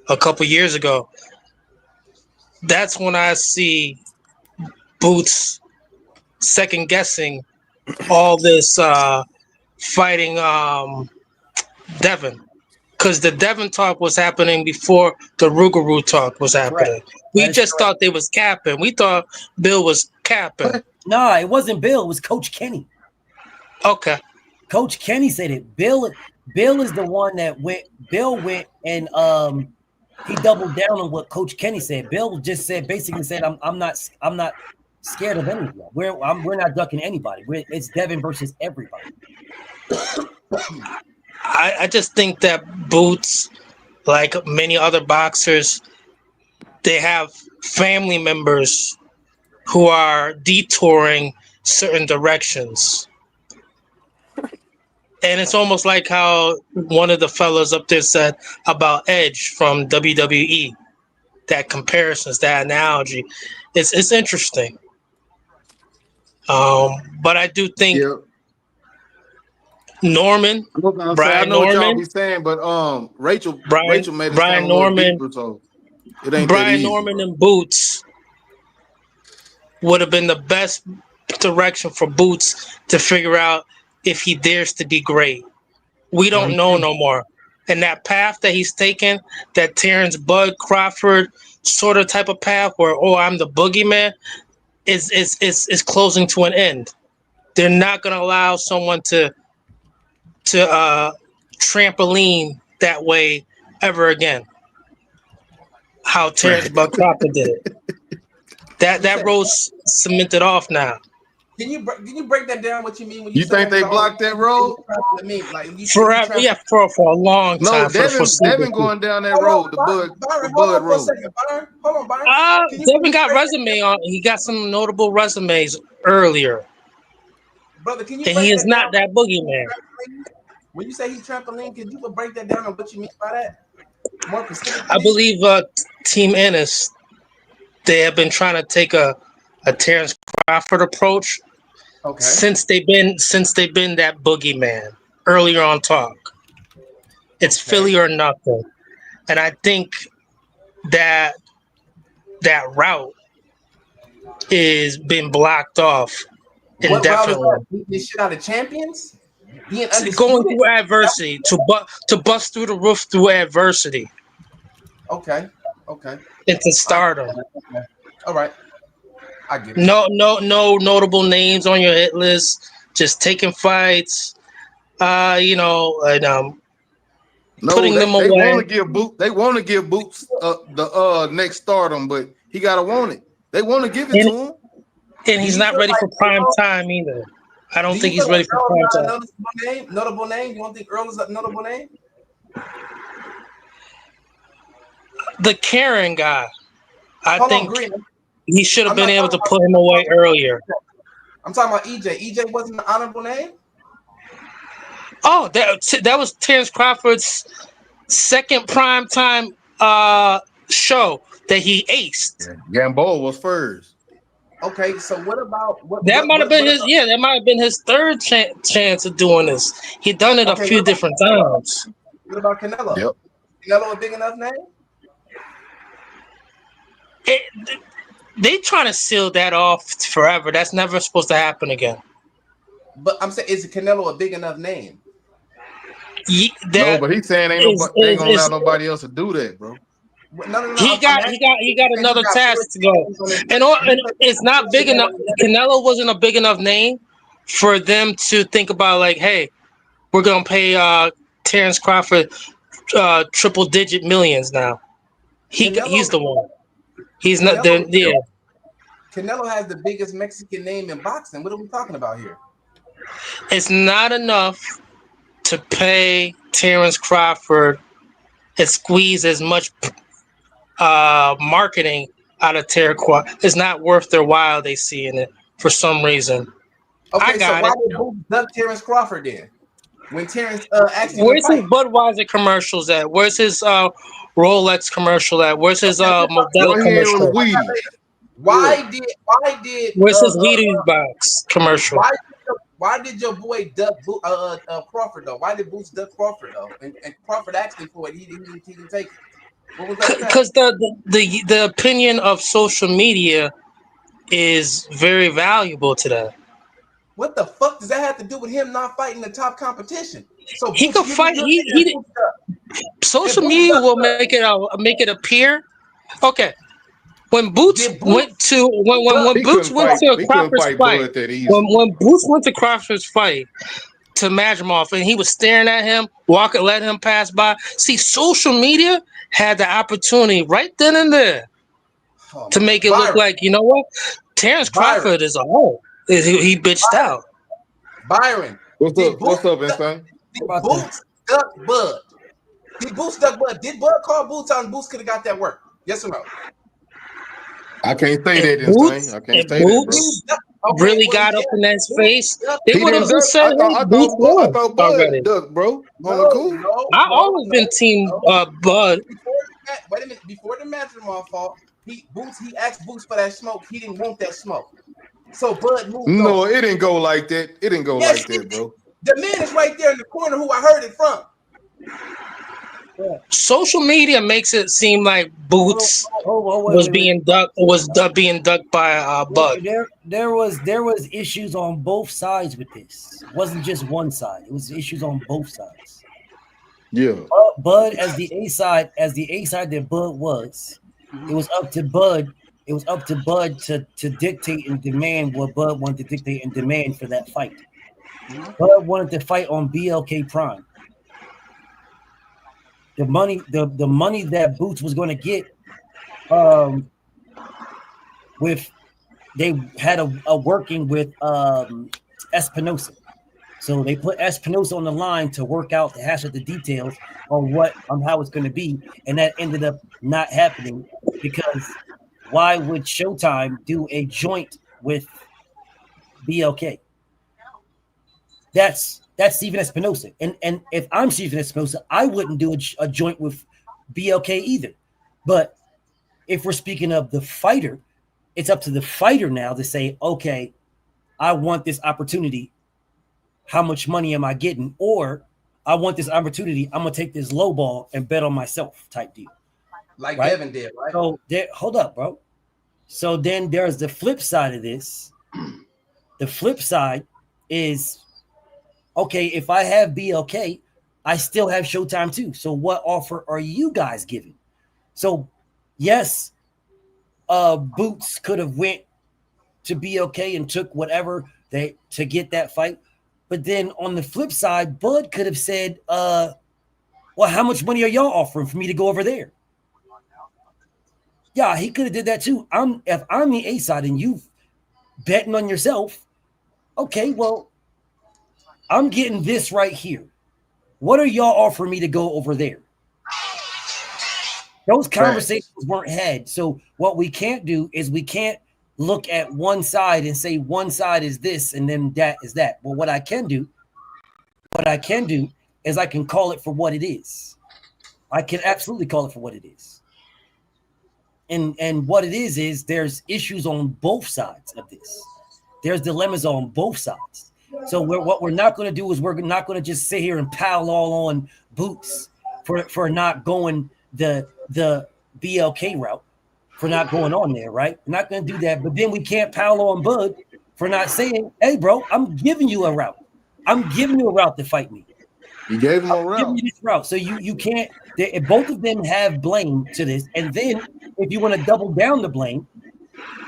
a couple years ago, that's when I see Boots second guessing all this fighting Devin, because the Devin talk was happening before the Rougarou talk was happening. Right. We just thought they was capping. We thought Bill was capping.
No, it wasn't Bill. It was Coach Kenny.
Okay.
Coach Kenny said it. Bill is the one that went. Bill went and he doubled down on what Coach Kenny said. Bill just basically said, I'm not scared of anyone. We're not ducking anybody. It's Devin versus everybody.
I just think that Boots, like many other boxers, they have family members who are detouring certain directions. And it's almost like how one of the fellas up there said about Edge from WWE. That comparisons, that analogy, it's interesting. But I do think Norman,
I know what y'all be saying, but Rachel made it
Brian
sound
Norman,
a little deeper, so it ain't
Brian
that easy,
Norman
bro.
and Boots would have been the best direction for Boots to figure out if he dares to be great. We don't know no more. And that path that he's taken, that Terrence Bud Crawford sort of type of path where, I'm the boogeyman, is closing to an end. They're not going to allow someone to trampoline that way ever again. How Terrence Bud Crawford did it. That road's cemented off now.
Can you break that down? What you mean when
you think they blocked that road?
Forever, for a long time.
No, Devin going down that road, the Bud road.
Hold on, Byron.
Devin got resume on. He got some notable resumes earlier.
Brother, can you?
And he is not that boogeyman.
When you say he trampoline, can you break that down on what you mean by that? More specifically?
I believe Team Ennis, they have been trying to take a Terrence Crawford approach.
Okay.
Since they've been that boogeyman earlier on talk. It's Philly or nothing. And I think that route is been blocked off indefinitely.
What route is that? Beating this shit out of champions?
Going through adversity to bust through the roof through adversity.
Okay.
Into stardom.
Okay. All right. I get it.
No notable names on your hit list. Just taking fights, putting them away.
They want to give Boots the next stardom, but He gotta want it. They want to give it to him.
And he's not ready for prime time either. I don't think he's ready for prime time.
Notable name? You don't think Earl is a notable name?
The Karen guy. I think he should have been able to put him away earlier.
I'm talking about EJ. EJ wasn't an honorable name?
Oh, that was Terrence Crawford's second primetime show that he aced.
Gamboa was first.
Okay, so what about
that might have been his? Yeah, that might have been his third chance of doing this. He done it a few different times.
What about Canelo?
Yep.
Canelo a big enough name?
They trying to seal that off forever. That's never supposed to happen again.
But I'm saying, is Canelo a big enough name?
No, but he's saying they ain't gonna allow nobody else to do that, bro.
No.
He got another task to go, and it's not big enough. Canelo wasn't a big enough name for them to think about. Like, hey, we're gonna pay Terrence Crawford triple-digit millions now. He's the one. He's not there. Yeah.
Canelo has the biggest Mexican name in boxing. What are we talking about here?
It's not enough to pay Terrence Crawford and squeeze as much marketing out of Terrence Crawford. It's not worth their while. They see in it for some reason.
Okay, so why did Boots duck Terrence Crawford then? When Terrence actually
where's his Budweiser commercials at? Where's his Rolex commercial at? Where's his Modelo commercial?
Why did
where's his Wheaties box commercial?
Why did your boy duck Crawford though? Why did Boots duck Crawford though? And Crawford asked him for it. He didn't take it.
Because the opinion of social media is very valuable to that.
What the fuck does that have to do with him not fighting the top competition? So
he could fight. Social media will make it appear. Okay, when Boots went to when Boots went to Crawford's fight, when Boots went to Crawford's fight to Majimov and he was staring at him, let him pass by. See, social media had the opportunity right then and there to make it look like, you know what, Terrence Crawford is a hole. He bitched out.
Byron,
what's up, Insane?
Did Boots duck Bud? Did Boots duck Bud? Did Bud call Boots out and Boots could have got that work? Yes or no?
I can't say that, Insane. I can't say
Boots
that,
bro. Really got up in that face. They would have said,
I thought Bud ducked, bro.
I always been team Bud.
Wait a minute. Before the Majimov fought, he asked Boots for that smoke. He didn't want that smoke. So Bud moved.
No, it didn't go like that. It didn't go like that, bro.
The man is right there in the corner who I heard it from.
Social media makes it seem like Boots was being ducked by Bud.
There was issues on both sides with this. It wasn't just one side. It was issues on both sides.
Yeah.
Bud as the A side that Bud was, it was up to Bud. It was up to Bud to dictate and demand what Bud wanted to dictate and demand for that fight. Bud wanted to fight on BLK Prime. The money that Boots was going to get, with they had a working with Espinosa, so they put Espinosa on the line to work out the hash of the details on how it's going to be, and that ended up not happening because why would Showtime do a joint with BLK? That's Steven Espinosa. And if I'm Steven Espinosa, I wouldn't do a joint with BLK either. But if we're speaking of the fighter, it's up to the fighter now to say, okay, I want this opportunity. How much money am I getting? Or I want this opportunity. I'm going to take this low ball and bet on myself type deal.
Like right? Devin did, right?
So hold up, bro. So then there's the flip side of this. The flip side is, okay, if I have BLK, I still have Showtime too. So what offer are you guys giving? So yes, Boots could have went to BLK and took whatever to get that fight. But then on the flip side, Bud could have said, well, how much money are y'all offering for me to go over there? Yeah, he could have did that too. If I'm the A side and you betting on yourself, okay, well, I'm getting this right here. What are y'all offering me to go over there? Those conversations weren't had. So what we can't do is we can't look at one side and say one side is this and then that is that. But what I can do is I can call it for what it is. I can absolutely call it for what it is. And what it is there's issues on both sides of this. There's dilemmas on both sides. So what we're not going to do is we're not going to just sit here and pile all on Boots for not going the BLK route, for not going on there, right? We're not going to do that. But then we can't pile on Bud for not saying, hey, bro, I'm giving you a route. I'm giving you a route to fight me.
You gave him a route.
Giving you this route. So you can't, both of them have blame to this. And then if you want to double down the blame,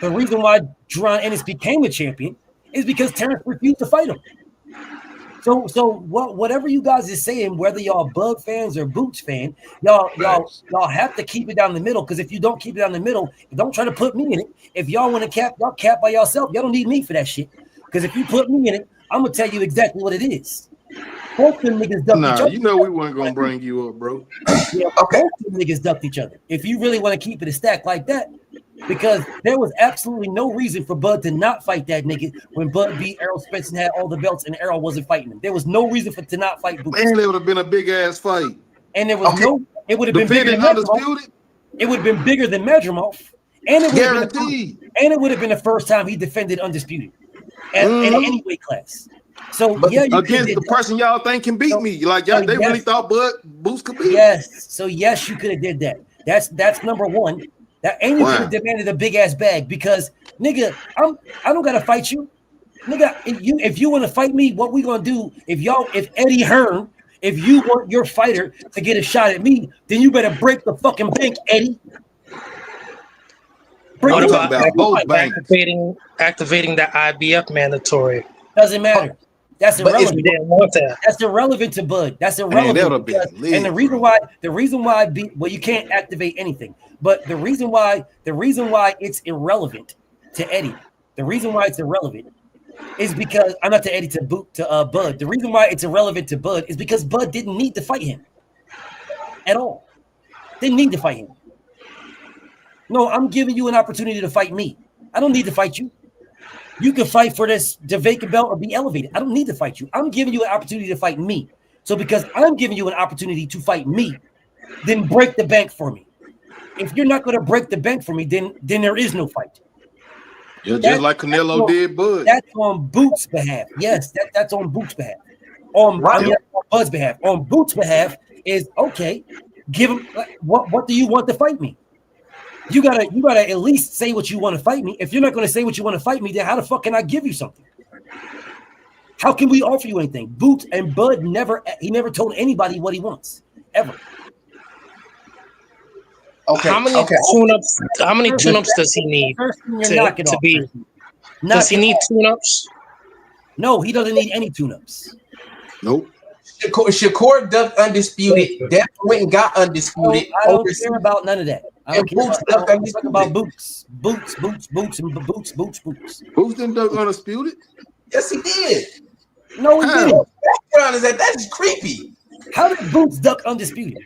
the reason why Jaron Ennis became a champion is because Terrence refused to fight him. So whatever you guys is saying, whether y'all Bud fans or Boots fan, y'all have to keep it down the middle. Because if you don't keep it down the middle, don't try to put me in it. If y'all want to cap, y'all cap by yourself. Y'all don't need me for that shit. Because if you put me in it, I'm gonna tell you exactly what it is. Both them niggas ducked each other.
You know we weren't gonna bring you up, bro.
Yeah, okay. Both them niggas ducked each other. If you really want to keep it a stack like that, because there was absolutely no reason for Bud to not fight that nigga when Bud beat Errol Spence and had all the belts and Errol wasn't fighting him. There was no reason to not fight Boots.
Man, it would have been a big ass fight.
And there was it would have been bigger than Undisputed. It would have been bigger than Madrimov. And it would have been the first time he defended Undisputed in any weight class. So
against the person y'all think can beat me, like y'all, they really thought Boots could beat.
Yes, so yes, you could have did that. That's number one. That and you could have demanded a big ass bag because nigga, I don't gotta fight you, nigga. If you want to fight me, what we gonna do? If Eddie Hearn, if you want your fighter to get a shot at me, then you better break the fucking bank, Eddie.
What about activating that IBF mandatory?
Doesn't matter. That's irrelevant.
They didn't want that.
That's irrelevant to Bud. That's irrelevant. And the reason why, you can't activate anything. But the reason why it's irrelevant to Eddie, the reason why it's irrelevant is because I'm not to Eddie to Bud. The reason why it's irrelevant to Bud is because Bud didn't need to fight him at all. Didn't need to fight him. No, I'm giving you an opportunity to fight me. I don't need to fight you. You can fight for the vacant belt or be elevated. I don't need to fight you. I'm giving you an opportunity to fight me. So because I'm giving you an opportunity to fight me, then break the bank for me. If you're not going to break the bank for me, then there is no fight.
Yeah, just like Canelo did Bud.
That's on Boots' behalf. Yes, that's on Boots' behalf. On Bud's behalf. On Boots' behalf is okay. Give him what do you want to fight me? You gotta at least say what you want to fight me. If you're not going to say what you want to fight me, then how the fuck can I give you something? How can we offer you anything? Boots and Bud never told anybody what he wants ever.
Okay. How many tune-ups? How many tune-ups does he need to be? Does he need tune-ups?
No, he doesn't need any tune-ups.
Nope.
Shakur ducked Undisputed. Devin went and got Undisputed.
I don't care about none of that. I don't care about Boots. Boots, and Boots.
Boots didn't duck Undisputed?
Yes, he did.
No, he didn't.
Background is that's creepy.
How did Boots duck Undisputed?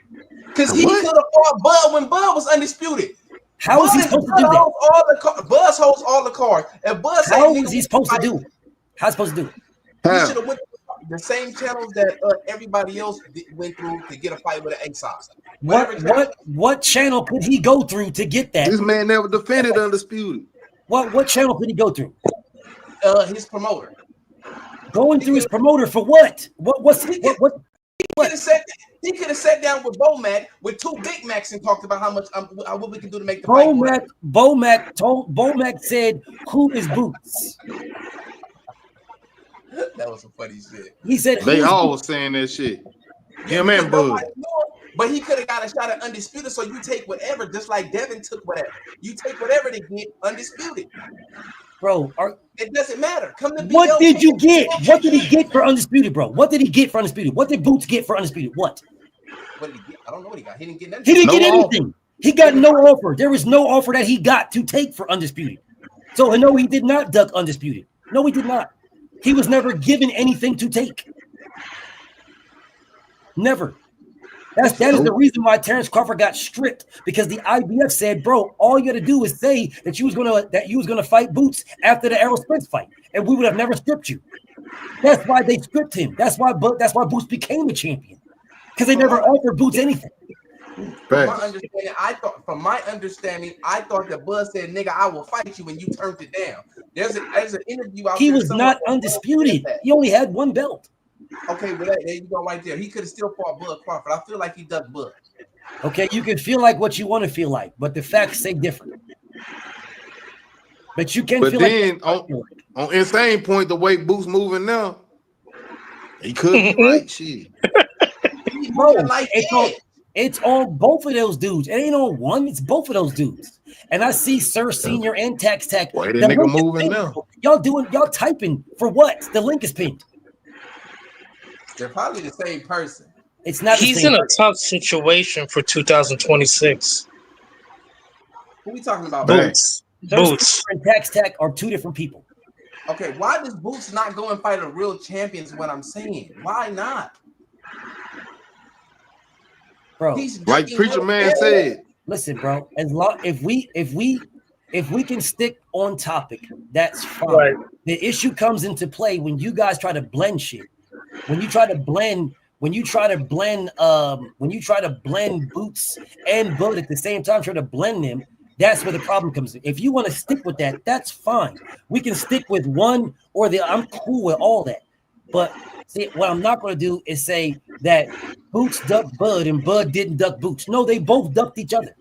Because he could have fought Bud when Bud was undisputed.
How is he supposed to do that?
Bud holds all the cards. And Bud
how is he supposed to do it? How's he supposed to do it?
He should have went the same channels that everybody else went through to get a fight with an ASOS.
What channel could he go through to get that?
This man never defended Undisputed.
What channel could he go through?
His promoter.
Going through his promoter for what? What?
He could have sat down with Bomac with 2 Big Macs and talked about how much what we can do to make the fight work.
Bomac said, "Who is Boots?"
That was some funny shit.
He said
they all was saying that shit. Him and Bud.
But he could have got a shot at Undisputed, so you take whatever, just like Devin took whatever. You take whatever to get Undisputed.
Bro,
it doesn't matter.
What did you get? What did he get for Undisputed, bro? What did he get for Undisputed? What did Boots get for Undisputed? What
did he get? I don't know what he got. He didn't get nothing.
He didn't get anything. He got no offer. There was no offer that he got to take for Undisputed. So no, he did not duck Undisputed. No, he did not. He was never given anything to take. Never. That is the reason why Terrence Crawford got stripped, because the IBF said, "Bro, all you got to do is say that you was gonna fight Boots after the Errol Spence fight, and we would have never stripped you." That's why they stripped him. That's why Boots became a champion, because they never offered Boots anything.
From my understanding, I thought that Bud said, "Nigga, I will fight you," when you turned it down. There's an interview out
He
there.
was not undisputed. He only had one belt.
Okay, but there you go right there. He could have still fought Bud Crawford. I feel like he ducked Bud.
Okay, you can feel like what you want to feel like, but the facts say different. But you can
But
feel
then
like
on Insane Point, the way Boots moving now, he could be right. Shit.
Bro, it's on both of those dudes. It ain't on one, it's both of those dudes. And I see Sir Senior and Tax Tack.
Why that nigga moving now?
Y'all typing for what? The link is pinned.
They're probably the same person.
It's not.
He's in a tough situation for 2026.
Who we talking about?
Boots.
Boots and Tax Tack are two different people.
Okay, why does Boots not go and fight a real champion is what I'm saying. Why not?
Bro,
like Preacher Man said.
Listen, bro, as long if we can stick on topic, that's fine.
Right.
The issue comes into play when you guys try to blend shit. When you try to blend Boots and Bud at the same time, try to blend them, that's where the problem comes in. If you want to stick with that, that's fine. We can stick with one or the I'm cool with all that. But see, what I'm not going to do is say that Boots ducked Bud and Bud didn't duck Boots. No, they both ducked each other.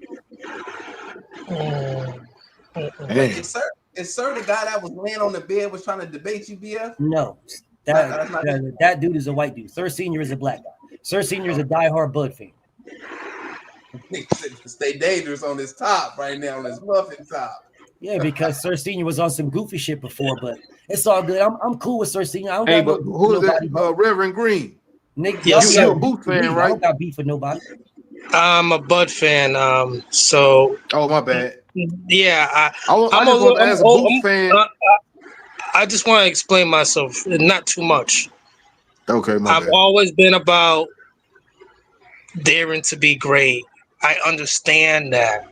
Is Sir the guy that was laying on the bed was trying to debate you, BF?
No. That dude is a white dude. Sir Senior is a black guy. Sir Senior is a diehard Bud fan.
Stay dangerous on this top right now, on this muffin top.
Yeah, because Sir Senior was on some goofy shit before, but it's all good. I'm cool with Sir Senior. I don't
Hey,
got
but who's that? Reverend Green.
Nick,
Yes,
you're a Booth fan,
I
right?
don't got beef with nobody.
I'm a Bud fan. So.
Oh, my bad.
Yeah,
I just want to ask a Booth fan.
I just want to explain myself, not too much.
Okay,
I've always been about daring to be great. I understand that.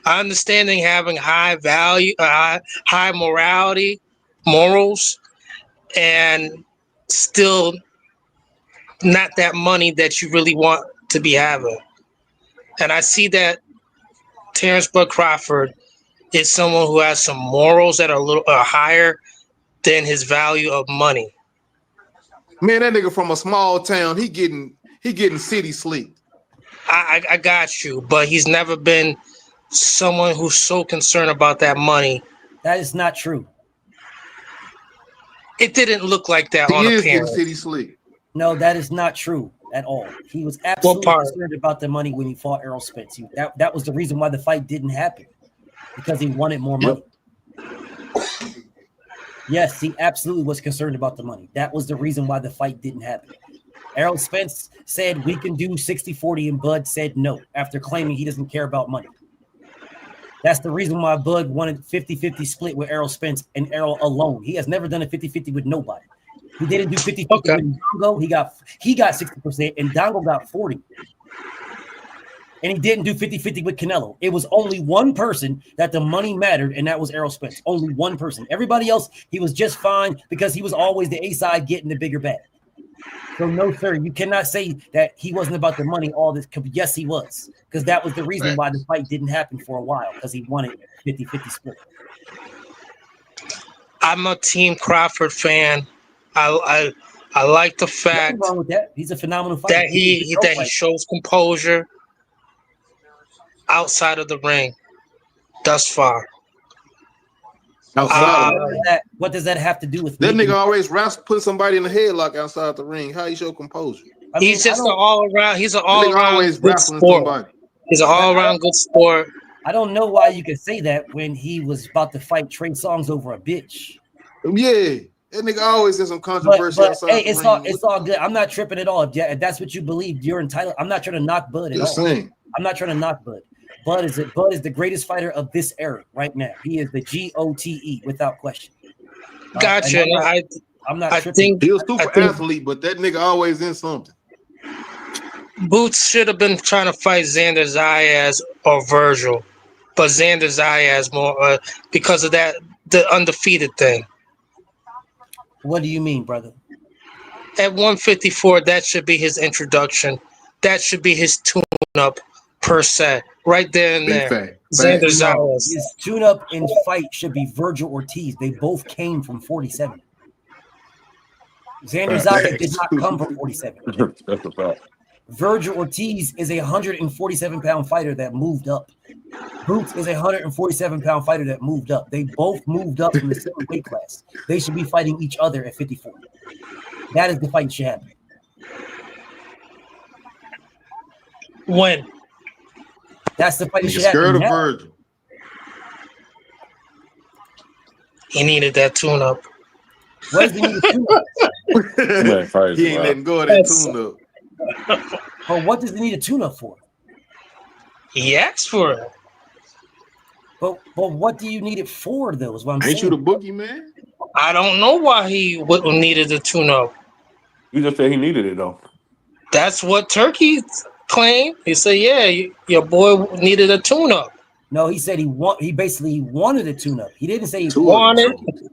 I understand having high value, high morals, and still not that money that you really want to be having. And I see that Terrence Bud Crawford is someone who has some morals that are a little higher than his value of money.
Man, that nigga from a small town, he getting city sleep.
I got you, but he's never been someone who's so concerned about that money.
That is not true.
It didn't look like that on
He is
appearance.
getting city sleep.
No, that is not true at all. He was absolutely concerned about the money when he fought Errol Spence. That was the reason why the fight didn't happen, because he wanted more money. Yes, he absolutely was concerned about the money. That was the reason why the fight didn't happen. Errol Spence said we can do 60-40, and Bud said no after claiming he doesn't care about money. That's the reason why Bud wanted 50-50 split with Errol Spence and Errol alone. He has never done a 50-50 with nobody. He didn't do 50-50 with Dongo. He got 60%, and Dongo got 40%. And he didn't do 50-50 with Canelo. It was only one person that the money mattered, and that was Errol Spence. Only one person. Everybody else, he was just fine because he was always the A-side getting the bigger bag. So no, sir, you cannot say that he wasn't about the money all this. Yes, he was, because that was the reason why the fight didn't happen for a while, because he wanted 50-50 split.
I'm a Team Crawford fan. I like the fact
wrong with that. He's a phenomenal fighter.
That he shows composure outside of the ring thus far.
What does that have to do with
that nigga always put somebody in the headlock outside the ring? How he show composure?
He's just an all around. He's an all around
always
good
wrestling
sport.
somebody.
He's an all around good sport.
I don't know why you could say that when he was about to fight Trey Songz over a bitch.
Yeah, that nigga always has some controversy outside
hey,
the ring.
it's all good. I'm not tripping at all. If that's what you believe, you're entitled. I'm not trying to knock Bud at all.
Saying.
I'm not trying to knock Bud. Bud is the greatest fighter of this era right now. He is the GOAT without question.
Gotcha.
I'm not
I
tripping.
think
He was super athlete, but that nigga always in something.
Boots should have been trying to fight Xander Zayas or Virgil, but Xander Zayas more because of that the undefeated thing.
What do you mean, brother?
At 154, that should be his introduction. That should be his tune-up per se, right there and there. Xander Zayas.
His tune-up in fight should be Virgil Ortiz. They both came from 47. Xander Zayas did not come from 47.
That's a fact.
Virgil Ortiz is a 147-pound fighter that moved up. Boots is a 147-pound fighter that moved up. They both moved up from the same weight class. They should be fighting each other at 54. That is the fight that should happen.
When?
That's the fight that
Nigga
should happen.
scared of
now.
Virgil.
He needed that tune-up.
What does he need to tune-up?
He ain't letting go of that tune-up.
But what does he need a tune-up for?
He asked for it.
But what do you need it for, though, is what I'm saying.
Ain't you the boogie man?
I don't know why he needed the tune-up.
You just said he needed it, though.
That's what Turkey claimed. He said, yeah, your boy needed a tune-up.
No, he said he basically wanted a tune-up. He didn't say he wanted.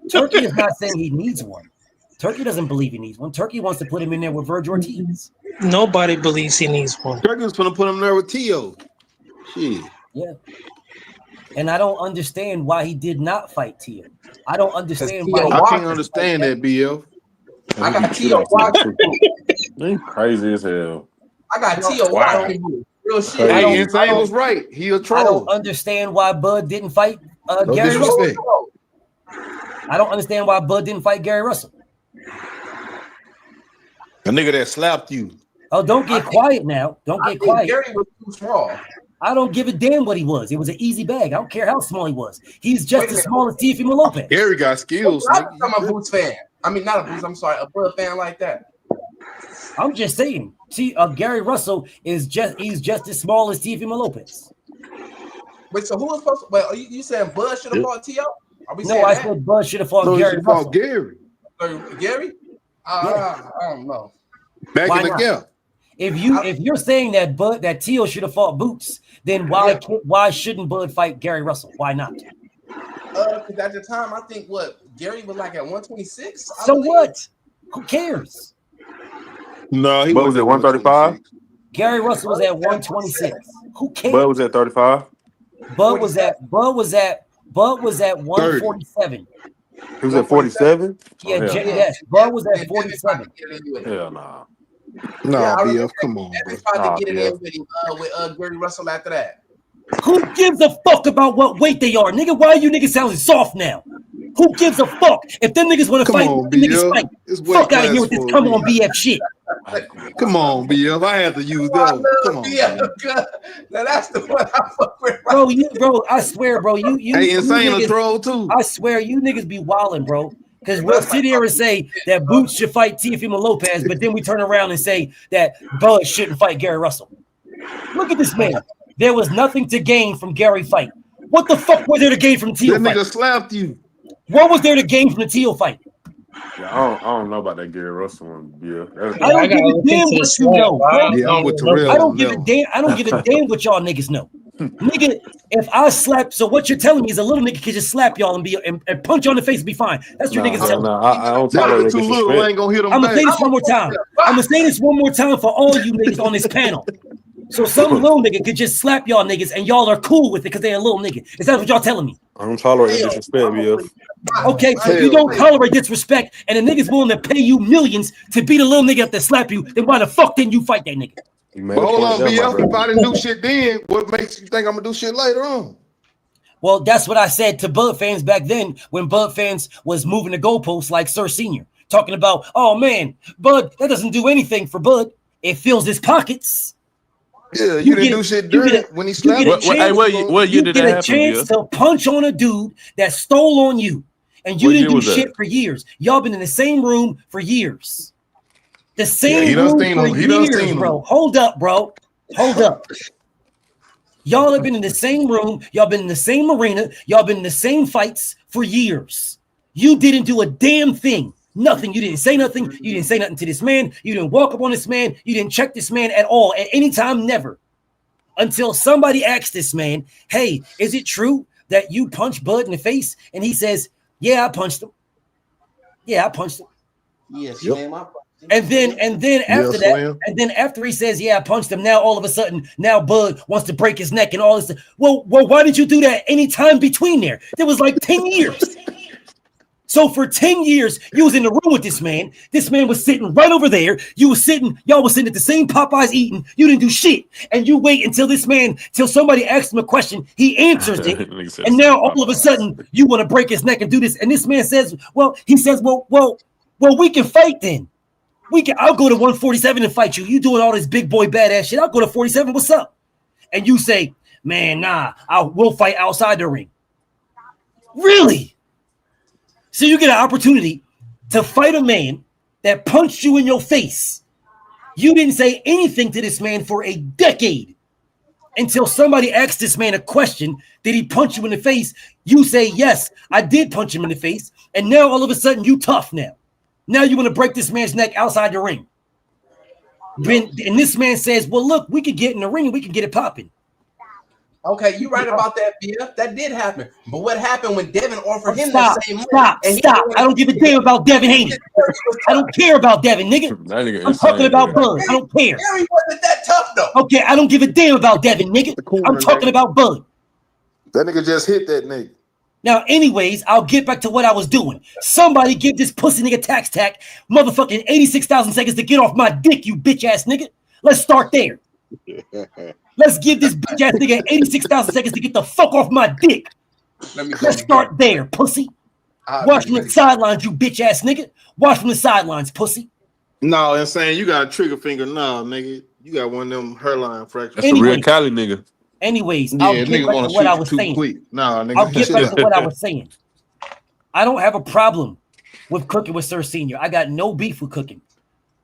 Turkey is not saying he needs one. Turkey doesn't believe he needs one. Turkey wants to put him in there with Virgil Ortiz.
Nobody believes he needs one.
Turkey was going to put him there with Tio. Shit.
Yeah. And I don't understand why he did not fight Tio. I don't understand why.
I can't understand that, BL.
I got Tio watching.
They crazy as hell.
I got Tio watching. Real shit.
Hey, Insane was right. He a troll.
I don't understand why Bud didn't fight Gary Russell. I don't understand why Bud didn't fight Gary Russell.
A nigga that slapped you.
Oh, don't get quiet now. Don't get quiet.
Gary was too small.
I don't give a damn what he was. It was an easy bag. I don't care how small he was. He's just as small as Teofimo Lopez.
Gary got skills.
I'm a Boots fan. I mean, not a Boots. I'm sorry, a Bud fan like that.
I'm just saying. See, Gary Russell he's just as small as Teofimo Lopez.
Wait, so who was supposed to? Well, you saying Bud should have fought Tio?
No, I said Bud should have fought Gary Russell.
Gary.
Gary? I don't know.
Back in the gap.
If you're saying that Tio should have fought Boots, then why shouldn't Bud fight Gary Russell? Why not?
Because at the time, I think Gary was like at 126.
So what? Who cares?
No, he
was at 135.
Gary Russell was at 126. Who cares?
Bud was at 35.
Bud was at 147.
He was at 47.
Yeah, yes. Bud was at 47.
Hell nah.
Nah, BF, come on.
They tried to get it in with Gary Russell after that.
Who gives a fuck about what weight they are, nigga? Why are you niggas sounding soft now? Who gives a fuck? If them niggas want to fight, them niggas fight. Fuck out of here with this come on BF shit.
Come on, BF. I had to use that one. Come on.
BF. Now that's the one I fuck with.
Bro, I swear, bro, you
Hey, Insane
niggas,
a troll too.
I swear, you niggas be wilding, bro. Because we'll sit here and say that Boots should fight Teofimo Lopez, but then we turn around and say that Bud shouldn't fight Gary Russell. Look at this man. There was nothing to gain from Gary fight. What the fuck was there to gain from Tio fight?
That nigga slapped you.
What was there to gain from the Tio fight?
Yeah, I don't know about that Gary Russell one. Yeah,
I don't give a damn what you know.
Yeah, I'm with Terrell.
I don't give a damn what y'all niggas know. Nigga, if I slap, so what you're telling me is a little nigga can just slap y'all and punch you on the face and be fine. That's what you're niggas telling me.
I don't tolerate
too little. I ain't gonna hit him
I'm
back.
gonna say this one more time. I'm gonna say this one more time for all you niggas on this panel. So some little nigga could just slap y'all niggas and y'all are cool with it because they're a little nigga. Is that what y'all telling me?
I don't tolerate disrespect, BF.
Okay, so if you don't tolerate disrespect and the nigga's willing to pay you millions to beat a little nigga up to slap you, then why the fuck didn't you fight that nigga?
But hold on, BF. If I didn't do shit then, what makes you think I'm gonna do shit later on?
Well, that's what I said to Bud fans back then when Bud fans was moving the goalposts like Sir Senior, talking about, oh man, Bud, that doesn't do anything for Bud. It fills his pockets.
Yeah, you didn't do shit during when he slapped.
What year did that happen?
You get a chance to punch on a dude that stole on you, and you didn't do shit for years. Y'all been in the same room for years. The same room for years, bro. Hold up, bro. Hold up. Y'all have been in the same room. Y'all been in the same arena. Y'all been in the same fights for years. You didn't do a damn thing. Nothing. You didn't say nothing. You didn't say nothing to this man. You didn't walk up on this man. You didn't check this man at all at any time, never. Until somebody asked this man, hey, is it true that you punched Bud in the face? And he says, yeah, I punched him. Yeah, I punched him.
Yes,
Yep.
ma'am.
And then after that, and then after he says, yeah, I punched him, now all of a sudden, now Bud wants to break his neck and all this. Well, why did you do that any time between there? There was like 10 years. So for 10 years, you was in the room with this man. This man was sitting right over there. Y'all was sitting at the same Popeyes eating. You didn't do shit. And you wait until till somebody asks him a question, he answers it. And now all of a sudden, you want to break his neck and do this. And this man says, well, we can fight then. I'll go to 147 and fight you. You doing all this big boy badass shit. I'll go to 47. What's up? And you say, man, nah, we'll fight outside the ring. Really? So you get an opportunity to fight a man that punched you in your face. You didn't say anything to this man for a decade until somebody asked this man a question. Did he punch you in the face? You say, yes, I did punch him in the face. And now all of a sudden you tough now. Now you want to break this man's neck outside the ring. And this man says, well, look, we could get in the ring and we can get it popping.
Okay, you're right about that, BF. That did happen. But what happened when Devin offered him
Stop,
the same
stop. I don't give a damn about Devin Haney. I don't care about Devin, nigga. I'm talking about Bud. I don't care.
Gary wasn't that tough, though.
Okay, I don't give a damn about Devin, nigga. I'm talking about Bud.
That nigga just hit that nigga.
Now, anyways, I'll get back to what I was doing. Somebody give this pussy nigga tax tack motherfucking 86,000 seconds to get off my dick, you bitch ass nigga. Let's start there. Let's give this bitch ass nigga 86,000 seconds to get the fuck off my dick. Let's start there, pussy. Watch from the sidelines, you bitch ass nigga. Watch from the sidelines, pussy.
No, and saying you got a trigger finger. No, nigga. You got one of them hairline fractures.
That's a real Cali nigga.
Anyways, I'll get back to what I was saying. I'll get back to what I was saying. I don't have a problem with cooking with Sir Senior. I got no beef with cooking.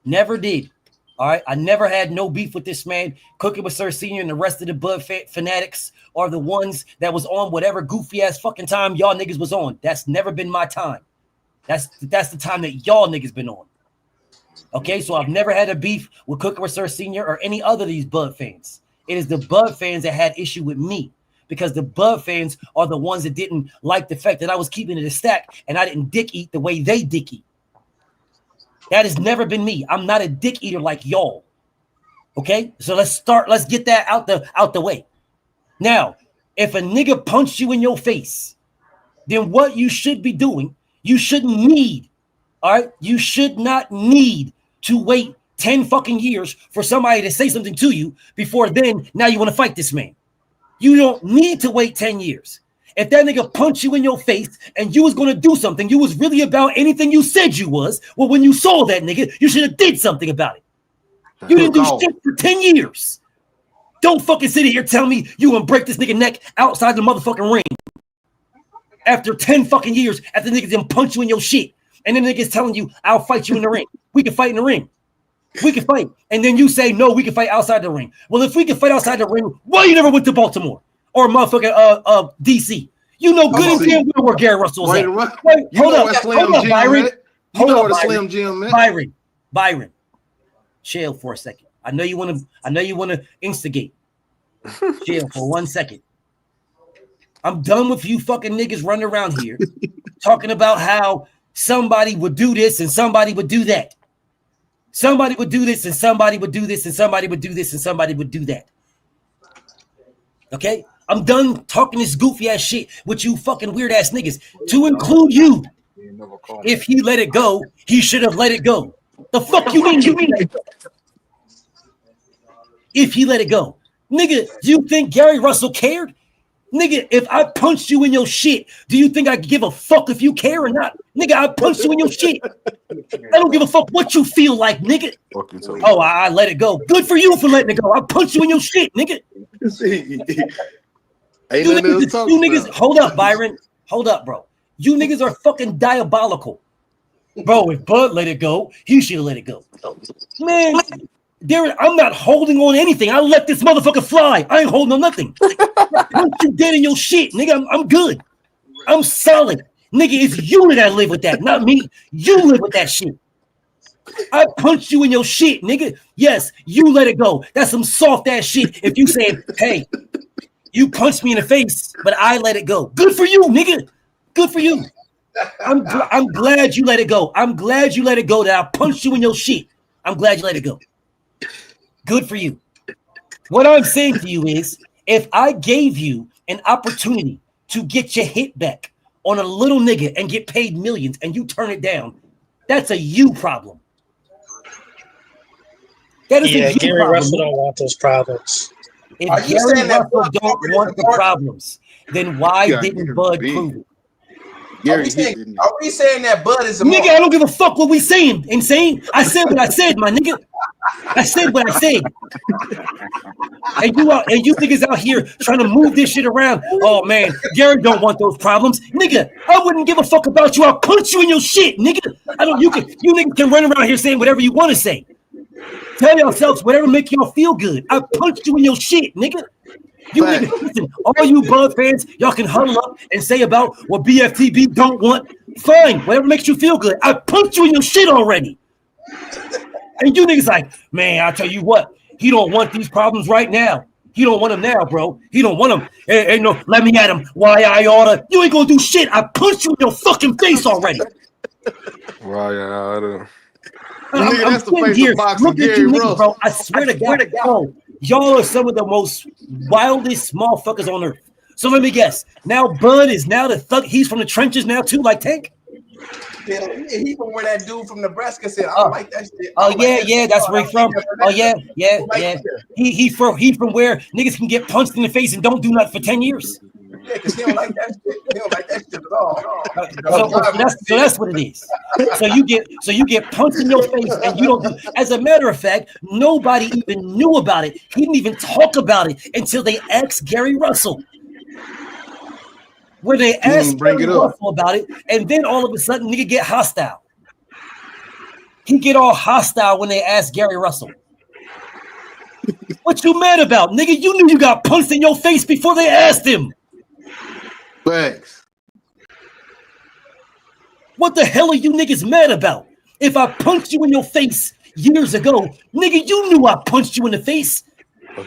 Never did. All right. I never had no beef with this man. Cooking with Sir Senior and the rest of the Bud fanatics are the ones that was on whatever goofy ass fucking time y'all niggas was on. That's never been my time. That's the time that y'all niggas been on. Okay. So I've never had a beef with Cooking with Sir Senior or any other of these Bud fans. It is the Bud fans that had issue with me because the Bud fans are the ones that didn't like the fact that I was keeping it a stack and I didn't dick eat the way they dick eat. That has never been me. I'm not a dick eater like y'all. Okay, so let's get that out the way. Now, if a nigga punched you in your face, then what you should be doing, you shouldn't need, all right? You should not need to wait 10 fucking years for somebody to say something to you before then now you want to fight this man. You don't need to wait 10 years. If that nigga punched you in your face and you was going to do something, you was really about anything you said you was, well, when you saw that nigga, you should have did something about it. You didn't do shit for 10 years. Don't fucking sit here telling me you gonna break this nigga neck outside the motherfucking ring. After 10 fucking years, after niggas done punch you in your shit. And then niggas telling you, I'll fight you in the ring. We can fight in the ring. We can fight. And then you say, no, we can fight outside the ring. Well, if we can fight outside the ring, why you never went to Baltimore or motherfucking DC? You know good and damn well where Gary Russell was at. Wait, hold up, Byron. Hold up, Slim Jim, man. Byron. Chill for a second. I know you want to instigate. Chill for 1 second. I'm done with you fucking niggas running around here talking about how somebody would do this and somebody would do that. Somebody would do this and somebody would do this and somebody would do this and somebody would do that. Okay? I'm done talking this goofy ass shit with you fucking weird ass niggas, to include you. If he let it go, he should have let it go. The fuck you mean? If he let it go. Nigga, do you think Gary Russell cared? Nigga, if I punched you in your shit, do you think I give a fuck if you care or not? Nigga, I punched you in your shit. I don't give a fuck what you feel like, nigga. Oh, I let it go. Good for you for letting it go. I punched you in your shit, nigga. You niggas, hold up, Byron. Hold up, bro. You niggas are fucking diabolical. Bro, if Bud let it go, he should have let it go. Man, I'm not holding on to anything. I let this motherfucker fly. I ain't holding on nothing. Once you dead in your shit, nigga, I'm good. I'm solid. Nigga, it's you that live with that, not me. You live with that shit. I punched you in your shit, nigga. Yes, you let it go. That's some soft ass shit. If you say, hey, you punched me in the face, but I let it go. Good for you, nigga. Good for you. I'm glad you let it go. I'm glad you let it go that I punched you in your shit. I'm glad you let it go. Good for you. What I'm saying to you is, if I gave you an opportunity to get your hit back on a little nigga and get paid millions and you turn it down, that's a you problem. That is a you
Gary
problem.
Russell don't want those problems.
If Gary Russell don't want the problems, then why didn't Bud prove it?
Are we saying that Bud is a
nigga? I don't give a fuck what we saying. Insane. I said what I said, my nigga. I said what I said. And you niggas out here trying to move this shit around. Oh man, Gary don't want those problems, nigga. I wouldn't give a fuck about you. I'll punch you in your shit, nigga. You niggas can run around here saying whatever you want to say. Tell yourselves whatever make y'all feel good. I punched you in your shit, nigga. You niggas, listen, all you Bud fans, y'all can huddle up and say about what BFTB don't want. Fine, whatever makes you feel good. I punched you in your shit already. And you niggas like, man, I tell you what, he don't want these problems right now. He don't want them now, bro. He don't want them. Hey, no, let me at him. Why I oughta? You ain't gonna do shit. I punched you in your fucking face already.
Why I oughta?
Nigga, that's the face
here.
of boxing,
Look at
Gary
you niggas,
Russell.
bro. I swear to God, bro, y'all are some of the most wildest motherfuckers on earth. So let me guess. Now Bud is now the thug. He's from the trenches now too, like Tank.
Yeah, he from where that dude from Nebraska said, I don't like that shit.
Oh yeah, that's where he's from. Oh yeah. He from where niggas can get punched in the face and don't do nothing for 10 years.
Yeah, because he don't like that shit. He don't like that shit at all.
So that's what it is. So you get punched in your face and you don't do. As a matter of fact, nobody even knew about it. He didn't even talk about it until they asked Gary Russell. Where they asked Gary Russell about it, and then all of a sudden, nigga get hostile. He get all hostile when they asked Gary Russell. What you mad about, nigga? You knew you got punched in your face before they asked him.
Thanks.
What the hell are you niggas mad about? If I punched you in your face years ago, nigga, you knew I punched you in the face.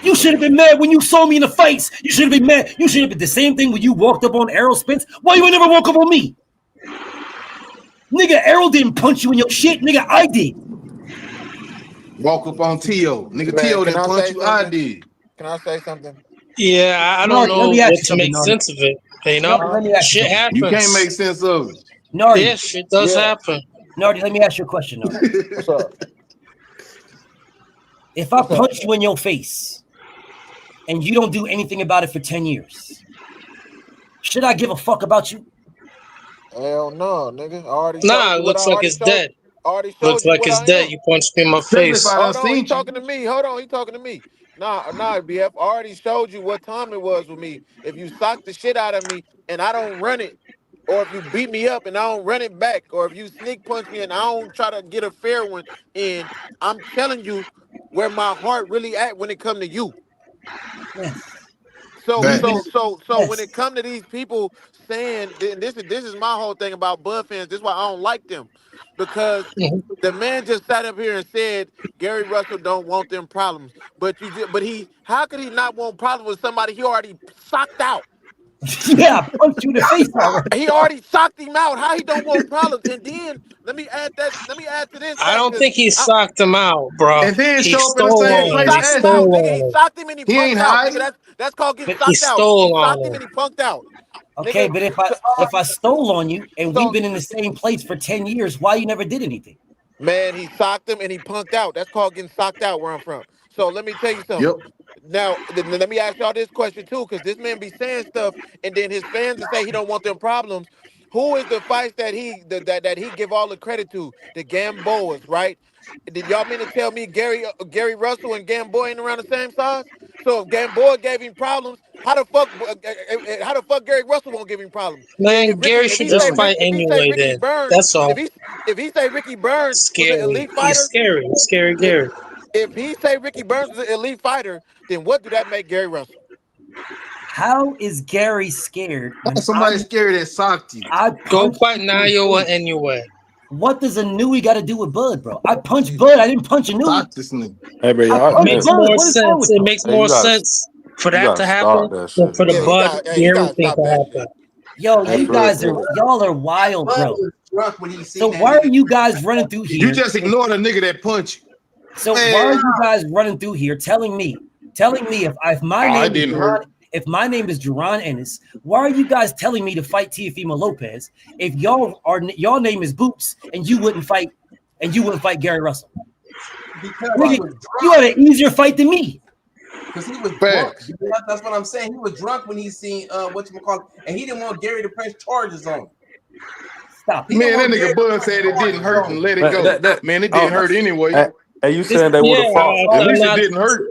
You should have been mad when you saw me in the fights. You should have been mad. You should have been the same thing when you walked up on Errol Spence. Why you ain't never walk up on me? Nigga, Errol didn't punch you in your shit. Nigga, I did.
Walk up on T.O. Nigga, T.O. didn't punch you. I did.
Can I say something?
Yeah, I don't know what to make sense of it. You know, shit happens.
You can't make sense of it.
Nardi,
yeah, shit does happen.
Nardi, let me ask you a question, Nardi.
What's up?
If I punch you in your face and you don't do anything about it for 10 years, should I give a fuck about you?
Hell no, nigga.
Nah, it looks like it's dead. Looks like it's dead. You punched me in my face.
Hold on, he talking to me. Hold on, he talking to me. Nah, BF. I already showed you what time it was with me. If you sock the shit out of me and I don't run it, or if you beat me up and I don't run it back, or if you sneak punch me and I don't try to get a fair one in, I'm telling you where my heart really at when it come to you. So when it come to these people saying, this is my whole thing about Bud fans. This is why I don't like them, because the man just sat up here and said Gary Russell don't want them problems, but how could he not want problems with somebody he already socked out?
Yeah, I punched you in the face already.
He already socked him out. How he don't want problems? And then let me add to this.
I don't think he socked him out, bro.
And then
he
show up in the same place.
He socked him and he punked out. Nigga, that's called getting socked out. He socked him and he punked out.
Okay, but if I stole on you and we've been in the same place for 10 years, why you never did anything?
Man, he socked him and he punked out. That's called getting socked out where I'm from. So let me tell you something. Yep. Now, let me ask y'all this question too, because this man be saying stuff, and then his fans will say he don't want them problems. Who is the fights that he give all the credit to? The Gamboas, right? Did y'all mean to tell me Gary Russell and Gamboa ain't around the same size? So if Gamboa gave him problems, how the fuck Gary Russell won't give him problems?
Man, Gary should just fight anyway. Then that's all.
If he say Ricky Burns was an elite fighter,
he's scary. Scary Gary.
If he say Ricky Burns is an elite fighter, then what do that make Gary Russell?
How is Gary scared when
Somebody scared that socked you?
I
Go fight Nayo anyway.
What does a Nui got to do with Bud, bro? I punched Bud. I didn't punch a Nui.
Sock this nigga.
Hey, bro,
I
y'all,
punched
Makes
Bud.
more
What is wrong
sense.
with
It
you?
makes
hey,
more
you gotta,
sense for
you
that
gotta
to
stop
happen
that
than
shit,
for the
bro.
Bud
He
Gary
gotta
thing
stop
to
that
happen.
shit.
Yo,
Hey,
you
for real,
guys
for
are
real.
y'all are wild,
Bud
bro.
was drunk when he
So
seen that
why are
nigga.
you guys running through here?
You just ignore the nigga that punch you.
So
Man,
why are you guys running through here telling me if my
it
name is
didn't
Jaron,
hurt.
if my name is Jaron Ennis, why are you guys telling me to fight Teofimo Lopez if y'all name is Boots and you wouldn't fight Gary Russell?
Because
Nigga,
he was drunk.
you had an easier fight than me.
Because he was
Facts.
drunk. That's what I'm saying. He was drunk when he seen whatchamacallit, and he didn't want Gary to press charges on him.
Stop.
He
Man,
didn't
that
want Gary
nigga
to
Bud
press
said it didn't
charges
hurt
on
and
him.
let it
Man,
go. Man, it didn't hurt anyway.
Hey, you saying they would have fought?
At least it didn't hurt.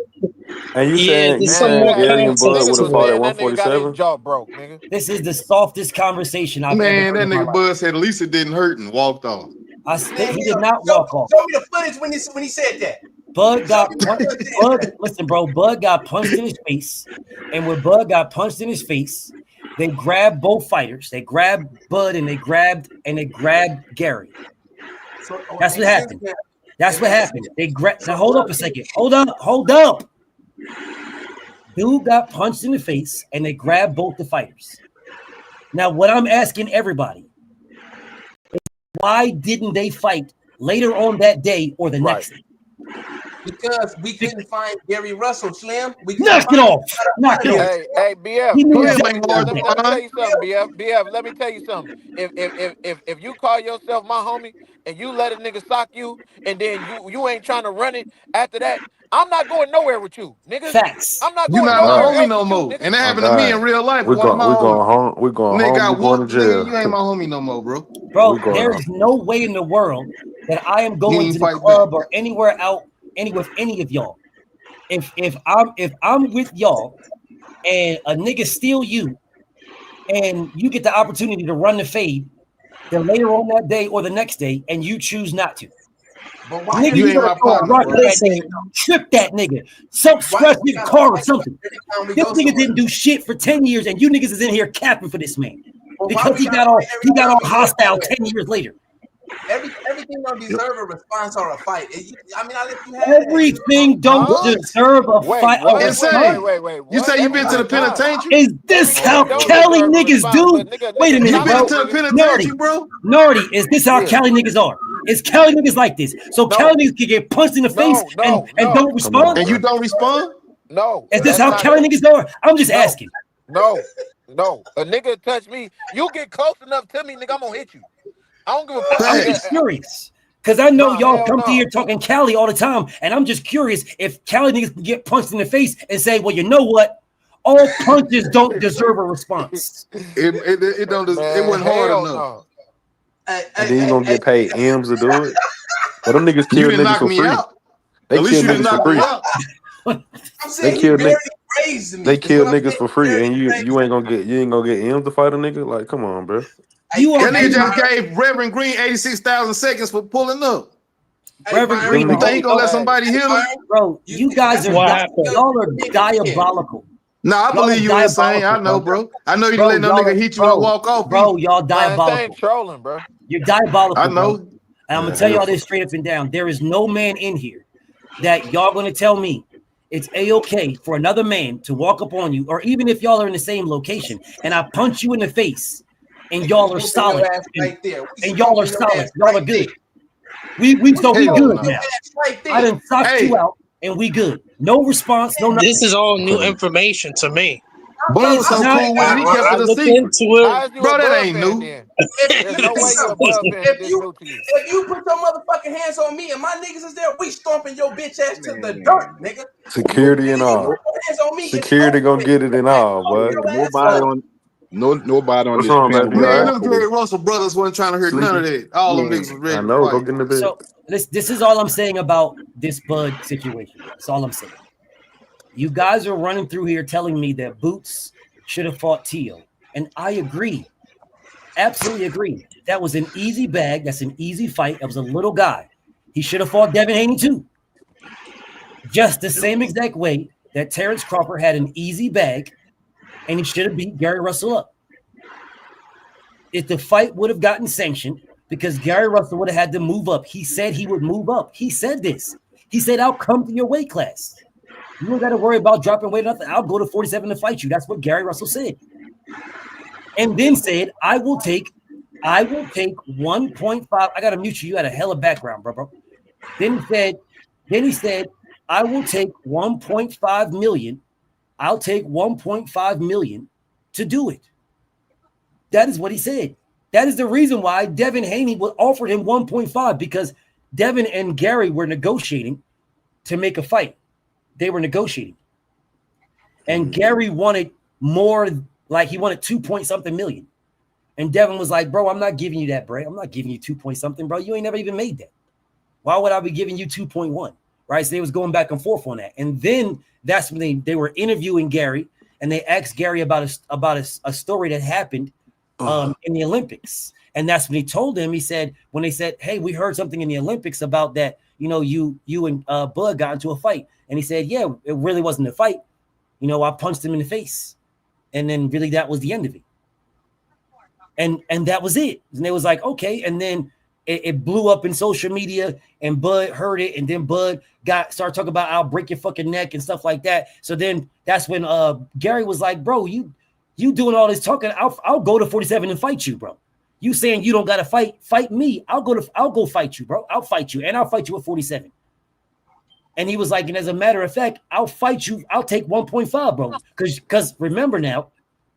And you
Yeah,
saying
there's some more
Gary and Bud
context
would
to
have
Niggas
fought
was
at
saying that nigga got his
147?
jaw broke, nigga.
This is the softest conversation I've ever
Man,
heard
that
in my
nigga
life.
Bud said at least it didn't hurt and walked off.
He did not walk off.
Show me the footage when he said that.
Bud got listen, bro. Bud got punched in his face, and when Bud got punched in his face, they grabbed both fighters. They grabbed Bud and they grabbed Gary.
So,
That's what happened. That's what happened. They grabbed.
So
Now hold up a second. Hold up. Dude got punched in the face, and they grabbed both the fighters. Now, what I'm asking everybody is, why didn't they fight later on that day or the next day?
Because we couldn't find Gary Russell, Slim. We
Knock it off. Knock it off.
Hey, BF.
He knew
Let me
exactly.
tell you something, BF. Let me tell you something. If you call yourself my homie and you let a nigga sock you and then you ain't trying to run it after that, I'm not going nowhere with you, nigga.
Facts.
I'm not
You
going
not my
nowhere
homie
else
no
with you,
more.
nigga.
And that
Oh
happened to me in
God,
real life.
we
One of my
going
homies.
home. We going
Nigga
home.
got
We going to
whooped. Nigga,
jail.
you ain't my homie no more, bro.
Bro,
We going
there
home.
is no way in the world that I am
You
going
ain't
to the
fight
club
back.
or anywhere with any of y'all. If I'm with y'all and a nigga steal you and you get the opportunity to run the fade, then later on that day or the next day, and you choose not to.
But why
Nigga,
You
you
ain't
gotta
my
go
partner,
rock
bro.
that nigga, trip that nigga, scratch
we
your
gotta
car or
fight
something.
every time we
This
go
nigga
somewhere?
didn't do shit for 10 years, and you niggas is in here capping for this man
But why
because
we gotta fight every time we go
hostile
somewhere?
10 years later.
Everything don't deserve a response or a fight. I mean, I let you have that.
Everything don't
Huh?
deserve a
Wait,
fight.
what?
A
Insane.
Wait.
You
What?
say you been to the
Everything not.
penitentiary?
Is this how
Everything don't
Cali
deserve a
niggas
response,
do?
but nigga,
Wait a
nigga,
You
minute,
stop
been
bro.
it,
to the
nigga.
penitentiary,
Nardy,
bro?
Nardy, is this how
Yeah.
Cali niggas are? Is Cali niggas like this? So Cali
No,
niggas can get punched in the face and
no.
don't
Come on,
respond?
And you
bro.
don't respond?
No,
Is this
that's
how
not
Cali
it.
niggas are? I'm just
No,
asking.
no. A nigga touch me. You get close enough to me, nigga, I'm gonna hit you. I don't give a fuck.
I'm just curious. Because I know
Nah,
y'all
hell
come to
no.
here talking Cali all the time, and I'm just curious if Cali niggas can get punched in the face and say, well, you know what? All punches don't deserve a response.
It don't. It
Man,
wasn't hard
hell
enough.
no.
And then you gonna get paid M's to do it. But them niggas
You
kill
didn't
niggas
knock
for
me
free.
out.
They
At least
kill
you didn't
niggas for
knock me
free.
out.
I'm
They
saying he
kill
barely
niggas.
raised me.
They
Is
kill
what I'm
niggas
saying.
for
He
free,
barely
and you
raised
ain't gonna get M's to fight a nigga. Like, come on, bro.
You are
That nigga just
Byron,
gave Reverend Green 86,000 seconds for pulling up.
Reverend
Byron,
Green.
You think he gonna let
Hey,
somebody hit him?
Byron,
Bro, you guys are
What happened?
y'all are diabolical.
Nah, I
Y'all are
believe you insane. I
diabolical,
know,
bro.
bro. I know you didn't
Bro,
let no nigga hit you and walk off
bro,
either.
y'all
man, Insane
diabolical.
trolling, bro.
You're
I
diabolical, bro.
know.
And I'm gonna
Yeah,
tell y'all
hell,
this straight up and down. There is no man in here that y'all gonna tell me it's a-okay for another man to walk up on you, or even if y'all are in the same location and I punch you in the face and y'all are
stomping
solid
your ass
and,
right there. We
and y'all are
stomping your
solid,
ass
y'all are
right there.
good. We
Hell
good
no.
now.
Right
I
there.
done socked you
Hey,
out and we good. No response, no nothing.
This is all new information to me.
No,
Bud
it's
so
not.
cool with it, he kept
I
it a
looked
secret.
into it.
How is you a
Bro, that
Bud
ain't
fan
new.
then?
Let
There's
me
no
tell
way
you
you a
something.
Bud fan if this new to you.
If you put your motherfucking hands on me and my niggas is there, we stomping your bitch ass to the dirt,
Man,
nigga. You
security and
anything you
no,
all.
put your hands on me, it's
Security
over
gonna
with.
get it and all, boy.
Your ass
nobody
up.
on nobody on
What's
this
wrong,
panel
baby? You
would
all
Man,
right?
ever
them
say,
Jerry Russell brothers wasn't trying to hurt none of
Sleepy?
that. All them niggas
man,
was
I
ready to
know. Go
fight.
get in the bed.
So this is all I'm saying about this Bud situation. That's all I'm saying. You guys are running through here telling me that Boots should have fought Tio. And I agree. Absolutely agree. That was an easy bag. That's an easy fight. That was a little guy. He should have fought Devin Haney too. Just the same exact way that Terrence Crawford had an easy bag and he should have beat Gary Russell up. If the fight would have gotten sanctioned, because Gary Russell would have had to move up. He said he would move up. He said this. He said, I'll come to your weight class. You don't got to worry about dropping weight or nothing. I'll go to 47 to fight you. That's what Gary Russell said. And then said, I will take 1.5. I got to mute you. You had a hella background, bro. Then he said, I will take 1.5 million. I'll take 1.5 million to do it. That is what he said. That is the reason why Devin Haney offered him 1.5, because Devin and Gary were negotiating to make a fight. They were negotiating. And Gary wanted more, like he wanted 2-point-something million. And Devin was like, bro, I'm not giving you that, bro. I'm not giving you 2-point-something, bro. You ain't never even made that. Why would I be giving you 2.1? Right? So they was going back and forth on that. And then that's when they were interviewing Gary, and they asked Gary about a story that happened in the Olympics. And that's when he told them, he said, when they said, hey, we heard something in the Olympics about that, you know, you and Bud got into a fight. And he said, yeah, it really wasn't a fight. You know, I punched him in the face. And then really that was the end of it. And that was it. And they was like, okay. And then it blew up in social media, and Bud heard it. And then Bud started talking about, I'll break your fucking neck and stuff like that. So then that's when Gary was like, bro, you doing all this talking, I'll go to 47 and fight you, bro. You saying you don't got to fight me. I'll go fight you, bro. I'll fight you, and I'll fight you at 47. And he was like, and as a matter of fact, I'll fight you. I'll take 1.5, bro. Because remember now,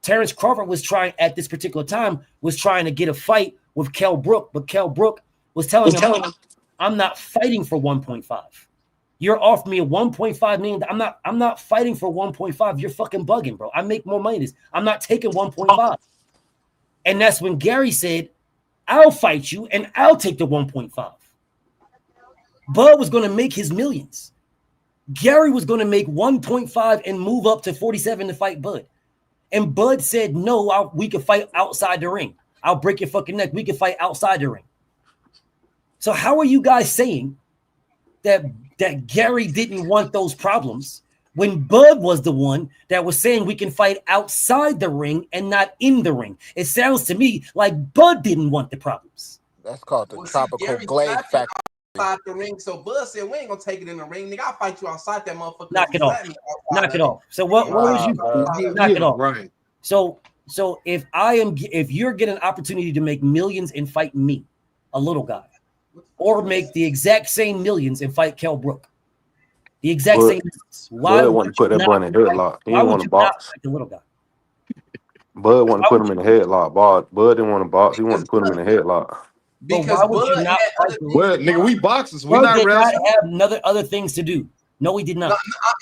Terrence Crawford was trying at this particular time to get a fight with Kell Brook, but Kell Brook was telling him, I'm not fighting for 1.5. You're off me a 1.5 million. I'm not fighting for 1.5. You're fucking bugging, bro. I make more money than this. I'm not taking 1.5. And that's when Gary said, I'll fight you and I'll take the 1.5. Bud was going to make his millions. Gary was going to make 1.5 and move up to 47 to fight Bud. And Bud said, no, we can fight outside the ring. I'll break your fucking neck. We can fight outside the ring. So how are you guys saying that Gary didn't want those problems when Bud was the one that was saying we can fight outside the ring and not in the ring? It sounds to me like Bud didn't want the problems.
That's called the tropical glade factor.
Outside the ring, so Bud said, we ain't gonna take it in the ring, nigga. I'll fight you outside that motherfucker.
Knock it off. So what was you knock it off? Right. So if you're getting an opportunity to make millions and fight me, a little guy, or make the exact same millions and fight Kell Brook, the exact same.
Why Bud want to put that boy in a headlock? He didn't want to box.
The little guy.
Bud want to put him in a headlock. Bud didn't want to box. He wanted to put him in a headlock.
Because
Bud not fight
well, nigga, we boxers. We
Bud
not
did
wrestling.
not have other things to do. No, he did not.
No,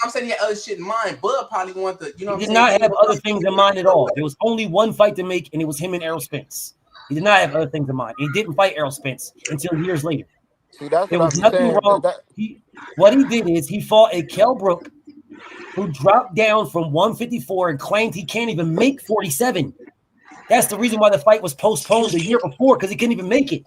I'm saying he had other shit in mind. Bud probably wanted to, you know.
He did not have other things in mind at all. There was only one fight to make, and it was him and Errol Spence. He did not have other things in mind. He didn't fight Errol Spence until years later.
See, that's
there
what
was
I'm
nothing
saying.
wrong. What he did is he fought a Kell Brook who dropped down from 154 and claimed he can't even make 47. That's the reason why the fight was postponed the year before, because he couldn't even make it.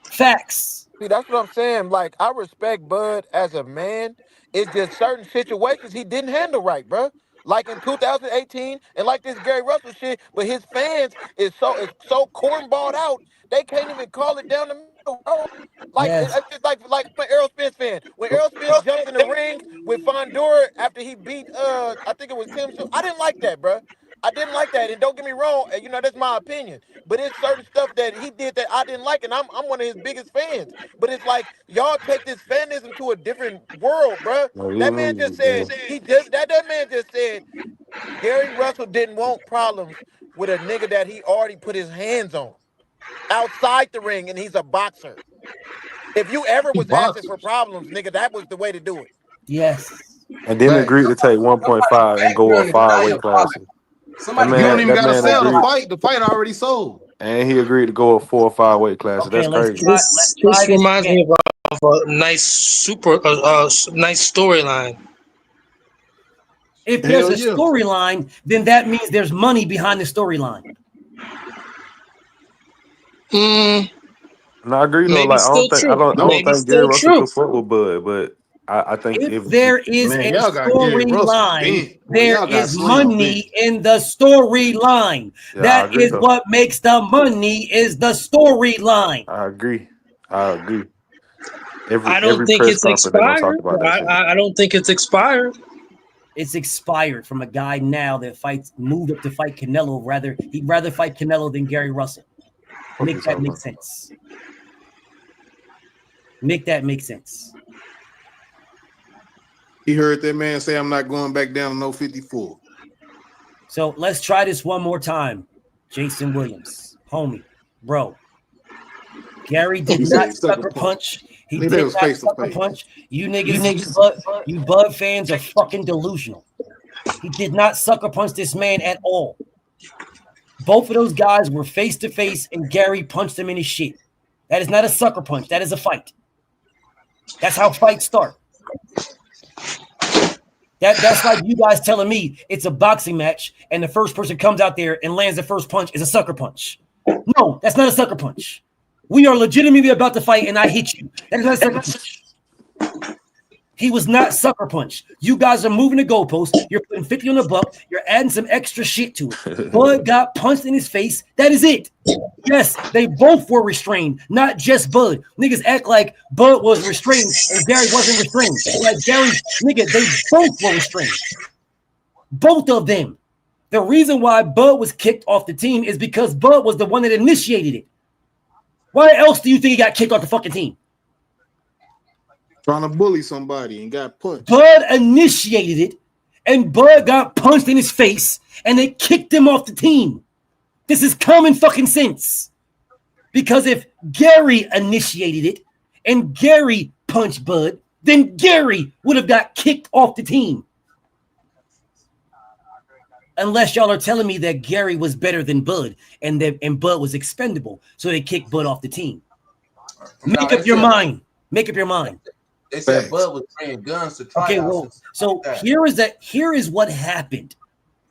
Facts.
See, that's what I'm saying. Like, I respect Bud as a man. It's just certain situations he didn't handle right, bro. Like in 2018, and like this Gary Russell shit, but his fans is so cornballed out, they can't even call it down the middle, bro. Like,
yes.
it's just like an Errol Spence fan. When Errol Spence jumped in the ring with Fondura after he beat, I think it was Tim. I didn't like that, bro. I didn't like that, and don't get me wrong, you know, that's my opinion. But it's certain stuff that he did that I didn't like, and I'm one of his biggest fans. But it's like y'all take this fanism to a different world, bro. That man just said that man just said Gary Russell didn't want problems with a nigga that he already put his hands on outside the ring, and he's a boxer. If you ever was asking for problems, nigga, that was the way to do it.
Yes.
And then agreed to take 1.5 and go up 5 weight classes.
You don't even gotta sell the fight. The fight already sold.
And he agreed to go up 4 or 5 weight classes.
Okay,
that's crazy.
This reminds me of a nice nice storyline.
If there's a storyline, then that means there's money behind the storyline.
No, I agree though.
Maybe
Like
still
I
true.
don't
Maybe
think Gary
still
Russell
true.
could fuck with Bud, but I think
If
if
there is
Man,
a
y'all got Gary Russell
storyline,
bent. Boy,
there
y'all got
is
Slim bent.
money in the storyline.
yeah, I
That
agree
is
though.
what makes the money is the storyline.
I agree. I agree.
I don't
Every
think
press
it's
conference they're gonna talk
expired.
about that shit.
I don't think it's expired.
It's expired from a guy now that moved up to fight Canelo. He'd rather fight Canelo than Gary Russell. Make that make sense. Make that make sense.
He heard that man say, "I'm not going back down to no 54."
So let's try this one more time. Jason Williams, homie, bro. Gary did not sucker punch. He did not sucker punch. You Bud fans are fucking delusional. He did not sucker punch this man at all. Both of those guys were face to face, and Gary punched him in his shit. That is not a sucker punch. That is a fight. That's how fights start. That's like you guys telling me it's a boxing match, and the first person comes out there and lands the first punch is a sucker punch. No, that's not a sucker punch. We are legitimately about to fight, and I hit you. That is not a sucker punch. He was not sucker punch. You guys are moving the goalpost. You're putting 50 on the buck. You're adding some extra shit to it. Bud got punched in his face. That is it. Yes, they both were restrained, not just Bud. Niggas act like Bud was restrained and Gary wasn't restrained. Like Gary, nigga, they both were restrained. Both of them. The reason why Bud was kicked off the team is because Bud was the one that initiated it. Why else do you think he got kicked off the fucking team?
Trying to bully somebody and got punched.
Bud initiated it, and Bud got punched in his face, and they kicked him off the team. This is common fucking sense. Because if Gary initiated it, and Gary punched Bud, then Gary would have got kicked off the team. Unless y'all are telling me that Gary was better than Bud, and Bud was expendable, so they kicked Bud off the team. Make up your mind. Make up your mind.
They said Bud was bringing guns to try.
Okay, well, so here is what happened.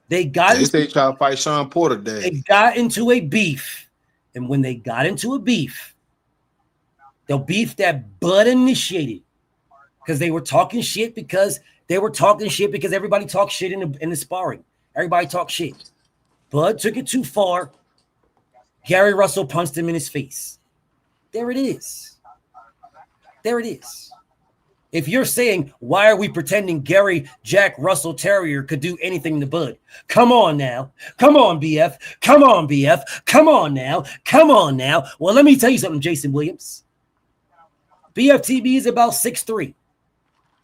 They got
they say try to fight Sean Porter today.
They got into a beef, and when they got into a beef, the beef that Bud initiated, because they were talking shit because everybody talks shit in the sparring. Everybody talks shit. Bud took it too far. Gary Russell punched him in his face. There it is. There it is. If you're saying, why are we pretending Gary Jack Russell Terrier could do anything to Bud? Come on now. Come on, BF. Come on, BF. Come on now. Come on now. Well, let me tell you something, Jason Williams. BFTB is about 6'3",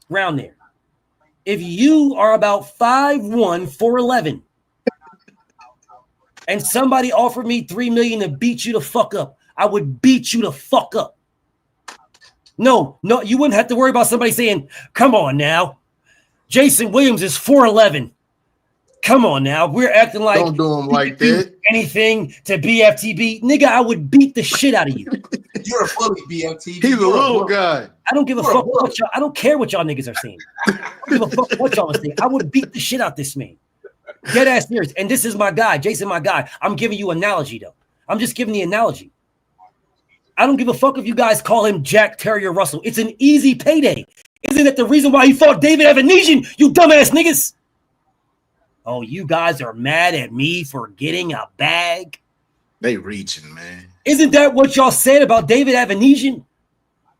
round there. If you are about 5'1", 4'11", and somebody offered me $3 million to beat you the fuck up, I would beat you the fuck up. No, you wouldn't have to worry about somebody saying, come on now. Jason Williams is 4'11". Come on now. We're acting like
don't do him like that.
Anything to BFTB. Nigga, I would beat the shit out of you.
You're a bully, BFTB.
He's a little guy.
I don't give a fuck what y'all. I don't care what y'all niggas are saying. I don't give a fuck what y'all are saying. I would beat the shit out this man. Dead ass serious. And this is my guy, Jason, my guy. I'm giving you analogy though. I'm just giving the analogy. I don't give a fuck if you guys call him Jack Terrier Russell. It's an easy payday. Isn't that the reason why he fought David Evanesian, you dumbass niggas? Oh, you guys are mad at me for getting a bag?
They reaching, man.
Isn't that what y'all said about David Evanesian?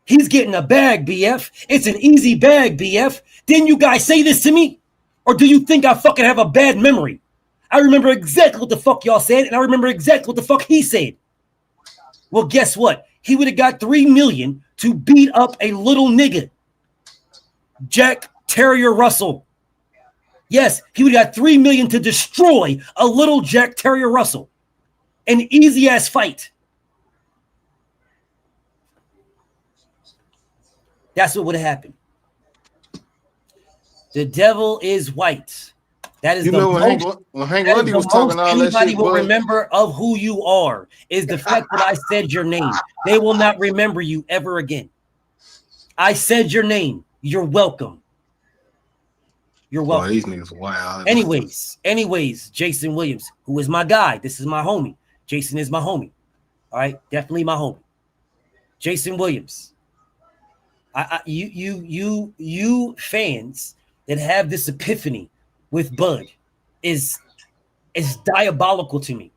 He's getting a bag, BF. It's an easy bag, BF. Didn't you guys say this to me? Or do you think I fucking have a bad memory? I remember exactly what the fuck y'all said, and I remember exactly what the fuck he said. Well, guess what? He would have got $3 million to beat up a little nigga. Jack Terrier Russell. Yes, he would have got $3 million to destroy a little Jack Terrier Russell. An easy ass fight. That's what would have happened. The devil is white. That is
you
the
know
most,
when Hank Lundy was talking all that
anybody
shit,
will
boy.
remember of who you are is the fact that I said your name. They will not remember you ever again. I said your name. You're welcome. You're welcome.
Boy, these niggas wild.
Anyways, Jason Williams, who is my guy. This is my homie. Jason is my homie. All right, definitely my homie. Jason Williams. You fans that have this epiphany with Bud is diabolical to me.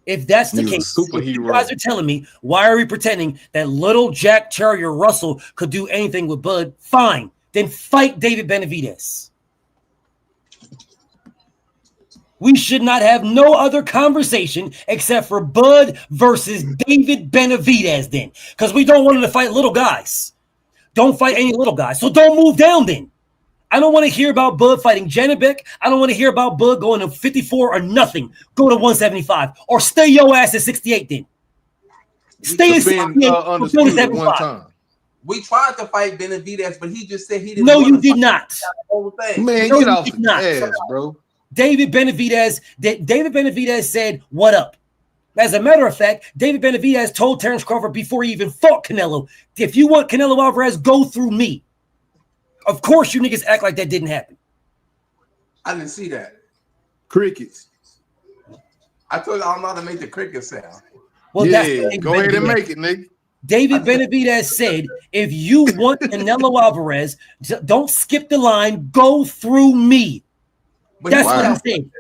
If that's the case, if you guys are telling me, why are we pretending that little Jack Terrier Russell could do anything with Bud? Fine, then fight David Benavidez. We should not have no other conversation except for Bud versus David Benavidez then, because we don't want him to fight little guys. Don't fight any little guys, so don't move down then. I don't want to hear about Bud fighting Janibek. I don't want to hear about Bud going to 54 or nothing. Go to 175 or stay your ass at 68 then. Stay at 68 or 75.
We tried to fight Benavidez, but he just said he didn't.
No, you did not.
Man,
no,
get off the ass, bro.
David Benavidez said, "What up?" As a matter of fact, David Benavidez told Terrence Crawford before he even fought Canelo, "If you want Canelo Alvarez, go through me." Of course, you niggas act like that didn't happen.
I didn't see that.
Crickets.
I told you I don't know how to make the cricket sound.
Well,
yeah, go ahead and make it, nigga.
David Benavidez said, if you want Canelo Alvarez, don't skip the line, go through me.
But
that's what he said.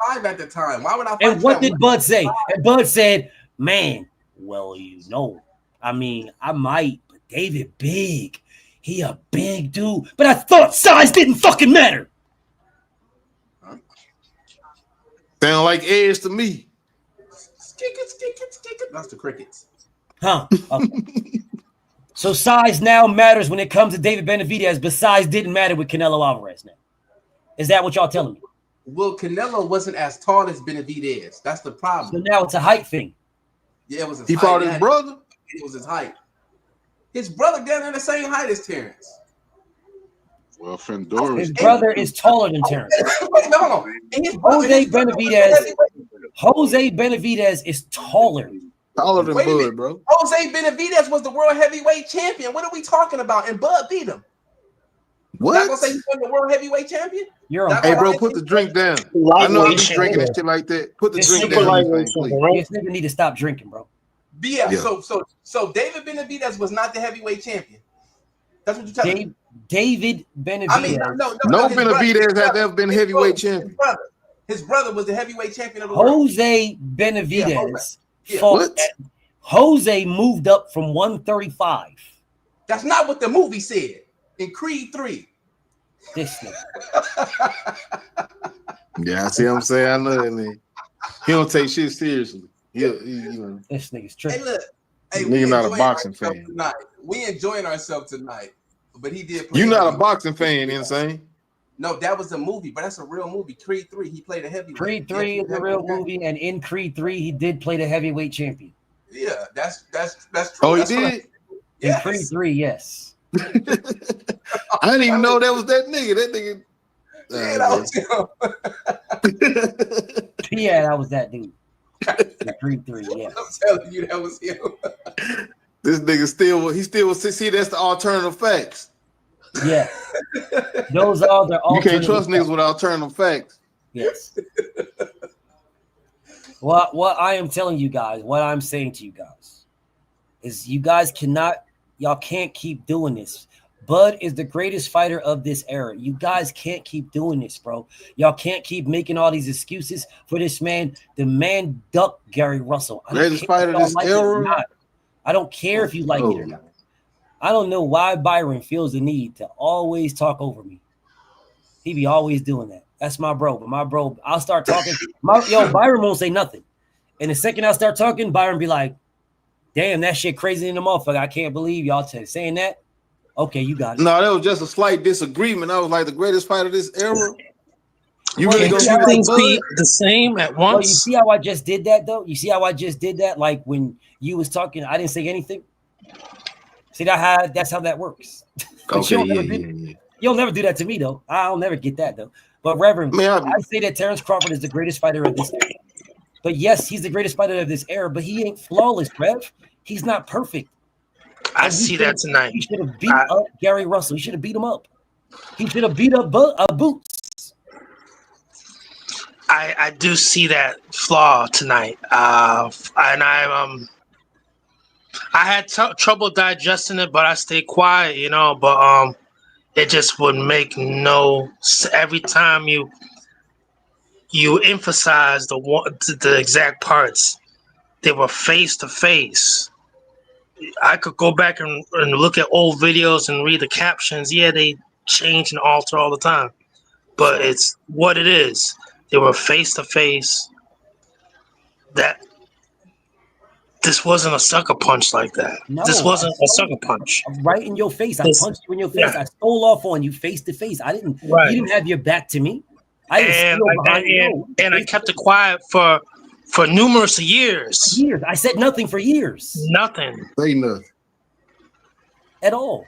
5 at the time. Why would I fight
And what did Bud say? And Bud said, man, well, I mean, I might, but David big. He a big dude. But I thought size didn't fucking matter.
Sound like Edge to me.
That's the crickets.
Huh. Okay. So size now matters when it comes to David Benavidez, but size didn't matter with Canelo Alvarez now. Is that what y'all telling me?
Well, Canelo wasn't as tall as Benavidez. That's the problem.
So now it's a height thing.
Yeah, it was his
height. He fought his brother?
It was his height. His brother down there the same height as Terrence.
Well, Fendora.
His brother is taller than Terrence.
Wait, no, hold on.
Jose Benavidez is taller.
Taller than Bud, bro.
Jose Benavidez was the world heavyweight champion. What are we talking about? And Bud beat him.
What?
Not gonna say he's the world heavyweight champion?
Hey, bro, put the drink down. I know I be drinking and shit like that. Put the drink down.
This nigga need to stop drinking, bro.
Yeah. So David Benavidez was not the heavyweight champion. That's what you're telling me.
David Benavidez.
I mean,
no Benavidez has ever been heavyweight champion.
His brother was the heavyweight champion of the world.
Jose Benavidez fought. Jose moved up from 135.
That's not what the movie said in Creed 3.
This nigga.
Yeah, I see what I'm saying. I know that man. He don't take shit seriously.
This nigga's tripping.
Hey, look. Hey,
nigga not a boxing fan.
Tonight. We enjoying ourselves tonight. But he did.
You're not a boxing fan, insane.
No, that was a movie, but that's a real movie. Creed 3, he played a heavyweight.
Creed 3 is a real movie, and in Creed 3, he did play the heavyweight champion.
Yeah, that's true.
Oh, he
that's
did?
In Creed 3, yes.
I didn't even know that was that nigga. That nigga.
Yeah, that was him.
Yeah, that was that dude. In Creed 3, yeah.
I'm telling you, that was him.
This nigga still see that's the alternative facts.
Yeah. Those are the alternative.
You can't trust niggas with alternative facts.
Yes. What I am telling you guys, what I'm saying to you guys is y'all can't keep doing this. Bud is the greatest fighter of this era. You guys can't keep doing this, bro. Y'all can't keep making all these excuses for this man. The man ducked Gary Russell.
Greatest fighter of this era?
I don't care if you like it or not. I don't know why Byron feels the need to always talk over me. He be always doing that. That's my bro. But my bro, I'll start talking. Byron won't say nothing. And the second I start talking, Byron be like, damn, that shit crazy in the motherfucker. I can't believe y'all saying that. Okay, you got it.
No, that was just a slight disagreement. I was like the greatest fighter of this era. You
Well,
really gonna
two
do
things
that,
be
Bud?
the same at
Well, you
once?
see how I just did that, though? You see how I just did that? Like when you was talking, I didn't say anything. See that's how that works.
Okay,
You'll never do that to me, though. I'll never get that, though. But Reverend, I say that Terrence Crawford is the greatest fighter of this era. But yes, he's the greatest fighter of this era, but he ain't flawless, Rev. He's not perfect.
I see that tonight.
He should have beat up Gary Russell. He should have beat him up. He should have beat up Boots.
I do see that flaw tonight. And I had trouble digesting it, but I stayed quiet, you know. But it just would make no. Every time you emphasize the exact parts, they were face to face. I could go back and look at old videos and read the captions. Yeah, they change and alter all the time, but it's what it is. They were face to face. That this wasn't a sucker punch like that.
No,
this wasn't a sucker punch.
Right in your face. I punched you in your face.
Yeah.
I stole off on you face to face. I didn't.
Right.
You didn't have your back to me. I
kept it quiet for numerous years.
Years. I said nothing for years.
Nothing.
Say nothing.
At all.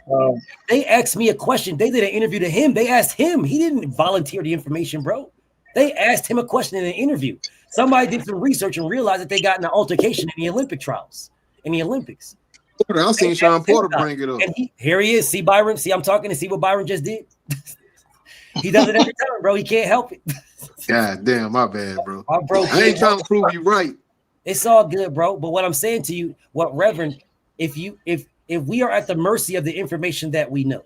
They asked me a question. They did an interview to him. They asked him. He didn't volunteer the information, bro. They asked him a question in an interview. Somebody did some research and realized that they got in an altercation in the Olympic trials, in the Olympics.
I seen Sean Porter bring it up.
And here he is. See Byron? See, I'm talking to see what Byron just did? He does it every time, bro. He can't help it.
God damn, my bad, bro.
Bro,
I ain't trying to prove you right.
It's all good, bro. But what I'm saying to you, Reverend, if we are at the mercy of the information that we know,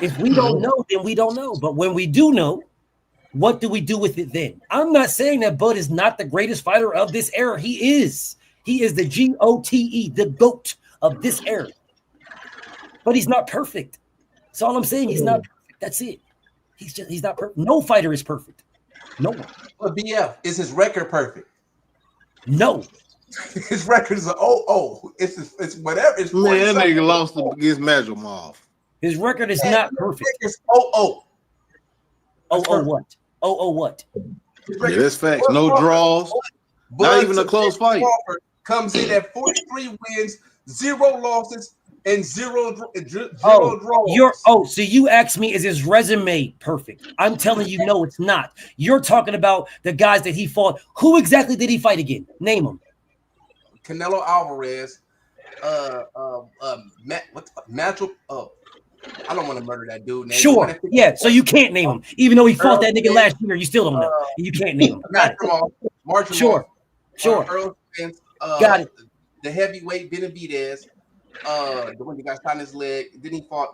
if we don't know, then we don't know. But when we do know, what do we do with it then? I'm not saying that Bud is not the greatest fighter of this era. He is. He is the GOAT, the GOAT of this era. But he's not perfect. That's all I'm saying. He's not perfect. That's it. He's not perfect. No fighter is perfect. No one.
But BF, is his record perfect?
No.
His record is it's whatever. It's
man, that nigga lost against Majumov.
His record is not perfect.
It's
what? What?
Yeah, that's facts. No draws. Not even a close fight.
Comes in at 43 wins, 0 losses, and zero draws.
So you asked me, is his resume perfect? I'm telling you, no, it's not. You're talking about the guys that he fought. Who exactly did he fight again? Name them.
Canelo Alvarez, I don't want to murder that dude.
Sure, yeah. So you can't name him, even though he fought that nigga last year. You still don't know. You can't name him. Got it. Sure.
Earl Spence,
got it.
The heavyweight Benavidez, the one that got shot in his leg. Then he fought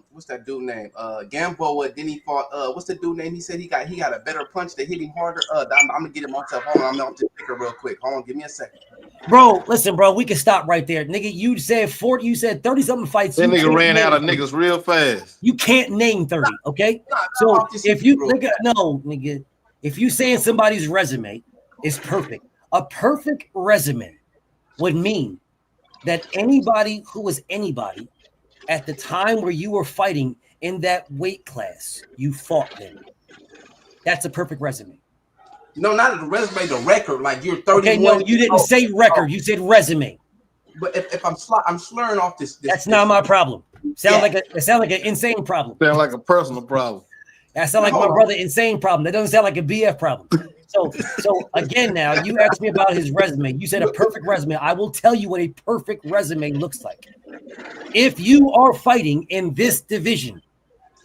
what's that dude name? Gamboa. Then he fought what's the dude name? He said he got a better punch that hit him harder. I'm gonna get it myself. Hold on, I'm gonna just pick her real quick. Hold on, give me a second.
Bro, listen, bro, we can stop right there. Nigga, you said 40, you said 30-something fights.
That nigga ran out of niggas real fast.
You can't name 30, okay? So if you nigga, if you saying somebody's resume is perfect, a perfect resume would mean that anybody who was anybody at the time where you were fighting in that weight class, you fought them. That's a perfect resume.
No, not the resume, the record. Like you're 31.
Okay, no, you didn't say record. You said resume.
But if I'm slurring off this
that's not my problem. It sounds like an insane problem.
Sound like a personal problem.
That sounds like my brother insane problem. That doesn't sound like a BF problem. So again, now you asked me about his resume. You said a perfect resume. I will tell you what a perfect resume looks like. If you are fighting in this division,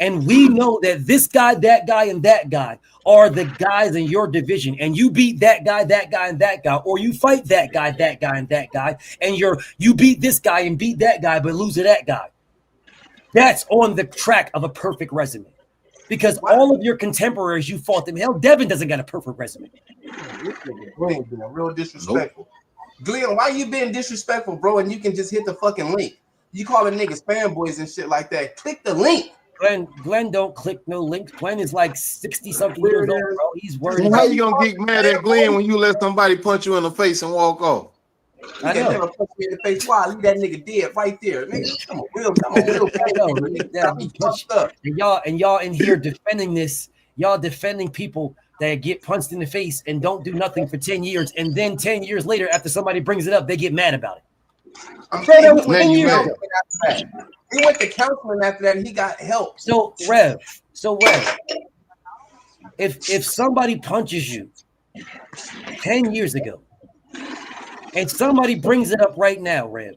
and we know that this guy, that guy, and that guy are the guys in your division, and you beat that guy, and that guy, or you fight that guy, and that guy, and you beat this guy and beat that guy, but lose to that guy. That's on the track of a perfect resume. Because all of your contemporaries, you fought them. Hell, Devin doesn't got a perfect resume.
Glenn being real disrespectful. Nope. Glenn, why you being disrespectful, bro? And you can just hit the fucking link. You calling niggas fanboys and shit like that. Click the link.
Glenn don't click no links. Glenn is like 60-something years old, bro. He's worried.
How you gonna get mad at Glenn when you let somebody punch you in the face and walk off?
I know. Never punch me in the face. Why? Leave that nigga dead right there. Nigga, come on.
And y'all in here defending this. Y'all defending people that get punched in the face and don't do nothing for 10 years. And then 10 years later, after somebody brings it up, they get mad about it.
I'm saying that was 10 years after that. He went to counseling after that and he got help.
So Rev, if somebody punches you 10 years ago and somebody brings it up right now, Rev,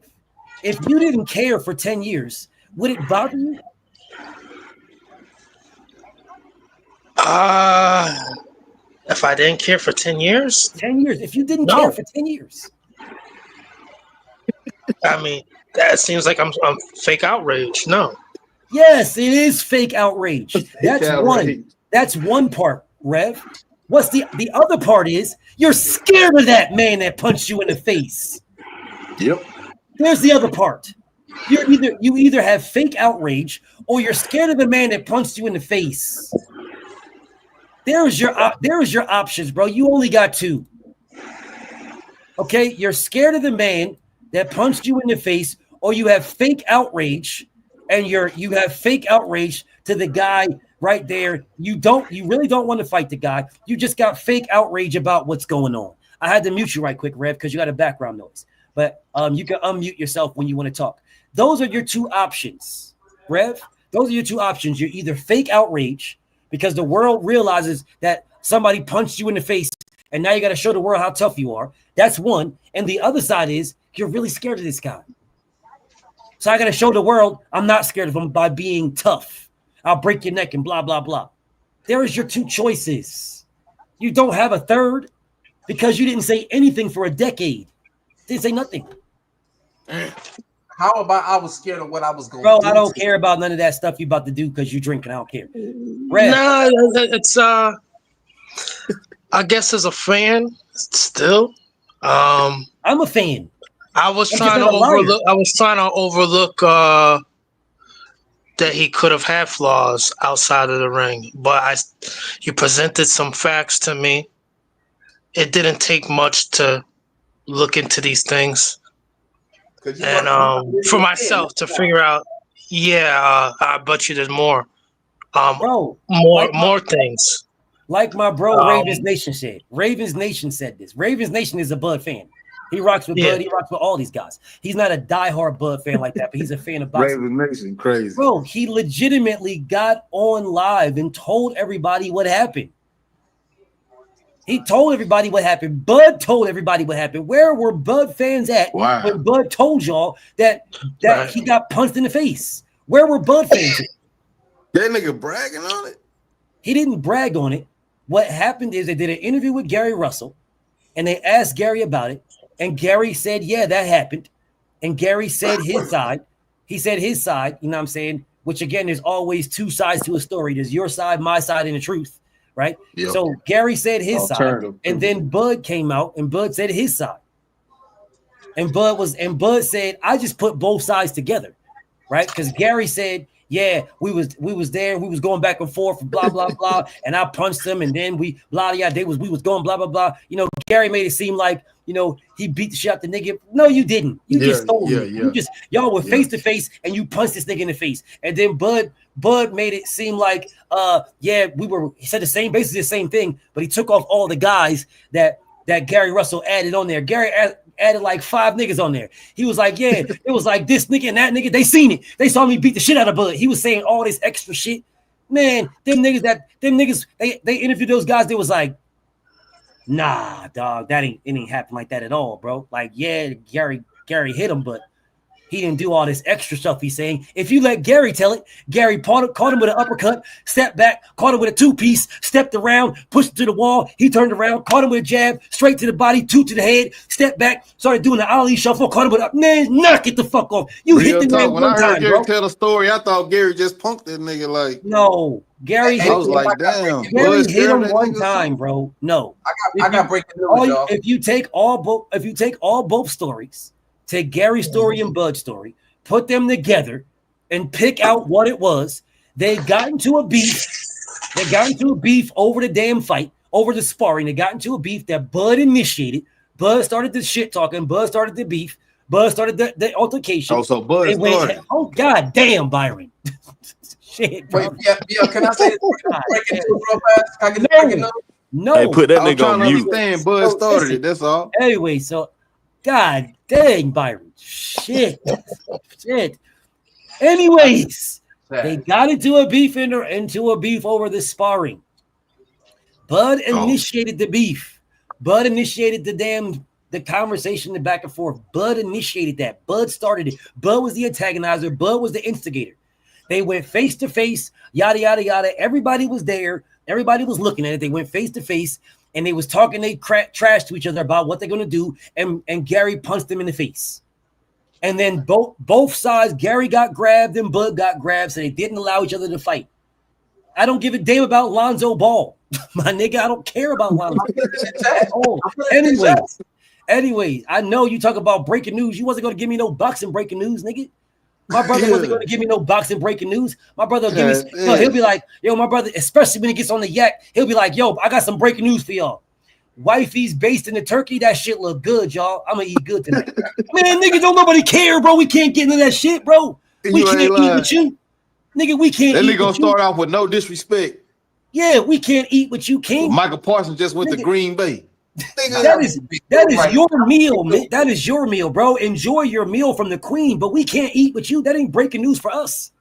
if you didn't care for 10 years, would it bother you?
If I didn't care for 10 years?
10 years. If you didn't care for 10 years.
I mean, That seems like I'm fake outrage. No.
Yes, it is fake outrage. That's
outrage.
one. That's one part, Rev. What's the other part is you're scared of that man that punched you in the face.
Yep.
There's the other part. You either have fake outrage or you're scared of the man that punched you in the face. There's your options, bro. You only got two. Okay, you're scared of the man that punched you in the face, or you have fake outrage, and you have fake outrage to the guy right there. You really don't want to fight the guy. You just got fake outrage about what's going on. I had to mute you right quick, Rev, because you got a background noise. But you can unmute yourself when you want to talk. Those are your two options, Rev. Those are your two options. You're either fake outrage because the world realizes that somebody punched you in the face, and now you got to show the world how tough you are. That's one. And the other side is you're really scared of this guy. So I got to show the world I'm not scared of him by being tough. I'll break your neck and blah, blah, blah. There is your two choices. You don't have a third because you didn't say anything for a decade. Didn't say nothing.
How about I was scared of what I was going
to do?
Bro,
I don't care about none of that stuff you about to do because you drinking. I don't care. Red.
No, it's I guess as a fan, still.
I'm a fan.
I was trying to overlook that he could have had flaws outside of the ring, but you presented some facts to me. It didn't take much to look into these things, and for myself to figure out. Yeah, I bet you there's more. More things.
Like my bro Ravens Nation said. Ravens Nation said this. Ravens Nation is a Bud fan. He rocks with Bud. He rocks with all these guys. He's not a diehard Bud fan like that, but he's a fan of boxing.
Ravens Nation, crazy.
Bro, he legitimately got on live and told everybody what happened. He told everybody what happened. Bud told everybody what happened. Where were Bud fans at when Bud told y'all that he got punched in the face? Where were Bud fans at?
That nigga bragging on it?
He didn't brag on it. What happened is they did an interview with Gary Russell, and they asked Gary about it, and Gary said, yeah, that happened. And Gary said his side. He said his side, you know what I'm saying? Which, again, there's always two sides to a story. There's your side, my side, and the truth, right? Yep. So Gary said his side, and then Bud came out, and Bud said his side. And Bud said, I just put both sides together, right? Because Gary said, yeah, we was there, we was going back and forth, blah blah blah, and I punched him, and then we blah yeah, we was going blah blah blah. You know, Gary made it seem like he beat the shit out the nigga. No, you didn't. You just told me. You just y'all were face to face, and you punched this nigga in the face, and then Bud made it seem like he said the same, basically the same thing, but he took off all the guys that Gary Russell added on there. Gary added like 5 niggas on there. He was like, yeah, it was like this nigga and that nigga. They seen it. They saw me beat the shit out of Bud. He was saying all this extra shit. Man, them niggas, they interviewed those guys. They was like, nah, dog, it ain't happen like that at all, bro. Like, yeah, Gary hit him, but he didn't do all this extra stuff he's saying. If you let Gary tell it, Gary caught him with an uppercut, stepped back, caught him with a 2-piece, stepped around, pushed to the wall. He turned around, caught him with a jab, straight to the body, 2 to the head, stepped back, started doing the Ali shuffle, caught him with a man, knock it the fuck off. You hit the man
when
one
I heard
time,
Gary
bro.
tell the story, I thought Gary just punked that nigga like.
No, Gary hit him.
like, damn.
Gary hit him one time, bro. No.
I got breaking news, y'all.
If you take all both stories, take Gary's story and Bud's story, put them together and pick out what it was. They got into a beef. They got into a beef over the damn fight, over the sparring. They got into a beef that Bud initiated. Bud started the shit talking. Bud started the beef. Bud started the altercation.
Oh, so Bud started.
Oh, god damn, Byron. Shit, bro.
Wait, yeah, can I say breaking news real fast? Can I get breaking news?
No.
Hey, put that nigga on mute.
Understand, Bud started it. That's all.
Anyway, so god dang, Byron. Shit. Anyways, they got into a beef over the sparring. Bud initiated the beef. Bud initiated the conversation, the back and forth. Bud initiated that. Bud started it. Bud was the antagonizer. Bud was the instigator. They went face to face, yada yada yada. Everybody was there. Everybody was looking at it. They went face to face, and they was talking. They trash to each other about what they're gonna do. And Gary punched them in the face. And then both sides, Gary got grabbed and Bud got grabbed, so they didn't allow each other to fight. I don't give a damn about Lonzo Ball. My nigga, I don't care about Lonzo at all. Anyways, I know you talk about breaking news. You wasn't going to give me no boxing breaking news, nigga. My brother wasn't going to give me no boxing breaking news. My brother will give me, he'll be like, yo, my brother, especially when he gets on the yak, he'll be like, yo, I got some breaking news for y'all. Wifey's based in the turkey. That shit look good, y'all. I'm gonna eat good tonight. Man, nigga, don't nobody care, bro. We can't get into that shit, bro. We can't eat with you. Nigga, we can't
that
eat
nigga gonna start off with no disrespect.
Yeah, we can't eat with you, King.
Michael Parsons just went to Green Bay.
That is your meal, man. That is your meal, bro. Enjoy your meal from the queen, but we can't eat with you. That ain't breaking news for us.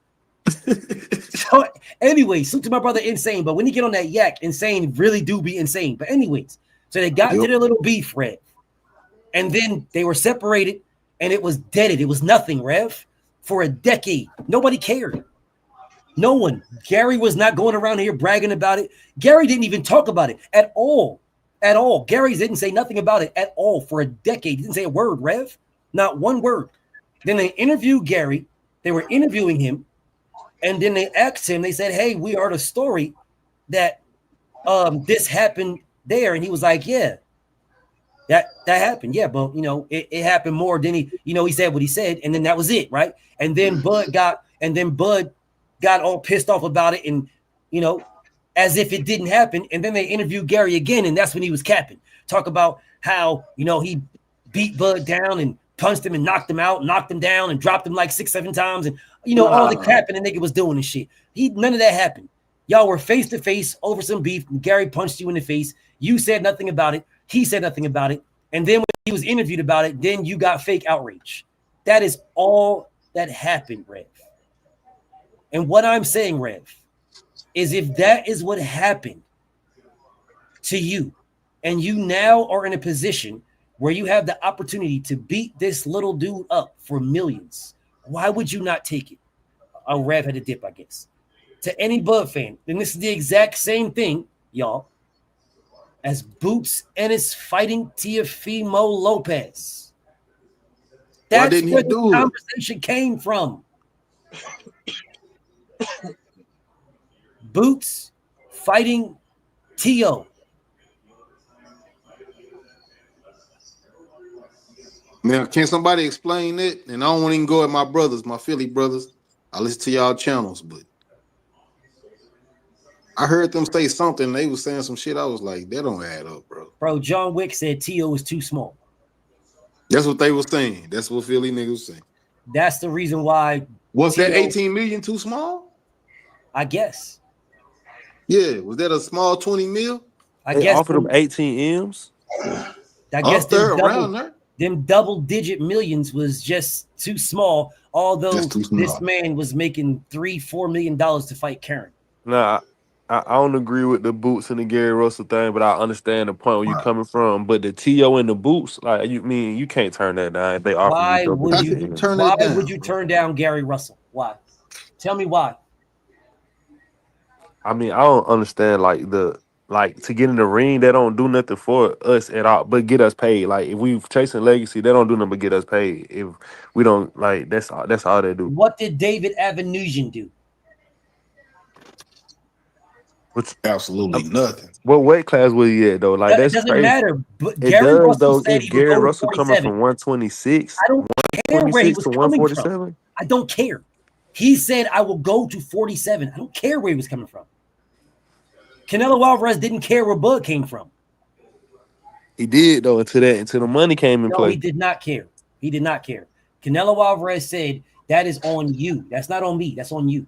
So, anyway, salute to my brother Insane. But when you get on that yak, Insane really do be insane. But anyways, so they got into their little beef, Rev. And then they were separated, and it was deaded. It was nothing, Rev, for a decade. Nobody cared. No one. Gary was not going around here bragging about it. Gary didn't even talk about it at all. At all. Gary didn't say nothing about it at all for a decade. He didn't say a word, Rev. Not one word. Then they interviewed Gary. They were interviewing him. And then they asked him, they said, hey, we heard a story that this happened there. And he was like, yeah, that happened. Yeah, but, you know, it happened more than he said what he said. And then that was it, right? And then Bud got all pissed off about it and, you know, as if it didn't happen. And then they interviewed Gary again, and that's when he was capping. Talk about how, you know, he beat Bud down and punched him and knocked him out, knocked him down and dropped him like 6-7 times. And, you know, all the capping the nigga was doing and shit. None of that happened. Y'all were face to face over some beef. Gary punched you in the face. You said nothing about it. He said nothing about it. And then when he was interviewed about it, then you got fake outrage. That is all that happened, Rev. And what I'm saying, Rev, is if that is what happened to you, and you now are in a position where you have the opportunity to beat this little dude up for millions, why would you not take it? Oh, Rev had a dip, I guess. To any Bud fan, then this is the exact same thing, y'all, as Boots Ennis fighting Teofimo Lopez. That's where the conversation came from. Boots fighting Tio.
Now, can somebody explain it? And I don't want to even go at my brothers, my Philly brothers. I listen to y'all channels, but I heard them say something. They was saying some shit. I was like, that don't add up, bro.
Bro, John Wick said Tio is too small.
That's what they were saying. That's what Philly niggas saying.
That's the reason why.
Was that 18 million too small?
I guess.
Yeah,
was that a small 20 mil?
I
they
guess
offered them 18 M's.
I guess them double-digit millions was just too small. Although this man was making $3-4 million to fight Karen.
Nah, I don't agree with the Boots and the Gary Russell thing, but I understand the point where you're coming from. But the T.O. and the Boots, like you can't turn that down. If they offer
why would you turn down Gary Russell? Why? Tell me why.
I mean, I don't understand to get in the ring, they don't do nothing for us at all, but get us paid. Like if we chasing legacy, they don't do nothing but get us paid. If we don't that's all they do.
What did David Avenusian do?
Absolutely nothing.
What weight class was he at though? Like that's
doesn't
crazy.
matter. But
It
Gary
does
Russell
though.
said
If Gary Russell coming from 126,
I don't care where he was
to
coming
147.
from. I don't care. He said I will go to 47. I don't care where he was coming from. Canelo Alvarez didn't care where Bud came from.
He did though until the money came in play.
He did not care. He did not care. Canelo Alvarez said that is on you. That's not on me. That's on you.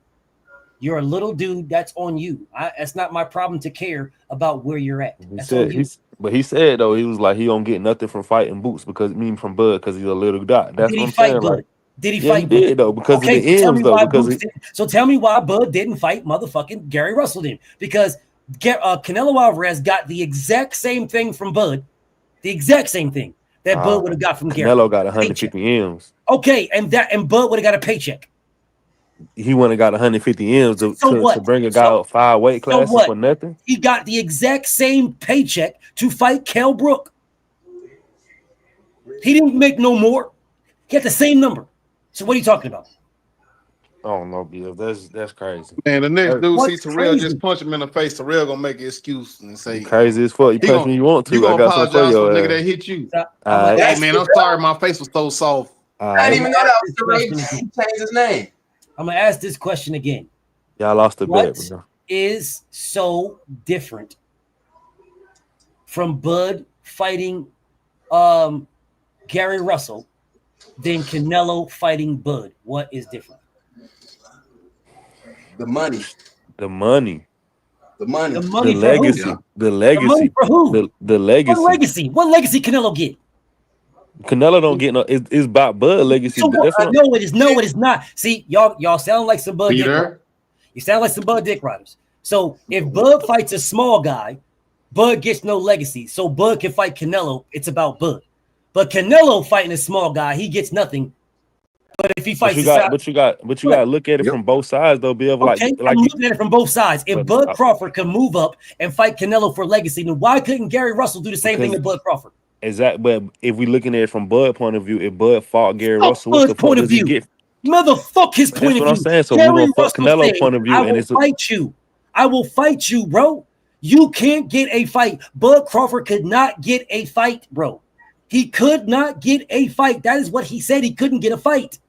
You're a little dude. That's on you. That's not my problem to care about where you're at. That's on you.
But he said though he was like he don't get nothing from fighting Boots from Bud because he's a little guy. That's what I'm saying. Like,
did he fight?
He did though because of the M's though.
So tell me why Bud didn't fight motherfucking Gary Russell then? Because Canelo Alvarez got the exact same thing from Bud, the exact same thing that Bud would have got from Gary.
Canelo got 150 M's.
Okay, and Bud would have got a paycheck.
He wouldn't have got 150 M's to bring a guy up 5 weight classes for nothing.
He got the exact same paycheck to fight Kell Brook. He didn't make no more. He had the same number. So what are you talking about?
I don't know, Bill. That's crazy.
And the next dude see
What's
Terrell
crazy?
just punch him in the face. Terrell gonna make an excuse and say,
Crazy as fuck. You punch me, you want to.
You gonna
I got something for
apologize for the
your
nigga that
ass.
hit you.
All right.
Hey man, I'm sorry, my face was so soft.
I didn't even know that was the race. He changed his name.
I'm gonna ask this question again.
Y'all lost the bet,
What
bro.
is so different from Bud fighting Gary Russell than Canelo fighting Bud? What is different?
The money.
The money.
The money.
The money
The
for
legacy.
who?
The legacy.
The money for who?
The legacy.
What legacy? What legacy Canelo get?
Canelo don't get no. It's about Bud legacy.
So
That's what
no, it is. No, it is not. See, y'all sound like some Bud dick riders. You sound like some Bud dick riders. So if Bud fights a small guy, Bud gets no legacy. So Bud can fight Canelo. It's about Bud. But Canelo fighting a small guy, he gets nothing. But if he fights,
you got to look at it from both sides though, Bill. Like
I'm looking at it from both sides. If Bud Crawford can move up and fight Canelo for legacy, then why couldn't Gary Russell do the same thing to Bud Crawford?
Exactly. But if we looking at it from Bud point of view, if Bud fought Gary Russell, what the fuck does he get?
Motherfuck his point of view.
That's what I'm saying. So
Gary
we're gonna fuck
Russell
Canelo
said,
point of view,
I
and
will
it's
fight you. I will fight you, bro. You can't get a fight. Bud Crawford could not get a fight, bro. He could not get a fight. That is what he said. He couldn't get a fight.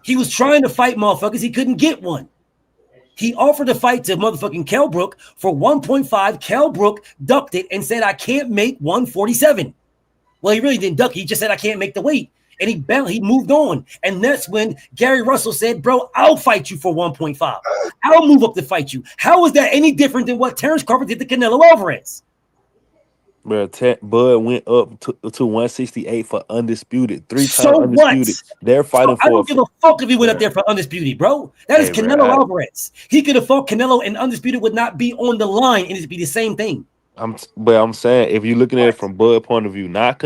He was trying to fight motherfuckers. He couldn't get one. He offered a fight to motherfucking Kell Brook for 1.5. Kell Brook ducked it and said, I can't make 147. Well, he really didn't duck. He just said, I can't make the weight. And he moved on. And that's when Gary Russell said, bro, I'll fight you for 1.5. I'll move up to fight you. How is that any different than what Terrence Crawford did to Canelo Alvarez?
Bro, Bud went up to 168 for undisputed. 3 times
So
undisputed.
what?
They're fighting
I don't give a fuck if he went up there for undisputed, bro. That is Canelo Alvarez. He could have fought Canelo and undisputed would not be on the line and it'd be the same thing.
I'm saying if you're looking at it from Bud point of view, not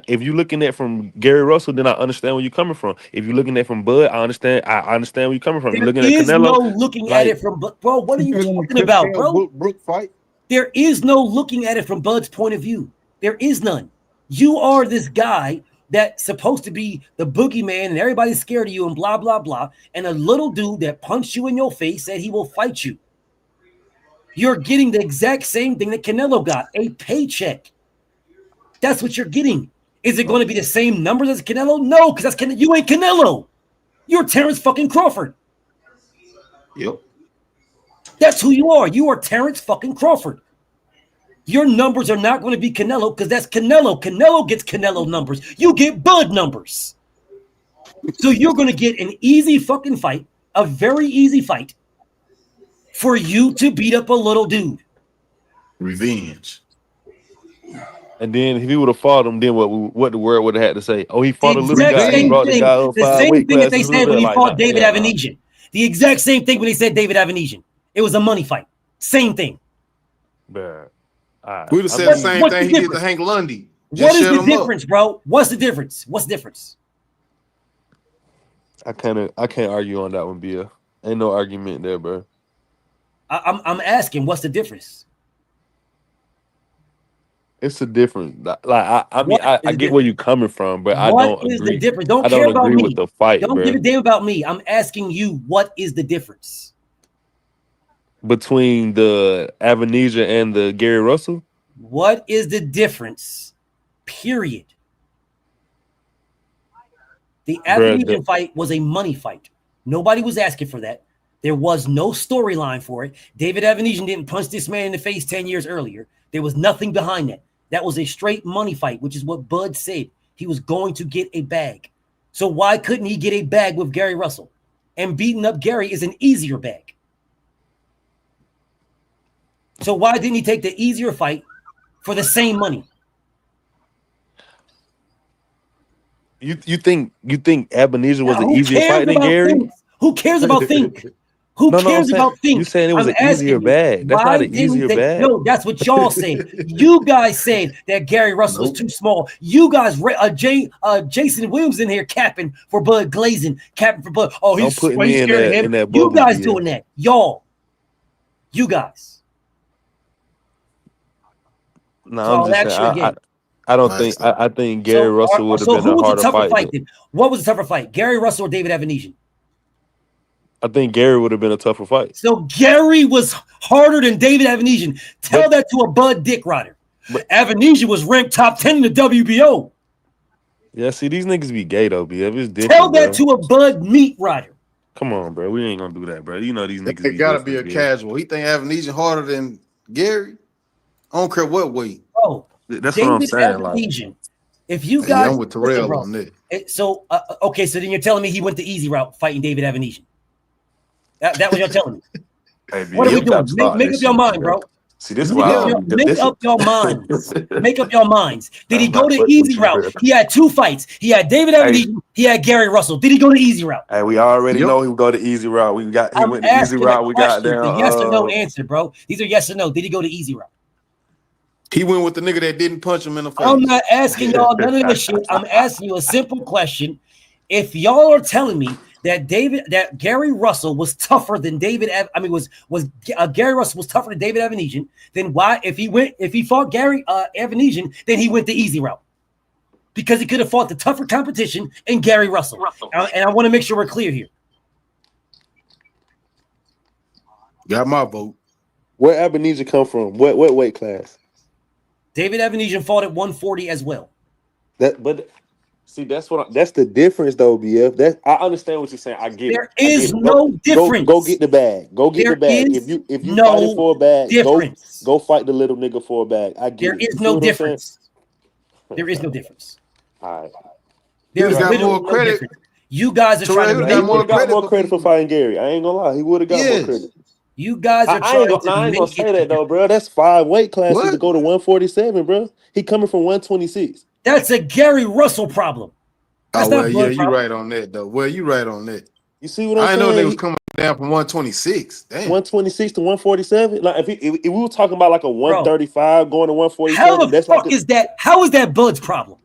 if you're looking at it from Gary Russell, then I understand where you're coming from. If you're looking at it from Bud, I understand where you're coming from.
There
You're looking
is
at Canelo,
no looking at it from bro. What are you talking about, bro?
Brook fight.
There is no looking at it from Bud's point of view. There is none. You are this guy that's supposed to be the boogeyman and everybody's scared of you and blah, blah, blah. And a little dude that punched you in your face said he will fight you. You're getting the exact same thing that Canelo got, a paycheck. That's what you're getting. Is it going to be the same numbers as Canelo? No, because that's Canelo. You ain't Canelo. You're Terrence fucking Crawford.
Yep.
That's who you are. You are Terrence fucking Crawford. Your numbers are not going to be Canelo because that's Canelo. Canelo gets Canelo numbers. You get Bud numbers. So you're going to get an easy fucking fight, a very easy fight for you to beat up a little dude.
Revenge.
and then if he would have fought him, then what the world would have had to say? Oh, he fought a little guy. He
Same
brought the
thing.
guy up
The
5
same
weight
thing that they
classes.
said when he
Like,
fought David
yeah,
Avenesian. The exact same thing when they said David Avenesian. It was a money fight. Same thing.
Bruh.
We would have said the same thing he did to Hank Lundy.
What is the difference, bro? What's the difference? What's the difference?
I can't argue on that one, Bia. Ain't no argument there, bro.
I'm asking, what's the difference?
It's a difference. Like I mean, I get where you're coming from, but I don't
What is
agree.
the difference? Don't
I
care
don't
about
agree
me.
with the fight,
Don't
bro.
give a damn about me. I'm asking you, what is the difference?
Between the Avenesia and the Gary Russell.
What is the difference? Period. The Avenesian fight was a money fight. Nobody was asking for that. There was no storyline for it. David Avenesian didn't punch this man in the face 10 years earlier. There was nothing behind that. That was a straight money fight, which is what Bud said. He was going to get a bag. So why couldn't he get a bag with Gary Russell? And beating up Gary is an easier bag. So why didn't he take the easier fight for the same money?
You think Avenesia was an easier
cares
fight than
about
Gary?
Think? Who cares about Think? Who cares about Think?
You saying it was
I'm
an easier
asking you,
bag? That's
why
not an
didn't
easier
they-
bag.
No, that's what y'all said. You guys said that Gary Russell was too small. You guys, Jason Williams in here capping for Bud Glazing, capping for Bud. Oh, he's
Don't put me in
scared of
that-
him.
in that
You
bubble,
guys
yeah.
doing that, y'all. You guys.
No,
So
I'm
I'll
just
ask you
saying.
again.
I don't think. I think Gary Russell would have been
who
a
was the
harder
tougher
fight.
fight then? What was the tougher fight? Gary Russell or David Avenesian?
I think Gary would have been a tougher fight.
So Gary was harder than David Avenesian. Tell that to a Bud Dick Rider. Avenesian was ranked top 10 in the WBO.
Yeah, see, these niggas be gay though, BF. It's different.
Tell that
bro.
to a Bud Meat Rider.
Come on, bro. We ain't gonna do that, bro. You know these niggas.
It gotta be a casual. He think Avenesian harder than Gary. I don't care what weight.
Bro,
that's
David
what I'm saying.
Avenesian, if you
Hey,
guys,
I'm with Terrell
listen, bro,
on that.
Okay, so then you're telling me he went the easy route fighting David Avenesian. That was you're telling me.
Hey,
What are we doing? Make up your mind, bro.
See, this is
Make up your minds. Make up your minds. Did he go the easy route? He had 2 fights. He had David Avenesian. He had Gary Russell. Did he go the easy route?
Hey, we already know he would go the easy route. He went the easy route. We got down.
Yes or no answer, bro. These are yes or no. Did he go the easy route?
He went with the nigga that didn't punch him in the face.
I'm not asking y'all none of this shit. I'm asking you a simple question. If y'all are telling me that Gary Russell was tougher than Gary Russell was tougher than David Avenesian, then why, if he fought Gary Avenesian, then he went the easy route? Because he could have fought the tougher competition in Gary Russell. And I want to make sure we're clear here.
Got my vote.
Where Avenesian come from? What weight class?
David Avenesian fought at 140 as well.
See, that's the difference, though, BF. I understand what you're saying. I get
there
it.
There is no difference.
Go get the bag. Go get the bag. If you fighting for a bag, go fight the little nigga for a bag. I get
there
it.
Is no difference. There is no difference.
All right.
There's
got more credit.
You guys are trying to
make more credit for fighting Gary. I ain't gonna lie. He would have got more credit.
You guys are
I ain't gonna say that though, bro. That's 5 weight classes to go to 147, bro. He coming from 126.
That's a Gary Russell problem.
That's you right on that though. Well, you right on that.
You see what I'm saying?
I know they was coming down from 126. Damn.
126 to 147. Like if we were talking about like a 135 going to 147,
how the fuck is that? How is that Bud's problem?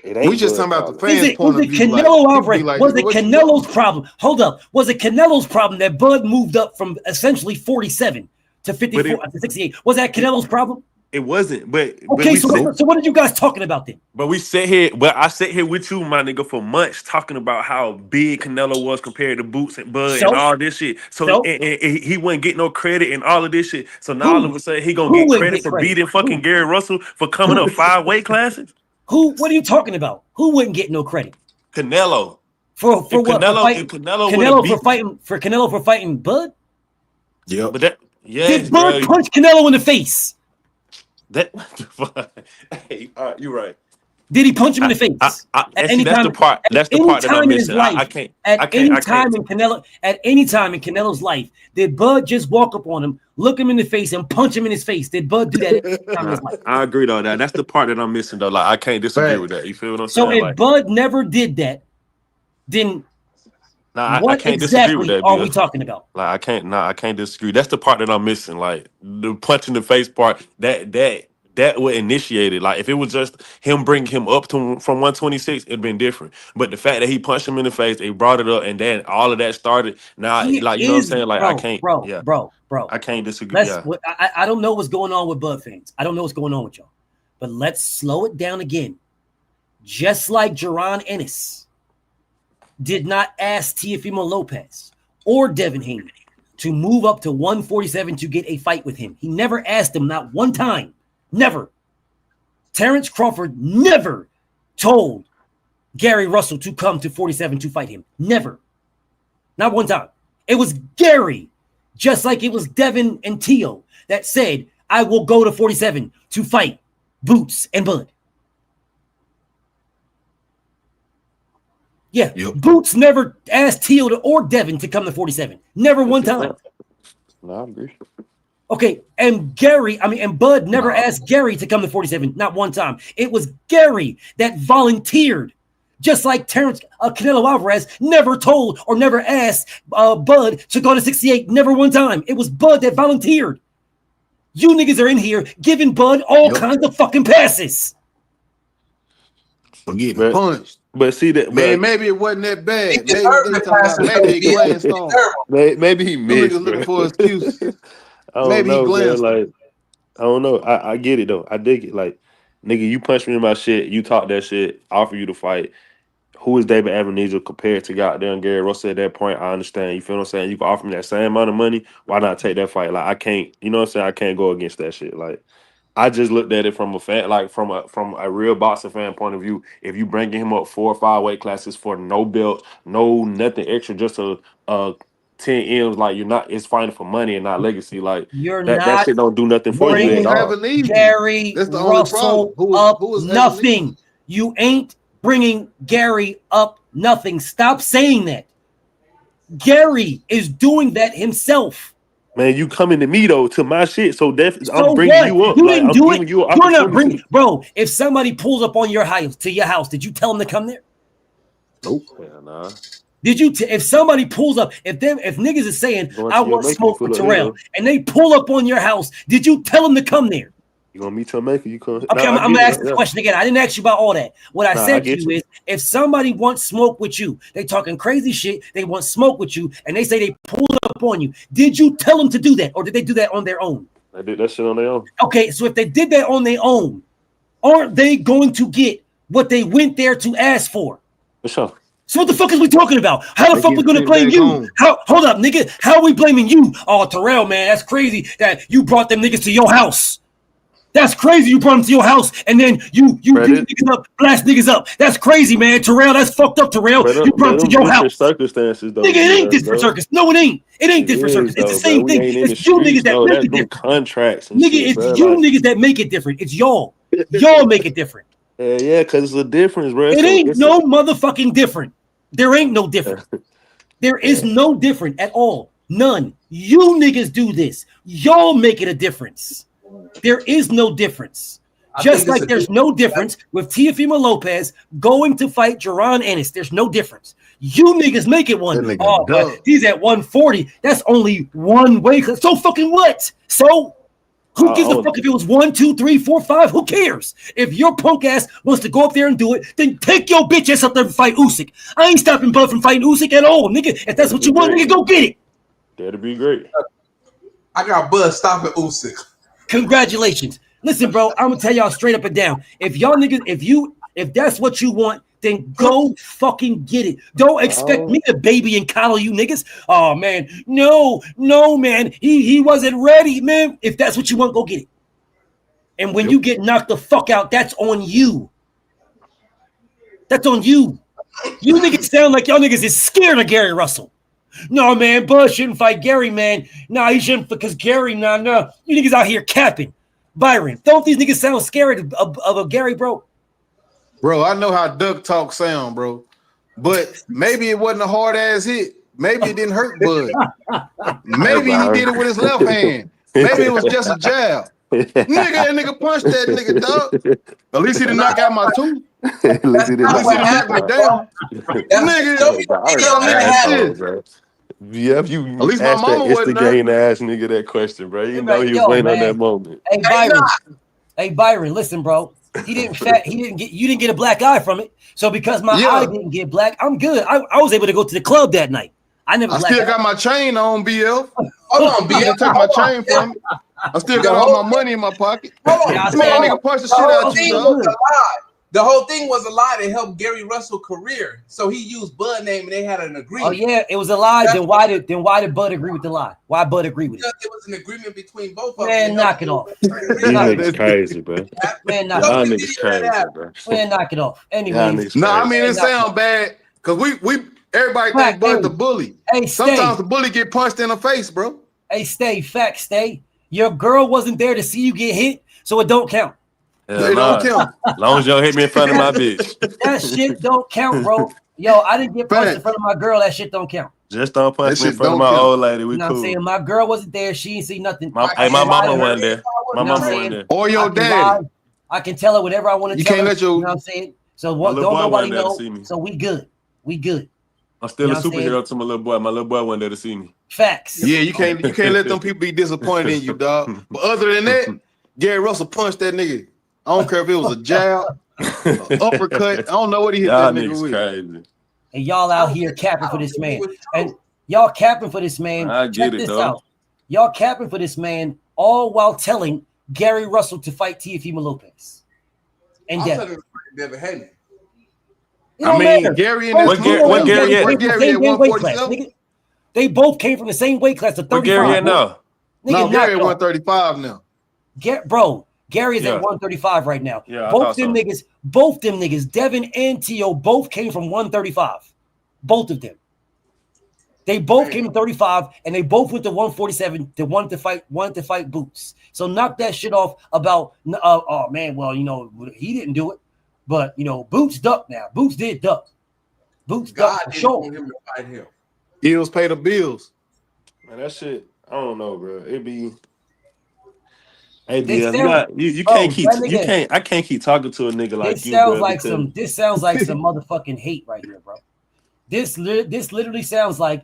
We just talking about the fans' point of view.
Canelo Alvarez was it Canelo's problem? Hold up, was it Canelo's problem that Bud moved up from essentially 47 to 54 to 68? Was that Canelo's problem?
It wasn't, but
okay. So what are you guys talking about then?
But we sit here, I sit here with you, my nigga, for months talking about how big Canelo was compared to Boots and Bud and all this shit. So and he wouldn't get no credit and all of this shit. So now all of a sudden he gonna get credit for beating fucking Gary Russell for coming up 5 weight classes.
What are you talking about? Who wouldn't get no credit?
Canelo.
For what? Canelo for fighting Bud?
Yeah.
But that
did Bud punch Canelo in the face?
Hey, you're right.
Did he punch him in the face?
At any time? That's the part that I'm missing. At any time in
Canelo's life, did Bud just walk up on him, look him in the face, and punch him in his face? Did Bud do that at any time in his life?
I agree on that. That's the part that I'm missing, though. Like I can't disagree with that. You feel what I'm saying?
So if Bud never did that, then
I can't disagree with that.
Are we talking about?
Like I can't disagree. That's the part that I'm missing. Like the punch in the face part. That would initiate it. Like if it was just him bringing him up from 126, it'd been different. But the fact that he punched him in the face, they brought it up, and then all of that started. Now, you know what I'm saying? Like I can't,
bro.
I can't disagree.
I don't know what's going on with Bud fans. I don't know what's going on with y'all. But let's slow it down again. Just like Jaron Ennis did not ask Teofimo Lopez or Devin Haney to move up to 147 to get a fight with him. He never asked him, not one time. Never. Terrence Crawford never told Gary Russell to come to 47 to fight him. Never. Not one time. It was Gary, just like it was Devin and Tio, that said, I will go to 47 to fight Boots and Bud. Yeah, Boots never asked Tio or Devin to come to 47. Never one time.
No, I agree.
Okay, and Bud never asked Gary to come to 47, not one time. It was Gary that volunteered, just like Canelo Alvarez never told or never asked Bud to go to 68, never one time. It was Bud that volunteered. You niggas are in here giving Bud all kinds of fucking passes.
For getting punched.
But see that,
man, maybe it wasn't that bad. Maybe he glanced on.
Maybe he missed.
Looking for excuses.
Maybe he glanced. Like I don't know. I get it though. I dig it. Like nigga, you punched me in my shit. You talk that shit. I offer you to fight. Who is David Avenizio compared to goddamn Gary Russell at that point? I understand. You feel what I'm saying? You can offer me that same amount of money. Why not take that fight? Like I can't. You know what I'm saying? I can't go against that shit. Like I just looked at it from a fan, like from a real boxing fan point of view. If you bringing him up 4 or 5 weight classes for no belt, no nothing extra, just a 10 M's, like you're not. It's fighting for money and not legacy. Like
You're
that
not
shit don't do nothing for you at
bringing
all.
Gary
That's the only problem.
Russell up
who is
nothing. You ain't bringing Gary up nothing. Stop saying that. Gary is doing that himself.
Man, you coming to me though, to my shit. So definitely,
So
I'm bringing
what?
you up.
You
Like
didn't
I'm
do
giving
it.
you an
You're not
opportunity.
bringing, bro. If somebody pulls up on your house to your house, did you tell them to come there?
Nope. Hell nah.
Did you? If somebody pulls up, if niggas is saying
Going
I
to your
want
maker,
smoke
you
with
feel like that,
Terrell,
though.
and they pull up on your house, did you tell them to come there?
You gonna meet your maker? You come.
Okay,
Nah,
I'm gonna ask this
yeah.
question again. I didn't ask you about all that. What I
Nah, I
said to
get
you
you.
is, if somebody wants smoke with you, they talking crazy shit, they want smoke with you, and they say they pulled up on you. Did you tell them to do that, or did they do that on their own?
They did that shit on their own.
Okay, so if they did that on their own, aren't they going to get what they went there to ask for?
For sure.
So what the fuck is we talking about? How the
They
fuck
get
we gonna
sent
blame
back
you?
home.
How? Hold up, nigga. How are we blaming you? Oh, Terrell, man, that's crazy that you brought them niggas to your house. That's crazy. You brought them to your house, and then you beat niggas up, blast niggas up. That's crazy, man. Terrell, that's fucked up, Terrell. You brought them to your
Different
house.
circumstances though.
Nigga, it ain't this for
bro.
circus. No, it ain't. It ain't
It
this for
is
circus. It's the
though, bro.
same
We
thing.
ain't in the
It's you niggas
streets
that
though.
make
That's
it
them
different.
contracts and
Nigga,
shit,
it's
bro.
you
Like,
niggas that make it different. It's y'all. Y'all make it different.
yeah, because it's a difference, bro.
It ain't no motherfucking different. There ain't no different. There is no different at all. None. You niggas do this. Y'all make it a difference. There is no difference. Just like there's no difference with Teofimo Lopez going to fight Jaron Ennis. There's no difference. You niggas make it one.
That nigga
Oh, but
dumb.
he's at 140. That's only one way. So fucking what? So who gives a fuck if it was 1, 2, 3, 4, 5? Who cares? If your punk ass wants to go up there and do it, then take your bitch ass up there and fight Usyk. I ain't stopping Bud from fighting Usyk at all, nigga. If that's what you want, nigga, go get it.
That'd be great.
I got Bud stopping Usyk.
Congratulations. Listen, bro, I'm gonna tell y'all straight up and down. If y'all niggas, if that's what you want, then go fucking get it. Don't expect me to baby and coddle you niggas. Oh man, no, man. He wasn't ready, man. If that's what you want, go get it. And when you get knocked the fuck out, that's on you. That's on you. You niggas sound like y'all niggas is scared of Gary Russell. No, man, Bud shouldn't fight Gary, man. No, he shouldn't because Gary, no. You niggas out here capping. Byron, don't these niggas sound scared of a Gary, bro?
Bro, I know how duck talk sound, bro. But maybe it wasn't a hard ass hit. Maybe it didn't hurt Bud. Maybe he did it with his left hand. Maybe it was just a jab. That nigga punched that nigga, dog. At least he didn't knock out my tooth.
At least he didn't
knock me down.
Yeah, if you
at least my
ask that
mama wasn't there.
instigating ass nigga that question, bro. You know he was
Yo,
waiting on
man.
that moment.
Hey Byron, listen, bro. You didn't get a black eye from it. So because my eye didn't get black, I'm good. I was able to go to the club that night. I
still got my chain on, BL. Hold on, BL. Take my chain from me. I still got all my money in my pocket.
Hold on.
Nigga punched the shit out you, dog.
The whole thing was a lie to help Gary Russell's career. So he used Bud name and they had an agreement.
Oh yeah, it was a lie. Then why did Bud agree with the lie? Why Bud agree with it?
Because it was an agreement between both of them.
Man, knock it off.
These niggas crazy, bro.
Man, knock
Y'all
it off.
niggas crazy, bro.
Man, knock it off. Anyway.
No, I mean it sounds bad because we everybody think Bud the bully.
Hey,
sometimes the bully get punched in the face, bro.
Hey, stay. Your girl wasn't there to see you get hit, so it don't count.
They don't count. As long as y'all hit me in front of my bitch.
That shit don't count, bro. Yo, I didn't get punched in front of my girl. That shit don't count.
Just don't punch me in front of my old lady. We
You know what I'm
cool.
saying? My girl wasn't there. She didn't see nothing.
My mama wasn't there. My mama wasn't there.
Or your daddy.
I can tell her whatever I want to
You
tell
can't
her.
let your-
You know what I'm saying? So
My
don't
little boy
nobody
wasn't there to
know.
see me.
So we good. We good.
I'm still
You know
a
what I'm saying?
superhero to my little boy. My little boy wasn't there to see me.
Facts.
Yeah, you can't let them people be disappointed in you, dog. But other than that, Gary Russell punched that nigga. I don't care if it was a jab, an uppercut. I don't know what he hit
Y'all
that nigga
niggas
with.
crazy.
And y'all out here capping for this man. And y'all capping for this man.
I get
Check
it,
this
though.
out. Y'all capping for this man all while telling Gary Russell to fight Teofimo Lopez. and
I'll
Devin.
tell you Devin Haney.
It don't matter.
Gary and
Both
what Gary at?
came from the same damn weight class, nigga. They both came from the same weight class, the 35.
Where Gary at now?
No, Gary at 135 now.
Gary is at 135 right now.
Yeah,
both them niggas, Devin and T.O. both came from 135. Both of them. They both came to 35, and they both went to 147. They wanted to fight Boots. So knock that shit off about oh man, well, he didn't do it, but Boots ducked now. Boots did duck. Boots ducked for sure.
Him to fight him.
Bills pay the bills.
Man, that shit, I don't know, bro. It be. Hey, you can't keep I can't keep talking to a nigga like you.
This sounds like some motherfucking hate right here, bro. This literally sounds like.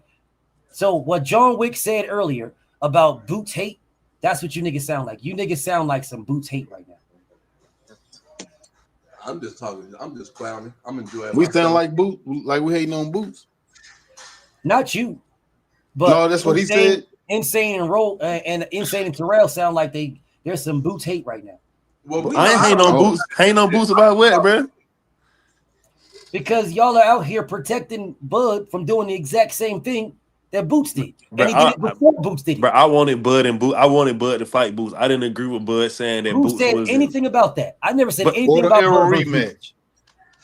So what John Wick said earlier about Boots hate, that's what you niggas sound like. You niggas sound like some Boots hate right now.
I'm just talking. I'm just clowning. I'm enjoying.
We sound like Boots, like we hating on Boots.
Not you, but
no, that's what he said.
Insane and Insane and Terrell sound like there's some Boots hate right now.
Well, I ain't hating on Boots. Hating on Boots about what, bro?
Because y'all are out here protecting Bud from doing the exact same thing that Boots did. And he did it before Boots did it.
Bro, I wanted Bud to fight Boots. I didn't agree with Bud saying that Boots
said anything about that. I never said anything about Bud rematch.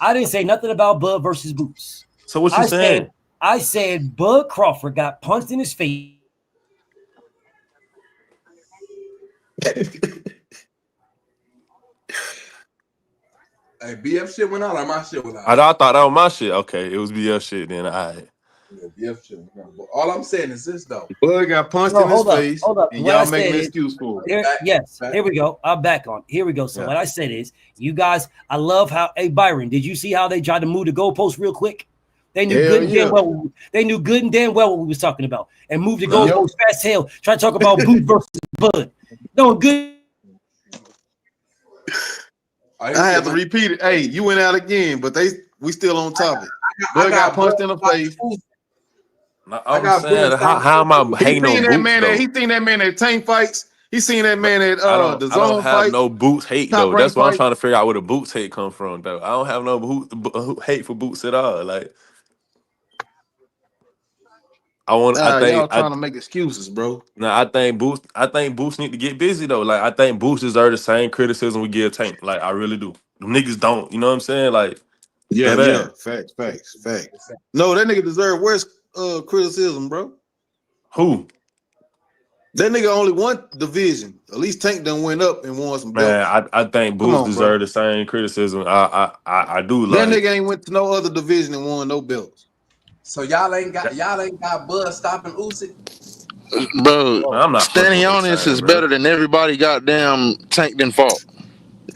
I didn't say nothing about Bud versus Boots.
So what you saying?
I said Bud Crawford got punched in his face.
Hey, BF shit went out or my shit went out?
I thought that was my shit. Okay, it was BF shit then.
Yeah, BF shit went out. But all I'm saying is this though.
Bud got punched in his face.
Hold up.
And y'all making an excuse for it.
Here we go. I'm back on. Here we go. So what I said is, you guys, I love how. Hey Byron, did you see how they tried to move the goalpost real quick? They knew good and damn well. They knew good and damn well what we was talking about, and moved the goalpost fast hell. Try to talk about Boot versus Bud. No good.
I have to repeat it. Hey, you went out again, but we still on topic. Bud got punched in the face.
I'm saying, how am I hating on Boots?
He seen that man at Tank fights. He seen that man at the Zone fight.
I don't have no Boots hate though. That's what I'm trying to figure out where the Boots hate come from though. I don't have no hate for Boots at all. Like
y'all trying to make excuses, bro.
I think Boots need to get busy though. Like I think Boots deserve the same criticism we give Tank. Like I really do. Them niggas don't. You know what I'm saying? Like
Facts. No, that nigga deserve worse criticism, bro.
Who?
That nigga only won division. At least Tank done went up and won some belts.
Man, I think Boots deserve the same criticism. I do.
That nigga ain't went to no other division and won no belts.
So y'all ain't got Bud stopping Usyk.
Bro,
I'm not
standing on this is better than everybody goddamn Tank done fought.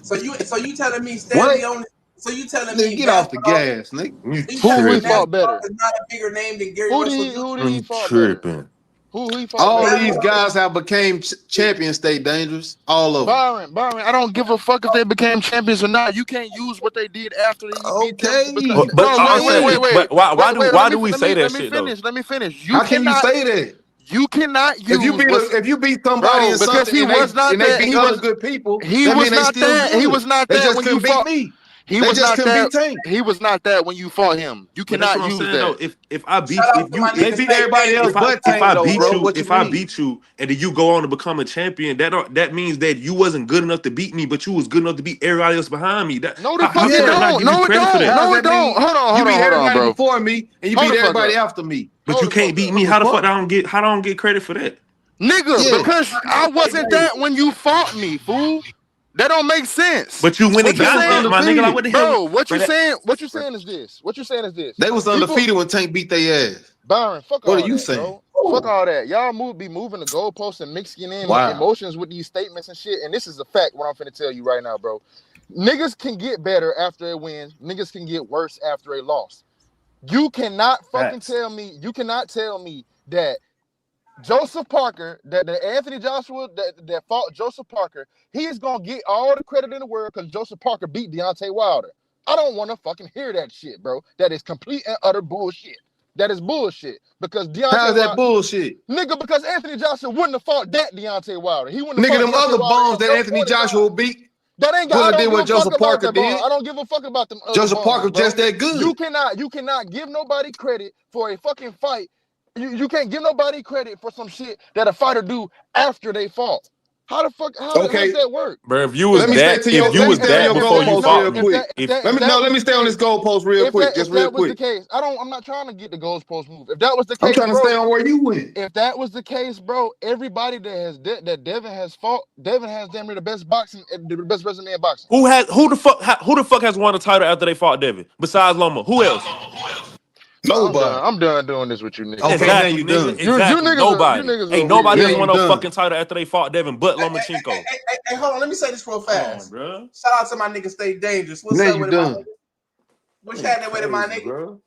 So you telling me standing on it? So you telling me
get off the gas, nigga?
Who we fought better?
Is not a bigger name than Gary
Who
Russell.
did he fought
tripping.
better? Who he fought
all
better?
These guys have became champions. Stay dangerous. All of them.
Byron, I don't give a fuck if they became champions or not. You can't use what they did after they beat them.
But why do we say that shit though?
Let me finish.
How can you say that?
You cannot use
if you beat somebody in
because
something and they beat other good people.
He was not that. He was not that when you fought
me.
He was not that. He was not that when you fought him. You cannot use that.
Though, if I beat
they beat everybody else,
if I beat you and then you go on to become a champion, that means that you wasn't good enough to beat me, but you was good enough to beat everybody else behind me.
No, it don't. No, it don't. Hold on,
you beat everybody
bro.
before me, and you beat everybody after me.
But you can't beat me. How the fuck I don't get credit for that,
nigga? Because I wasn't that when you fought me, fool. That don't make sense.
But you win and got it, my nigga. Like, what the hell?
Bro, what you saying is this.
They was undefeated when Tank beat their ass.
Byron, fuck
all
that.
What are you saying?
Bro. Fuck all that. Y'all be moving the goalposts and mixing in emotions with these statements and shit. And this is a fact, what I'm finna tell you right now, bro. Niggas can get better after a win. Niggas can get worse after a loss. You cannot fucking tell me that Joseph Parker, that Anthony Joshua that fought Joseph Parker, he is gonna get all the credit in the world because Joseph Parker beat Deontay Wilder. I don't want to fucking hear that shit, bro. That is complete and utter bullshit. That is bullshit because Deontay.
How's that bullshit,
nigga? Because Anthony Joshua wouldn't have fought that Deontay Wilder. He wouldn't.
Nigga, them other bombs that Anthony Joshua beat.
That ain't
Puller
I don't
did
give
what
a fuck
Joseph
about
Parker
that bar.
did.
I don't give a fuck about them other
Joseph
bars,
Parker
bro.
just that good.
You cannot give nobody credit for a fucking fight. You can't give nobody credit for some shit that a fighter do after they fought. How the fuck how does that work?
Bro, if you
If
was
Let me
that,
stay
that, if you
let me
was
stay on
that
your
before you
goalpost
fought
real
me,
quick. Let me stay on this goalpost real quick, just real
that was the
quick.
case, I'm not trying to get the goalpost move. If that was the
I'm
case,
trying to
bro,
stay on where you went.
if that was the case, bro, everybody that Devin has fought, Devin has damn near the best resume in boxing.
who the fuck has won a title after they fought Devin besides Loma? Who else?
Nobody.
I'm done doing this with you niggas.
Okay,
Bro.
now
Exactly,
you
nigga.
done.
Exactly.
You
Nobody.
niggas
Hey,
are weird.
nobody
Now
has
you
won no
done.
fucking title after they fought Devin but Lomachenko.
Hey, hold on. Let me say this real
Come on,
fast.
bro.
Shout out to my nigga Stay Dangerous. What's
Now
up
you
with it, my
done.
nigga? What's happening with it, my nigga?
Bro.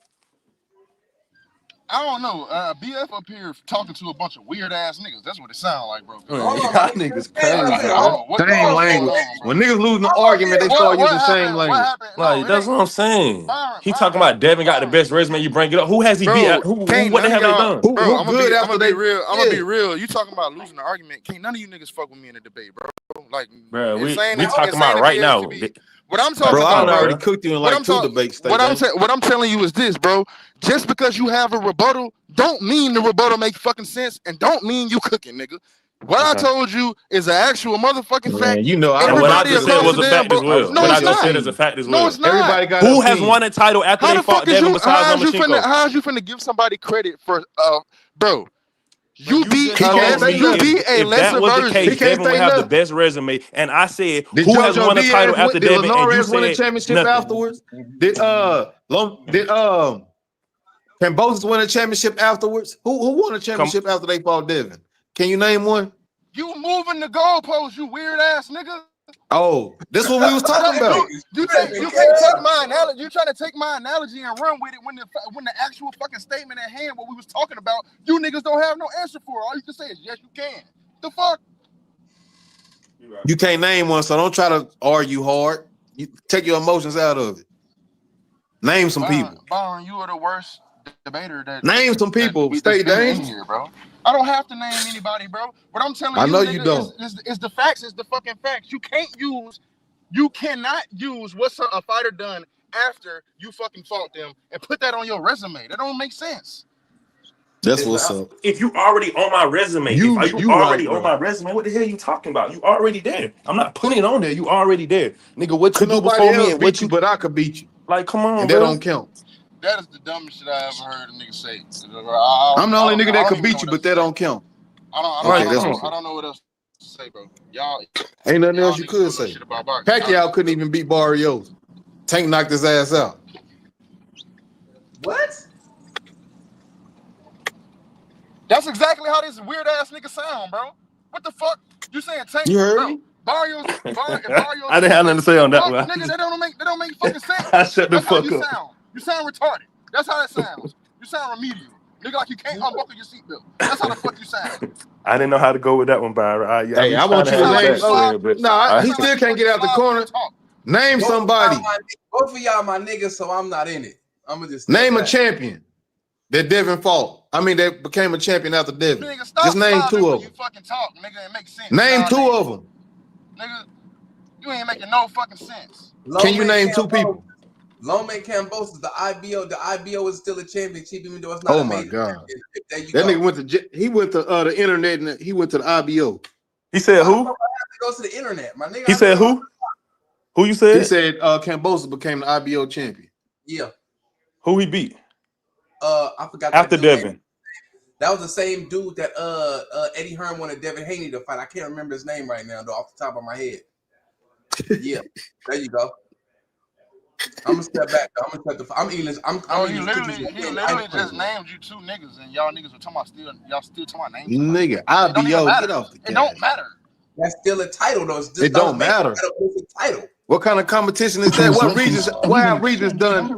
I don't know. BF up here talking to a bunch of weird ass niggas. That's what it sounds like, bro.
Man,
Hold on,
y'all
my nigga.
niggas
Hey, I'm
crazy,
saying,
I don't know what the
Same
fuck's going
language.
on, bro.
When niggas losing the
I'm
argument, they start using
What
same
happened? What
language.
happened? No,
Like,
it
that's
ain't
what I'm saying. He talking about
Byron.
Devin got the best resume. You bring it up. Who has he beat?
Bro,
Who?
can't
What the
none of
hell they
y'all,
done?
bro.
Who good
I'm
after
gonna be
they?
real. I'm gonna
Yeah.
be real. You talking about losing the argument? Can't none of you niggas fuck with me in the debate, bro. Like
Bro, we
insane
talking about
if
right
it is to
now.
be. What I'm
Like,
talking
Bro, I
come
done
about,
on,
bro.
already
bro.
cooked you in
What
like
I'm
2
talking.
debates, Stay Dang.
What I'm telling you is this, bro. Just because you have a rebuttal, don't mean the rebuttal make fucking sense, and don't mean you cooking, nigga. What I
Okay.
told you is an actual motherfucking fact.
Man, you know I
And
don't
what I
listen
Everybody
to
just
the
said
across
was
the
a
debate.
damn
fact
bro.
as
I was
well.
No,
What
telling
I
it's
your
just
not.
said is a
opinion.
fact as
No,
well.
it's not.
Everybody got an
Who has
opinion.
won a title after
How
they
the fuck
fought
is
Devin
you?
besides Lomachenko?
How is you finna give somebody credit for bro?
Bro,
You
you
beat
just
He
a
can't
told
less.
say
me
You
nothing.
beat a
if that
lesser
was the
He
case,
version.
can't
Devin would
say
have the
nothing.
best resume. And I said,
Did
who has
JoJo
won a title
Diaz win?
after
Did
Devin? And you
Linares win a
said
championship
nothing.
afterwards? Did Cambosis win a championship afterwards? Who won a
Come,
championship after they fought Devin? Can you name one?
You moving the goalpost, you weird ass nigga.
Oh, this what we was talking about.
You can't take my analogy. You trying to take my analogy and run with it when the actual fucking statement at hand, what we was talking about, you niggas don't have no answer for. All you can say is yes, you can. The fuck?
You can't name one, so don't try to argue hard. You take your emotions out of it. Name some people.
Byron, you are the worst debater
Name some people. Stay
that's been in
dangerous.
here, bro. I don't have to name anybody, bro. What I'm telling
I
you,
know you
nigga,
don't.
is the facts. Is the fucking facts. You cannot use what's a fighter done after you fucking fought them and put that on your resume. That don't make sense.
That's what's up.
if you already on my resume,
You
if you
right,
already on
bro.
my resume, what the hell you talking about? You already there. I'm not putting it on there. You already there. Nigga, what you
Could
do
nobody
before me
else
and what
beat you,
you
but I could beat you.
like, come on,
And that
bro.
don't count.
That is the dumbest shit I ever heard a nigga say.
I'm the only nigga that could
even know
beat you,
what
but
else to
that
say.
don't count.
Like,
That's
come
what's
I
up.
don't know what else to say, bro. Y'all
Ain't nothing else you
niggas
could
don't know
say.
shit about boxing.
Pacquiao couldn't even beat Barrios. Tank knocked his ass out.
What?
That's exactly how this weird ass nigga sound, bro. What the fuck? You saying Tank,
You heard
bro?
me?
Barrios
I didn't have nothing to say on that
fuck,
one.
nigga, that don't make fucking sense.
I shut the
That's how
fuck
you
up.
sound. You sound retarded. That's how that sounds. You sound remedial. Nigga, like you can't unbuckle your seatbelt. That's how the fuck you sound.
I didn't know how to go with that one, Byron. I
Hey,
be
I
trying
want
to
you
have
to
it
name.
back, man, but
He
sound like
still
you
can't get out the
slob
corner.
when you talk.
Name somebody.
Both of y'all my niggas, so I'm not in it. I'm gonna just
Name a
back.
champion that Devin fought. I mean, that became a champion after Devin.
Nigga, stop
Just name
slobbing
2
when
of
you
them.
fucking talk, nigga. It makes sense.
Name 2 of them.
Nigga, you ain't making no fucking sense.
Can you name 2 people?
Loma Cambosis, the IBO. The IBO is still a championship, even though it's not
Oh
a
my
major
God.
championship. There you
That
go.
nigga went to the internet and he went to the IBO.
He said
Why the
who?
fuck I have to go to the internet, my nigga?
He said who? Who you said?
He said Cambosis became the IBO champion.
Yeah.
Who he beat?
I forgot
After
that dude.
Devin.
That was the same dude that Eddie Hearn wanted Devin Haney to fight. I can't remember his name right now, though, off the top of my head. Yeah, there you go. I'm gonna step back. I'm eating. I'm
He
eating
literally
cookies.
just named you 2 niggas, and y'all niggas were talking about y'all still talking about names.
Nigga,
It don't even
IBO,
matter.
get off the
It don't
gas.
matter.
That's still a title, though. It's just
It don't matter.
It's a title.
What kind of competition is that? What have Regis done?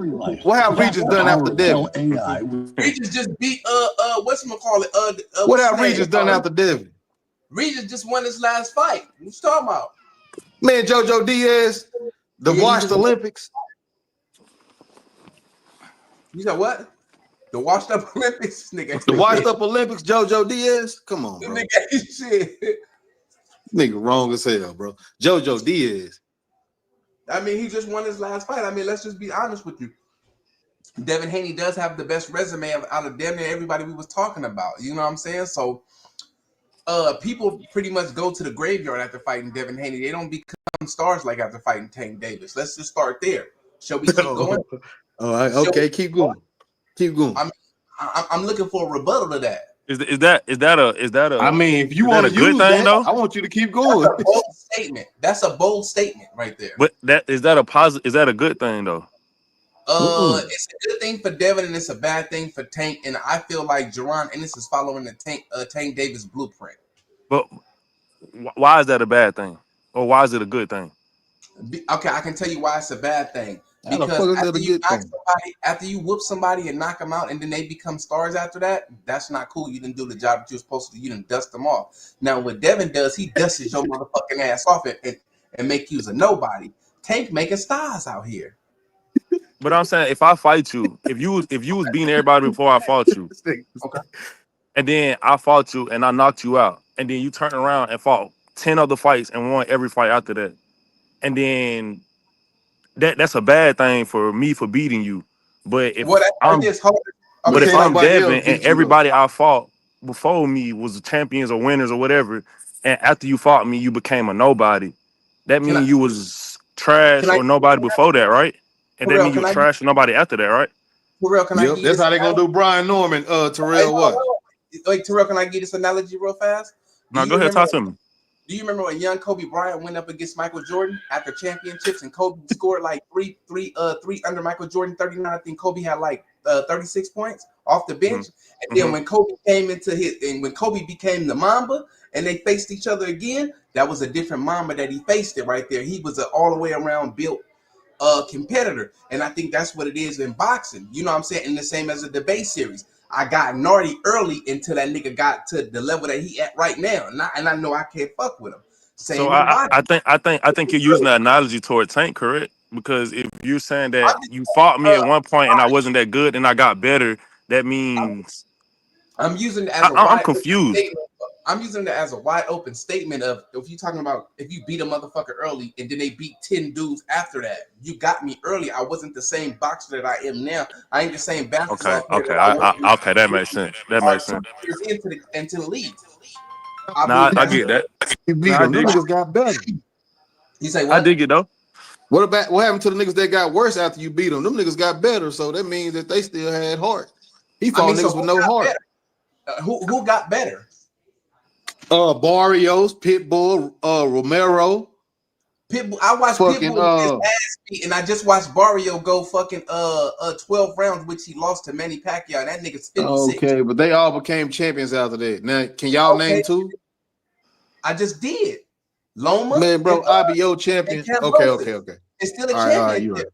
What have Regis done after Devin?
Regis just beat whatchamacallit?
What have Regis done after Devin?
Regis just won his last fight. What you talking about?
Man, JoJo Diaz, the washed Olympics.
You said what? The washed up Olympics, nigga.
The washed up Olympics, JoJo Diaz. Come on, bro.
Nigga, shit.
Nigga, wrong as hell, bro. JoJo Diaz.
I mean, he just won his last fight. I mean, let's just be honest with you. Devin Haney does have the best resume out of damn near everybody we was talking about. You know what I'm saying? So, people pretty much go to the graveyard after fighting Devin Haney. They don't become stars like after fighting Tank Davis. Let's just start there. Shall we keep going?
All right, okay, keep going. Keep going.
I'm looking for a rebuttal to that.
Is that a?
I mean, if you
want
to use
thing
that,
though,
I want you to keep going.
That's a bold statement. That's a bold statement right there.
But is that a positive? Is that a good thing though?
It's a good thing for Devin and it's a bad thing for Tank. And I feel like Jaron Ennis is following the Tank Davis blueprint.
But why is that a bad thing, or why is it a good thing?
Okay, I can tell you why it's a bad thing.
How the fuck is that a good thing?
After you whoop somebody and knock them out, and then they become stars after that, that's not cool. You didn't do the job that you were supposed to do. You didn't dust them off. Now, what Devin does, he dusts your motherfucking ass off and make you a nobody. Tank making stars out here.
But I'm saying, if I fight you, if you was beating everybody before I fought you,
okay,
and then I fought you and I knocked you out, and then you turn around and fought 10 other fights and won every fight after that, and then that's a bad thing for me for beating you. But if I'm Devin and everybody I fought before me was champions or winners or whatever, and after you fought me, you became a nobody. That means you was trash or nobody before that, right? And that means you trash or nobody after that, right?
Terrell, can I?
That's how they gonna do Brian Norman. Terrell, what?
Wait, Terrell, can I give this analogy real fast?
No, go ahead, talk to me.
Do you remember when young Kobe Bryant went up against Michael Jordan after championships, and Kobe scored like three under Michael Jordan 39? I think Kobe had like 36 points off the bench. And then when Kobe came when Kobe became the Mamba and they faced each other again, that was a different Mamba that he faced it right there. He was an all the way around built competitor, and I think that's what it is in boxing. You know what I'm saying? And the same as a debate series. I got Nardy early until that nigga got to the level that he at right now, and I know I can't fuck with him. Same
so I think you're using that analogy toward Tank, correct? Because if you're saying that you fought me at one point and I wasn't that good and I got better, that means
I'm using it as
I'm confused.
I'm using it as a wide open statement of if you're talking about if you beat a motherfucker early and then they beat 10 dudes after that, you got me early. I wasn't the same boxer that I am now. I ain't the same basketball player.
Okay, that makes sense. That makes sense.
Into the league.
Nah, I get that.
You beat them. Them niggas got better.
You say what?
I dig it though.
What happened to the niggas that got worse after you beat them? Them niggas got better, so that means that they still had heart. He fought niggas with no heart.
Who got better?
Barrios, Pitbull, Romero.
Pitbull. I watched Pitbull get his ass beat, and I just watched Barrio go fucking 12 rounds, which he lost to Manny Pacquiao. And that nigga's 56.
Okay, but they all became champions after that. Now, can y'all name two?
I just did. Loma.
Man, bro, IBO champion. Okay.
It's still a champion.
All right, you're right.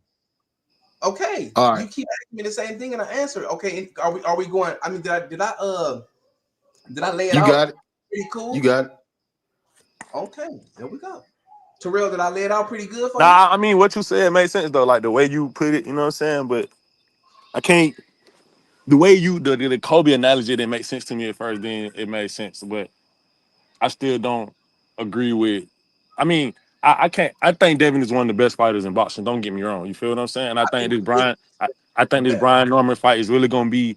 Okay.
All right.
You keep asking me the same thing, and I answer. Okay. Are we going? I mean, did I lay it out?
You got it.
Pretty cool.
You got it.
Okay, there we go. Terrell, did I lay it out pretty good for you?
Nah, I mean what you said made sense though, like the way you put it, you know what I'm saying? But I can't the way you the Kobe analogy didn't make sense to me at first, then it made sense. But I still don't agree with I can't I think Devin is one of the best fighters in boxing. Don't get me wrong. You feel what I'm saying? And I think this Brian Norman fight is really gonna be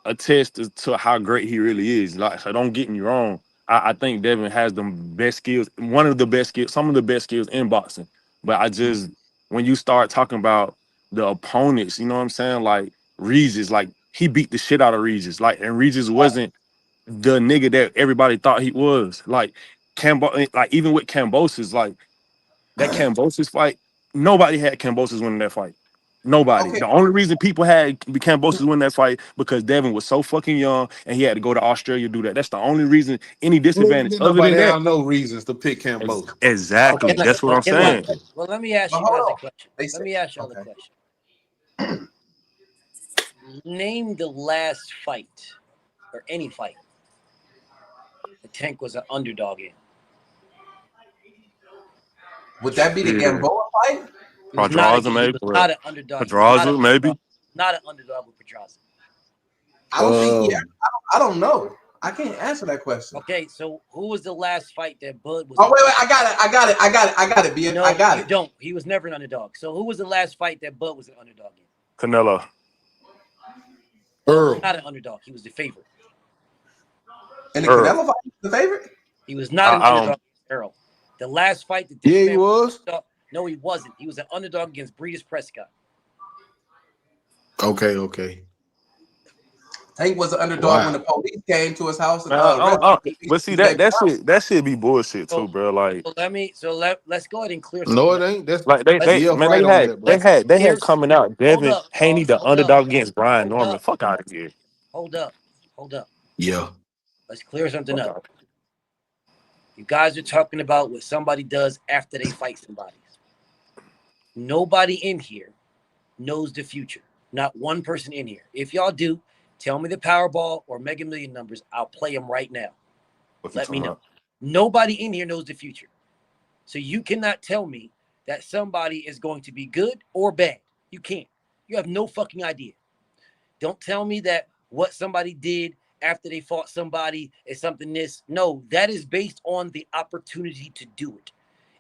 a test to how great he really is. Like, so don't get me wrong. I think Devin has the best skills, one of the best skills, some of the best skills in boxing. But I just, when you start talking about the opponents, you know what I'm saying? Like Regis, like he beat the shit out of Regis. Like, and Regis wasn't the nigga that everybody thought he was. Like even with Kambosos, like that Kambosos fight, nobody had Kambosos winning that fight. Nobody. Okay. The only reason people had Kambosos win that fight because Devin was so fucking young and he had to go to Australia to do that. That's the only reason. Any disadvantage other than that,
no reasons to pick Kambosos.
Exactly. Okay, that's what I'm saying.
Well, let me ask you guys a question. Let me ask you all a question. Name the last fight or any fight the Tank was an underdog in.
Would that be the Gamboa fight?
Pedraza, maybe.
Not an underdog.
Pedraza, maybe.
Not an underdog with Pedraza.
I don't think. I don't know. I can't answer that question.
Okay, so who was the last fight that Bud was?
Oh wait, I got it. BM,
No,
I got
you
it.
don't. He was never an underdog. So who was the last fight that Bud was an underdog in?
Canelo.
Earl.
Not an underdog. He was the favorite.
And the Canelo fight, the favorite?
He was not an underdog against Earl. The last fight that this
he
man
was.
No, he wasn't. He was an underdog against Breeders Prescott.
Okay.
Tank was an underdog when the police came to his house and
but see that should be bullshit too, bro. Like,
let's go ahead and clear.
No, it ain't. That's
like they had coming out. Devin Haney, the underdog against Brian Norman. Fuck out of here.
Hold up.
Yeah.
Let's clear something up. You guys are talking about what somebody does after they fight somebody. Nobody in here knows the future. Not one person in here. If y'all do, tell me the Powerball or Mega Million numbers. I'll play them right now. Let me know. Nobody in here knows the future. So you cannot tell me that somebody is going to be good or bad. You can't. You have no fucking idea. Don't tell me that what somebody did after they fought somebody is something this. No, that is based on the opportunity to do it.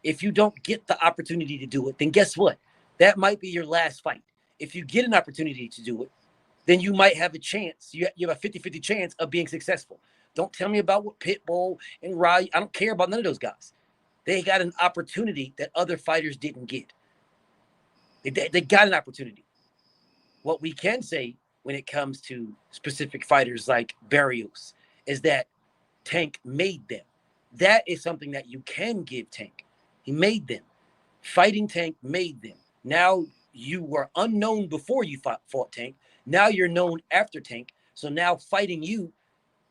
If you don't get the opportunity to do it, then guess what? That might be your last fight. If you get an opportunity to do it, then you might have a chance. You have a 50-50 chance of being successful. Don't tell me about what Pitbull and Rye. I don't care about none of those guys. They got an opportunity that other fighters didn't get. They got an opportunity. What we can say when it comes to specific fighters like Barrios is that Tank made them. That is something that you can give Tank. He made them. Fighting Tank made them. Now you were unknown before you fought Tank. Now you're known after Tank. So now fighting you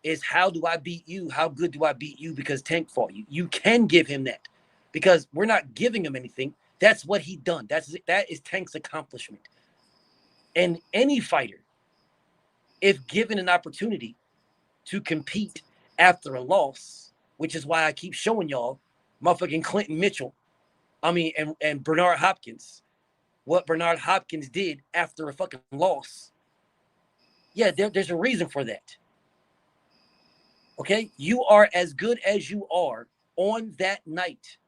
is how do I beat you? How good do I beat you because Tank fought you? You can give him that because we're not giving him anything. That's what he done. That is Tank's accomplishment. And any fighter, if given an opportunity to compete after a loss, which is why I keep showing y'all motherfucking Clinton Mitchell, and Bernard Hopkins, what Bernard Hopkins did after a fucking loss. Yeah, there's a reason for that. Okay? You are as good as you are on that night.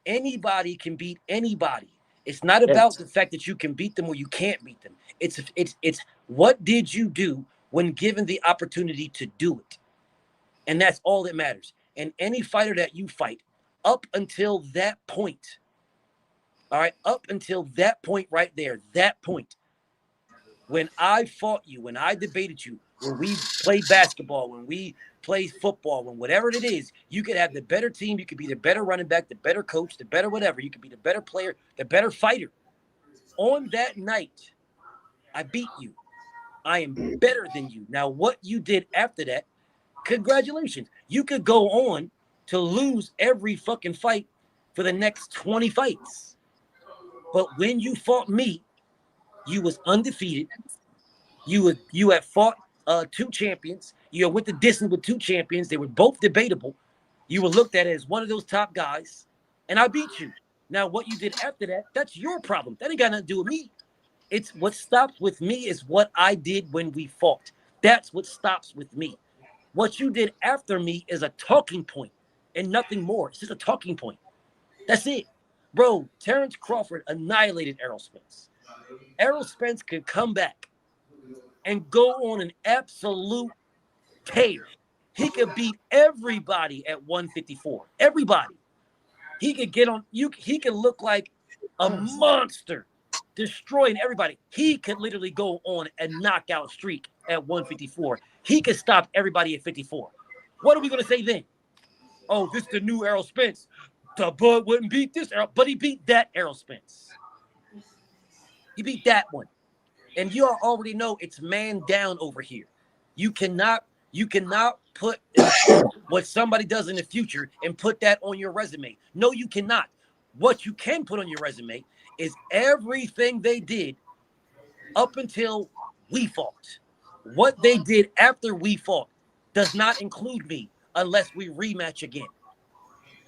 Anybody can beat anybody. It's not about the fact that you can beat them or you can't beat them. It's what did you do when given the opportunity to do it? And that's all that matters. And any fighter that you fight, up until that point, all right, up until that point right there, that point, when I fought you, when I debated you, when we played basketball, when we played football, when whatever it is, you could have the better team, you could be the better running back, the better coach, the better whatever, you could be the better player, the better fighter. On that night, I beat you. I am better than you. Now, what you did after that, congratulations. You could go on to lose every fucking fight for the next 20 fights. But when you fought me, you was undefeated. You had fought two champions. You went the distance with two champions. They were both debatable. You were looked at as one of those top guys, and I beat you. Now, what you did after that, that's your problem. That ain't got nothing to do with me. It's what stops with me is what I did when we fought. That's what stops with me. What you did after me is a talking point and nothing more. It's just a talking point. That's it. Bro, Terrence Crawford annihilated Errol Spence. Errol Spence could come back and go on an absolute tear. He could beat everybody at 154. Everybody. He could get on you. He could look like a monster, destroying everybody. He could literally go on a knockout streak at 154. He could stop everybody at 54. What are we going to say then? Oh, this is the new Errol Spence. The Bud wouldn't beat this Errol, but he beat that Errol Spence. He beat that one. And you all already know it's man down over here. You cannot put what somebody does in the future and put that on your resume. No, you cannot. What you can put on your resume is everything they did up until we fought. What they did after we fought does not include me unless we rematch again.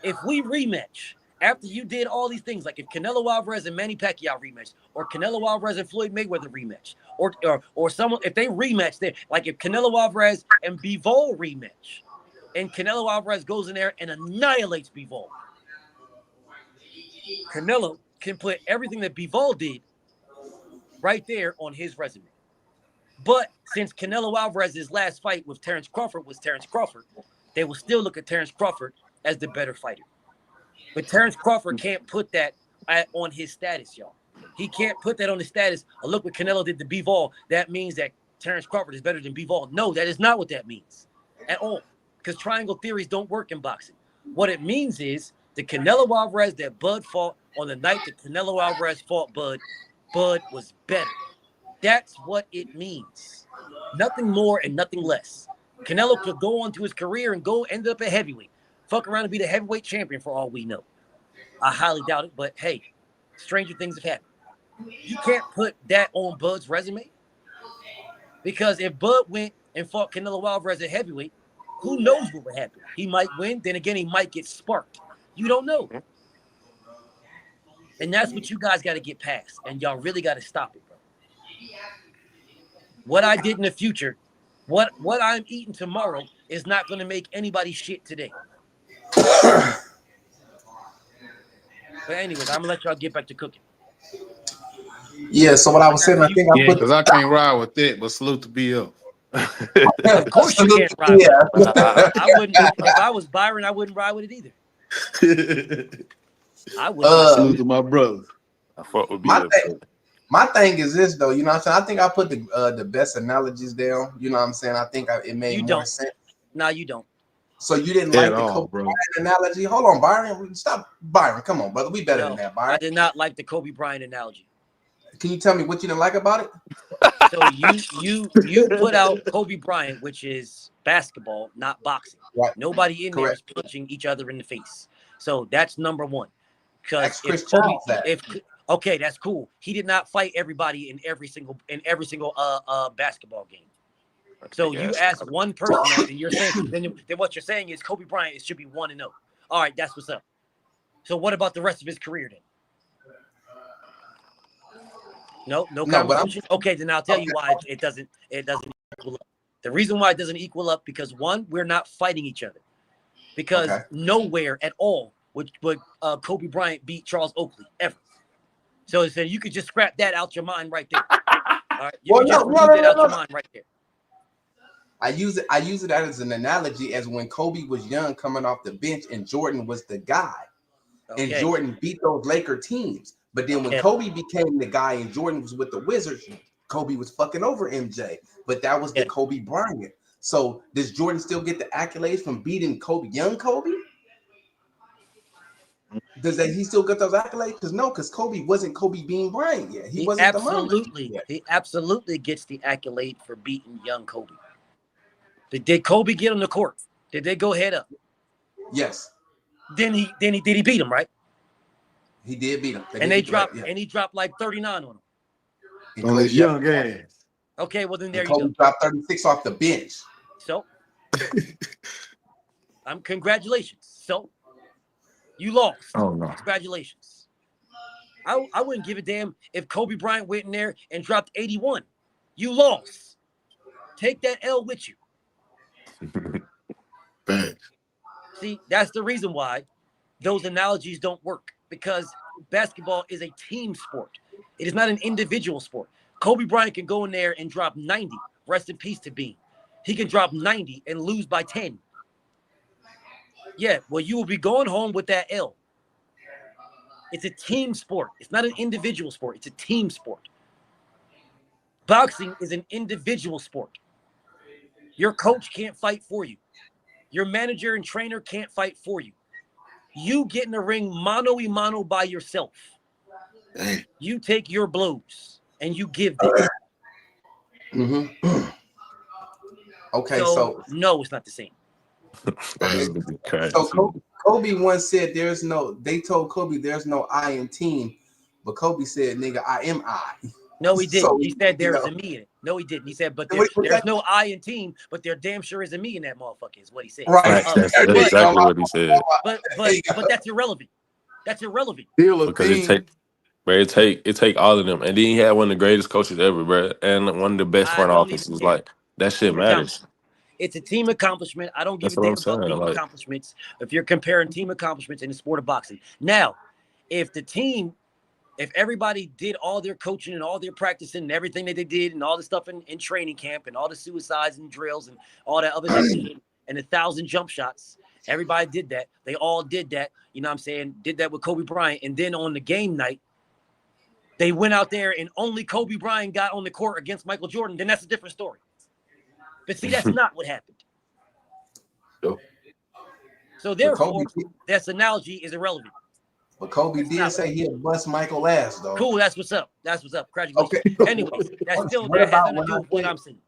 If we rematch After you did all these things, like if Canelo Alvarez and Manny Pacquiao rematch, or Canelo Alvarez and Floyd Mayweather rematch, or someone if they rematch there, like if Canelo Alvarez and Bivol rematch, and Canelo Alvarez goes in there and annihilates Bivol, Canelo can put everything that Bivol did right there on his resume. But since Canelo Alvarez's last fight with Terrence Crawford was Terrence Crawford, they will still look at Terrence Crawford as the better fighter. But Terrence Crawford can't put that on his status, y'all. He can't put that on his status. Oh, look what Canelo did to Bivol. That means that Terrence Crawford is better than Bivol. No, that is not what that means at all. Because triangle theories don't work in boxing. What it means is the Canelo Alvarez that Bud fought on the night that Canelo Alvarez fought Bud was better. That's what it means. Nothing more and nothing less. Canelo could go on to his career and end up a heavyweight. Fuck around and be the heavyweight champion for all we know. I highly doubt it, but hey, stranger things have happened. You can't put that on Bud's resume because if Bud went and fought Canelo Alvarez at heavyweight, who knows what would happen? He might win, then again, he might get sparked. You don't know. And that's what you guys got to get past, and y'all really got to stop it, bro. What I did in the future, what I'm eating tomorrow is not going to make anybody shit today. But anyways, I'm gonna let y'all get back to cooking.
Yeah, so what I was saying, I think
because I can't ride with it, but salute to BL.
Of course you can't ride with it. I wouldn't. If I was Byron, I wouldn't ride with it either. I would.
Salute to my brother.
I fuck with BL.
My thing is this though, you know what I'm saying? I think I put the best analogies down. You know what I'm saying? I think it made more sense.
No, you don't.
So you didn't like the Kobe Bryant analogy? Hold on, Byron. Stop, Byron. Come on, brother. We better than that, Byron.
I did not like the Kobe Bryant analogy.
Can you tell me what you didn't like about it?
So you put out Kobe Bryant, which is basketball, not boxing.
Right.
Nobody in there is punching each other in the face. So that's number one. Because okay, that's cool. He did not fight everybody in every single basketball game. So you ask one person that, and you're saying then what you're saying is Kobe Bryant should be 1-0. All right, that's what's up. So what about the rest of his career then? No conversation. Okay, then I'll tell you why it doesn't equal up. The reason why it doesn't equal up because one, we're not fighting each other. Because nowhere at all would Kobe Bryant beat Charles Oakley ever. So it said you could just scrap that out your mind right there. All right, you can just remove that out your mind right there.
I use it as an analogy as when Kobe was young coming off the bench and Jordan was the guy. And Jordan beat those Laker teams. But then when Kobe became the guy and Jordan was with the Wizards, Kobe was fucking over MJ. But that was the Kobe Bryant. So does Jordan still get the accolades from beating Kobe, young Kobe? Does he still get those accolades? Because no, because Kobe wasn't Kobe Bean Bryant yet. He wasn't
he absolutely gets the accolade for beating young Kobe. Did Kobe get on the court? Did they go head up?
Yes.
Then he beat him, right?
He did beat him.
And he dropped like 39 on him.
On his young ass.
Okay, well then there you
Kobe
go.
dropped 36 off the bench.
So congratulations. So you lost.
Oh no.
Congratulations. I wouldn't give a damn if Kobe Bryant went in there and dropped 81. You lost. Take that L with you.
Thanks.
See, that's the reason why those analogies don't work, because basketball is a team sport. It is not an individual sport. Kobe Bryant can go in there and drop 90. Rest in peace to Bean. He can drop 90 and lose by 10. Yeah, well, you will be going home with that L. It's a team sport. It's not an individual sport. It's a team sport. Boxing is an individual sport. Your coach can't fight for you. Your manager and trainer can't fight for you. You get in the ring mano a mano by yourself.
Dang.
You take your blows and you give them.
Mm-hmm. Okay, so
no, it's not the same.
So Kobe once said they told Kobe there's no I in team, but Kobe said, nigga, I am I.
No, he didn't.
So,
he said there's a me in it. No, he didn't. He said, but there's no I in team, but there damn sure is a me in that motherfucker, is what he said.
Right.
That's exactly what he said.
But that's irrelevant. That's irrelevant.
Because it take all of them, and then he had one of the greatest coaches ever, bro, and one of the best front offices. Like that shit matters.
It's a team accomplishment. I don't give a damn about team accomplishments if you're comparing team accomplishments in the sport of boxing. Now, if everybody did all their coaching and all their practicing and everything that they did and all the stuff in training camp and all the suicides and drills and all that other shit and 1,000 jump shots, everybody did that. They all did that. You know what I'm saying? Did that with Kobe Bryant. And then on the game night, they went out there and only Kobe Bryant got on the court against Michael Jordan. Then that's a different story. But see, that's not what happened. So therefore, this analogy is irrelevant.
But Kobe did say he'll bust Michael ass, though.
Cool, that's what's up. That's what's up. Congratulations. Okay. Anyways, that's still that has nothing to do with what I'm saying.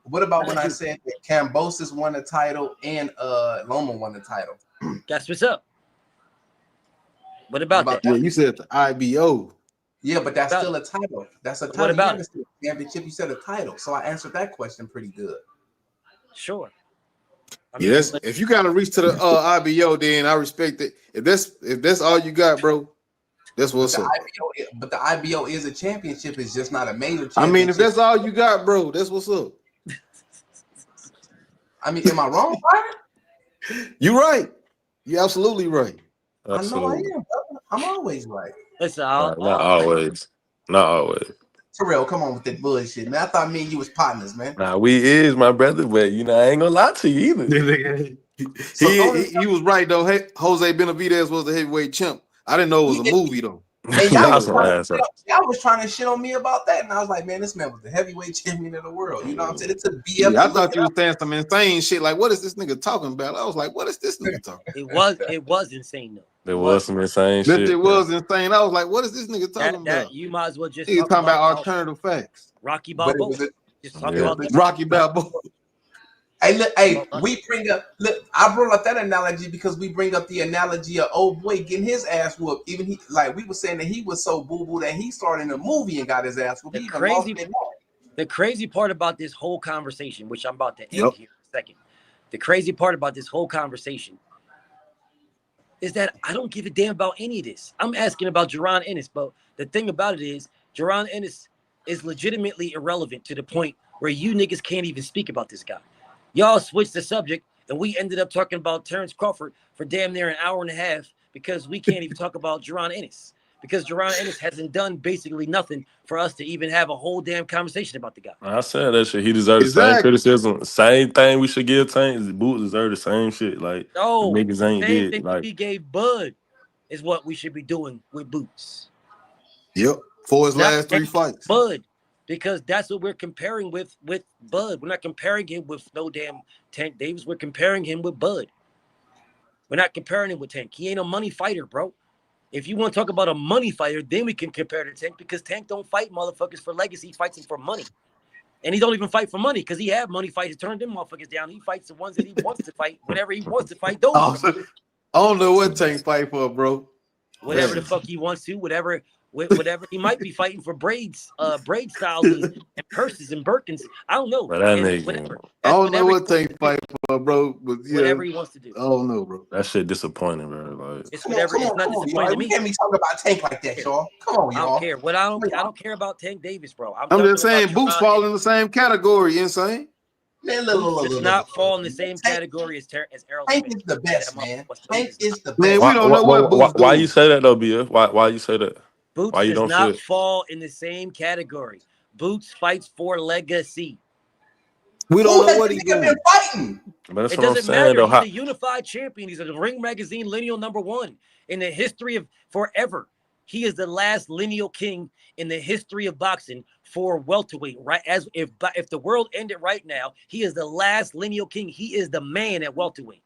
What about when I said that Kambosos won the title and Loma won the title?
That's what's up. What about that?
Yeah, you said the IBO.
Yeah, but that's still a title. That's a title.
What about it?
Championship, you said a title. So I answered that question pretty good.
Sure.
Yes, if you gotta reach to the IBO, then I respect it. If that's all you got, bro, that's what's up.
But the IBO is a championship. It's just not a major championship.
I mean, if that's all you got, bro, that's what's up.
I mean, am I wrong, Byron?
You're right. You're absolutely right.
Absolutely. I know I am, brother. I'm always right.
Listen,
not always. Not always.
Terrell, come on with that bullshit, man. I thought me and you was partners, man.
Nah, we is, my brother, but I ain't gonna lie to you either.
he was right though. Hey, Jose Benavidez was the heavyweight champ. I didn't know it was a movie though.
Hey, y'all was trying to shit on me about that, and I was like, man, this man was the heavyweight champion of the world. You know what I'm saying? It took BF.
Yeah, I thought you was saying some insane shit. Like, what is this nigga talking about? I was like, what is this nigga talking?
It was insane though.
There was some insane shit.
It was insane. I was like, what is this nigga talking about?
You might as well just
talking about alternative facts.
Rocky Balboa. Just talking about that.
Rocky Balboa.
Hey, look, we bring up. Look, I brought up that analogy because we bring up the analogy of old boy getting his ass whooped. Even we were saying that he was so boo boo that he started in a movie and got his ass whooped.
The crazy part about this whole conversation, which I'm about to end here in a second. The crazy part about this whole conversation is that I don't give a damn about any of this. I'm asking about Jaron Ennis, but the thing about it is Jaron Ennis is legitimately irrelevant to the point where you niggas can't even speak about this guy. Y'all switched the subject, and we ended up talking about Terrence Crawford for damn near an hour and a half because we can't even talk about Jaron Ennis. Because Jaron Ennis hasn't done basically nothing for us to even have a whole damn conversation about the guy.
I said that shit. He deserves the same criticism. Same thing we should give Tank. Boots deserve the same shit. Like,
no,
niggas ain't
same
did.
thing
Like,
we gave Bud is what we should be doing with Boots.
Yep, for his last 3 fights.
Bud. Because that's what we're comparing with Bud. We're not comparing him with no damn Tank Davis. We're comparing him with Bud. We're not comparing him with Tank. He ain't a money fighter, bro. If you want to talk about a money fighter, then we can compare to Tank because Tank don't fight motherfuckers for legacy. He fights them for money. And he don't even fight for money because he have money fights. He turned them motherfuckers down. He fights the ones that he wants to fight. Whenever he wants to fight those.
I don't know what Tank fight for, bro.
Whatever the fuck he wants to, whatever he might be fighting for braid styles and purses and Birkins. I don't know.
But that nigga,
I don't know what Tank fight for, bro. But yeah,
whatever he wants to do.
I don't know, bro.
That shit disappointing, bro. Like,
it's whatever. It's not disappointing to me.
You can't be talking about Tank like that, y'all. Come on, y'all.
I don't care. I don't care about Tank Davis, bro.
I'm just saying, Boots fall in the same category. Insane.
Man,
does not fall in the same category as Errol.
Tank is the best, man. Tank is the best.
Man, we don't know what Boots
why you say that though, BF? Why you say that?
Boots
why you
does
don't
not fall in the same category. Boots fights for legacy.
We don't know what he's doing.
Fighting.
But that's
it
what I'm
doesn't
saying,
matter.
though.
He's a unified champion. He's a Ring Magazine lineal #1 in the history of forever. He is the last lineal king in the history of boxing for welterweight. Right, as if the world ended right now, he is the last lineal king. He is the man at welterweight.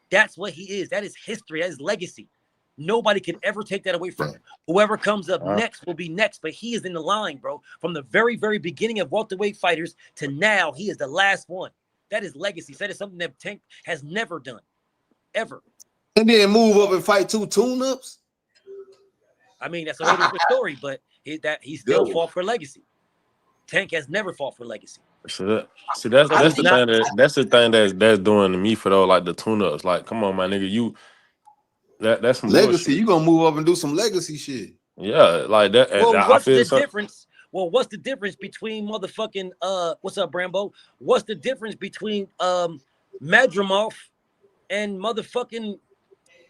That's what he is. That is history. That is legacy. Nobody can ever take that away from him. Whoever comes up next will be next, but he is in the line, bro. From the very, very beginning of welterweight fighters to now, he is the last one. That is legacy. That is something that Tank has never done, ever.
And then move up and fight 2 tune-ups.
I mean, that's a whole different story, but he still fought for legacy. Tank has never fought for legacy.
See that's the thing that's doing to me for though, like the tune-ups. Like, come on, my nigga, That's some
legacy.
bullshit.
You gonna move up and do some legacy shit.
Yeah, like that.
Well,
I
what's
feel
the
so.
difference? Well, what's the difference between motherfucking what's up, Brambo? What's the difference between Madrimov and motherfucking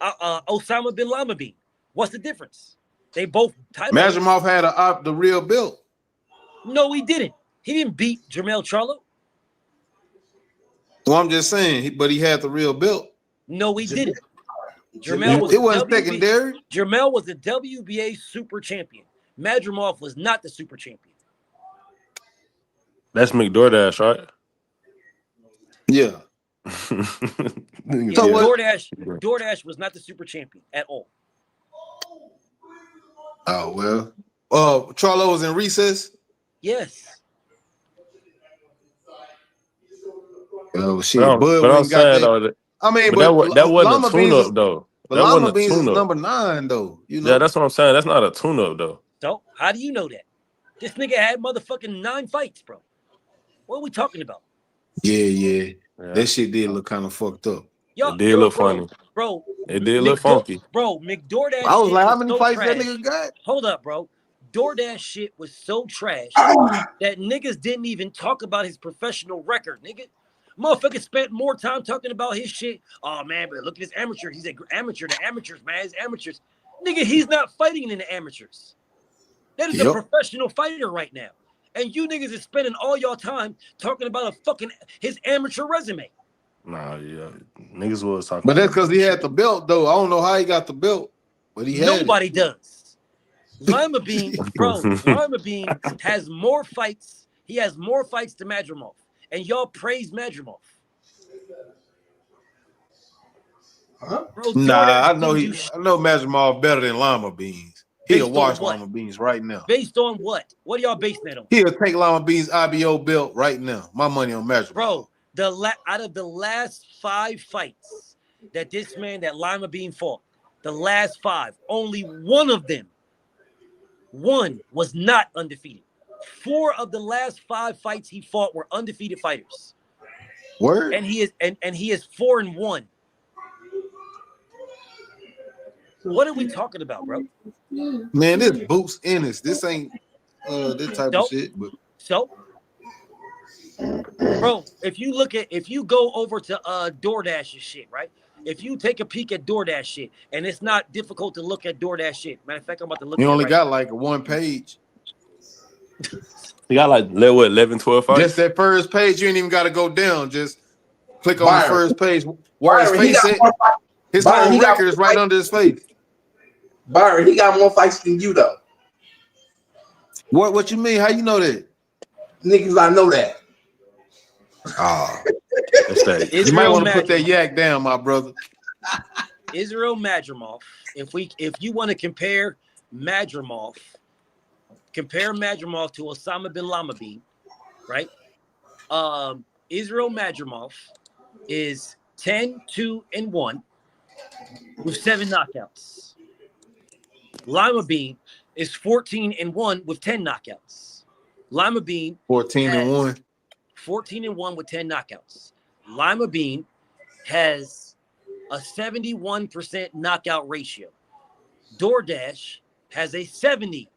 Osama bin Laden? What's the difference? They both title.
Madrimov had the real belt.
No, he didn't. He didn't beat Jermell Charlo.
Well, I'm just saying, but he had the real belt.
No, he didn't.
It wasn't secondary.
Jermell was the WBA super champion. Madrimov was not the super champion.
That's McDoordash, right?
Yeah.
Yeah, DoorDash was not the super champion at all.
Oh well. Charlo was in recess.
Yes.
Oh shit.
But I'm saying though,
I mean,
but that wasn't a tune-up though.
But
That
Lama
wasn't a
Beans is
tune-up.
number 9 though. You know.
Yeah, that's what I'm saying. That's not a tune-up though.
So how do you know that? This nigga had motherfucking 9 fights, bro. What are we talking about?
Yeah. That shit did look kind of fucked up.
Yo,
It did look funny.
Bro.
It did look funky.
Bro, McDoordash.
I was like, how
shit
many
so
fights
trash.
that nigga got?
Hold up, bro. DoorDash shit was so trash that niggas didn't even talk about his professional record, nigga. Motherfucker spent more time talking about his shit. Oh man, but look at his amateur. He's an amateur. The amateurs, man, his amateurs. Nigga, he's not fighting in the amateurs. That is a professional fighter right now. And you niggas is spending all y'all time talking about his amateur resume.
Nah, yeah. Niggas was talking.
But that's because he had the belt, though. I don't know how he got the belt, but he had
Nobody does. Lima Bean, bro, Lima Bean has more fights. He has more fights than Madrimov. And y'all praise Madrimov.
Huh? Nah, I know Madrimov better than Lima Beans. He'll watch Lima Beans right now.
Based on what? What are y'all basing that on?
He'll take Lima Beans' IBO belt right now. My money on Madrimov.
Bro, out of the last 5 fights that Lima Bean fought, the last 5, only one of them, one was not undefeated. 4 of the last 5 fights he fought were undefeated fighters.
Word.
And he is 4-1. What are we talking about, bro?
Man, this boots Ennis. This ain't this type of shit. But
bro, if you go over to DoorDash's shit, right? If you take a peek at DoorDash shit, and it's not difficult to look at DoorDash shit. Matter of fact, I'm about to look.
You
at
only
it
got like a 1 page.
You got like 11, 12 fights.
Just that first page, you ain't even got to go down. Just click on the first page where his face at. His whole record is right under his face.
Byron, he got more fights than you though.
What you mean? How you know that?
Niggas, I know that.
You might want to put that yak down, my brother.
Israel Madrimov. If you want to compare Madrimov to Osama bin Laden, right? Israel Madrimov is 10-2-1 with 7 knockouts. Lima Bean is 14-1 with 10 knockouts. Lima Bean
14-1.
14-1 with 10 knockouts. Lima Bean has a 71% knockout ratio. DoorDash has a 70%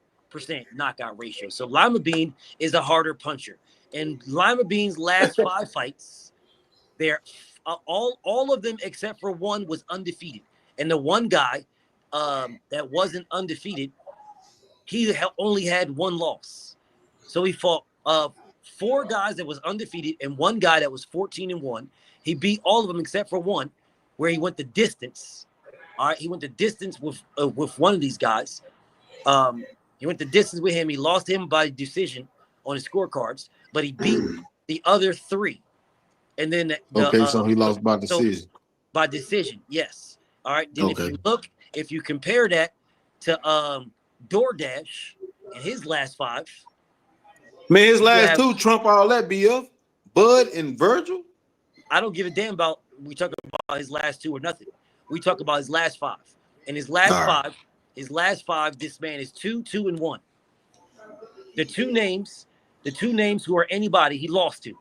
knockout ratio. So Lima Bean is a harder puncher. And Lima Bean's last 5 fights, they're all of them except for one was undefeated. And the one guy that wasn't undefeated, he only had 1 loss. So he fought 4 guys that was undefeated and 1 guy that was 14-1. He beat all of them except for one, where he went the distance. All right, he went the distance with one of these guys. He went the distance with him. He lost him by decision on his scorecards, but he beat the other 3. And then
so he lost by decision.
So by decision, yes. All right. Then if you compare that to DoorDash and his last 5.
Man, his last 2 trump all that BF. Bud and Virgil.
I don't give a damn about we talk about his last 2 or nothing. We talk about his last 5. And his last 5, this man is 2-2-1. The two names who are anybody he lost to.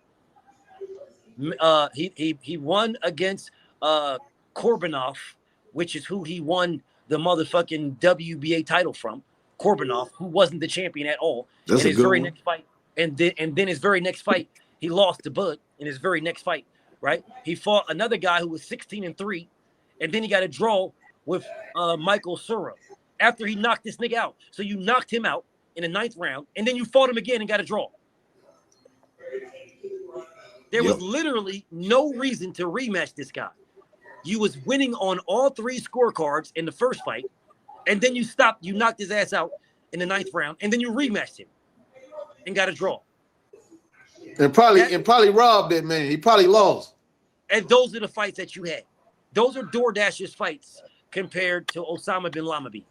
He won against Korbanov which is who he won the motherfucking WBA title from, Korbanov, who wasn't the champion at all.
That's
in
a
his
good
very
one.
next fight, and then his very next fight, he lost to Bud in his very next fight, right? He fought another guy who was 16-3, and then he got a draw with Michael Sura after he knocked this nigga out. So you knocked him out in the 9th round, and then you fought him again and got a draw. There was literally no reason to rematch this guy. You was winning on all 3 scorecards in the first fight, and then you knocked his ass out in the 9th round, and then you rematched him and got a draw.
And probably robbed that man. He probably lost.
And those are the fights that you had. Those are DoorDash's fights compared to Osama bin Laden.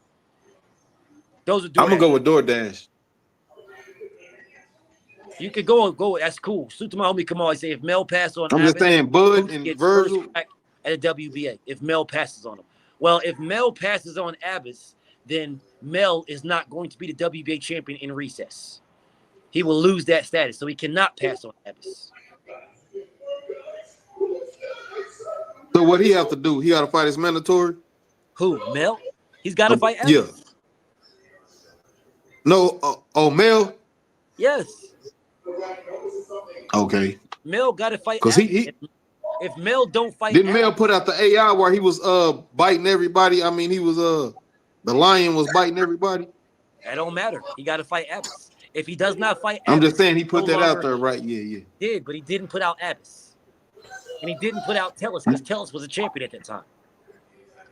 Those are DoorDash.
I'm gonna go with DoorDash.
You could go. That's cool. Shoot to my homie Kamal. I say if Mel passes on,
I'm just saying Bud and Virgil
at a WBA. If Mel passes on him, well, if Mel passes on Abbas, then Mel is not going to be the WBA champion in recess. He will lose that status, so he cannot pass on Abbas.
So what he have to do? He got to fight his mandatory.
Who? Mel? He's got to fight Abbas.
Yeah. No. Mel.
Yes.
Okay.
Mel got to fight
because
if Mel don't fight,
didn't Mel put out the AI where he was biting everybody? I mean, he was the lion was biting everybody.
That don't matter. He got to fight Abbas. If he does not fight,
I'm
Abbas,
just saying he put that out there, right? Yeah.
Did, but he didn't put out Abbas, and he didn't put out Tellus because Tellus was a champion at that time.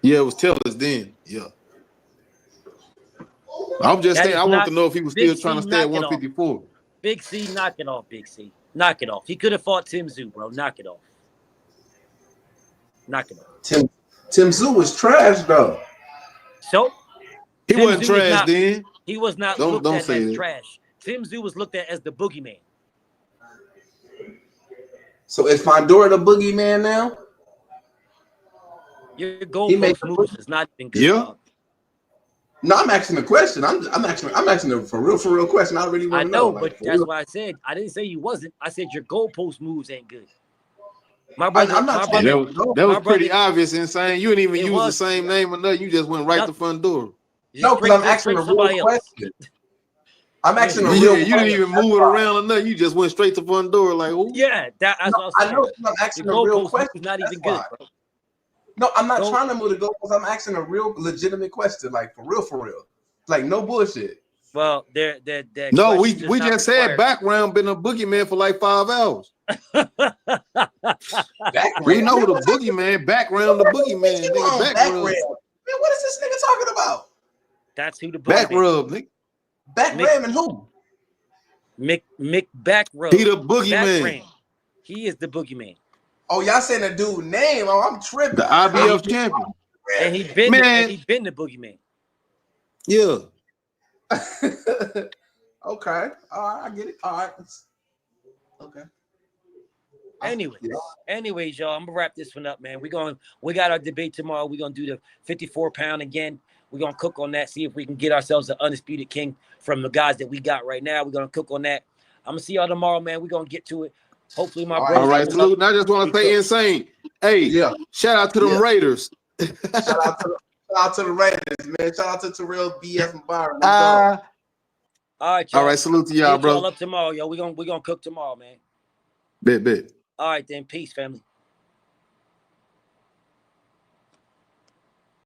Yeah, it was Tellus then. Yeah. I'm just saying I want to know if he was still trying to stay at 154.
Big C, knock it off, Big C. Knock it off. He could have fought Tim Tszyu, bro. Knock it off. Knock it off.
Tim Tszyu was trash, though.
So?
He wasn't trash then.
He was not looked at as trash. Tim Tszyu was looked at as the boogeyman.
So is Fondora the boogeyman now?
Your goalpost moves is not even good.
Yeah.
No, I'm asking a question. I'm asking a for real question. I really want to know.
But that's why I said I didn't say you wasn't. I said your goalpost moves ain't good. My brother,
that was pretty obvious and saying you didn't even use the same name or nothing. You just went right to Fondora.
No, because I'm asking a real question. I'm asking a real question.
You didn't even move it around or nothing. You just went straight to Fondora like, oh.
Yeah, that's what I was saying.
I know I'm asking a real question.
Not even good, bro.
No, I'm not trying to move the goalposts. I'm asking a real legitimate question, like for real. Like no bullshit.
Well,
no, we just said background been a boogeyman for like 5 hours. We know the boogeyman, background the boogeyman. Nigga,
background. Man, what is this nigga talking about?
That's who the
back rub, nigga.
Back ram and who?
Mick back rub.
He the boogeyman.
He is the boogeyman.
Oh, y'all saying the dude name? Oh, I'm tripping.
The IBF champion.
And he been the boogeyman.
Yeah.
Okay. All right, I get it. All right. Okay.
Anyways, y'all, I'm gonna wrap this one up, man. We got our debate tomorrow. We're gonna do the 54-pound again. We're gonna cook on that, see if we can get ourselves an undisputed king from the guys that we got right now. We're gonna cook on that. I'm gonna see y'all tomorrow, man. We're gonna get to it. Hopefully, my brother.
All right, salute. And I just want to say, insane. Hey, yeah. Shout out to them Raiders.
Shout out to the Raiders, man. Shout out to Terrell, BF, and Byron.
All right, y'all.
All right, salute to y'all, bro.
Up tomorrow, yo. We're gonna cook tomorrow, man.
Bet.
All right, then. Peace, family.